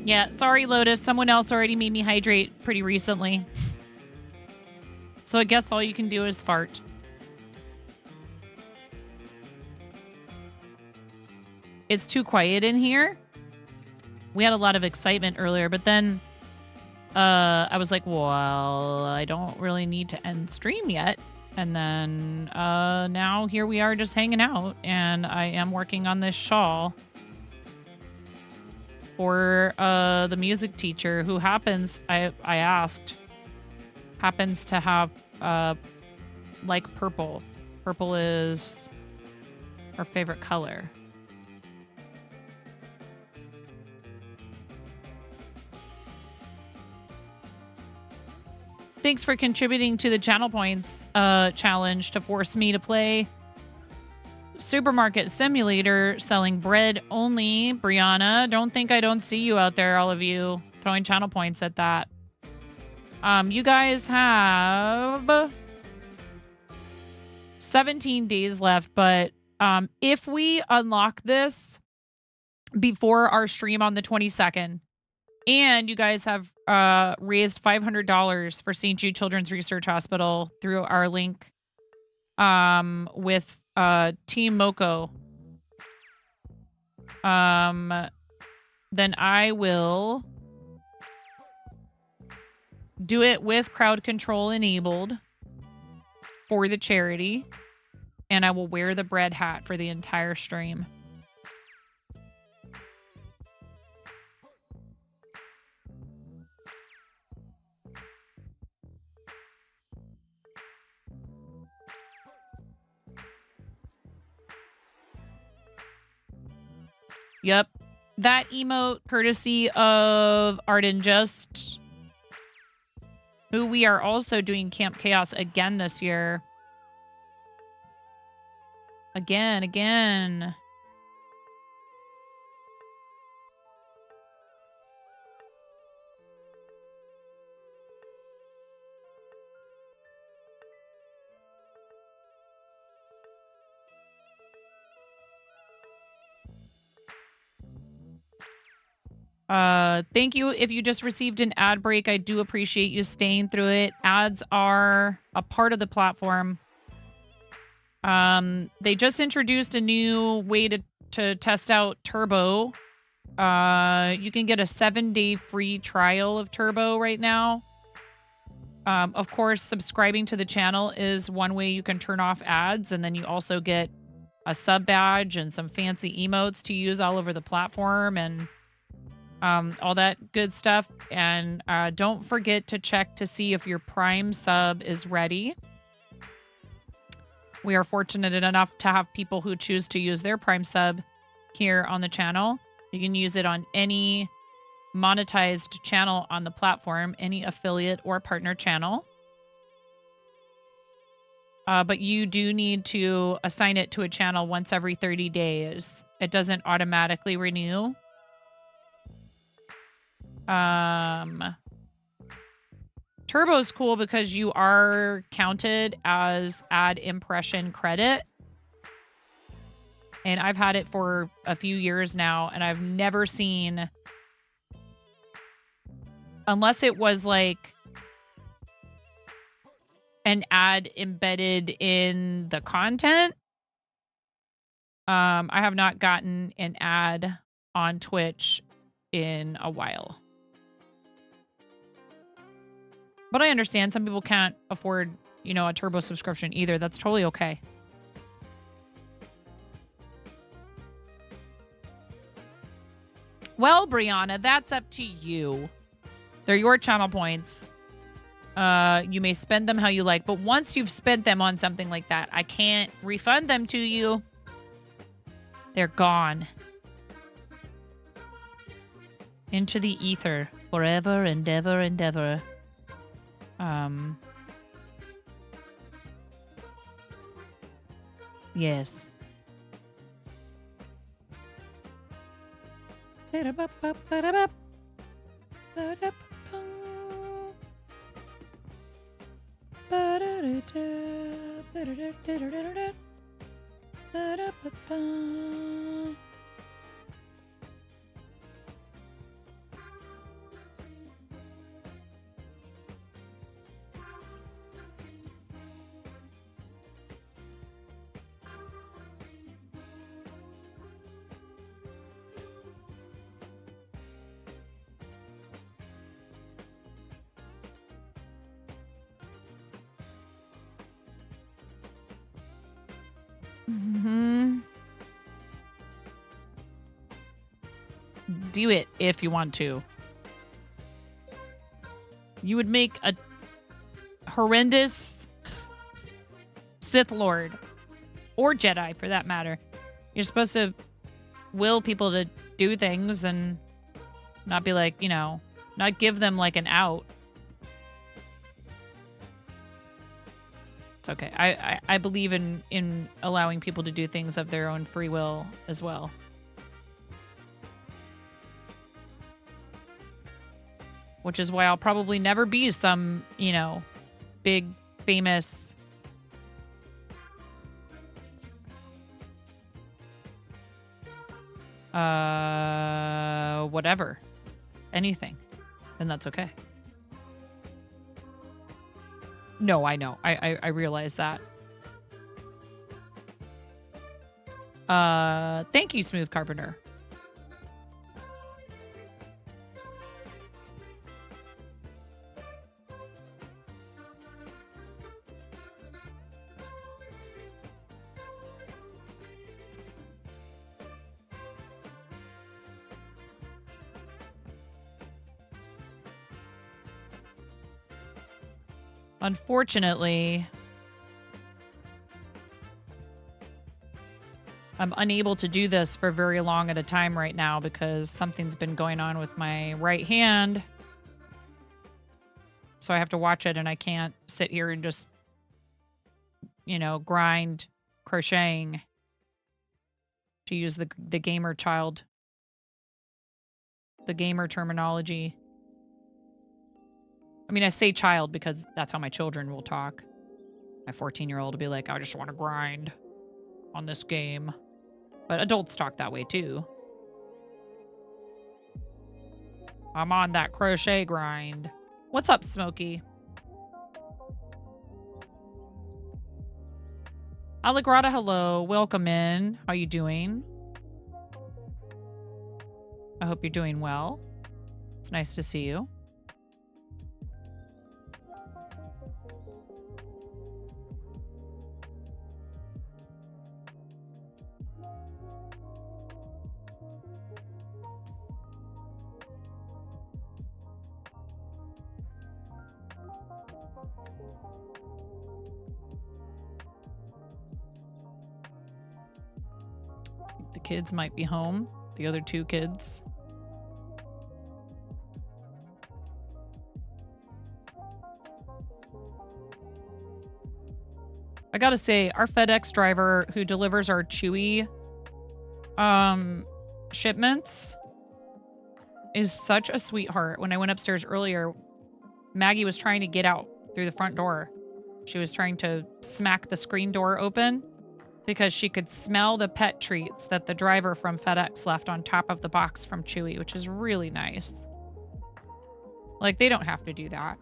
Yeah, sorry, Lotus. Someone else already made me hydrate pretty recently. So I guess all you can do is fart. It's too quiet in here. We had a lot of excitement earlier, but then I was like, well, I don't really need to end stream yet. And then now here we are just hanging out, and I am working on this shawl for the music teacher who happens, I asked, happens to have like purple. Purple is her favorite color. Thanks for contributing to the channel points challenge to force me to play Supermarket Simulator selling bread only. Brianna, don't think I don't see you out there, all of you, throwing channel points at that. You guys have 17 days left, but if we unlock this before our stream on the 22nd, and you guys have raised $500 for St. Jude Children's Research Hospital through our link with Team Moko, then I will do it with crowd control enabled for the charity, and I will wear the bread hat for the entire stream. Yep. That emote courtesy of Arden Just, who we are also doing Camp Chaos again this year. Again. Thank you. If you just received an ad break, I do appreciate you staying through it. Ads are a part of the platform. They just introduced a new way to test out Turbo. You can get a 7-day free trial of Turbo right now. Of course, subscribing to the channel is one way you can turn off ads, and then you also get a sub badge and some fancy emotes to use all over the platform and all that good stuff. And don't forget to check to see if your Prime sub is ready. We are fortunate enough to have people who choose to use their Prime sub here on the channel. You can use it on any monetized channel on the platform, any affiliate or partner channel. But you do need to assign it to a channel once every 30 days. It doesn't automatically renew. Turbo's cool because you are counted as ad impression credit. And I've had it for a few years now, and I've never seen, unless it was like an ad embedded in the content, I have not gotten an ad on Twitch in a while. But I understand some people can't afford, you know, a Turbo subscription either. That's totally okay. Well, Brianna, that's up to you. They're your channel points. You may spend them how you like, but once you've spent them on something like that, I can't refund them to you. They're gone. Into the ether. Forever and ever and ever. Yes. Do it if you want to. You would make a horrendous Sith Lord. Or Jedi, for that matter. You're supposed to will people to do things and not be like, you know, not give them like an out. It's okay. I believe in allowing people to do things of their own free will as well. Which is why I'll probably never be some, you know, big, famous... whatever. Anything. And that's okay. No, I know. I realize that. Thank you, Smooth Carpenter. Unfortunately, I'm unable to do this for very long at a time right now because something's been going on with my right hand. So I have to watch it and I can't sit here and just, you know, grind crocheting, to use the gamer child, the gamer terminology. I mean, I say child because that's how my children will talk. My 14-year-old will be like, I just want to grind on this game. But adults talk that way too. I'm on that crochet grind. What's up, Smokey? Allegrata, hello. Welcome in. How you doing? I hope you're doing well. It's nice to see you. The kids might be home. The other two kids. I gotta say, our FedEx driver who delivers our Chewy shipments is such a sweetheart. When I went upstairs earlier, Maggie was trying to get out through the front door. She was trying to smack the screen door open because she could smell the pet treats that the driver from FedEx left on top of the box from Chewy, which is really nice. Like, they don't have to do that.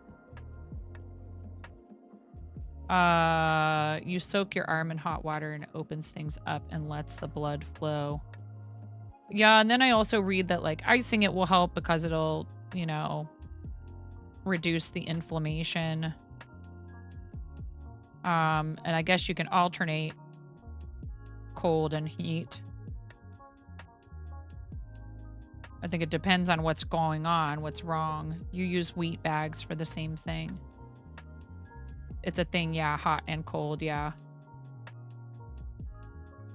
You soak your arm in hot water and it opens things up and lets the blood flow. Yeah, and then I also read that, like, icing it will help because it'll, you know, reduce the inflammation. And I guess you can alternate cold and heat. I think it depends on what's going on, what's wrong. You use wheat bags for the same thing. It's a thing, yeah, hot and cold, yeah.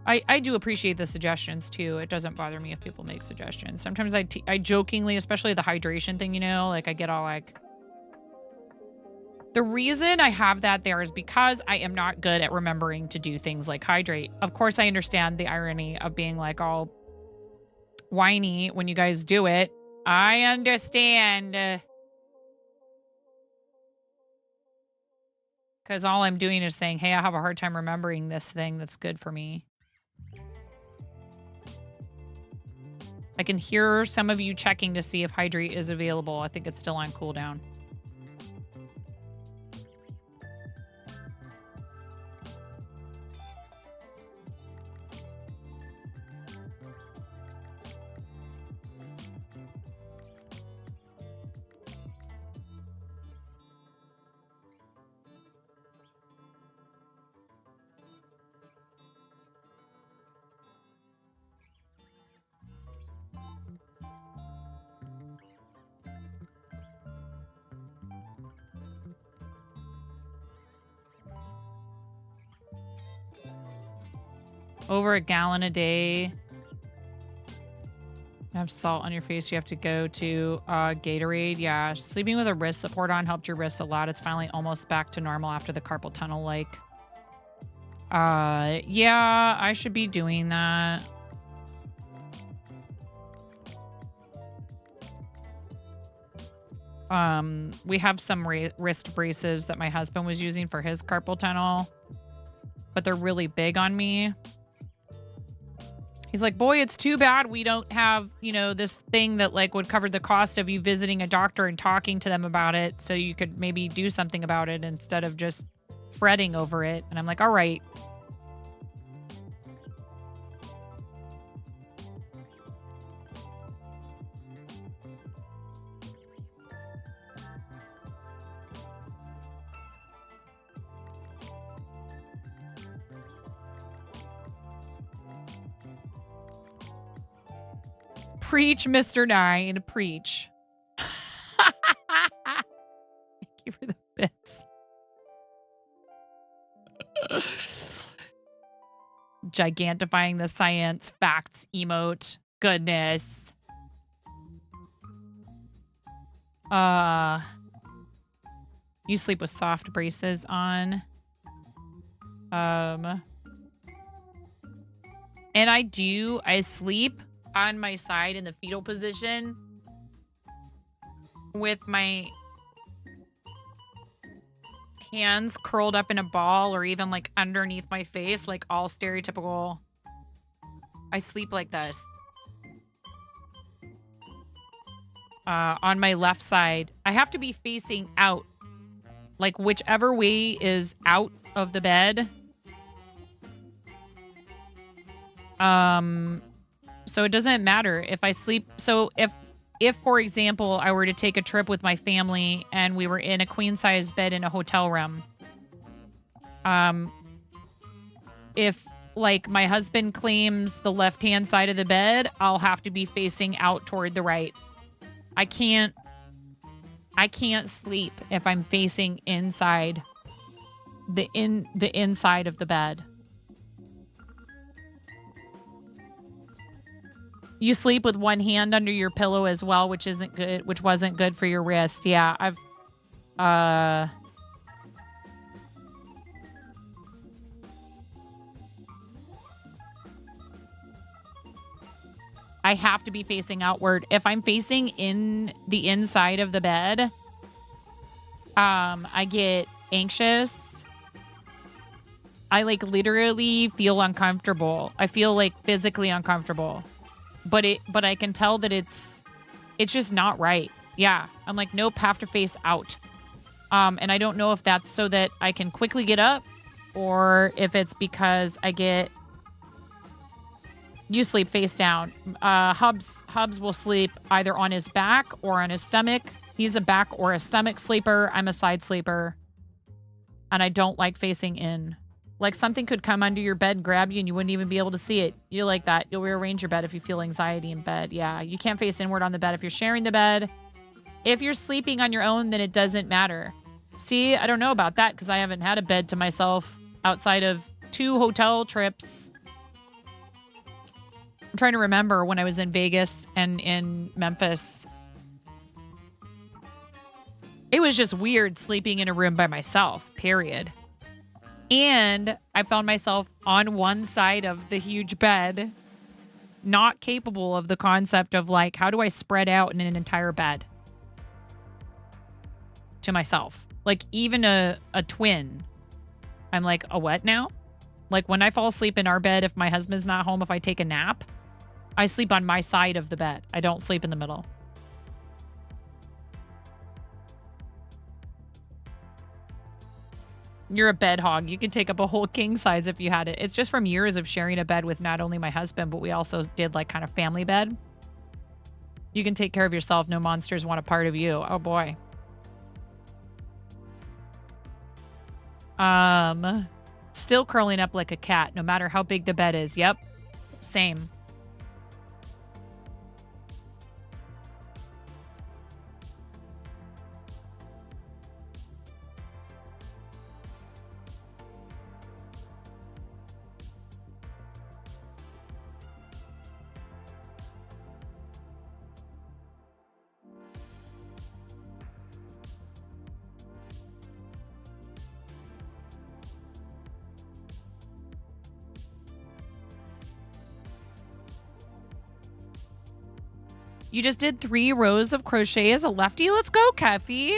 I do appreciate the suggestions too. It doesn't bother me if people make suggestions. Sometimes I jokingly, especially the hydration thing, you know, like I get all like... The reason I have that there is because I am not good at remembering to do things like hydrate. Of course, I understand the irony of being like all whiny when you guys do it. I understand. Because all I'm doing is saying, hey, I have a hard time remembering this thing that's good for me. I can hear some of you checking to see if hydrate is available. I think it's still on cooldown. Over a gallon a day. Have salt on your face. You have to go to Gatorade. Yeah, sleeping with a wrist support on helped your wrist a lot. It's finally almost back to normal after the carpal tunnel. Like, yeah, I should be doing that. We have some wrist braces that my husband was using for his carpal tunnel, but they're really big on me. He's like, boy, it's too bad we don't have, you know, this thing that like would cover the cost of you visiting a doctor and talking to them about it so you could maybe do something about it instead of just fretting over it. And I'm like, all right. Preach, Mr. Nine. Preach. Thank you for the bits. Gigantifying the science facts emote. Goodness. You sleep with soft braces on. And I sleep on my side in the fetal position with my hands curled up in a ball or even like underneath my face, like all stereotypical. I sleep like this. On my left side, I have to be facing out, like whichever way is out of the bed. So it doesn't matter if I sleep. So if for example, I were to take a trip with my family and we were in a queen size bed in a hotel room. If like my husband claims the left-hand side of the bed, I'll have to be facing out toward the right. I can't sleep if I'm facing inside the inside of the bed. You sleep with one hand under your pillow as well, which isn't good, which wasn't good for your wrist. Yeah, I have to be facing outward. If I'm facing in the inside of the bed, I get anxious. I like literally feel uncomfortable. I feel like physically uncomfortable. But I can tell that it's just not right. Yeah. I'm like, nope, have to face out. And I don't know if that's so that I can quickly get up or if it's because you sleep face down. Hubs will sleep either on his back or on his stomach. He's a back or a stomach sleeper. I'm a side sleeper. And I don't like facing in. Like something could come under your bed, grab you, and you wouldn't even be able to see it. You're like that. You'll rearrange your bed if you feel anxiety in bed. Yeah, you can't face inward on the bed if you're sharing the bed. If you're sleeping on your own, then it doesn't matter. See, I don't know about that because I haven't had a bed to myself outside of 2 hotel trips. I'm trying to remember when I was in Vegas and in Memphis. It was just weird sleeping in a room by myself, period. And I found myself on one side of the huge bed, not capable of the concept of like, how do I spread out in an entire bed to myself? Like even a twin. I'm like, a what now? Like when I fall asleep in our bed, if my husband's not home, if I take a nap, I sleep on my side of the bed. I don't sleep in the middle. You're a bed hog. You could take up a whole king size if you had it. It's just from years of sharing a bed with not only my husband, but we also did like kind of family bed. You can take care of yourself. No monsters want a part of you. Oh boy. Still curling up like a cat, no matter how big the bed is. Yep. Same. You just did 3 rows of crochet as a lefty. Let's go, Keffy.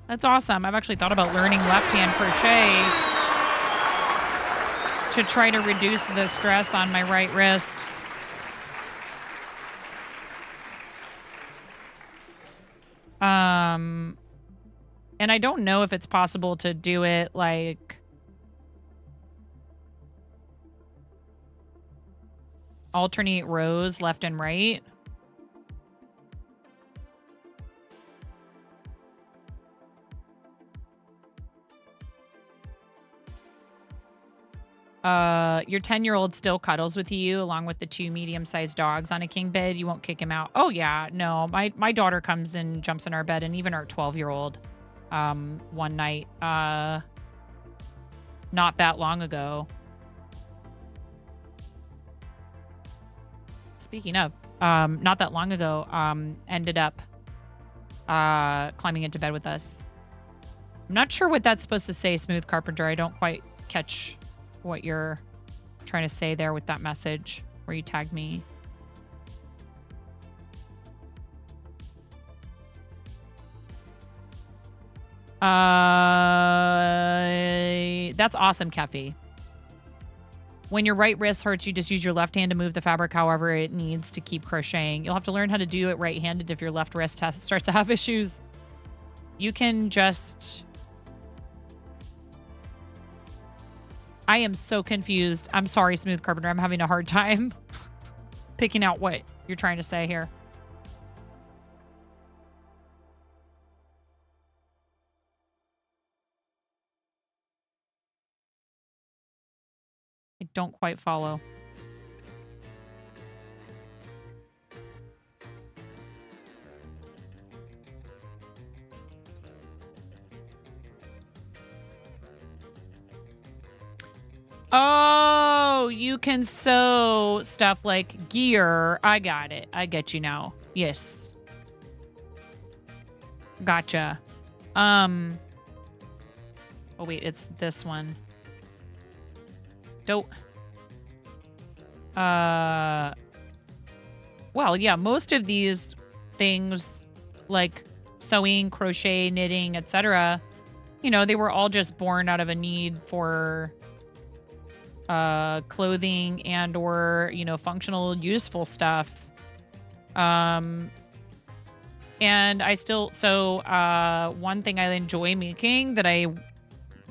That's awesome. I've actually thought about learning left-hand crochet to try to reduce the stress on my right wrist. And I don't know if it's possible to do it like alternate rows left and right. Your 10-year-old still cuddles with you along with the 2 medium-sized dogs on a king bed. You won't kick him out. Oh yeah, no. My daughter comes and jumps in our bed, and even our 12-year-old one night not that long ago. Speaking of, not that long ago, ended up climbing into bed with us. I'm not sure what that's supposed to say, Smooth Carpenter. I don't quite catch what you're trying to say there with that message where you tagged me. That's awesome, Keffy. When your right wrist hurts, you just use your left hand to move the fabric however it needs to keep crocheting. You'll have to learn how to do it right-handed if your left wrist starts to have issues. You can just... I am so confused. I'm sorry, Smooth Carpenter. I'm having a hard time picking out what you're trying to say here. I don't quite follow. Oh, you can sew stuff like gear. I got it. I get you now. Yes. Gotcha. Oh, wait. It's this one. Don't. Well, yeah. Most of these things like sewing, crochet, knitting, etc., you know, they were all just born out of a need for... clothing and or, you know, functional, useful stuff. And I still, so, one thing I enjoy making that I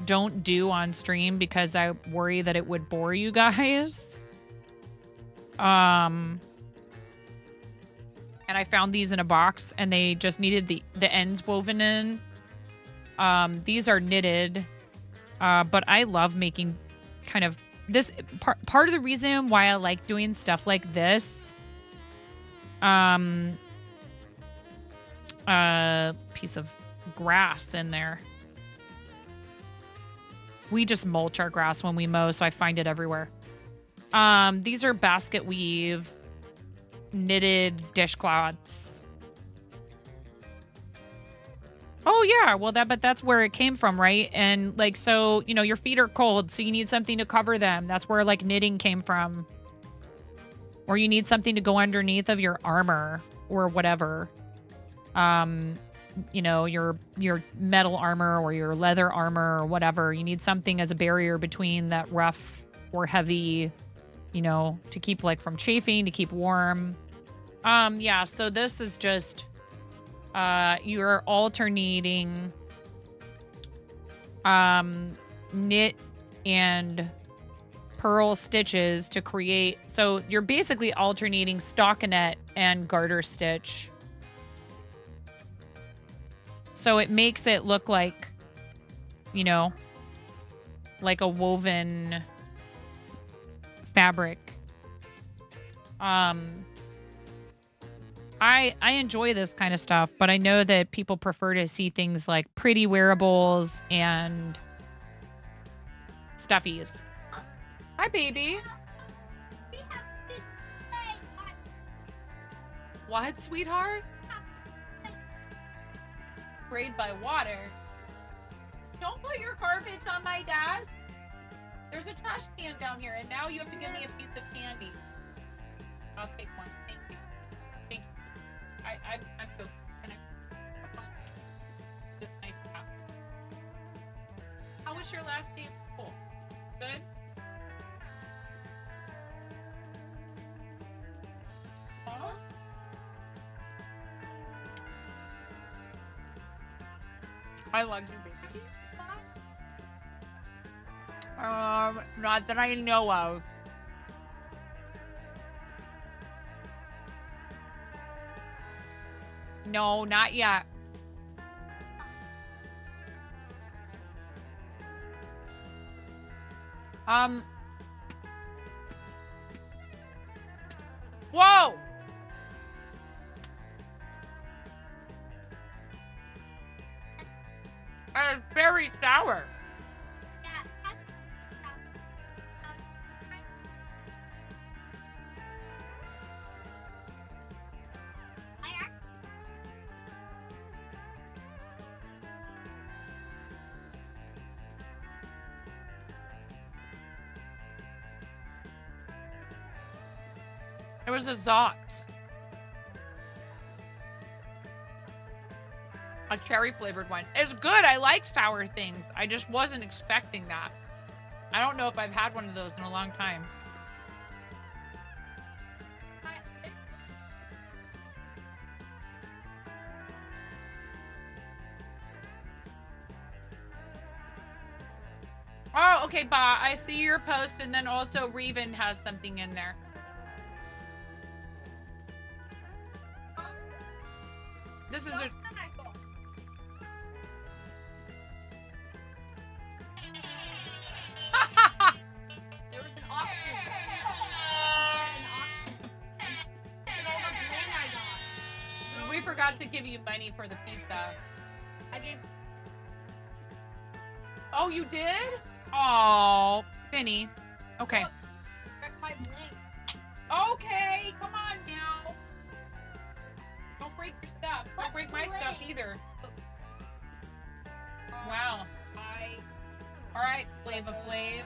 don't do on stream because I worry that it would bore you guys. And I found these in a box and they just needed the ends woven in. These are knitted, but I love making kind of this part of the reason why I like doing stuff like this. Piece of grass in there. We just mulch our grass when we mow, so I find it everywhere. These are basket weave knitted dishcloths. Oh yeah, well but that's where it came from, right? And like, so, you know, your feet are cold, so you need something to cover them. That's where like knitting came from. Or you need something to go underneath of your armor or whatever. You know, your metal armor or your leather armor or whatever. You need something as a barrier between that rough or heavy, you know, to keep like from chafing, to keep warm. Yeah, so this is just you're alternating knit and purl stitches to create, so you're basically alternating stockinette and garter stitch. So it makes it look like, you know, like a woven fabric. I enjoy this kind of stuff, but I know that people prefer to see things like pretty wearables and stuffies. Hi, baby. What, sweetheart? Sprayed by water. Don't put your garbage on my desk. There's a trash can down here, and now you have to give me a piece of candy. I'll take one. Thank you. Thank you. I'm good. Can I? This nice cap. How was your last day of school? Good? Huh? I love you, baby. Not that I know of. No, not yet. Whoa! That is very sour. It was a Zox. A cherry flavored one. It's good. I like sour things. I just wasn't expecting that. I don't know if I've had one of those in a long time. Oh, okay, Ba. I see your post, and then also Reven has something in there. This is a... There was an auction. We forgot to give you money for the pizza. I gave... Oh, you did? Oh, Finny. Okay. My bling. Okay, come on now. Don't break your stuff. Don't break my stuff either. Wow. All right, Flava Flav.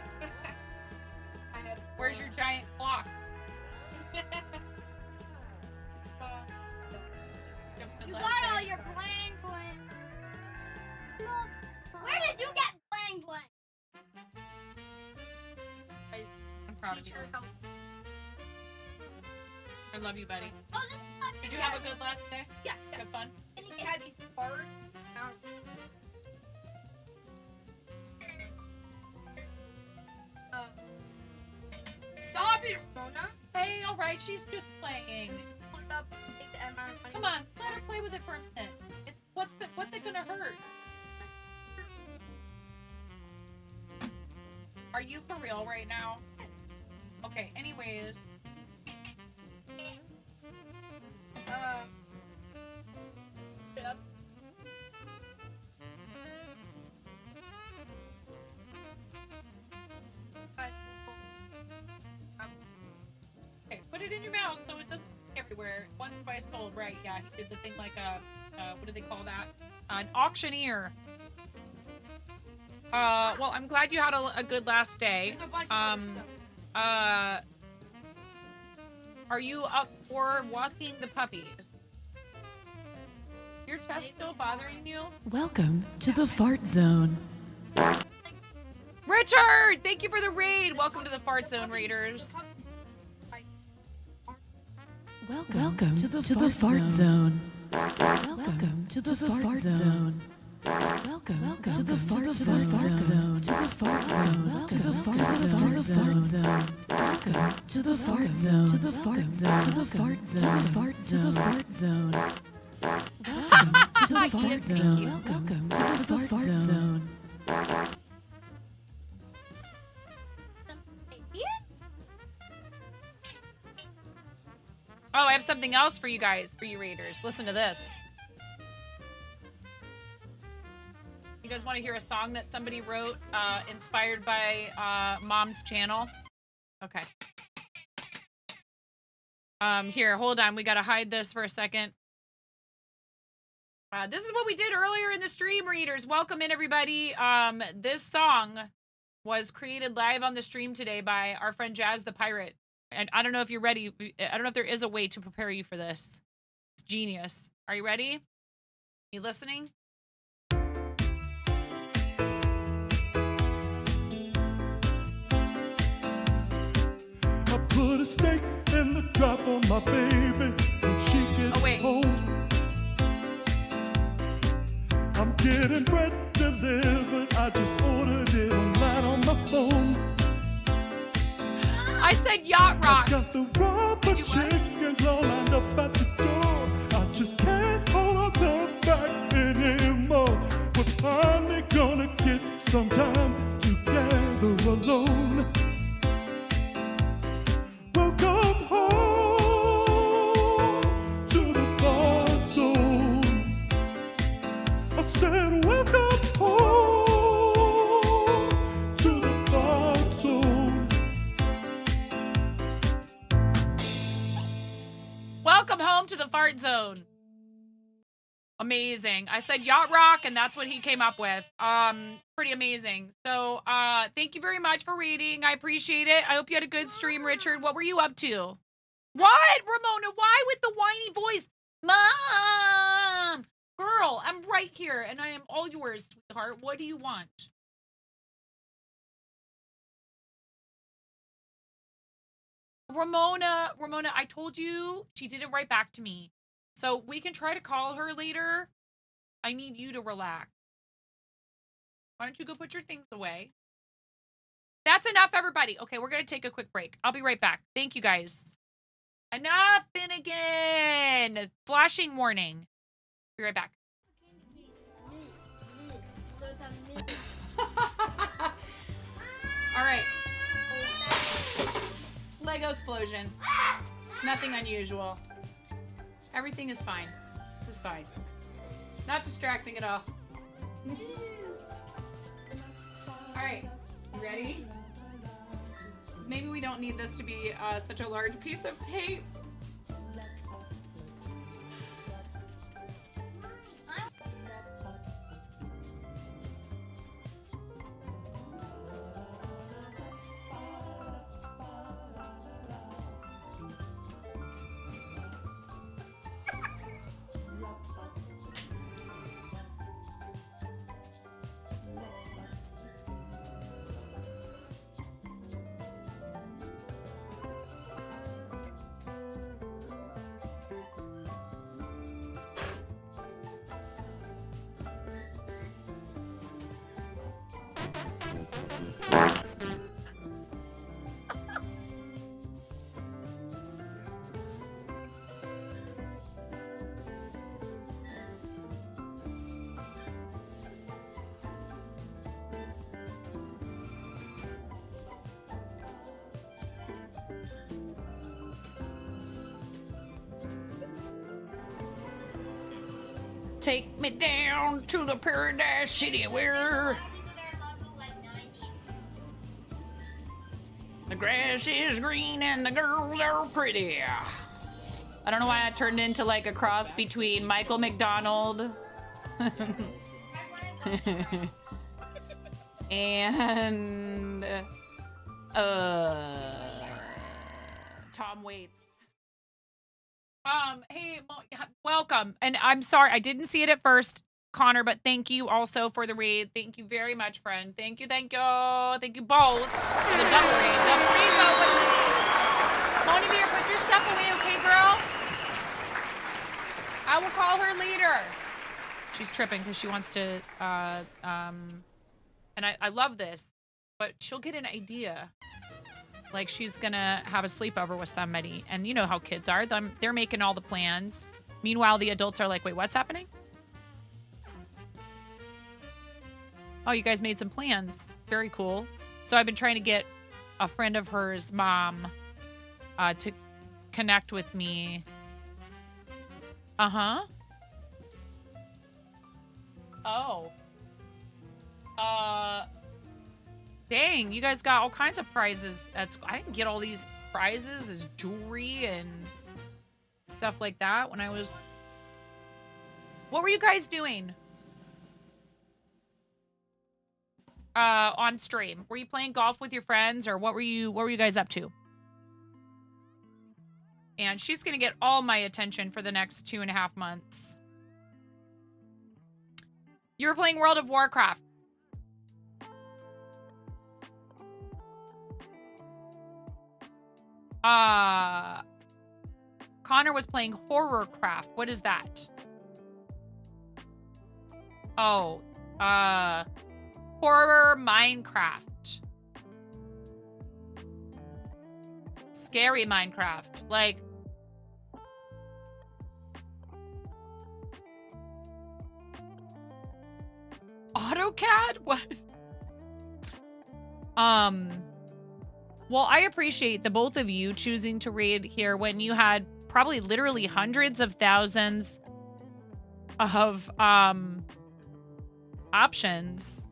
Where's your giant clock? You got all your bling bling. Where did you get bling bling? I'm proud of you. I love you, buddy. Oh, this is fun. Did you have a good last day? Yeah. Have fun? And it had these birds. Stop it, Mona. Hey, all right, she's just playing. Put it up and take the amount of money. Come on, let her play with it for a minute. What's it gonna hurt? Are you for real right now? Okay, anyways. Yep. Okay, put it in your mouth so it doesn't everywhere. Once by soul, right? Yeah, he did the thing like a what do they call that? An auctioneer. Well, I'm glad you had a good last day. Are you up for walking the puppies? Your chest still bothering you? Welcome to the Fart Zone. Richard, thank you for the raid. Welcome to the Fart Zone, Raiders. Welcome to the Fart Zone. Welcome to the Fart Zone. Welcome to the Fart Zone. To the Fart Zone. To the Fart Zone. Welcome to the Fart Zone. To the Fart Zone. To the Fart Zone. To the Fart Zone. Welcome to the Fart Zone. Welcome to the Fart Zone. Oh, I have something else for you guys, for you readers. Listen to this. You guys want to hear a song that somebody wrote inspired by Mom's channel? Okay. Here, hold on. We got to hide this for a second. This is what we did earlier in the stream, readers. Welcome in, everybody. This song was created live on the stream today by our friend Jazz the Pirate. And I don't know if you're ready. I don't know if there is a way to prepare you for this. It's genius. Are you ready? You listening? I put a stake in the drop for my baby when she gets home. I'm getting bread delivered. I just ordered it online on my phone. I said yacht rock. I got the rubber chickens all lined up at the door. I just can't hold them back anymore. We're finally gonna get some time together alone. Welcome home to the Fart Zone. I said welcome home to the Fart Zone. Welcome home to the Fart Zone. Amazing. I said yacht rock, and that's what he came up with. Pretty amazing. So, thank you very much for reading. I appreciate it. I hope you had a good stream, Richard. What were you up to? What, Ramona? Why with the whiny voice? Mom! Girl, I'm right here, and I am all yours, sweetheart. What do you want? Ramona, I told you she didn't write back to me. So we can try to call her later. I need you to relax. Why don't you go put your things away? That's enough, everybody. Okay, we're going to take a quick break. I'll be right back. Thank you, guys. Enough, Finnegan. Flashing warning. Be right back. All right. Lego explosion. Nothing unusual. Everything is fine. This is fine. Not distracting at all. All right, you ready? Maybe we don't need this to be such a large piece of tape. Take me down to the paradise city where the grass is green and the girls are pretty. I don't know why I turned into like a cross between Michael McDonald and Tom Waits. Hey, welcome. And I'm sorry, I didn't see it at first, Connor, but thank you also for the raid. Thank you very much, friend. Thank you, thank you. Thank you both for the double raid. Double rainbow with me. Moni Beer, put your stuff away, okay, girl? I will call her later. She's tripping because she wants to, and I love this, but she'll get an idea. Like she's gonna have a sleepover with somebody, and you know how kids are. They're making all the plans. Meanwhile, the adults are like, wait, what's happening? Oh, you guys made some plans. Very cool. So I've been trying to get a friend of hers, mom, to connect with me. Uh-huh. Oh. Dang, you guys got all kinds of prizes at school. I didn't get all these prizes as jewelry and stuff like that when I was... What were you guys doing? On stream? Were you playing golf with your friends, or what were you guys up to? And she's gonna get all my attention for the next 2.5 months. You were playing World of Warcraft. Connor was playing Horrorcraft. What is that? Oh, horror Minecraft. Scary Minecraft. Like, AutoCAD? What? Well, I appreciate the both of you choosing to raid here when you had probably literally hundreds of thousands of options.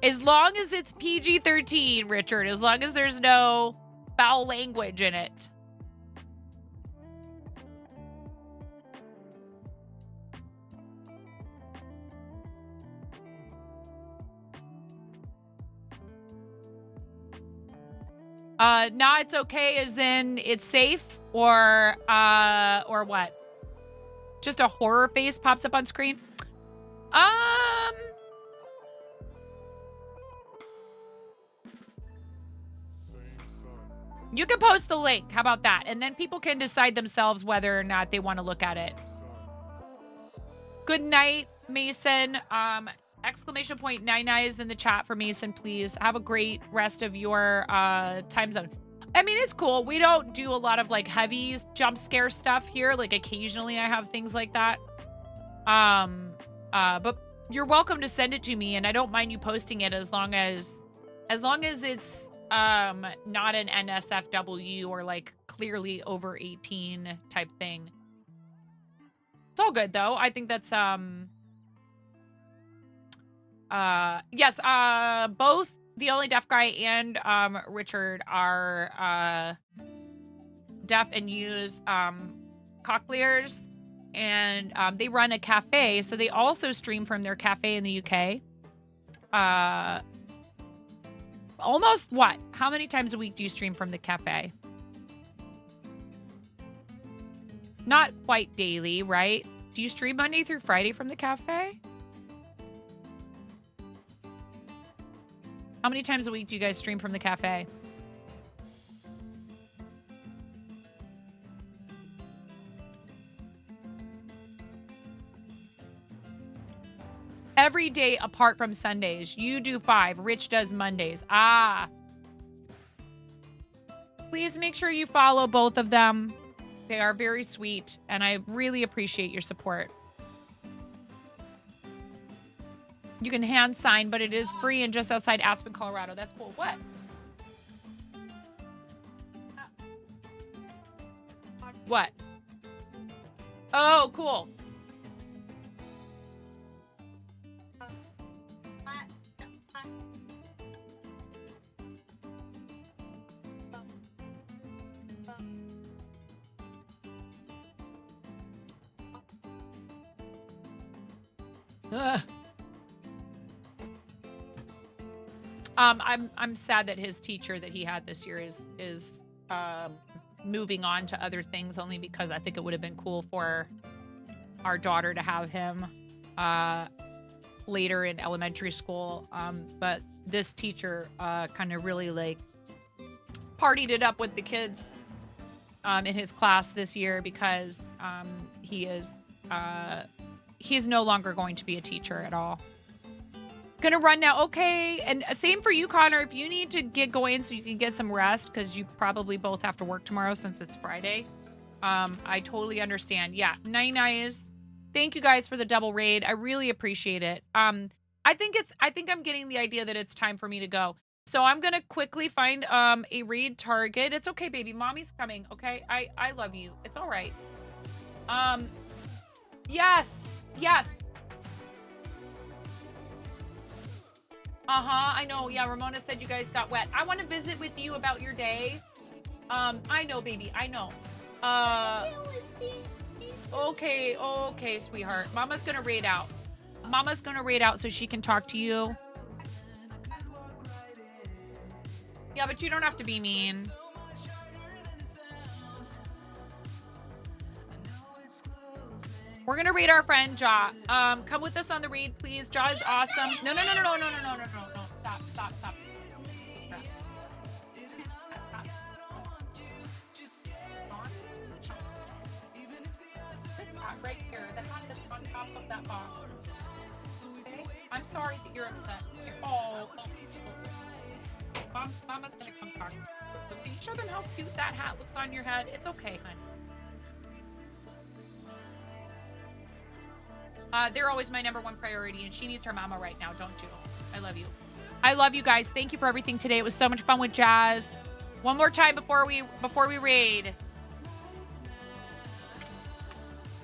As long as it's PG-13, Richard, as long as there's no foul language in it. Nah, it's okay, as in it's safe, or what? Just a horror face pops up on screen? You can post the link. How about that? And then people can decide themselves whether or not they want to look at it. Good night, Mason. Exclamation point 99 is in the chat for Mason, please. Have a great rest of your time zone. I mean, it's cool. We don't do a lot of like heavy jump scare stuff here. Like occasionally I have things like that. But you're welcome to send it to me, and I don't mind you posting it as long as it's not an NSFW or like clearly over 18 type thing. It's all good though. I think that's yes, both The Only Deaf Guy and Richard are deaf and use cochlears, and they run a cafe, so they also stream from their cafe in the UK. Almost what? How many times a week do you stream from the cafe? Not quite daily, right? Do you stream Monday through Friday from the cafe? How many times a week do you guys stream from the cafe? Every day apart from Sundays. You do 5. Rich does Mondays. Ah. Please make sure you follow both of them. They are very sweet, and I really appreciate your support. You can hand sign, but it is free and just outside Aspen, Colorado. That's cool. What? What? Oh, cool. Ugh. I'm sad that his teacher that he had this year is moving on to other things, only because I think it would have been cool for our daughter to have him later in elementary school. But this teacher kind of really like partied it up with the kids in his class this year, because he's no longer going to be a teacher at all. Gonna run now. Okay. And same for you, Connor. If you need to get going so you can get some rest, because you probably both have to work tomorrow since it's Friday. I totally understand. Yeah. Nice. Thank you guys for the double raid. I really appreciate it. I think I'm getting the idea that it's time for me to go. So I'm gonna quickly find a raid target. It's okay, baby. Mommy's coming. Okay. I love you. It's all right. Yes. I know. Yeah, Ramona said you guys got wet. I want to visit with you about your day. I know, baby. I know. Okay, sweetheart. Mama's gonna raid out. So she can talk to you. Yeah, but you don't have to be mean. We're gonna raid our friend Ja. Come with us on the raid, please. Ja is awesome. No. Stop. This hat right here, the hat that's on top of that box. Okay? I'm sorry that you're upset. Mama's gonna come talk. Can you show them how cute that hat looks on your head? It's okay, honey. They're always my number one priority, and she needs her mama right now, don't you? I love you. I love you guys. Thank you for everything today. It was so much fun with Jazz. One more time before we raid.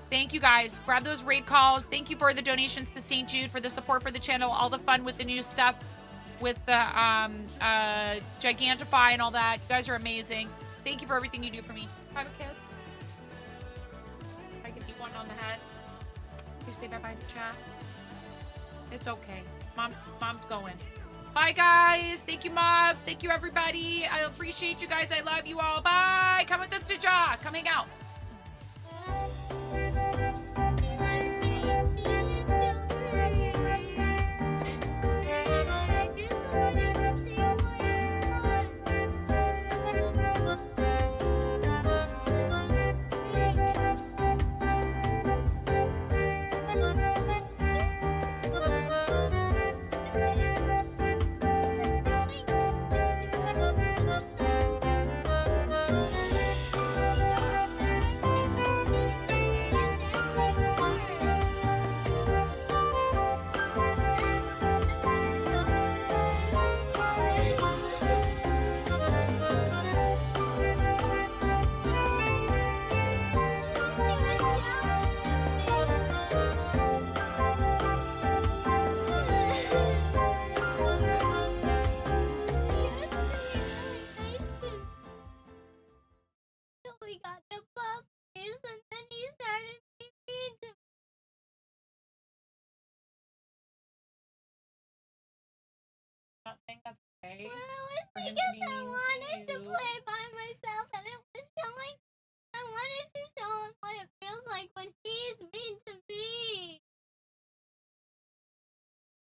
Thank you guys. Grab those raid calls. Thank you for the donations to St. Jude, for the support for the channel, all the fun with the new stuff, with the Gigantify and all that. You guys are amazing. Thank you for everything you do for me. Have a kiss. I give you one on the head. You say bye-bye to chat. It's okay. Mom's going. Bye, guys. Thank you, Mom. Thank you, everybody. I appreciate you guys. I love you all. Bye. Come with us to Ja. Come hang out. We got the puppies, and then he started being mean to me. Not saying that's okay. Well, it was because I wanted to play by myself, and it was showing. I wanted to show him what it feels like when he's mean to